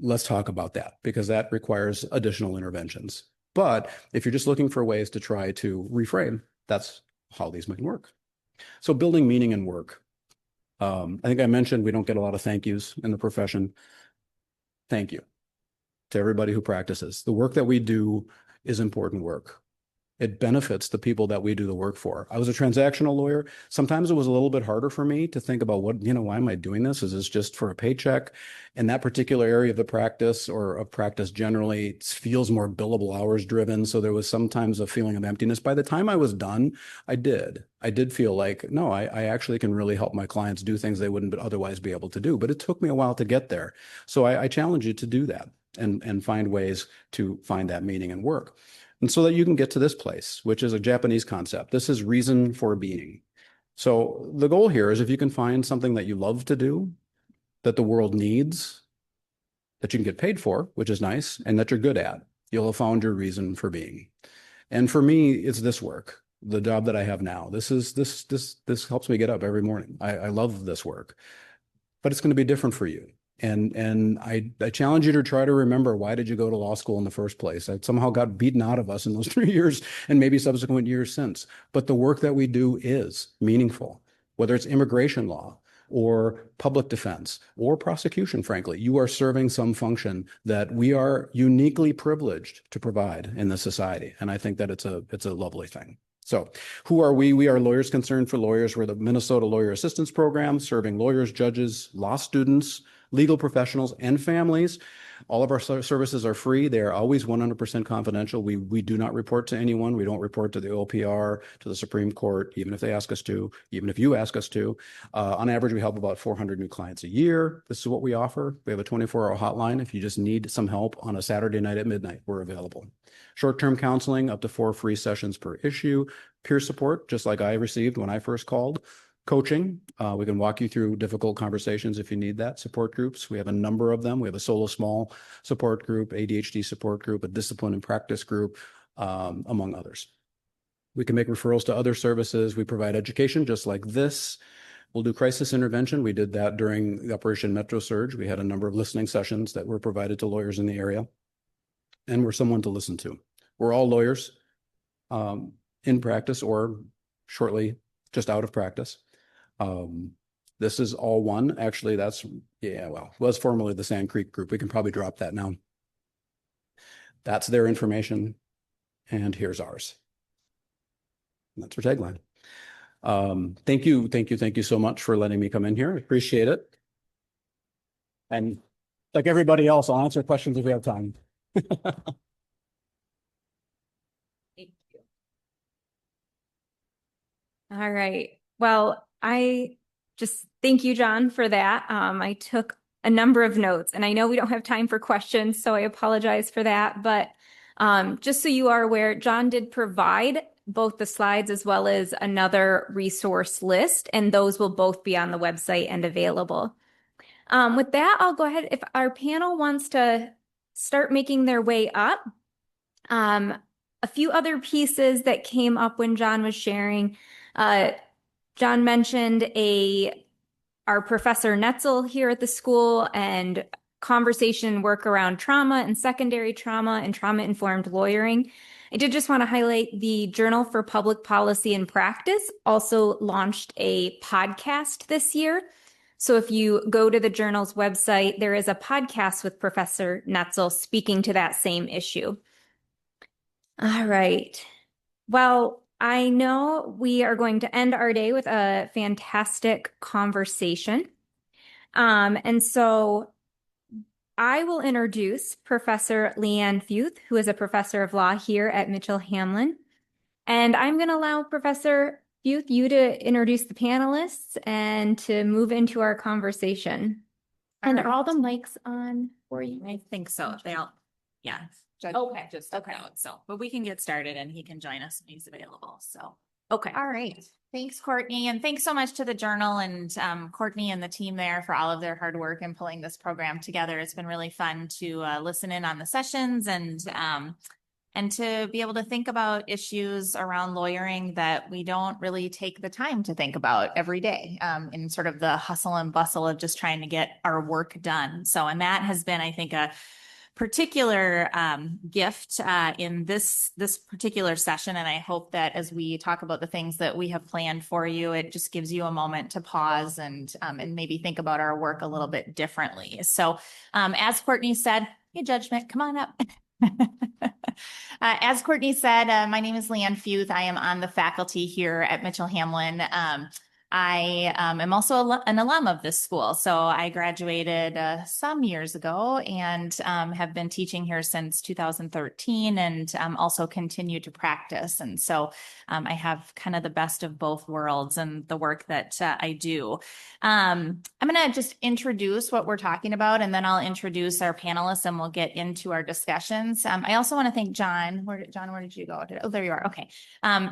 let's talk about that because that requires additional interventions. But if you're just looking for ways to try to reframe, that's how these might work. So building meaning in work. I think I mentioned we don't get a lot of thank yous in the profession. Thank you to everybody who practices. The work that we do is important work. It benefits the people that we do the work for. I was a transactional lawyer. Sometimes it was a little bit harder for me to think about why am I doing this? Is this just for a paycheck? In that particular area of the practice or of practice generally, it feels more billable hours driven. So there was sometimes a feeling of emptiness. By the time I was done, I did feel like, no, I actually can really help my clients do things they wouldn't otherwise be able to do. But it took me a while to get there. So I challenge you to do that and find ways to find that meaning in work. And so that you can get to this place, which is a Japanese concept. This is reason for being. So the goal here is if you can find something that you love to do, that the world needs, that you can get paid for, which is nice, and that you're good at, you'll have found your reason for being. And for me, it's this work, the job that I have now. This helps me get up every morning. I love this work, but it's going to be different for you. And I challenge you to try to remember, why did you go to law school in the first place? It somehow got beaten out of us in those 3 years and maybe subsequent years since. But the work that we do is meaningful, whether it's immigration law or public defense or prosecution, frankly. You are serving some function that we are uniquely privileged to provide in this society. And I think that it's a lovely thing. So who are we? We are Lawyers Concerned for Lawyers. We're the Minnesota Lawyer Assistance Program, serving lawyers, judges, law students, legal professionals, and families. All of our services are free. They are always 100% confidential. We do not report to anyone. We don't report to the OPR, to the Supreme Court, even if they ask us to, even if you ask us to. On average, we help about 400 new clients a year. This is what we offer. We have a 24-hour hotline. If you just need some help on a Saturday night at midnight, we're available. Short-term counseling, up to 4 free sessions per issue. Peer support, just like I received when I first called. Coaching, we can walk you through difficult conversations if you need that. Support groups, we have a number of them. We have a solo small support group, ADHD support group, a discipline and practice group, among others. We can make referrals to other services. We provide education just like this. We'll do crisis intervention. We did that during the Operation Metro Surge. We had a number of listening sessions that were provided to lawyers in the area, and we're someone to listen to. We're all lawyers in practice or shortly just out of practice. This is all one. Actually, that's, was formerly the Sand Creek Group. We can probably drop that now. That's their information, and here's ours. And that's our tagline. Thank you so much for letting me come in here. I appreciate it. And like everybody else, I'll answer questions if we have time. Thank you. All right. Well, I just thank you, John, for that. I took a number of notes, and I know we don't have time for questions, so I apologize for that. But just so you are aware, John did provide both the slides as well as another resource list, and those will both be on the website and available. With that, I'll go ahead. If our panel wants to start making their way up, a few other pieces that came up when John was sharing. John mentioned our Professor Netzel here at the school and conversation work around trauma and secondary trauma and trauma-informed lawyering. I did just want to highlight the Journal for Public Policy and Practice also launched a podcast this year. So if you go to the journal's website, there is a podcast with Professor Netzel speaking to that same issue. All right. Well, I know we are going to end our day with a fantastic conversation. And so I will introduce Professor Leanne Futh, who is a professor of law here at Mitchell-Hamlin. And I'm going to allow Professor Futh, you to introduce the panelists and to move into our conversation. And are all the mics on for you? I think so. They all, yeah. Okay. Just okay. So, but we can get started and he can join us when he's available. So, okay. All right. Thanks, Courtney. And thanks so much to the Journal and Courtney and the team there for all of their hard work in pulling this program together. It's been really fun to listen in on the sessions and to be able to think about issues around lawyering that we don't really take the time to think about every day in sort of the hustle and bustle of just trying to get our work done. So, and that has been, I think, a particular gift in this particular session. And I hope that as we talk about the things that we have planned for you, it just gives you a moment to pause and maybe think about our work a little bit differently. So as Courtney said, hey, judgment, come on up. As Courtney said, my name is Leanne Futh. I am on the faculty here at Mitchell-Hamlin. I am also an alum of this school. So I graduated some years ago and have been teaching here since 2013 and also continue to practice. And so I have kind of the best of both worlds and the work that I do. I'm going to just introduce what we're talking about, and then I'll introduce our panelists and we'll get into our discussions. I also want to thank John. Where did you go? Oh, there you are. Okay.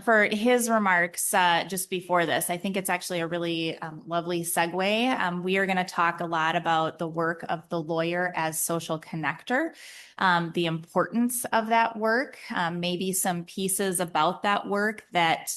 For his remarks just before this. I think it's actually a really lovely segue. We are going to talk a lot about the work of the lawyer as social connector, the importance of that work, maybe some pieces about that work that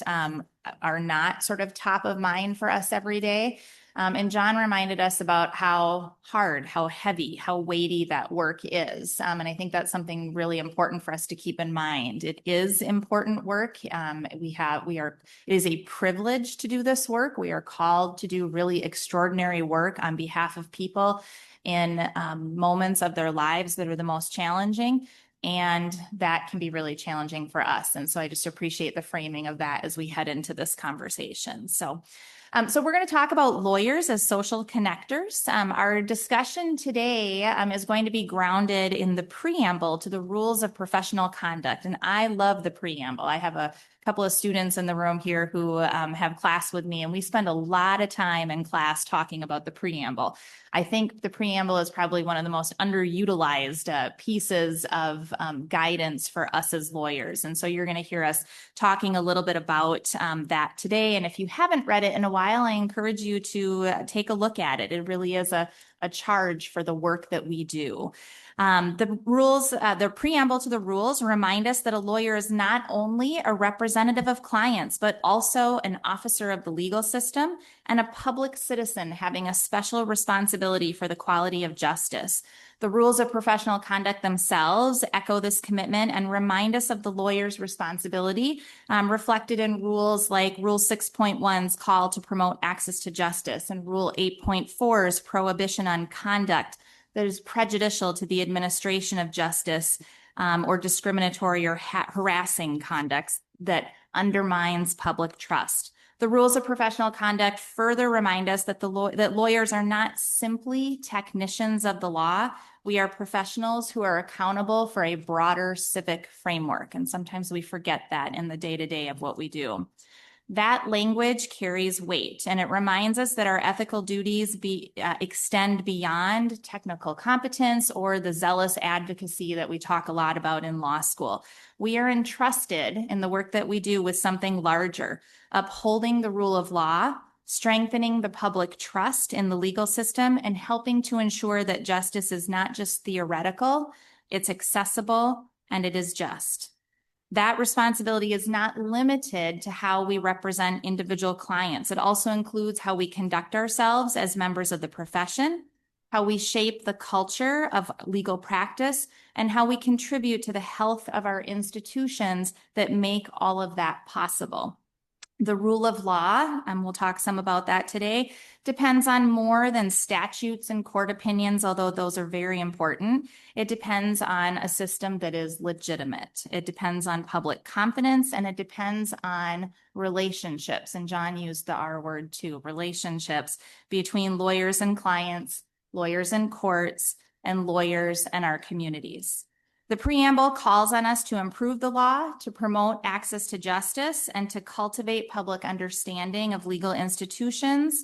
are not sort of top of mind for us every day. And John reminded us about how hard, how heavy, how weighty that work is. And I think that's something really important for us to keep in mind. It is important work. It is a privilege to do this work. We are called to do really extraordinary work on behalf of people in moments of their lives that are the most challenging. And that can be really challenging for us. And so I just appreciate the framing of that as we head into this conversation. So So we're going to talk about lawyers as social connectors. Our discussion today is going to be grounded in the preamble to the rules of professional conduct. And I love the preamble. I have a couple of students in the room here who have class with me, and we spend a lot of time in class talking about the preamble. I think the preamble is probably one of the most underutilized pieces of guidance for us as lawyers. And so you're going to hear us talking a little bit about that today. And if you haven't read it in a while, I encourage you to take a look at it. It really is a charge for the work that we do. The rules, the preamble to the rules remind us that a lawyer is not only a representative of clients, but also an officer of the legal system and a public citizen having a special responsibility for the quality of justice. The rules of professional conduct themselves echo this commitment and remind us of the lawyer's responsibility, reflected in rules like Rule 6.1's call to promote access to justice and Rule 8.4's prohibition on conduct that is prejudicial to the administration of justice, or discriminatory or harassing conduct that undermines public trust. The rules of professional conduct further remind us that that lawyers are not simply technicians of the law. We are professionals who are accountable for a broader civic framework. And sometimes we forget that in the day-to-day of what we do. That language carries weight, and it reminds us that our ethical duties extend beyond technical competence or the zealous advocacy that we talk a lot about in law school. We are entrusted in the work that we do with something larger, upholding the rule of law, strengthening the public trust in the legal system, and helping to ensure that justice is not just theoretical, it's accessible, and it is just. That responsibility is not limited to how we represent individual clients. It also includes how we conduct ourselves as members of the profession, how we shape the culture of legal practice, and how we contribute to the health of our institutions that make all of that possible. The rule of law, and we'll talk some about that today, depends on more than statutes and court opinions, although those are very important. It depends on a system that is legitimate. It depends on public confidence, and it depends on relationships. And John used the R word too, relationships between lawyers and clients, lawyers and courts, and lawyers and our communities. The preamble calls on us to improve the law, to promote access to justice, and to cultivate public understanding of legal institutions.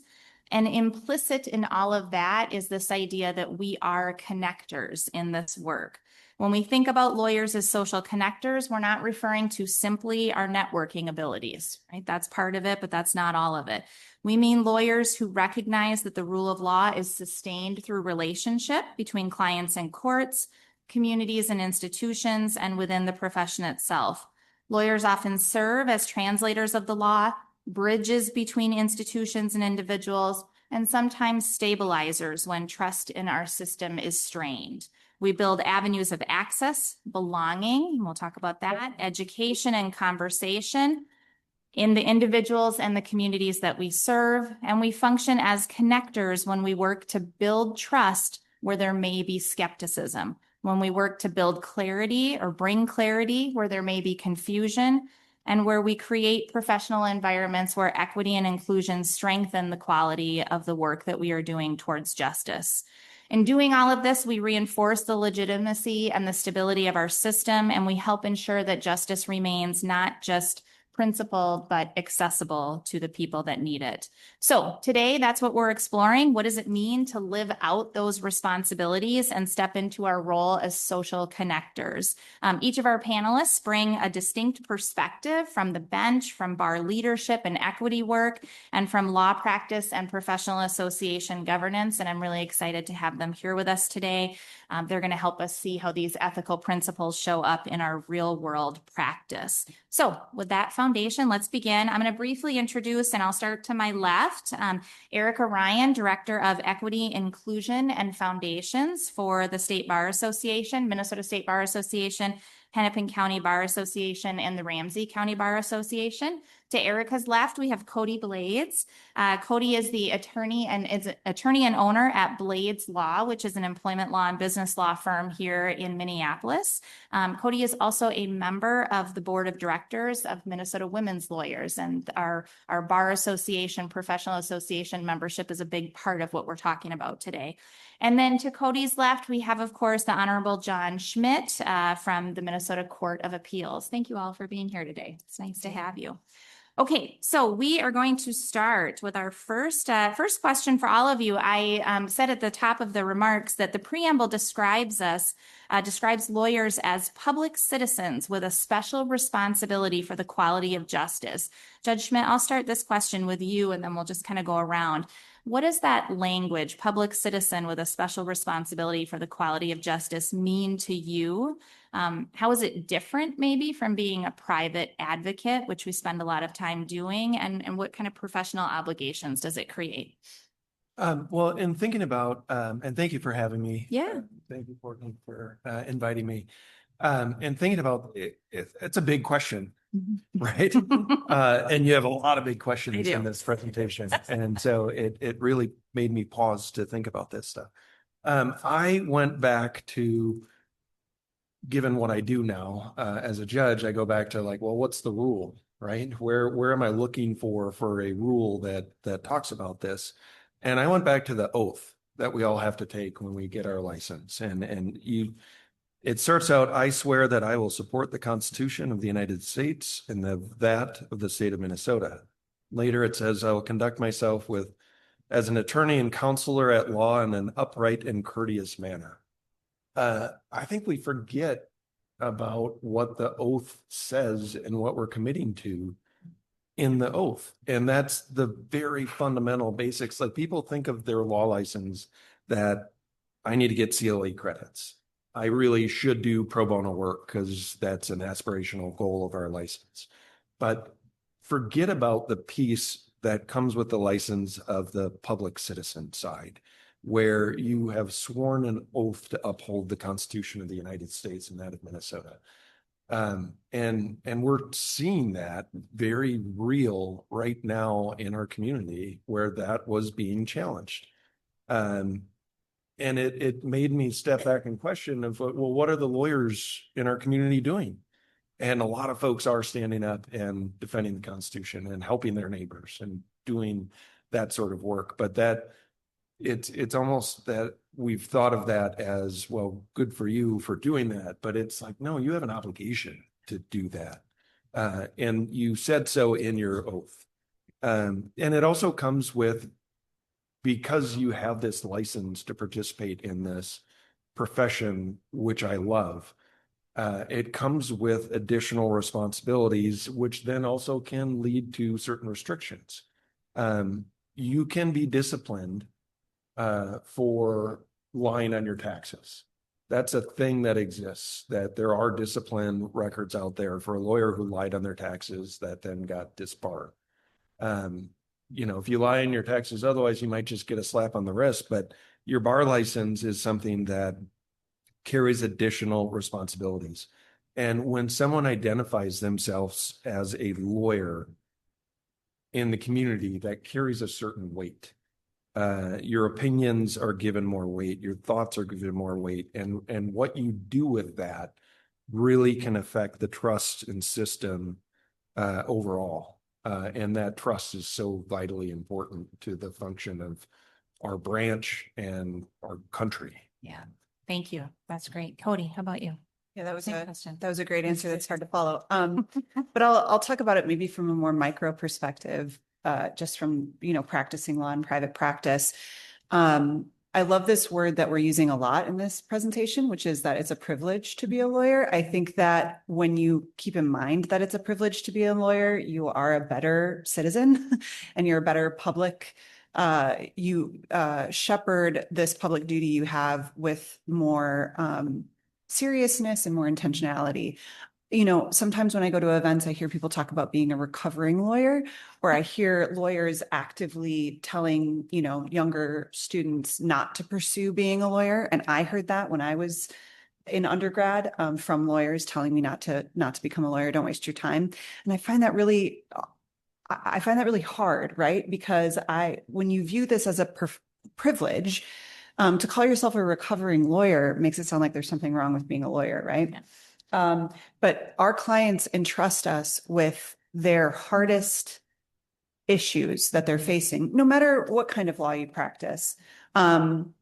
And implicit in all of that is this idea that we are connectors in this work. When we think about lawyers as social connectors, we're not referring to simply our networking abilities, right? That's part of it, but that's not all of it. We mean lawyers who recognize that the rule of law is sustained through relationship between clients and courts, communities and institutions, and within the profession itself. Lawyers often serve as translators of the law, bridges between institutions and individuals, and sometimes stabilizers when trust in our system is strained. We build avenues of access, belonging, and we'll talk about that, education and conversation in the individuals and the communities that we serve, and we function as connectors when we work to build trust where there may be skepticism, when we work to build clarity or bring clarity where there may be confusion, and where we create professional environments where equity and inclusion strengthen the quality of the work that we are doing towards justice. In doing all of this, we reinforce the legitimacy and the stability of our system, and we help ensure that justice remains not just principled, but accessible to the people that need it. So today, that's what we're exploring. What does it mean to live out those responsibilities and step into our role as social connectors? Each of our panelists bring a distinct perspective from the bench, from bar leadership and equity work, and from law practice and professional association governance. And I'm really excited to have them here with us today. They're going to help us see how these ethical principles show up in our real world practice. So with that foundation, let's begin. I'm going to briefly introduce, and I'll start to my left, Erica Ryan, Director of Equity, Inclusion, and Foundations for the State Bar Association, Minnesota State Bar Association. Hennepin County Bar Association, and the Ramsey County Bar Association. To Erica's left, we have Cody Blades. Cody is the attorney and owner at Blades Law, which is an employment law and business law firm here in Minneapolis. Cody is also a member of the board of directors of Minnesota Women's Lawyers, and our bar association, professional association membership is a big part of what we're talking about today. And then to Cody's left, we have, of course, the Honorable John Schmidt from the Minnesota Court of Appeals. Thank you all for being here today. It's nice to have you. Okay, so we are going to start with our first question for all of you. I said at the top of the remarks that the preamble describes lawyers as public citizens with a special responsibility for the quality of justice. Judge Schmidt, I'll start this question with you, and then we'll just kind of go around. What does that language, public citizen with a special responsibility for the quality of justice, mean to you? How is it different maybe from being a private advocate, which we spend a lot of time doing, and what kind of professional obligations does it create? Well, in thinking about, and thank you for having me. Yeah. Thank you, Courtney, for inviting me. And thinking about it, it's a big question, right? And you have a lot of big questions in this presentation. And so it really made me pause to think about this stuff. I went back to, given what I do now as a judge, I go back to like, well, what's the rule, right? Where am I looking for a rule that talks about this? And I went back to the oath that we all have to take when we get our license. It starts out, I swear that I will support the Constitution of the United States and that of the state of Minnesota. Later, it says, I will conduct myself as an attorney and counselor at law in an upright and courteous manner. I think we forget about what the oath says and what we're committing to in the oath. And that's the very fundamental basics. Like, people think of their law license that I need to get CLE credits. I really should do pro bono work because that's an aspirational goal of our license. But forget about the piece that comes with the license of the public citizen side, where you have sworn an oath to uphold the Constitution of the United States and that of Minnesota. And we're seeing that very real right now in our community where that was being challenged. And it made me step back and question of, well, what are the lawyers in our community doing? And a lot of folks are standing up and defending the Constitution and helping their neighbors and doing that sort of work. But it's almost that we've thought of that as, well, good for you for doing that. But it's like, no, you have an obligation to do that. And you said so in your oath. And it also comes with, because you have this license to participate in this profession, which I love, it comes with additional responsibilities, which then also can lead to certain restrictions. You can be disciplined for lying on your taxes. That's a thing that exists, that there are discipline records out there for a lawyer who lied on their taxes that then got disbarred. If you lie on your taxes, otherwise you might just get a slap on the wrist, but your bar license is something that carries additional responsibilities. And when someone identifies themselves as a lawyer in the community, that carries a certain weight. Your opinions are given more weight, your thoughts are given more weight, and what you do with that really can affect the trust in system overall. And that trust is so vitally important to the function of our branch and our country. Yeah, thank you. That's great. Cody, how about you? Yeah, that was a great answer. That's hard to follow. But I'll talk about it maybe from a more micro perspective, just from, practicing law in private practice. I love this word that we're using a lot in this presentation, which is that it's a privilege to be a lawyer. I think that when you keep in mind that it's a privilege to be a lawyer, you are a better citizen and you're a better public. You shepherd this public duty you have with more seriousness and more intentionality. Sometimes when I go to events, I hear people talk about being a recovering lawyer, or I hear lawyers actively telling, younger students not to pursue being a lawyer. And I heard that when I was in undergrad from lawyers telling me not to become a lawyer. Don't waste your time. And I find that really hard, right? Because when you view this as a privilege, to call yourself a recovering lawyer makes it sound like there's something wrong with being a lawyer, right? Yeah. But our clients entrust us with their hardest issues that they're facing, no matter what kind of law you practice. And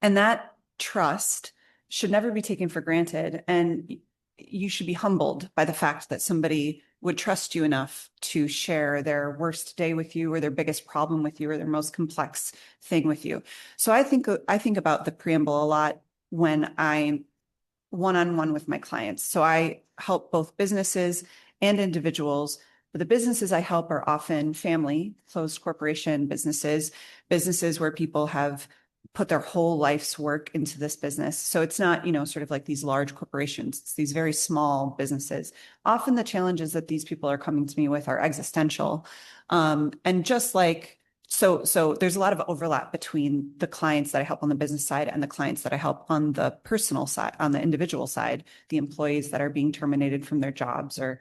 that trust should never be taken for granted. And you should be humbled by the fact that somebody would trust you enough to share their worst day with you, or their biggest problem with you, or their most complex thing with you. So I think about the preamble a lot when I'm one-on-one with my clients. So I help both businesses and individuals. But the businesses I help are often family, closed corporation businesses where people have put their whole life's work into this business. So it's not, sort of like these large corporations. It's these very small businesses. Often the challenges that these people are coming to me with are existential. And just like, so there's a lot of overlap between the clients that I help on the business side and the clients that I help on the personal side, on the individual side, the employees that are being terminated from their jobs or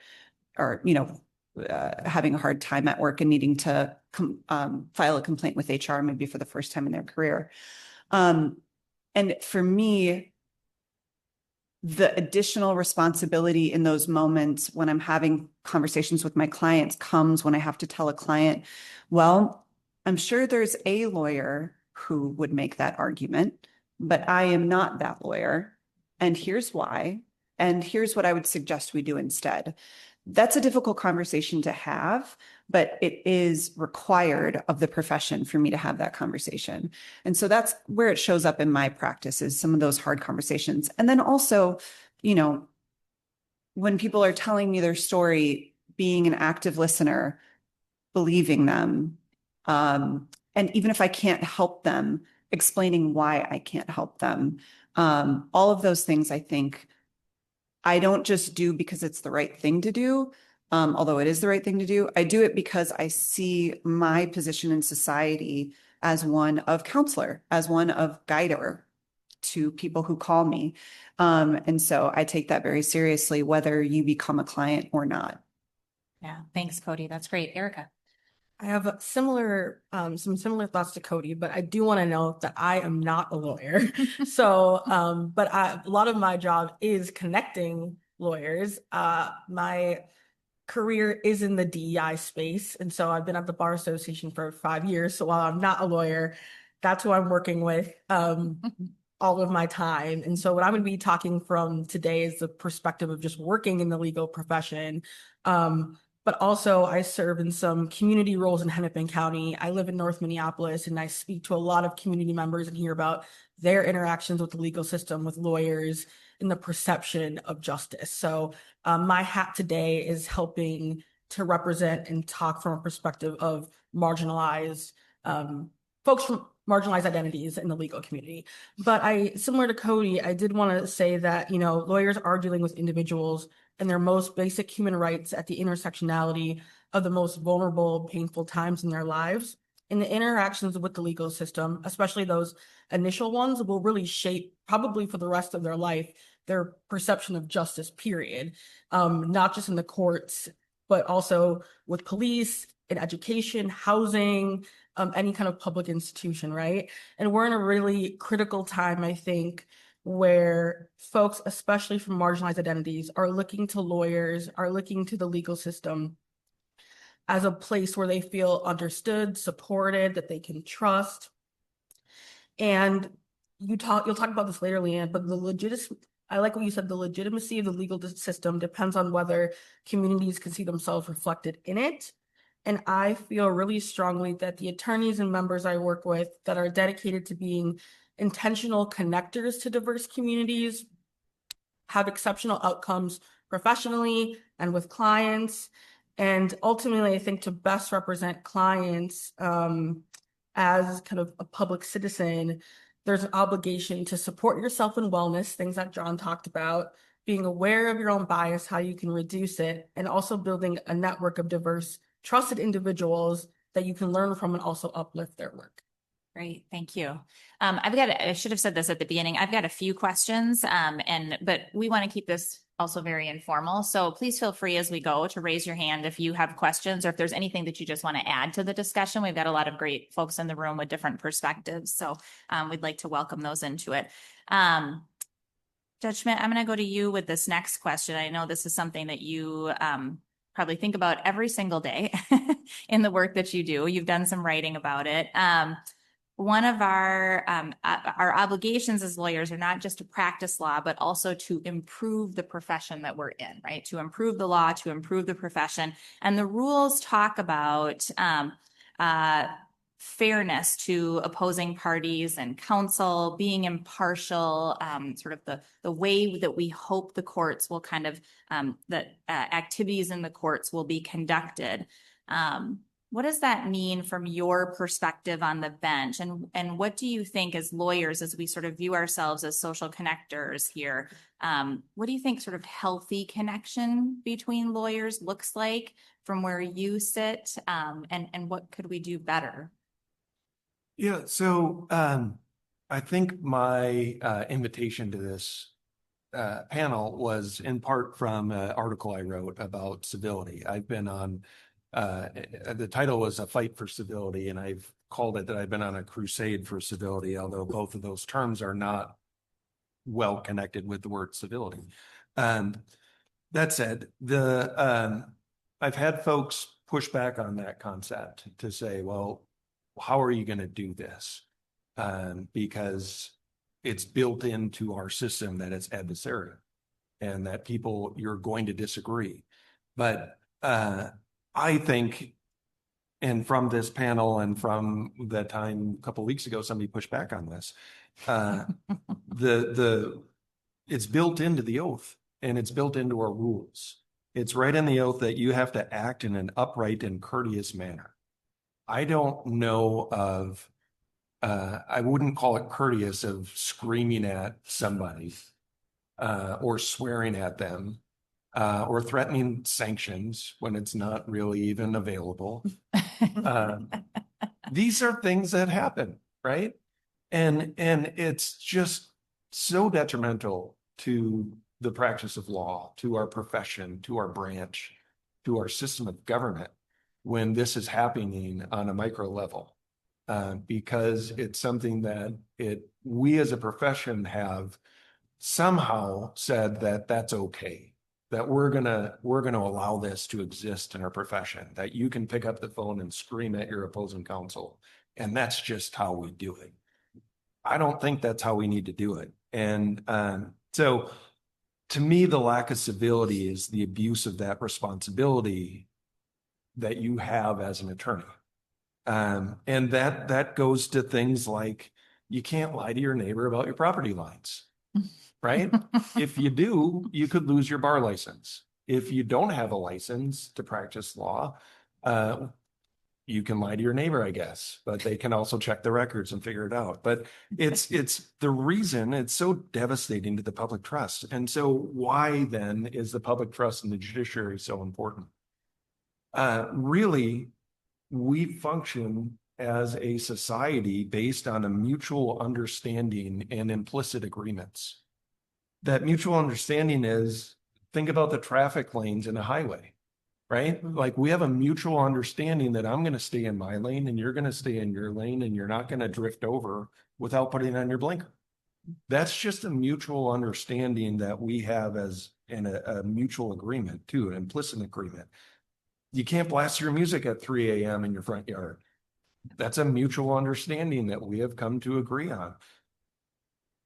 having a hard time at work and needing to file a complaint with HR, maybe for the first time in their career. And for me, the additional responsibility in those moments when I'm having conversations with my clients comes when I have to tell a client, well, I'm sure there's a lawyer who would make that argument, but I am not that lawyer. And here's why. And here's what I would suggest we do instead. That's a difficult conversation to have, but it is required of the profession for me to have that conversation. And so that's where it shows up in my practice, is some of those hard conversations. And then also, when people are telling me their story, being an active listener, believing them, and even if I can't help them, explaining why I can't help them. All of those things, I think, I don't just do because it's the right thing to do, although it is the right thing to do. I do it because I see my position in society as one of counselor, as one of guider to people who call me. And so I take that very seriously, whether you become a client or not. Yeah, thanks, Cody. That's great. Erica. I have some similar thoughts to Cody, but I do want to note that I am not a lawyer. So, but a lot of my job is connecting lawyers. My career is in the DEI space. And so I've been at the Bar Association for 5 years. So while I'm not a lawyer, that's who I'm working with all of my time. And so what I'm going to be talking from today is the perspective of just working in the legal profession. But also I serve in some community roles in Hennepin County. I live in North Minneapolis, and I speak to a lot of community members and hear about their interactions with the legal system, with lawyers, and the perception of justice. So my hat today is helping to represent and talk from a perspective of marginalized folks from marginalized identities in the legal community. But similar to Cody, I did want to say that, lawyers are dealing with individuals and their most basic human rights at the intersectionality of the most vulnerable, painful times in their lives. And the interactions with the legal system, especially those initial ones, will really shape, probably for the rest of their life, their perception of justice, period. Not just in the courts, but also with police, in education, housing, any kind of public institution, right? And we're in a really critical time, I think, where folks, especially from marginalized identities, are looking to lawyers, are looking to the legal system as a place where they feel understood, supported, that they can trust. And you'll talk about this later, Leanne, but I like what you said, the legitimacy of the legal system depends on whether communities can see themselves reflected in it. And I feel really strongly that the attorneys and members I work with that are dedicated to being intentional connectors to diverse communities have exceptional outcomes professionally and with clients. And ultimately, I think to best represent clients as kind of a public citizen, there's an obligation to support yourself in wellness, things that John talked about, being aware of your own bias, how you can reduce it, and also building a network of diverse, trusted individuals that you can learn from and also uplift their work. Great, thank you. I should have said this at the beginning. I've got a few questions, but we want to keep this also very informal. So please feel free as we go to raise your hand if you have questions or if there's anything that you just want to add to the discussion. We've got a lot of great folks in the room with different perspectives. So we'd like to welcome those into it. Judge Schmidt, I'm going to go to you with this next question. I know this is something that you probably think about every single day in the work that you do. You've done some writing about it. One of our obligations as lawyers are not just to practice law, but also to improve the profession that we're in, right? To improve the law, to improve the profession. And the rules talk about fairness to opposing parties and counsel, being impartial, sort of the way that we hope the courts will kind of, that activities in the courts will be conducted. What does that mean from your perspective on the bench? And what do you think as lawyers, as we sort of view ourselves as social connectors here, what do you think sort of healthy connection between lawyers looks like from where you sit? And what could we do better? Yeah, so I think my invitation to this panel was in part from an article I wrote about civility. I've been on the title was A Fight for Civility, and I've called it that I've been on a crusade for civility, although both of those terms are not well connected with the word civility. That said, I've had folks push back on that concept to say, well, how are you going to do this? Because it's built into our system that it's adversarial and that you're going to disagree. But I think, and from this panel and from the time a couple of weeks ago, somebody pushed back on this. It's built into the oath and it's built into our rules. It's right in the oath that you have to act in an upright and courteous manner. I don't know of, I wouldn't call it courteous of screaming at somebody or swearing at them. Or threatening sanctions when it's not really even available. These are things that happen, right? And it's just so detrimental to the practice of law, to our profession, to our branch, to our system of government when this is happening on a micro level. Because it's something that we as a profession have somehow said that that's okay. That we're gonna allow this to exist in our profession, that you can pick up the phone and scream at your opposing counsel, and that's just how we do it. I don't think that's how we need to do it. And so to me, the lack of civility is the abuse of that responsibility that you have as an attorney. And that goes to things like you can't lie to your neighbor about your property lines. Right? If you do, you could lose your bar license. If you don't have a license to practice law, you can lie to your neighbor, I guess, but they can also check the records and figure it out. But it's the reason it's so devastating to the public trust. And so why then is the public trust in the judiciary so important? Really, we function as a society based on a mutual understanding and implicit agreements. That mutual understanding is, think about the traffic lanes in a highway, right? Like we have a mutual understanding that I'm going to stay in my lane and you're going to stay in your lane and you're not going to drift over without putting on your blinker. That's just a mutual understanding that we have as in a mutual agreement too, an implicit agreement. You can't blast your music at 3 a.m. in your front yard. That's a mutual understanding that we have come to agree on.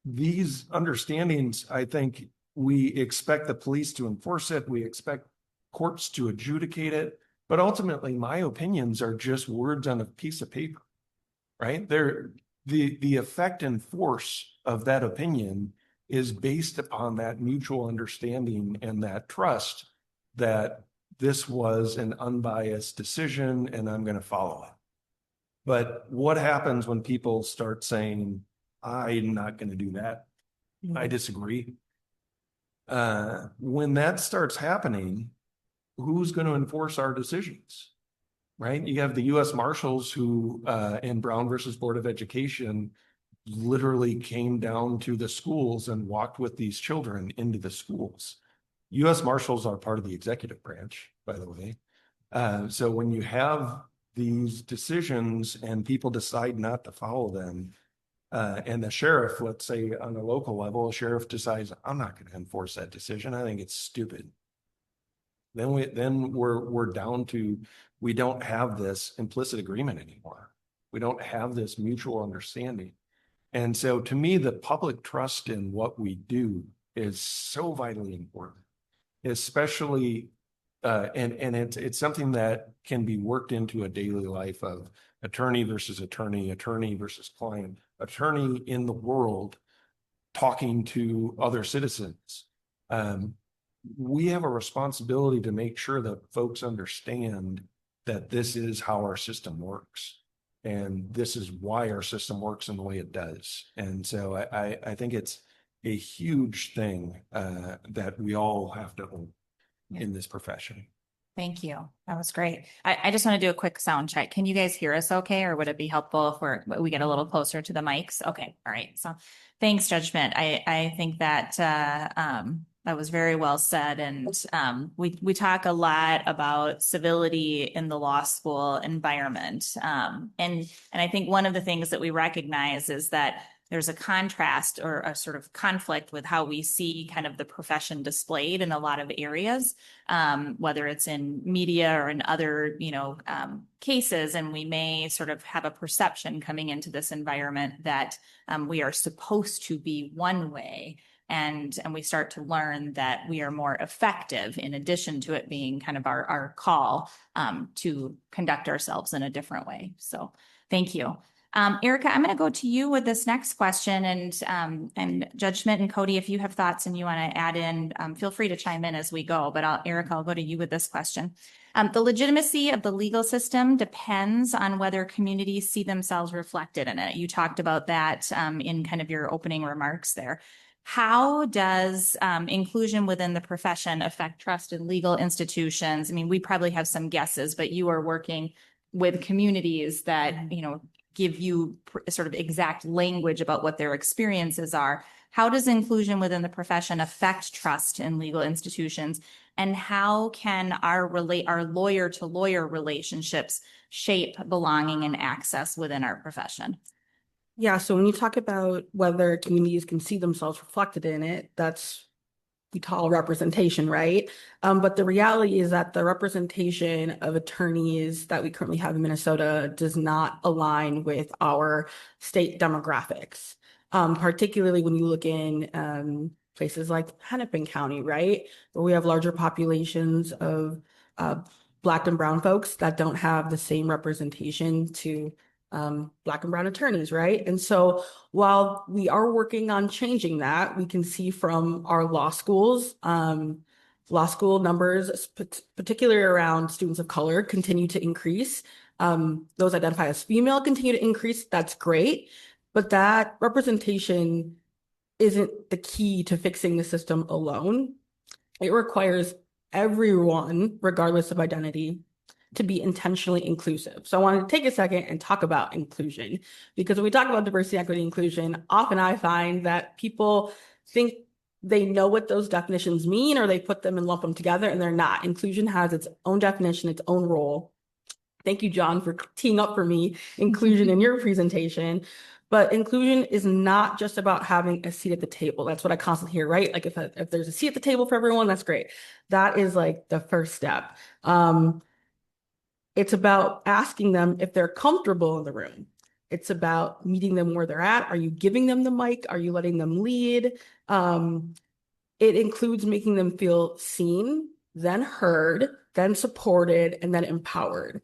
These understandings, I think we expect the police to enforce it. We expect courts to adjudicate it. But ultimately, my opinions are just words on a piece of paper, right? The effect and force of that opinion is based upon that mutual understanding and that trust that this was an unbiased decision and I'm going to follow it. But what happens when people start saying, I'm not going to do that. I disagree. When that starts happening, who's going to enforce our decisions? right? You have the U.S. Marshals who, in Brown versus Board of Education, literally came down to the schools and walked with these children into the schools. U.S. Marshals are part of the executive branch, by the way. So when you have these decisions and people decide not to follow them, and the sheriff, let's say on a local level, a sheriff decides, I'm not going to enforce that decision. I think it's stupid. Then we're down to, we don't have this implicit agreement anymore. We don't have this mutual understanding. And so to me, the public trust in what we do is so vitally important, especially and it's something that can be worked into a daily life of attorney versus attorney, attorney versus client, attorney in the world talking to other citizens. We have a responsibility to make sure that folks understand that this is how our system works. And this is why our system works in the way it does. And so I think it's a huge thing that we all have to own in this profession. Thank you. That was great. I just want to do a quick sound check. Can you guys hear us okay? Or would it be helpful if we get a little closer to the mics? Okay. All right. So thanks, Judge Schmidt. I think that that was very well said. And we talk a lot about civility in the law school environment. And I think one of the things that we recognize is that there's a contrast or a sort of conflict with how we see kind of the profession displayed in a lot of areas, whether it's in media or in other, cases. And we may sort of have a perception coming into this environment that we are supposed to be one way. And we start to learn that we are more effective in addition to it being kind of our call to conduct ourselves in a different way. So thank you. Erica, I'm going to go to you with this next question, and Judge Schmidt and Cody, if you have thoughts and you want to add in, feel free to chime in as we go. But Erica, I'll go to you with this question. The legitimacy of the legal system depends on whether communities see themselves reflected in it. You talked about that in kind of your opening remarks there. How does inclusion within the profession affect trust in legal institutions? I mean, we probably have some guesses, but you are working with communities that, give you sort of exact language about what their experiences are. How does inclusion within the profession affect trust in legal institutions? And how can our lawyer to lawyer relationships shape belonging and access within our profession? Yeah, so when you talk about whether communities can see themselves reflected in it, that's we call representation, right? But the reality is that the representation of attorneys that we currently have in Minnesota does not align with our state demographics, particularly when you look in places like Hennepin County, right? Where we have larger populations of Black and Brown folks that don't have the same representation to Black and Brown attorneys, right? And so while we are working on changing that, we can see from our law schools, law school numbers, particularly around students of color, continue to increase. Those identified as female continue to increase. That's great. But that representation isn't the key to fixing the system alone. It requires everyone, regardless of identity, to be intentionally inclusive. So I want to take a second and talk about inclusion, because when we talk about diversity, equity, inclusion, often I find that people think they know what those definitions mean, or they put them and lump them together, and they're not. Inclusion has its own definition, its own role. Thank you, John, for teeing up for me inclusion in your presentation. But inclusion is not just about having a seat at the table. That's what I constantly hear, right? Like if there's a seat at the table for everyone, that's great. That is like the first step. It's about asking them if they're comfortable in the room. It's about meeting them where they're at. Are you giving them the mic? Are you letting them lead? It includes making them feel seen, then heard, then supported, and then empowered.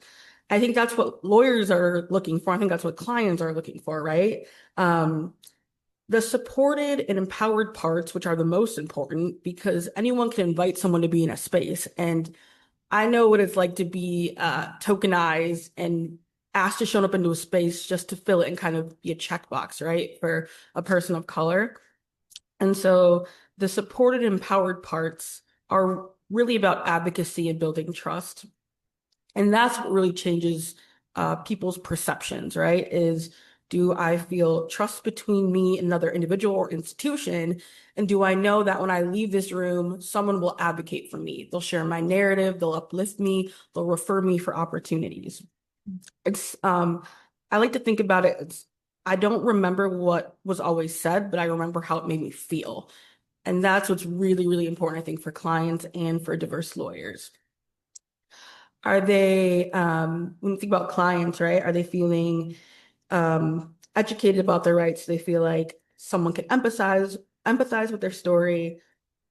I think that's what lawyers are looking for. I think that's what clients are looking for, right? The supported and empowered parts, which are the most important, because anyone can invite someone to be in a space. And I know what it's like to be tokenized and asked to show up into a space just to fill it and kind of be a checkbox, right, for a person of color. And so the supported, empowered parts are really about advocacy and building trust. And that's what really changes people's perceptions, right? Is do I feel trust between me and another individual or institution? And do I know that when I leave this room, someone will advocate for me? They'll share my narrative, they'll uplift me, they'll refer me for opportunities. It's I like to think about it. I don't remember what was always said, but I remember how it made me feel. And that's what's really, really important, I think, for clients and for diverse lawyers. Are they, when you think about clients, right, are they feeling educated about their rights? Do they feel like someone can empathize with their story?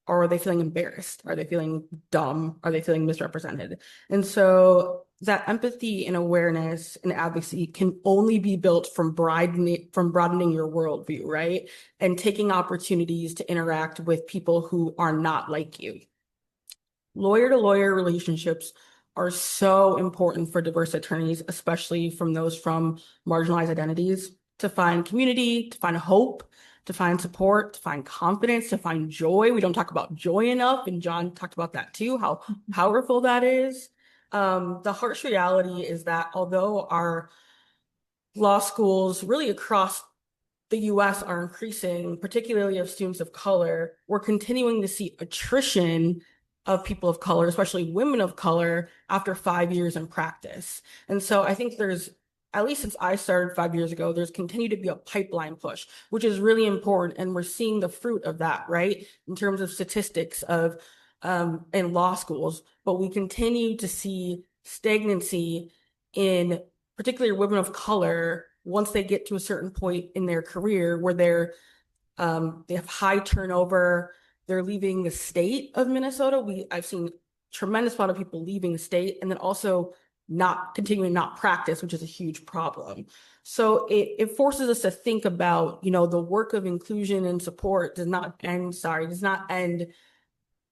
Or are they feeling embarrassed? Are they feeling dumb? Are they feeling misrepresented? And so that empathy and awareness and advocacy can only be built from broadening your worldview, right? And taking opportunities to interact with people who are not like you. Lawyer to lawyer relationships are so important for diverse attorneys, especially from those from marginalized identities, to find community, to find hope, to find support, to find confidence, to find joy. We don't talk about joy enough, and John talked about that too, how powerful that is. The harsh reality is that although our law schools really across the US are increasing, particularly of students of color, we're continuing to see attrition of people of color, especially women of color, after 5 years in practice. And so I think there's, at least since I started 5 years ago, there's continued to be a pipeline push, which is really important. And we're seeing the fruit of that, right? In terms of statistics of in law schools, but we continue to see stagnancy in particularly women of color once they get to a certain point in their career where they have high turnover, they're leaving the state of Minnesota. I've seen tremendous amount of people leaving the state and then also not continuing not practice, which is a huge problem. So it forces us to think about, the work of inclusion and support does not end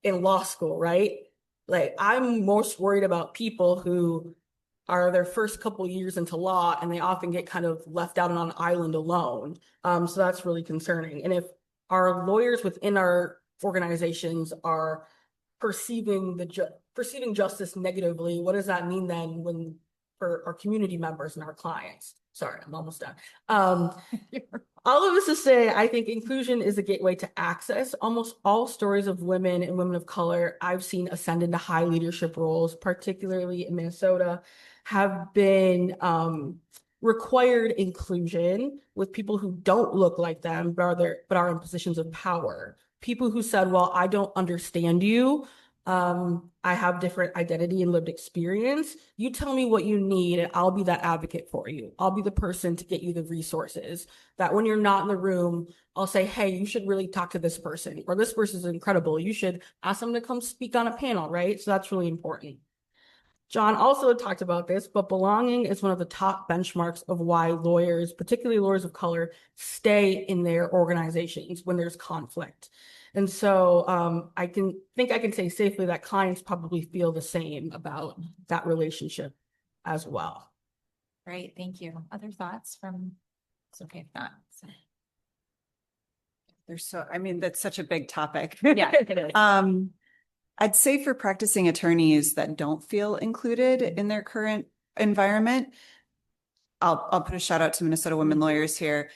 in law school, right? Like I'm most worried about people who are their first couple years into law and they often get kind of left out on an island alone. So that's really concerning. And if our lawyers within our organizations are perceiving justice negatively, what does that mean then for our community members and our clients? Sorry, I'm almost done. All of this to say, I think inclusion is a gateway to access. Almost all stories of women and women of color I've seen ascend into high leadership roles, particularly in Minnesota, have been required inclusion with people who don't look like them, but are in positions of power. People who said, well, I don't understand you. I have different identity and lived experience. You tell me what you need, and I'll be that advocate for you. I'll be the person to get you the resources that when you're not in the room, I'll say, hey, you should really talk to this person, or this person is incredible. You should ask them to come speak on a panel, right? So that's really important. John also talked about this, but belonging is one of the top benchmarks of why lawyers, particularly lawyers of color, stay in their organizations when there's conflict. And so I can say safely that clients probably feel the same about that relationship as well. Great, thank you. Other thoughts from, it's okay if not. That's such a big topic. Yeah, it is. I'd say for practicing attorneys that don't feel included in their current environment, I'll put a shout out to Minnesota women lawyers here.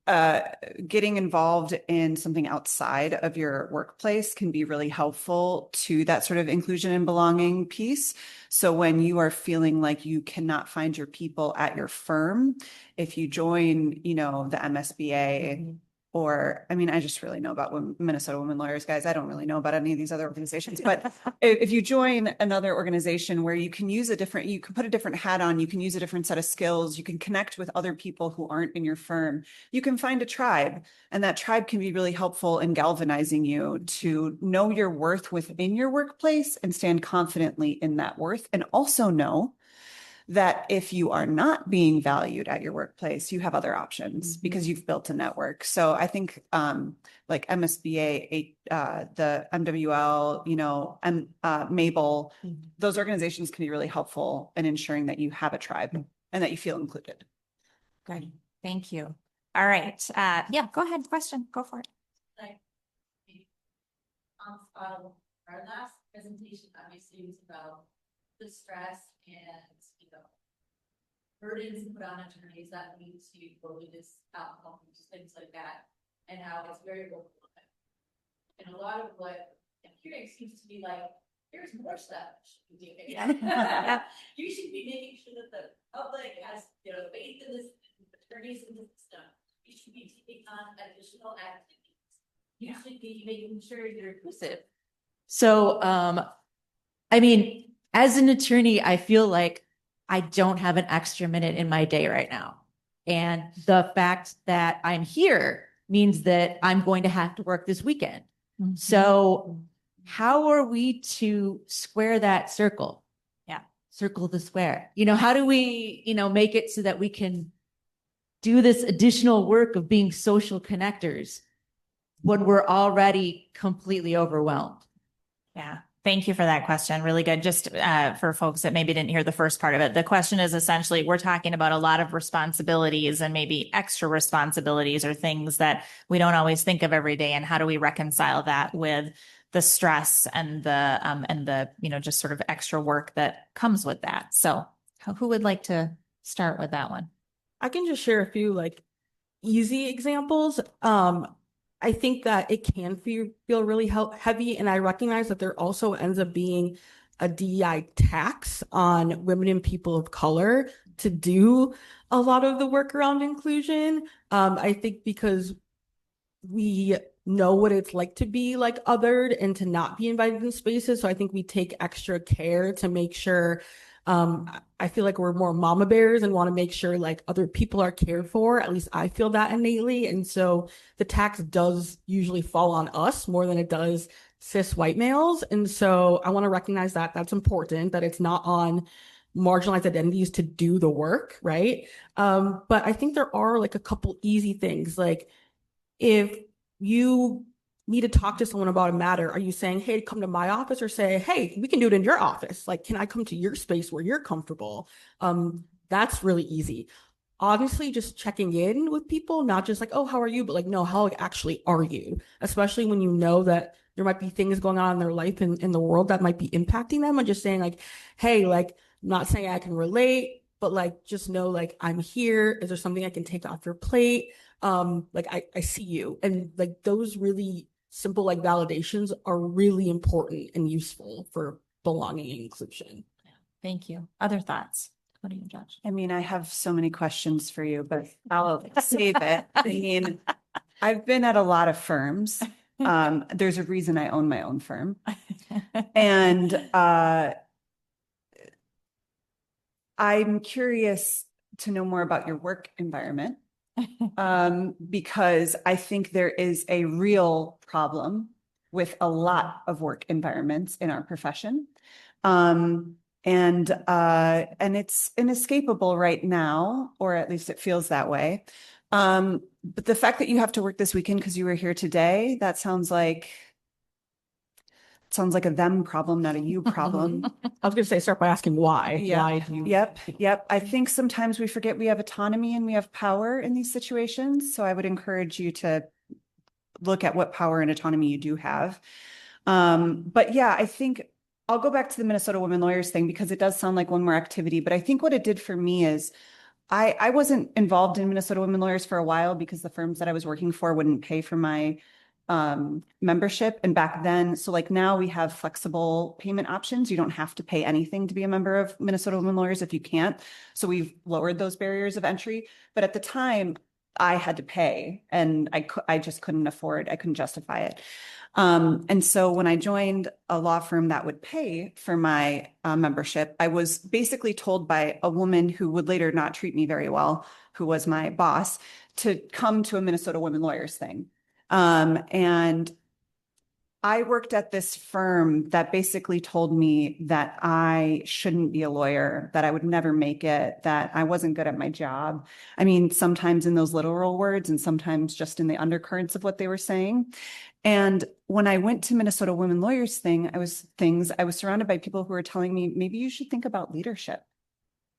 Getting involved in something outside of your workplace can be really helpful to that sort of inclusion and belonging piece. So when you are feeling like you cannot find your people at your firm, if you join, the MSBA, or, I just really know about Minnesota women lawyers, guys. I don't really know about any of these other organizations, but if you join another organization where you can put a different hat on, you can use a different set of skills, you can connect with other people who aren't in your firm, you can find a tribe, and that tribe can be really helpful in galvanizing you to know your worth within your workplace and stand confidently in that worth, and also know that if you are not being valued at your workplace, you have other options because you've built a network. So I think like MSBA, the MWL, and Mabel, those organizations can be really helpful in ensuring that you have a tribe and that you feel included. Good, thank you. All right, yeah, go ahead, question, go for it. Our last presentation obviously was about the stress and, burdens put on attorneys that lead to loneliness, outcomes, things like that, and how it's very overwhelming. And a lot of what I'm hearing seems to be like, here's more stuff you should be doing. You should be making sure that the public has, faith in this, attorneys in the system. You should be taking on additional activities. You should be making sure you're inclusive. So, as an attorney, I feel like I don't have an extra minute in my day right now. And the fact that I'm here means that I'm going to have to work this weekend. Mm-hmm. So how are we to square that circle? Yeah. Circle the square. How do we, make it so that we can do this additional work of being social connectors when we're already completely overwhelmed? Yeah. Thank you for that question. Really good. Just for folks that maybe didn't hear the first part of it, the question is essentially, we're talking about a lot of responsibilities and maybe extra responsibilities or things that we don't always think of every day. And how do we reconcile that with the stress and the just sort of extra work that comes with that? So who would like to start with that one? I can just share a few easy examples. I think that it can feel really heavy, and I recognize that there also ends up being a DEI tax on women and people of color to do a lot of the work around inclusion. I think because we know what it's like to be othered and to not be invited in spaces. So I think we take extra care to make sure I feel like we're more mama bears and want to make sure other people are cared for. At least I feel that innately. And so the tax does usually fall on us more than it does cis white males. And so I want to recognize that that's important, that it's not on marginalized identities to do the work, right? But I think there are a couple easy things. If you need to talk to someone about a matter, are you saying, hey, come to my office, or say, hey, we can do it in your office? Can I come to your space where you're comfortable? That's really easy. Honestly, just checking in with people, not just oh, how are you? But no, how actually are you? Especially when you know that there might be things going on in their life and in the world that might be impacting them, and just saying hey, I'm not saying I can relate, but just know I'm here. Is there something I can take off your plate? I see you. And those really simple validations are really important and useful for belonging and inclusion. Thank you. Other thoughts? What do you, Josh? I have so many questions for you, but I'll save it. I've been at a lot of firms. There's a reason I own my own firm. And I'm curious to know more about your work environment. Because I think there is a real problem with a lot of work environments in our profession. And it's inescapable right now, or at least it feels that way. But the fact that you have to work this weekend because you were here today, that sounds like a them problem, not a you problem. I was going to say, start by asking why. Yeah. Why do you? Yep. I think sometimes we forget we have autonomy and we have power in these situations. So I would encourage you to look at what power and autonomy you do have. But yeah, I think I'll go back to the Minnesota Women Lawyers thing because it does sound like one more activity. But I think what it did for me is I wasn't involved in Minnesota Women Lawyers for a while because the firms that I was working for wouldn't pay for my membership. And back then, so now we have flexible payment options. You don't have to pay anything to be a member of Minnesota Women Lawyers if you can't. So we've lowered those barriers of entry. But at the time, I had to pay and I just couldn't afford, I couldn't justify it. And so when I joined a law firm that would pay for my membership, I was basically told by a woman who would later not treat me very well, who was my boss, to come to a Minnesota Women Lawyers thing. And I worked at this firm that basically told me that I shouldn't be a lawyer, that I would never make it, that I wasn't good at my job. I mean, sometimes in those literal words and sometimes just in the undercurrents of what they were saying. And when I went to Minnesota Women Lawyers thing, I was surrounded by people who were telling me, maybe you should think about leadership.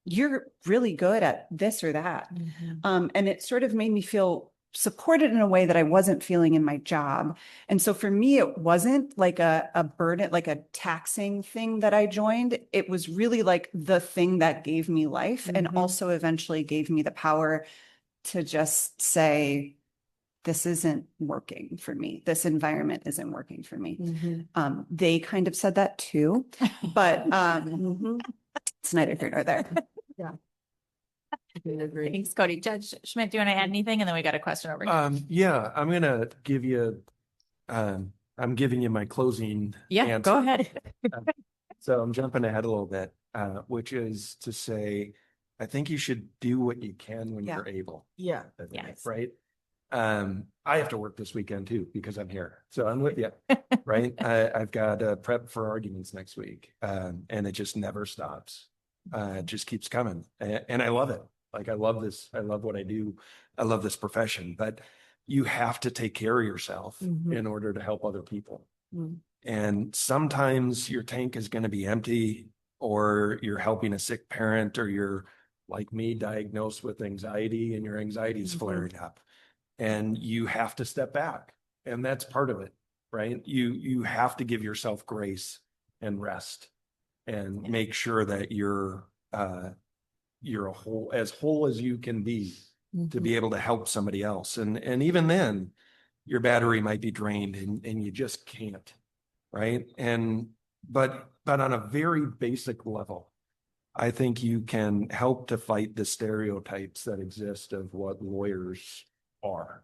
You're really good at this or that. Mm-hmm. And it sort of made me feel supported in a way that I wasn't feeling in my job. And so for me, it wasn't like a burden, like a taxing thing that I joined. It was really like the thing that gave me life and also eventually gave me the power to just say, this isn't working for me. This environment isn't working for me. They kind of said that too, but it's neither here nor there. Yeah. Thanks, Cody. Judge Schmidt, do you want to add anything? And then we got a question over here. Yeah, I'm gonna give you, I'm giving you my closing answer. Go ahead. So I'm jumping ahead a little bit, which is to say, I think you should do what you can when you're able. Yeah. Yes. Right. I have to work this weekend too because I'm here. So I'm with you. Right. I've got a prep for arguments next week. And it just never stops. It just keeps coming. And I love it. Like I love this. I love what I do. I love this profession, but you have to take care of yourself in order to help other people. And sometimes your tank is going to be empty, or you're helping a sick parent, or you're like me, diagnosed with anxiety, and your anxiety is flaring up. And you have to step back. And that's part of it, right? You have to give yourself grace and rest and make sure that you're as whole as you can be to be able to help somebody else. And even then, your battery might be drained and you just can't, right? But on a very basic level, I think you can help to fight the stereotypes that exist of what lawyers are.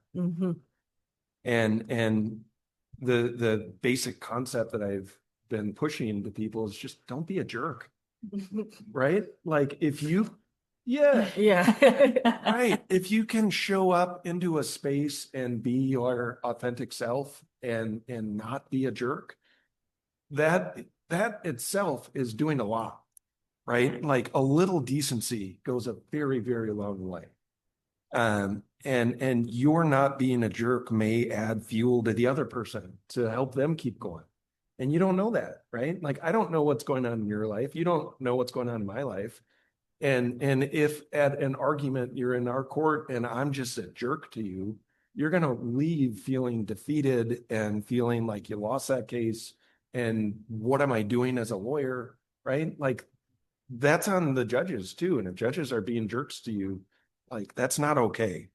And the basic concept that I've been pushing to people is just don't be a jerk. Right? Like if you right. If you can show up into a space and be your authentic self and not be a jerk, that itself is doing a lot. Right? Like a little decency goes a very, very long way. And you're not being a jerk may add fuel to the other person to help them keep going. And you don't know that, right? Like, I don't know what's going on in your life. You don't know what's going on in my life. And if at an argument you're in our court and I'm just a jerk to you, you're going to leave feeling defeated and feeling like you lost that case. And what am I doing as a lawyer, right? Like, that's on the judges too. And if judges are being jerks to you, like, that's not okay.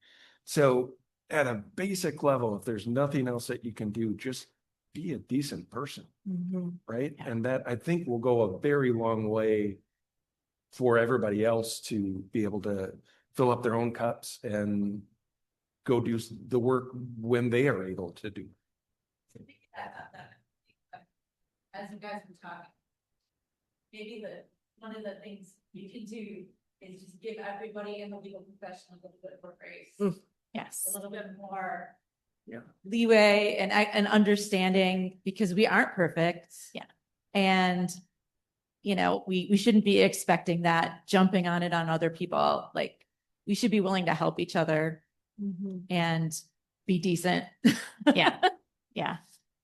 So at a basic level, if there's nothing else that you can do, just be a decent person, right? And that, I think, will go a very long way for everybody else to be able to fill up their own cups and go do the work when they are able to do. As you guys were talking, maybe one of the things you can do is just give everybody in the legal profession a little bit more grace. Yes. A little bit more leeway and understanding, because we aren't perfect. Yeah. And we shouldn't be expecting that, jumping on it on other people. Like, we should be willing to help each other and be decent. Yeah. Yeah.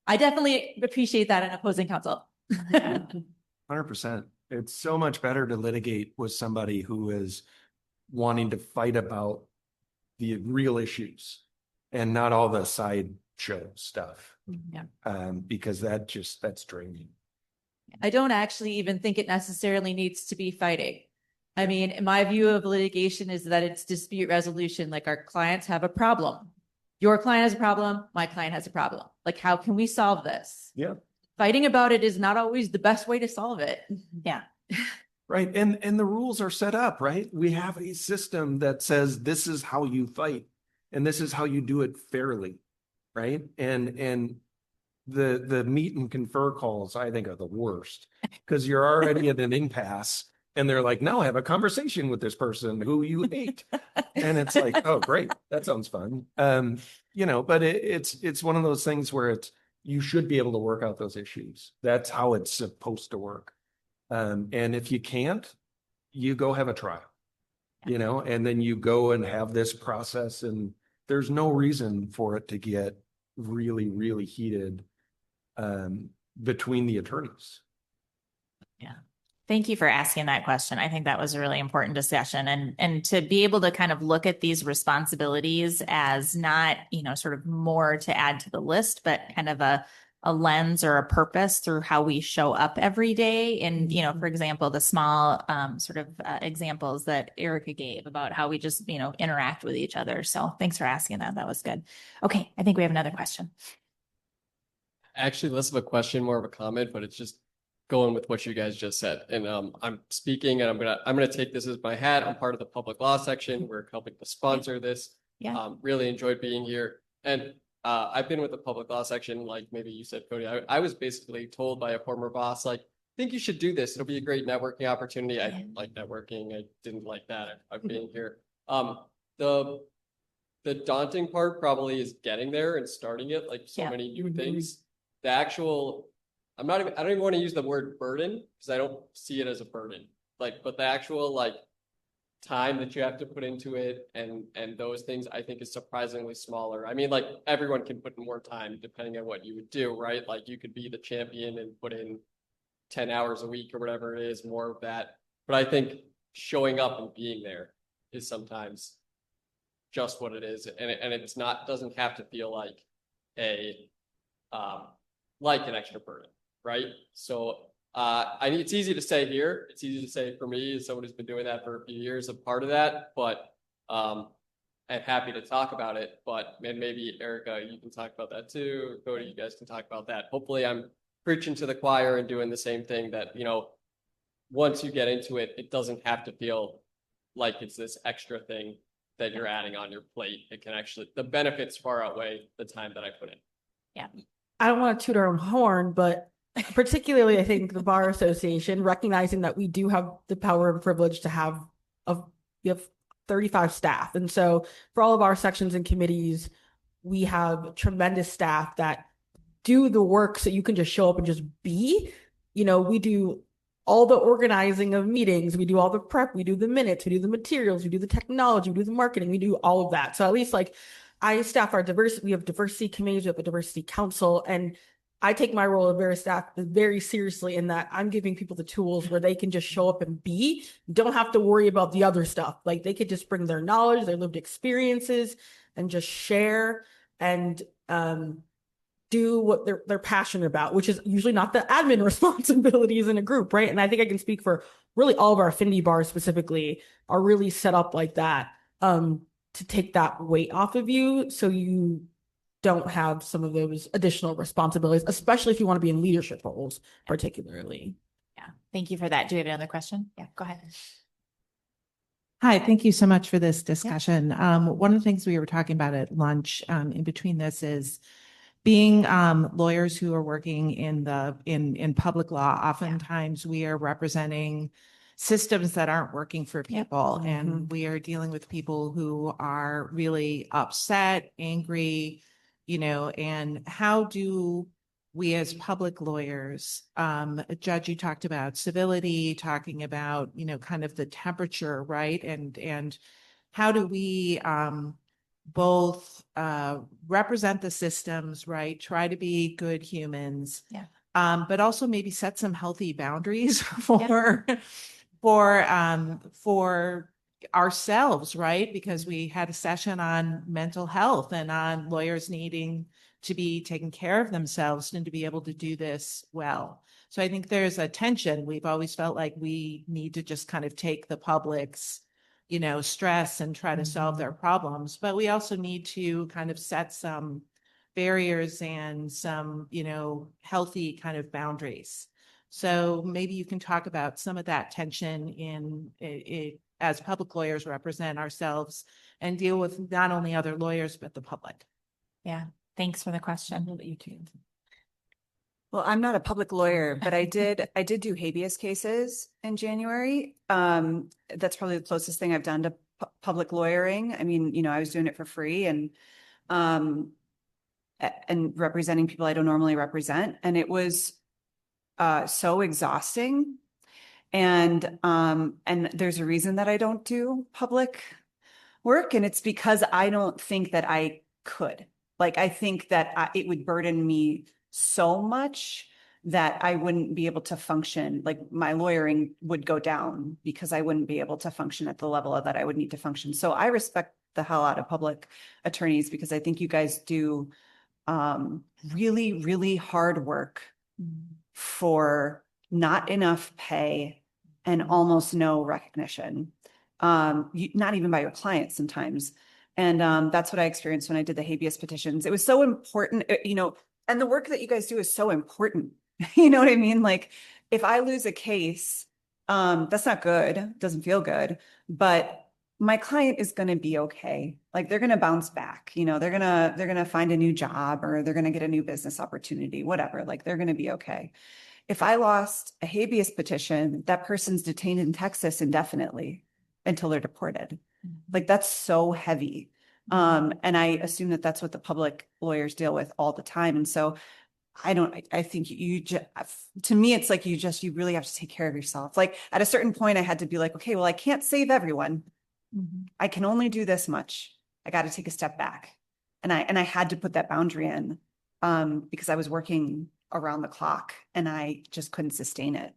I definitely appreciate that in opposing counsel. 100%. It's so much better to litigate with somebody who is wanting to fight about the real issues and not all the sideshow stuff. Because that's draining. I don't actually even think it necessarily needs to be fighting. I mean, my view of litigation is that it's dispute resolution. Like, our clients have a problem. Your client has a problem. My client has a problem. Like, how can we solve this? Yeah. Fighting about it is not always the best way to solve it. Yeah. Right. And the rules are set up, right? We have a system that says this is how you fight and this is how you do it fairly. Right. And the meet and confer calls, I think, are the worst, because you're already at an impasse and they're like, no, have a conversation with this person who you hate. And it's like, oh, great. That sounds fun. But it's one of those things where you should be able to work out those issues. That's how it's supposed to work. And if you can't, you go have a trial, and then you go and have this process, and there's no reason for it to get really, really heated between the attorneys. Yeah. Thank you for asking that question. I think that was a really important discussion, and to be able to kind of look at these responsibilities as not, sort of more to add to the list, but kind of a lens or a purpose through how we show up every day. And, for example, the small examples that Erica gave about how we just, interact with each other. So thanks for asking that. That was good. Okay. I think we have another question. Actually, less of a question, more of a comment, but it's just going with what you guys just said. And I'm speaking, and I'm gonna take this as my hat. I'm part of the public law section. We're helping to sponsor this. Yeah. Really enjoyed being here. And I've been with the public law section, like maybe you said, Cody. I was basically told by a former boss, like, I think you should do this. It'll be a great networking opportunity. I like networking. I didn't like that. I've been here. The daunting part probably is getting there and starting it, like so many new things. The actual, I don't even want to use the word burden because I don't see it as a burden. But the actual time that you have to put into it and those things, I think is surprisingly smaller. I mean, everyone can put in more time depending on what you would do, right? Like you could be the champion and put in 10 hours a week or whatever it is, more of that. But I think showing up and being there is sometimes just what it is. And it's not, doesn't have to feel like an extra burden, right? So I mean, it's easy to say here. It's easy to say for me as someone who's been doing that for a few years, a part of that, but I'm happy to talk about it. But maybe Erica, you can talk about that too. Or Cody, you guys can talk about that. Hopefully I'm preaching to the choir and doing the same thing that, once you get into it, it doesn't have to feel like it's this extra thing that you're adding on your plate. It can actually, the benefits far outweigh the time that I put in. Yeah. I don't want to toot our own horn, but particularly I think the Bar Association, recognizing that we do have the power and privilege to have we have 35 staff. And so for all of our sections and committees, we have tremendous staff that do the work so you can just show up and just be. We do all the organizing of meetings, we do all the prep, we do the minutes, we do the materials, we do the technology, we do the marketing, we do all of that. So at least I staff our diversity, we have diversity committees, we have a diversity council, and I take my role as staff very seriously in that I'm giving people the tools where they can just show up and don't have to worry about the other stuff. Like they could just bring their knowledge, their lived experiences, and just share and do what they're passionate about, which is usually not the admin responsibilities in a group, right? And I think I can speak for really all of our affinity bars specifically are really set up like that. To take that weight off of you so you don't have some of those additional responsibilities, especially if you want to be in leadership roles, particularly. Yeah. Thank you for that. Do you have another question? Yeah, go ahead. Hi, thank you so much for this discussion. One of the things we were talking about at lunch in between this is being lawyers who are working in public law. Oftentimes we are representing systems that aren't working for people. And we are dealing with people who are really upset, angry, and how do we as public lawyers, Judge, you talked about civility, talking about, kind of the temperature, right? And how do we both represent the systems, right? Try to be good humans, but also maybe set some healthy boundaries for ourselves, right? Because we had a session on mental health and on lawyers needing to be taking care of themselves and to be able to do this well. So I think there's a tension. We've always felt like we need to just kind of take the public's, stress and try to solve their problems, but we also need to kind of set some barriers and some, healthy kind of boundaries. So maybe you can talk about some of that tension in as public lawyers represent ourselves and deal with not only other lawyers, but the public. Yeah. Thanks for the question. You too. Well, I'm not a public lawyer, but I did do habeas cases in January. That's probably the closest thing I've done to public lawyering. I mean, I was doing it for free and representing people I don't normally represent. And it was so exhausting. And there's a reason that I don't do public work. And it's because I don't think that I could. I think that it would burden me so much that I wouldn't be able to function, like my lawyering would go down because I wouldn't be able to function at the level that I would need to function. So I respect the hell out of public attorneys because I think you guys do really, really hard work for not enough pay and almost no recognition, not even by your clients sometimes. And that's what I experienced when I did the habeas petitions. It was so important, and the work that you guys do is so important. You know what I mean? Like if I lose a case, that's not good. Doesn't feel good, but my client is going to be okay. Like they're going to bounce back, they're going to find a new job or they're going to get a new business opportunity, whatever. Like they're going to be okay. If I lost a habeas petition, that person's detained in Texas indefinitely until they're deported. Like that's so heavy. And I assume that that's what the public lawyers deal with all the time. And so I think to me, it's like you really have to take care of yourself. Like at a certain point I had to be like, okay, well, I can't save everyone. I can only do this much. I got to take a step back. And I had to put that boundary in because I was working around the clock and I just couldn't sustain it.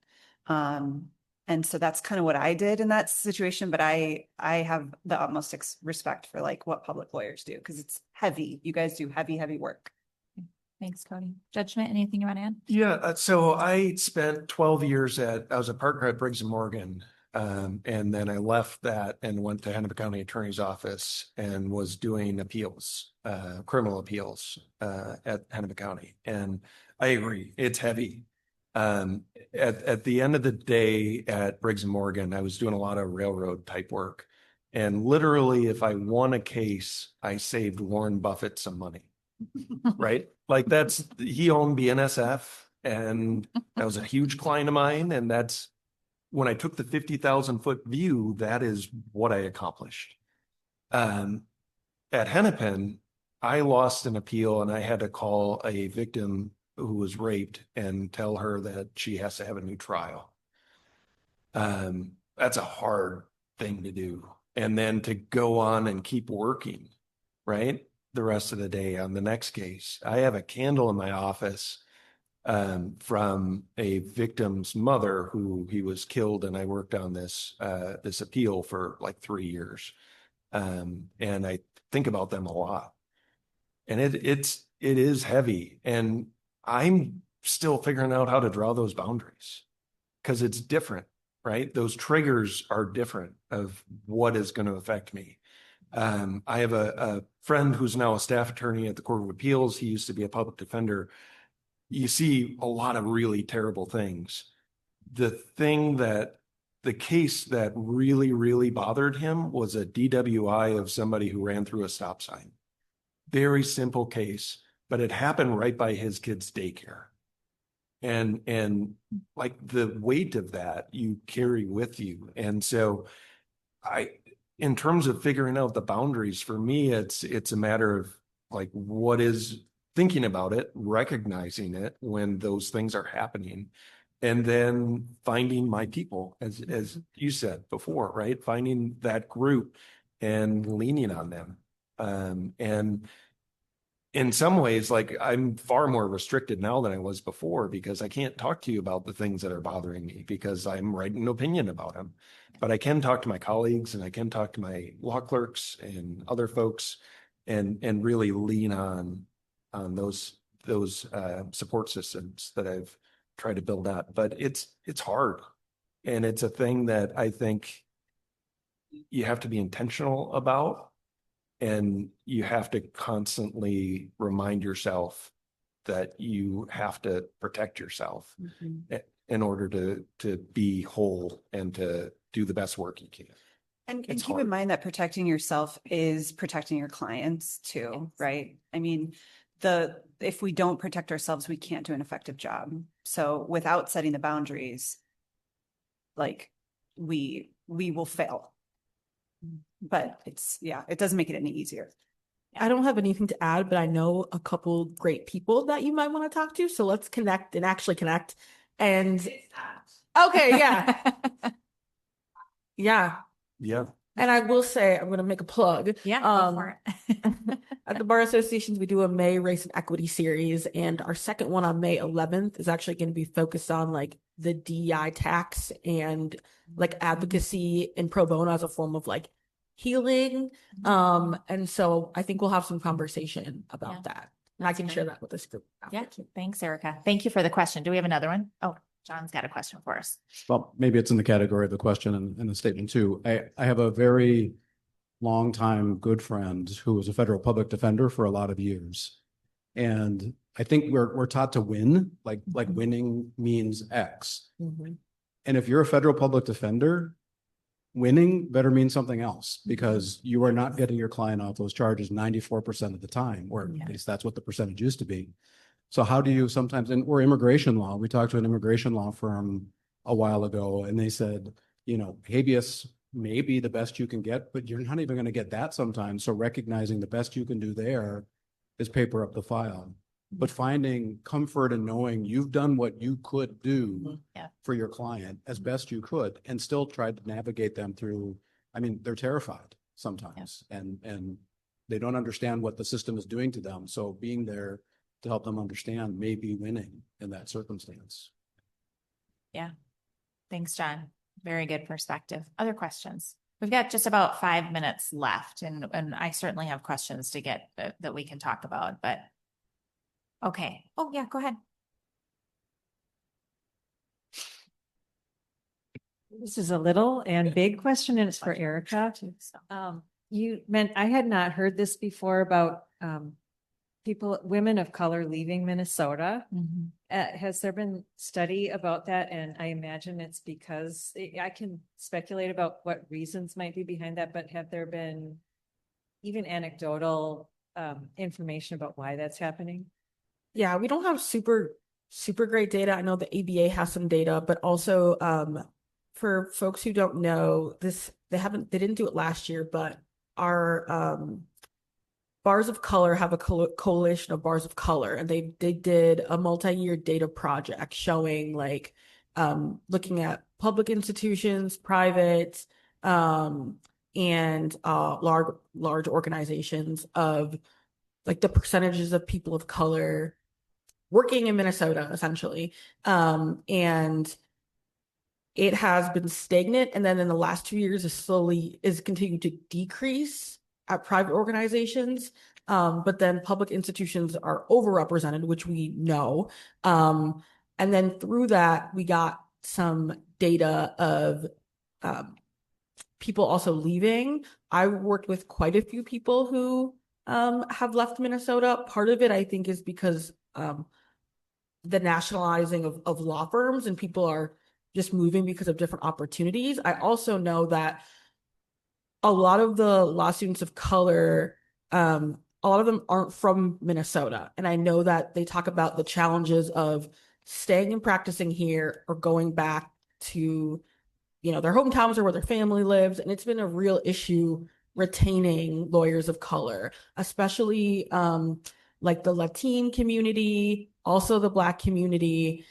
And so that's kind of what I did in that situation. But I have the utmost respect for like what public lawyers do because it's heavy. You guys do heavy, heavy work. Thanks, Cody. Judge Schmidt, anything you want to add? Yeah, so I spent 12 years I was a partner at Briggs & Morgan. And then I left that and went to Hennepin County Attorney's Office and was doing appeals, criminal appeals at Hennepin County. And I agree, it's heavy. At the end of the day at Briggs & Morgan, I was doing a lot of railroad type work. And literally, if I won a case, I saved Warren Buffett some money, right? Like he owned BNSF and that was a huge client of mine. And that's, when I took the 50,000-foot view, that is what I accomplished. At Hennepin, I lost an appeal and I had to call a victim who was raped and tell her that she has to have a new trial. That's a hard thing to do. And then to go on and keep working, right? The rest of the day on the next case. I have a candle in my office from a victim's mother who he was killed, and I worked on this appeal for like 3 years, and I think about them a lot, and it is heavy, and I'm still figuring out how to draw those boundaries because it's different, right? Those triggers are different of what is going to affect me. I have a friend who's now a staff attorney at the Court of Appeals. He used to be a public defender. You see a lot of really terrible things. The case that really, really bothered him was a DWI of somebody who ran through a stop sign. Very simple case, but it happened right by his kid's daycare. And like the weight of that you carry with you. And so in terms of figuring out the boundaries, for me, it's a matter of like, what is thinking about it, recognizing it when those things are happening, and then finding my people, as you said before, right? Finding that group and leaning on them. And in some ways, like I'm far more restricted now than I was before because I can't talk to you about the things that are bothering me because I'm writing an opinion about them. But I can talk to my colleagues and I can talk to my law clerks and other folks and really lean on those support systems that I've tried to build out. But it's hard. And it's a thing that I think you have to be intentional about. And you have to constantly remind yourself that you have to protect yourself in order to be whole and to do the best work you can. And keep in mind that protecting yourself is protecting your clients too, right? I mean, if we don't protect ourselves, we can't do an effective job. So without setting the boundaries, like we will fail. But it doesn't make it any easier. I don't have anything to add, but I know a couple great people that you might want to talk to. So let's connect and actually connect. And okay, yeah. Yeah. Yeah. And I will say, I'm going to make a plug. Yeah, go for it. At the Bar Associations, we do a May Race and Equity series, and our second one on May 11th is actually going to be focused on like the DEI tax and like advocacy and pro bono as a form of like healing. And so I think we'll have some conversation about that. And I can share that with this group. Yeah, thanks, Erica. Thank you for the question. Do we have another one? Oh, John's got a question for us. Well, maybe it's in the category of the question and the statement too. I have a very longtime good friend who was a federal public defender for a lot of years. And I think we're taught to win, like winning means X. And if you're a federal public defender, winning better mean something else, because you are not getting your client off those charges 94% of the time, or at least that's what the percentage used to be. So how do you sometimes, or immigration law, we talked to an immigration law firm a while ago, and they said, you know, habeas may be the best you can get, but you're not even going to get that sometimes. So recognizing the best you can do there is paper up the file. But finding comfort in knowing you've done what you could do for your client as best you could, and still tried to navigate them through. I mean, they're terrified sometimes, and they don't understand what the system is doing to them. So being there to help them understand may be winning in that circumstance. Yeah. Thanks, John. Very good perspective. Other questions? We've got just about 5 minutes left, and I certainly have questions to get that we can talk about, but okay. Oh, yeah, go ahead. This is a little and big question, and it's for Erica. I had not heard this before about women of color leaving Minnesota. Has there been study about that? And I imagine it's because I can speculate about what reasons might be behind that, but have there been even anecdotal information about why that's happening? Yeah, we don't have super great data. I know the ABA has some data, but also for folks who don't know this, they didn't do it last year, but our Bars of Color have a coalition of bars of color, and they did a multi-year data project showing like looking at public institutions, private, and large organizations of like the percentages of people of color working in Minnesota, essentially. And it has been stagnant. And then in the last 2 years is continuing to decrease at private organizations. But then public institutions are overrepresented, which we know. And then through that, we got some data of people also leaving. I worked with quite a few people who have left Minnesota. Part of it, I think, is because the nationalizing of law firms, and people are just moving because of different opportunities. I also know that a lot of the law students of color, a lot of them aren't from Minnesota. And I know that they talk about the challenges of staying and practicing here or going back to, their hometowns or where their family lives. And it's been a real issue retaining lawyers of color, especially like the Latin community, also the Black community.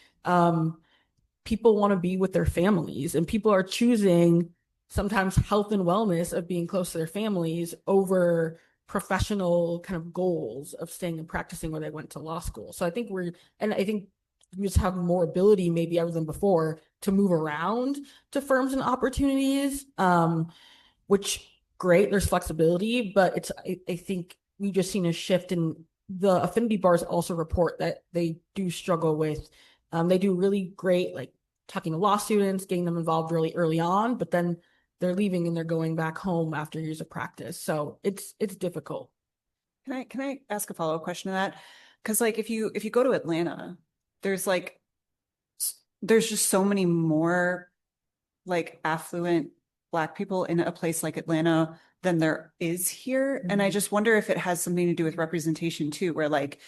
People want to be with their families, and people are choosing sometimes health and wellness of being close to their families over professional kind of goals of staying and practicing where they went to law school. So I think we just have more ability maybe ever than before to move around to firms and opportunities, which great, there's flexibility, but I think we've just seen a shift in the affinity bars also report that they do struggle with. They do really great, like talking to law students, getting them involved really early on, but then they're leaving and they're going back home after years of practice. So it's difficult. Can I ask a follow-up question to that? Because like if you go to Atlanta, there's just so many more like affluent Black people in a place like Atlanta than there is here. Mm-hmm. And I just wonder if it has something to do with representation too, where like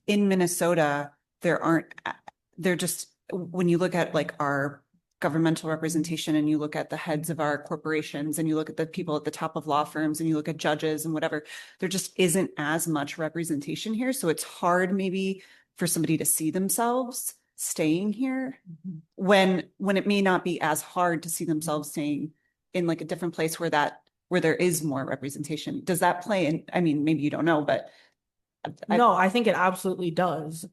in Minnesota, when you look at like our governmental representation and you look at the heads of our corporations and you look at the people at the top of law firms and you look at judges and whatever, there just isn't as much representation here. So it's hard maybe for somebody to see themselves staying here when it may not be as hard to see themselves staying in like a different place where that where there is more representation. Does that play in? I mean, maybe you don't know, but no, I think it absolutely does.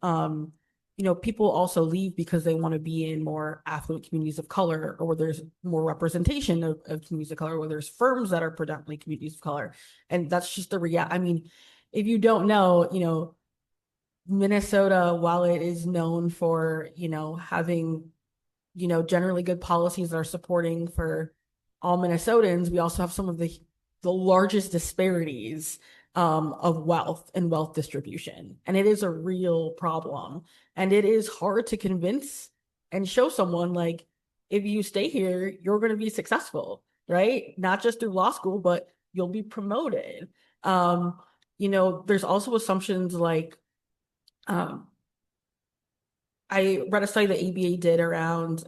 People also leave because they want to be in more affluent communities of color, or where there's more representation of communities of color, where there's firms that are predominantly communities of color. And that's just the reality. I mean, if you don't know, Minnesota, while it is known for, having, generally good policies that are supporting for all Minnesotans, we also have some of the largest disparities of wealth and wealth distribution. And it is a real problem. And it is hard to convince and show someone, like, if you stay here, you're going to be successful, right? Not just through law school, but you'll be promoted. There's also assumptions like, I read a study that ABA did around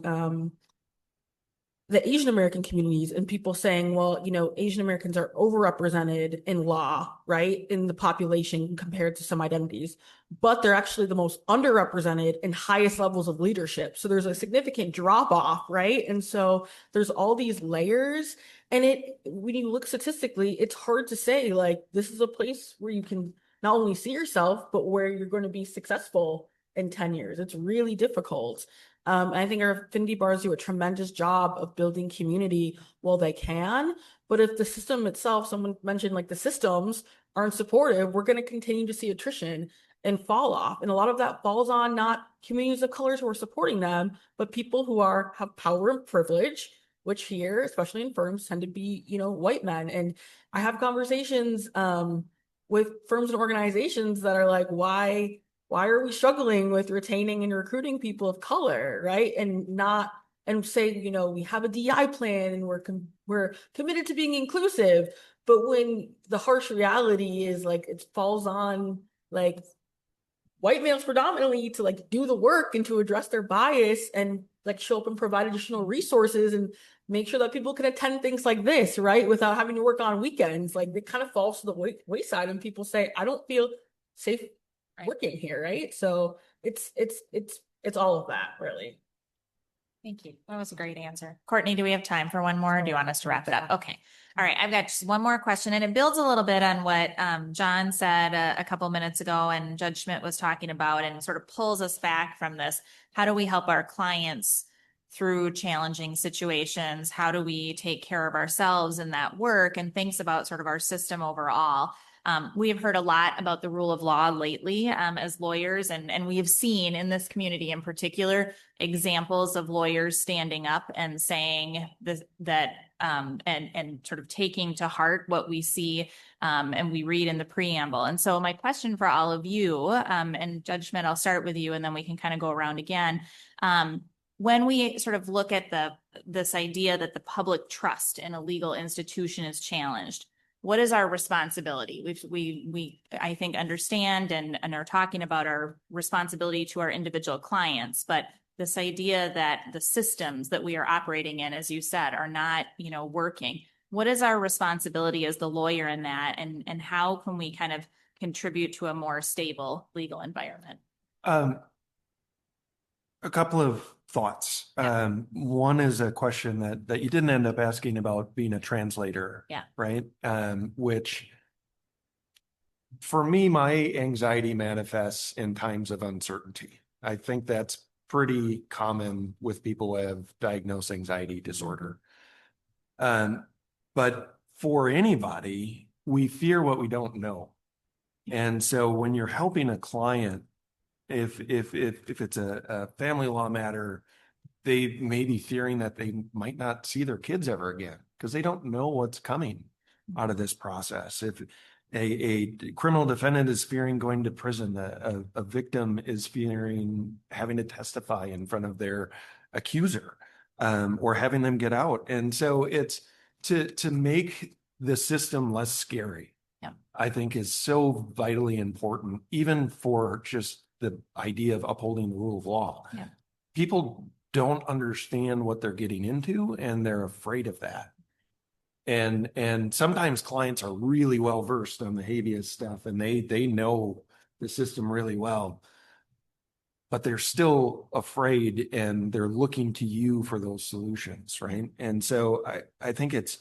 the Asian American communities, and people saying, well, Asian Americans are overrepresented in law, right, in the population compared to some identities, but they're actually the most underrepresented in highest levels of leadership. So there's a significant drop off, right? And so there's all these layers, and when you look statistically, it's hard to say, like, this is a place where you can not only see yourself, but where you're going to be successful in 10 years. It's really difficult. I think our affinity bars do a tremendous job of building community while they can. But if the system itself, someone mentioned, like, the systems aren't supportive, we're going to continue to see attrition and fall off. And a lot of that falls on not communities of colors who are supporting them, but people who have power and privilege, which here, especially in firms, tend to be, white men. And I have conversations with firms and organizations that are like, why are we struggling with retaining and recruiting people of color, right? And say, we have a DI plan and we're committed to being inclusive. But when the harsh reality is, like, it falls on, like, white males predominantly to, like, do the work and to address their bias and, like, show up and provide additional resources and make sure that people can attend things like this, right, without having to work on weekends. Like, it kind of falls to the wayside, and people say, I don't feel safe working here, right? So it's all of that, really. Thank you. That was a great answer. Courtney, do we have time for one more, or do you want us to wrap it up? Okay. All right. I've got just one more question, and it builds a little bit on what John said a couple minutes ago and Judge Schmidt was talking about, and sort of pulls us back from this. How do we help our clients through challenging situations? How do we take care of ourselves in that work, and thinks about sort of our system overall? We have heard a lot about the rule of law lately as lawyers, and we have seen in this community in particular examples of lawyers standing up and saying that and sort of taking to heart what we see and we read in the preamble. And so my question for all of you, and Judge Schmidt, I'll start with you, and then we can kind of go around again. When we sort of look at this idea that the public trust in a legal institution is challenged, what is our responsibility? We I think understand and are talking about our responsibility to our individual clients, but this idea that the systems that we are operating in, as you said, are not, working. What is our responsibility as the lawyer in that, and how can we kind of contribute to a more stable legal environment? A couple of thoughts. Yeah. One is a question that you didn't end up asking about being a translator. Yeah. Right. Which for me, my anxiety manifests in times of uncertainty. I think that's pretty common with people who have diagnosed anxiety disorder. But for anybody, we fear what we don't know. And so when you're helping a client, if it's a family law matter, they may be fearing that they might not see their kids ever again because they don't know what's coming out of this process. If a criminal defendant is fearing going to prison, a victim is fearing having to testify in front of their accuser, or having them get out. And so it's to make the system less scary. Yeah. I think is so vitally important, even for just the idea of upholding the rule of law. Yeah. People don't understand what they're getting into, and they're afraid of that. And sometimes clients are really well versed on the habeas stuff, and they know the system really well, but they're still afraid, and they're looking to you for those solutions, right? And so I think it's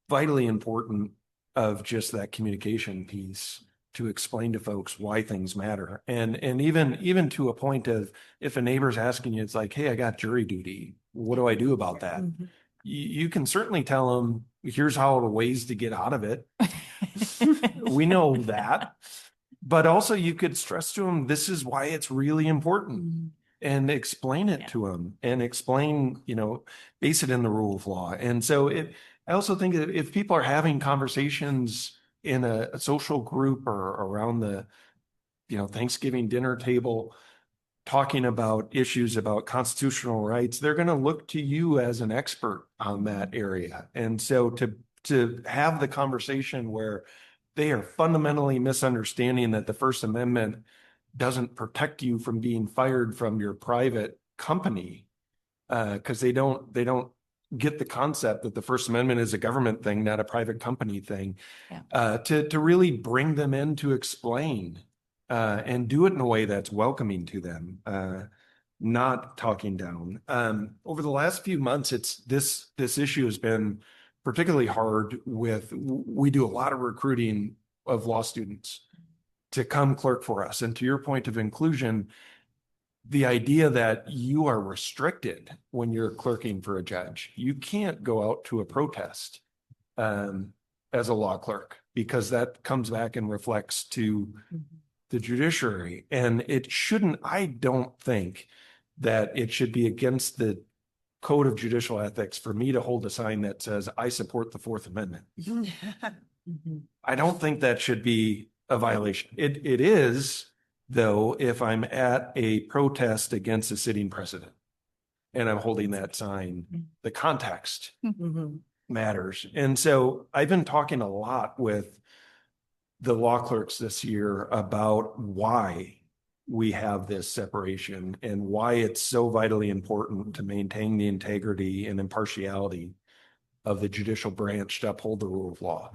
vitally important of just that communication piece to explain to folks why things matter. And even to a point of, if a neighbor's asking you, it's like, hey, I got jury duty. What do I do about that? You can certainly tell them, here's how the ways to get out of it. We know that. But also you could stress to them, this is why it's really important, and explain it to them, and explain, base it in the rule of law. And so I also think that if people are having conversations in a social group or around the, Thanksgiving dinner table, talking about issues about constitutional rights, they're going to look to you as an expert on that area. And so to have the conversation where they are fundamentally misunderstanding that the First Amendment doesn't protect you from being fired from your private company, because they don't get the concept that the First Amendment is a government thing, not a private company thing. To really bring them in to explain, and do it in a way that's welcoming to them, not talking down. Over the last few months, this issue has been particularly hard. We do a lot of recruiting of law students to come clerk for us. And to your point of inclusion, the idea that you are restricted when you're clerking for a judge. You can't go out to a protest as a law clerk, because that comes back and reflects to the judiciary. And I don't think that it should be against the code of judicial ethics for me to hold a sign that says, I support the Fourth Amendment. I don't think that should be a violation. It is, though, if I'm at a protest against a sitting president and I'm holding that sign, the context matters. And so I've been talking a lot with the law clerks this year about why we have this separation and why it's so vitally important to maintain the integrity and impartiality of the judicial branch to uphold the rule of law.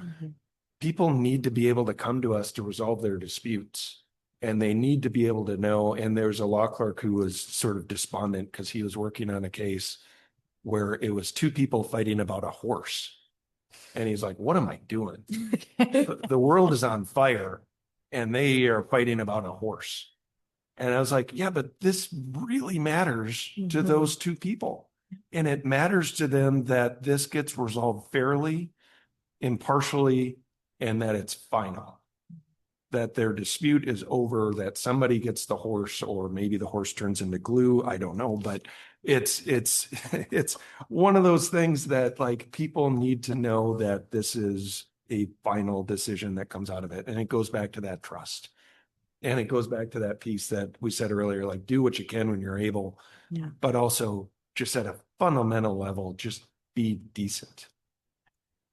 People need to be able to come to us to resolve their disputes, and they need to be able to know. And there's a law clerk who was sort of despondent because he was working on a case where it was two people fighting about a horse. And he's like, what am I doing? The world is on fire and they are fighting about a horse. And I was like, yeah, but this really matters to those two people. And it matters to them that this gets resolved fairly, impartially, and that it's final. That their dispute is over, that somebody gets the horse, or maybe the horse turns into glue. I don't know, but it's one of those things that, like, people need to know that this is a final decision that comes out of it. And it goes back to that trust. And it goes back to that piece that we said earlier, like, do what you can when you're able, but also just at a fundamental level, just be decent.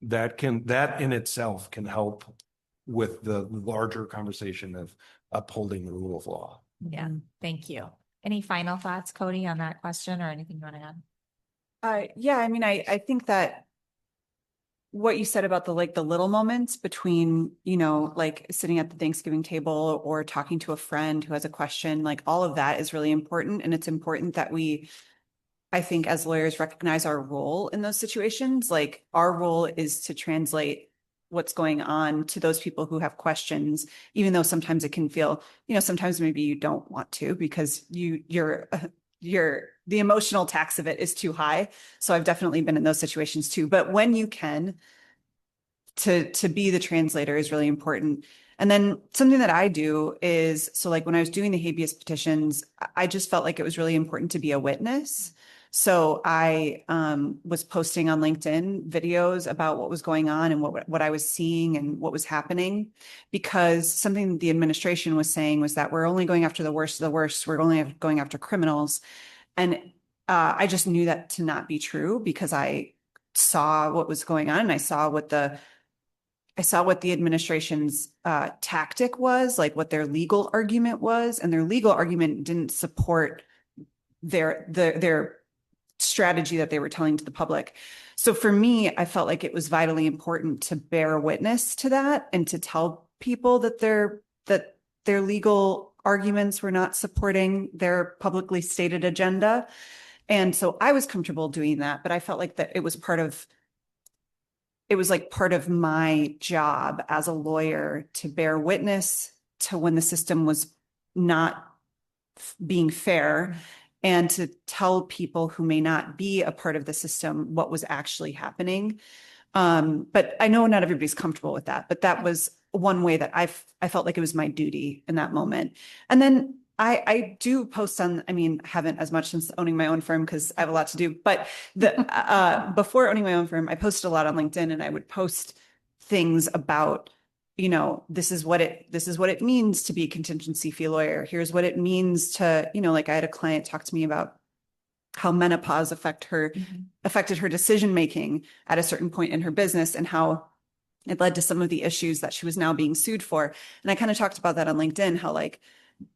That in itself can help with the larger conversation of upholding the rule of law. Yeah, thank you. Any final thoughts, Cody, on that question, or anything you want to add? Yeah, I mean, I think that what you said about the little moments between, like sitting at the Thanksgiving table or talking to a friend who has a question, like all of that is really important. And it's important that I think as lawyers, recognize our role in those situations. Like, our role is to translate what's going on to those people who have questions, even though sometimes it can feel, sometimes maybe you don't want to, because the emotional tax of it is too high. So I've definitely been in those situations too. But when you can, to be the translator is really important. And then something that I do is, so like when I was doing the habeas petitions, I just felt like it was really important to be a witness. So I was posting on LinkedIn videos about what was going on and what I was seeing and what was happening, because something the administration was saying was that we're only going after the worst of the worst. We're only going after criminals. And I just knew that to not be true, because I saw what was going on, and I saw what the administration's tactic was, like what their legal argument was, and their legal argument didn't support their strategy that they were telling to the public. So for me, I felt like it was vitally important to bear witness to that and to tell people that their legal arguments were not supporting their publicly stated agenda. And so I was comfortable doing that, but I felt like that it was part of it was like part of my job as a lawyer to bear witness to when the system was not being fair and to tell people who may not be a part of the system what was actually happening. But I know not everybody's comfortable with that, but that was one way that I felt like it was my duty in that moment. And then I do post on, I mean, haven't as much since owning my own firm because I have a lot to do, but before owning my own firm, I posted a lot on LinkedIn, and I would post things about, this is what it means to be a contingency fee lawyer. Here's what it means to, like I had a client talk to me about how menopause affected her decision making at a certain point in her business, and how it led to some of the issues that she was now being sued for. And I kind of talked about that on LinkedIn, how like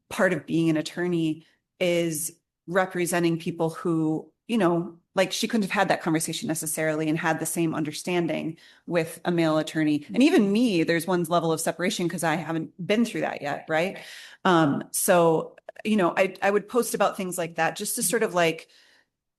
part of being an attorney is representing people who, like she couldn't have had that conversation necessarily and had the same understanding with a male attorney. And even me, there's one level of separation because I haven't been through that yet. Right. So, I would post about things like that just to sort of like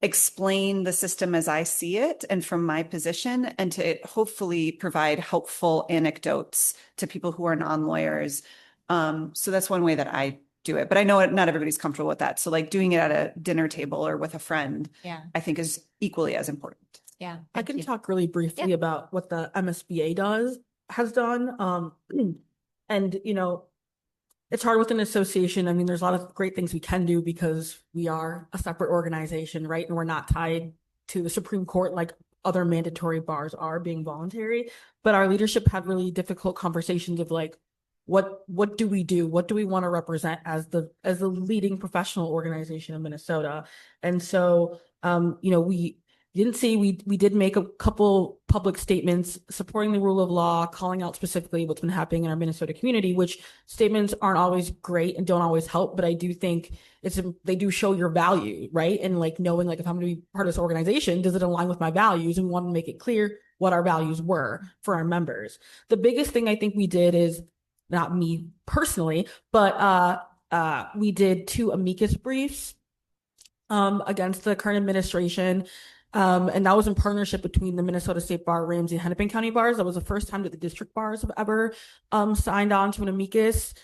explain the system as I see it and from my position, and to hopefully provide helpful anecdotes to people who are non-lawyers. So that's one way that I do it, but I know not everybody's comfortable with that. So like doing it at a dinner table or with a friend, I think is equally as important. Yeah. I can talk really briefly about what the MSBA has done. And, it's hard with an association. I mean, there's a lot of great things we can do because we are a separate organization, right? And we're not tied to the Supreme Court like other mandatory bars are, being voluntary. But our leadership had really difficult conversations of like, what do we do? What do we want to represent as the leading professional organization in Minnesota? And so, we didn't see, we did make a couple public statements supporting the rule of law, calling out specifically what's been happening in our Minnesota community, which statements aren't always great and don't always help, but I do think they do show your value, right? And like knowing like if I'm going to be part of this organization, does it align with my values? And we want to make it clear what our values were for our members. The biggest thing I think we did is, not me personally, but we did 2 amicus briefs against the current administration. And that was in partnership between the Minnesota State Bar, Ramsey, and Hennepin County bars. That was the first time that the district bars have ever signed on to an amicus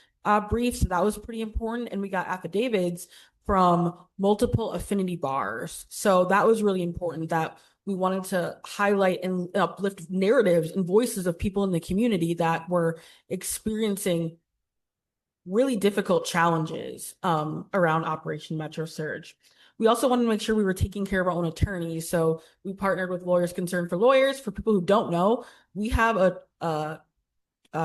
brief. So that was pretty important. And we got affidavits from multiple affinity bars. So that was really important, that we wanted to highlight and uplift narratives and voices of people in the community that were experiencing really difficult challenges around Operation Metro Surge. We also wanted to make sure we were taking care of our own attorneys. So we partnered with Lawyers Concerned for Lawyers. For people who don't know, we have a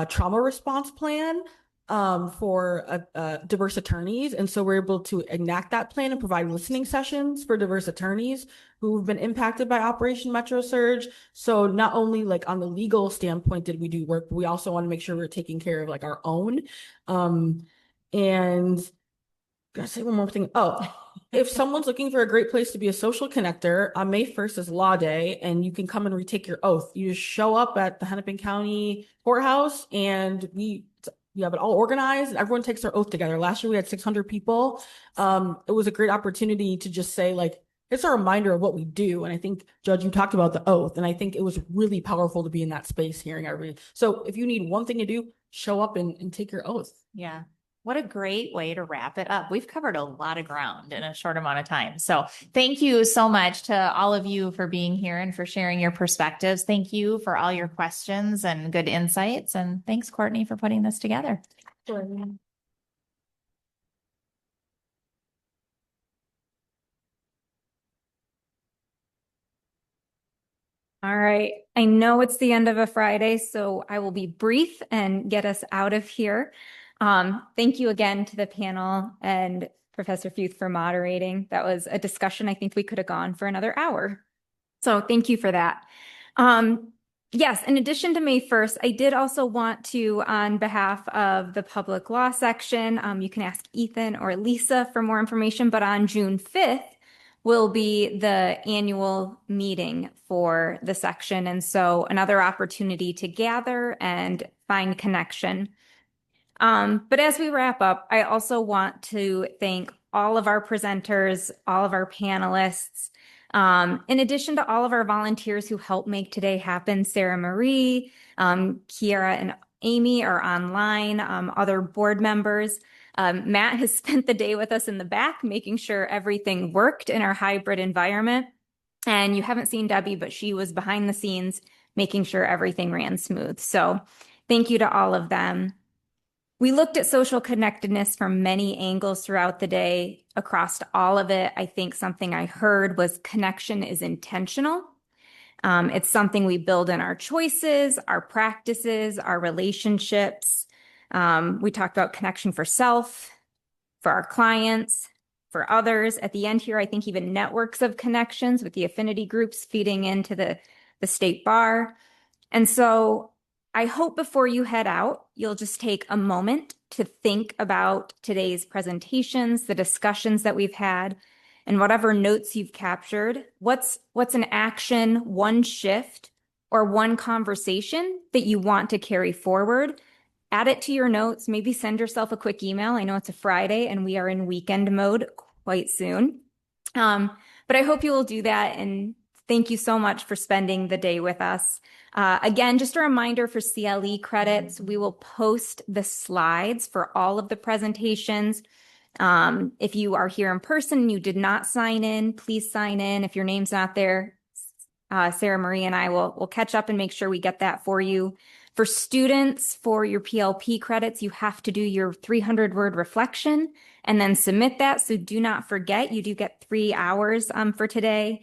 trauma response plan for diverse attorneys. And so we're able to enact that plan and provide listening sessions for diverse attorneys who've been impacted by Operation Metro Surge. So not only like on the legal standpoint did we do work, but we also want to make sure we're taking care of like our own. And gotta say one more thing. Oh, if someone's looking for a great place to be a social connector, on May 1st is Law Day, and you can come and retake your oath. You just show up at the Hennepin County Courthouse, and we have it all organized. Everyone takes their oath together. Last year we had 600 people. It was a great opportunity to just say like, it's a reminder of what we do. And I think, Judge, you talked about the oath, and I think it was really powerful to be in that space hearing everybody. So if you need one thing to do, show up and take your oath. Yeah. What a great way to wrap it up. We've covered a lot of ground in a short amount of time. So thank you so much to all of you for being here and for sharing your perspectives. Thank you for all your questions and good insights. And thanks, Courtney, for putting this together. Sure. All right. I know it's the end of a Friday, so I will be brief and get us out of here. Thank you again to the panel and Professor Futh for moderating. That was a discussion I think we could have gone for another hour. So thank you for that. Yes, in addition to May 1st, I did also want to, on behalf of the public law section, you can ask Ethan or Lisa for more information, but on June 5th, will be the annual meeting for the section. And so another opportunity to gather and find connection. But as we wrap up, I also want to thank all of our presenters, all of our panelists. In addition to all of our volunteers who helped make today happen, Sarah Marie, Kiara and Amy are online, other board members. Matt has spent the day with us in the back, making sure everything worked in our hybrid environment. And you haven't seen Debbie, but she was behind the scenes, making sure everything ran smooth. So thank you to all of them. We looked at social connectedness from many angles throughout the day. Across all of it, I think something I heard was connection is intentional. It's something we build in our choices, our practices, our relationships. We talked about connection for self, for our clients, for others. At the end here, I think even networks of connections with the affinity groups feeding into the state bar. And so I hope before you head out, you'll just take a moment to think about today's presentations, the discussions that we've had, and whatever notes you've captured. What's an action, one shift, or one conversation that you want to carry forward? Add it to your notes, maybe send yourself a quick email. I know it's a Friday and we are in weekend mode quite soon. But I hope you will do that, and thank you so much for spending the day with us. Again, just a reminder for CLE credits, we will post the slides for all of the presentations. If you are here in person and you did not sign in, please sign in. If your name's not there, Sarah Marie and I will catch up and make sure we get that for you. For students, for your PLP credits, you have to do your 300-word reflection and then submit that. So do not forget, you do get 3 hours for today.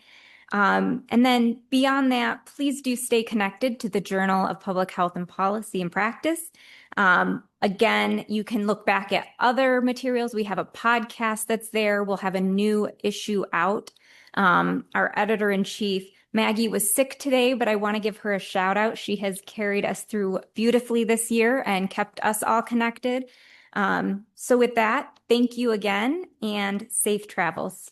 And then beyond that, please do stay connected to the Journal of Public Health and Policy and Practice. Again, you can look back at other materials. We have a podcast that's there. We'll have a new issue out. Our editor-in-chief, Maggie, was sick today, but I want to give her a shout out. She has carried us through beautifully this year and kept us all connected. So with that, thank you again and safe travels.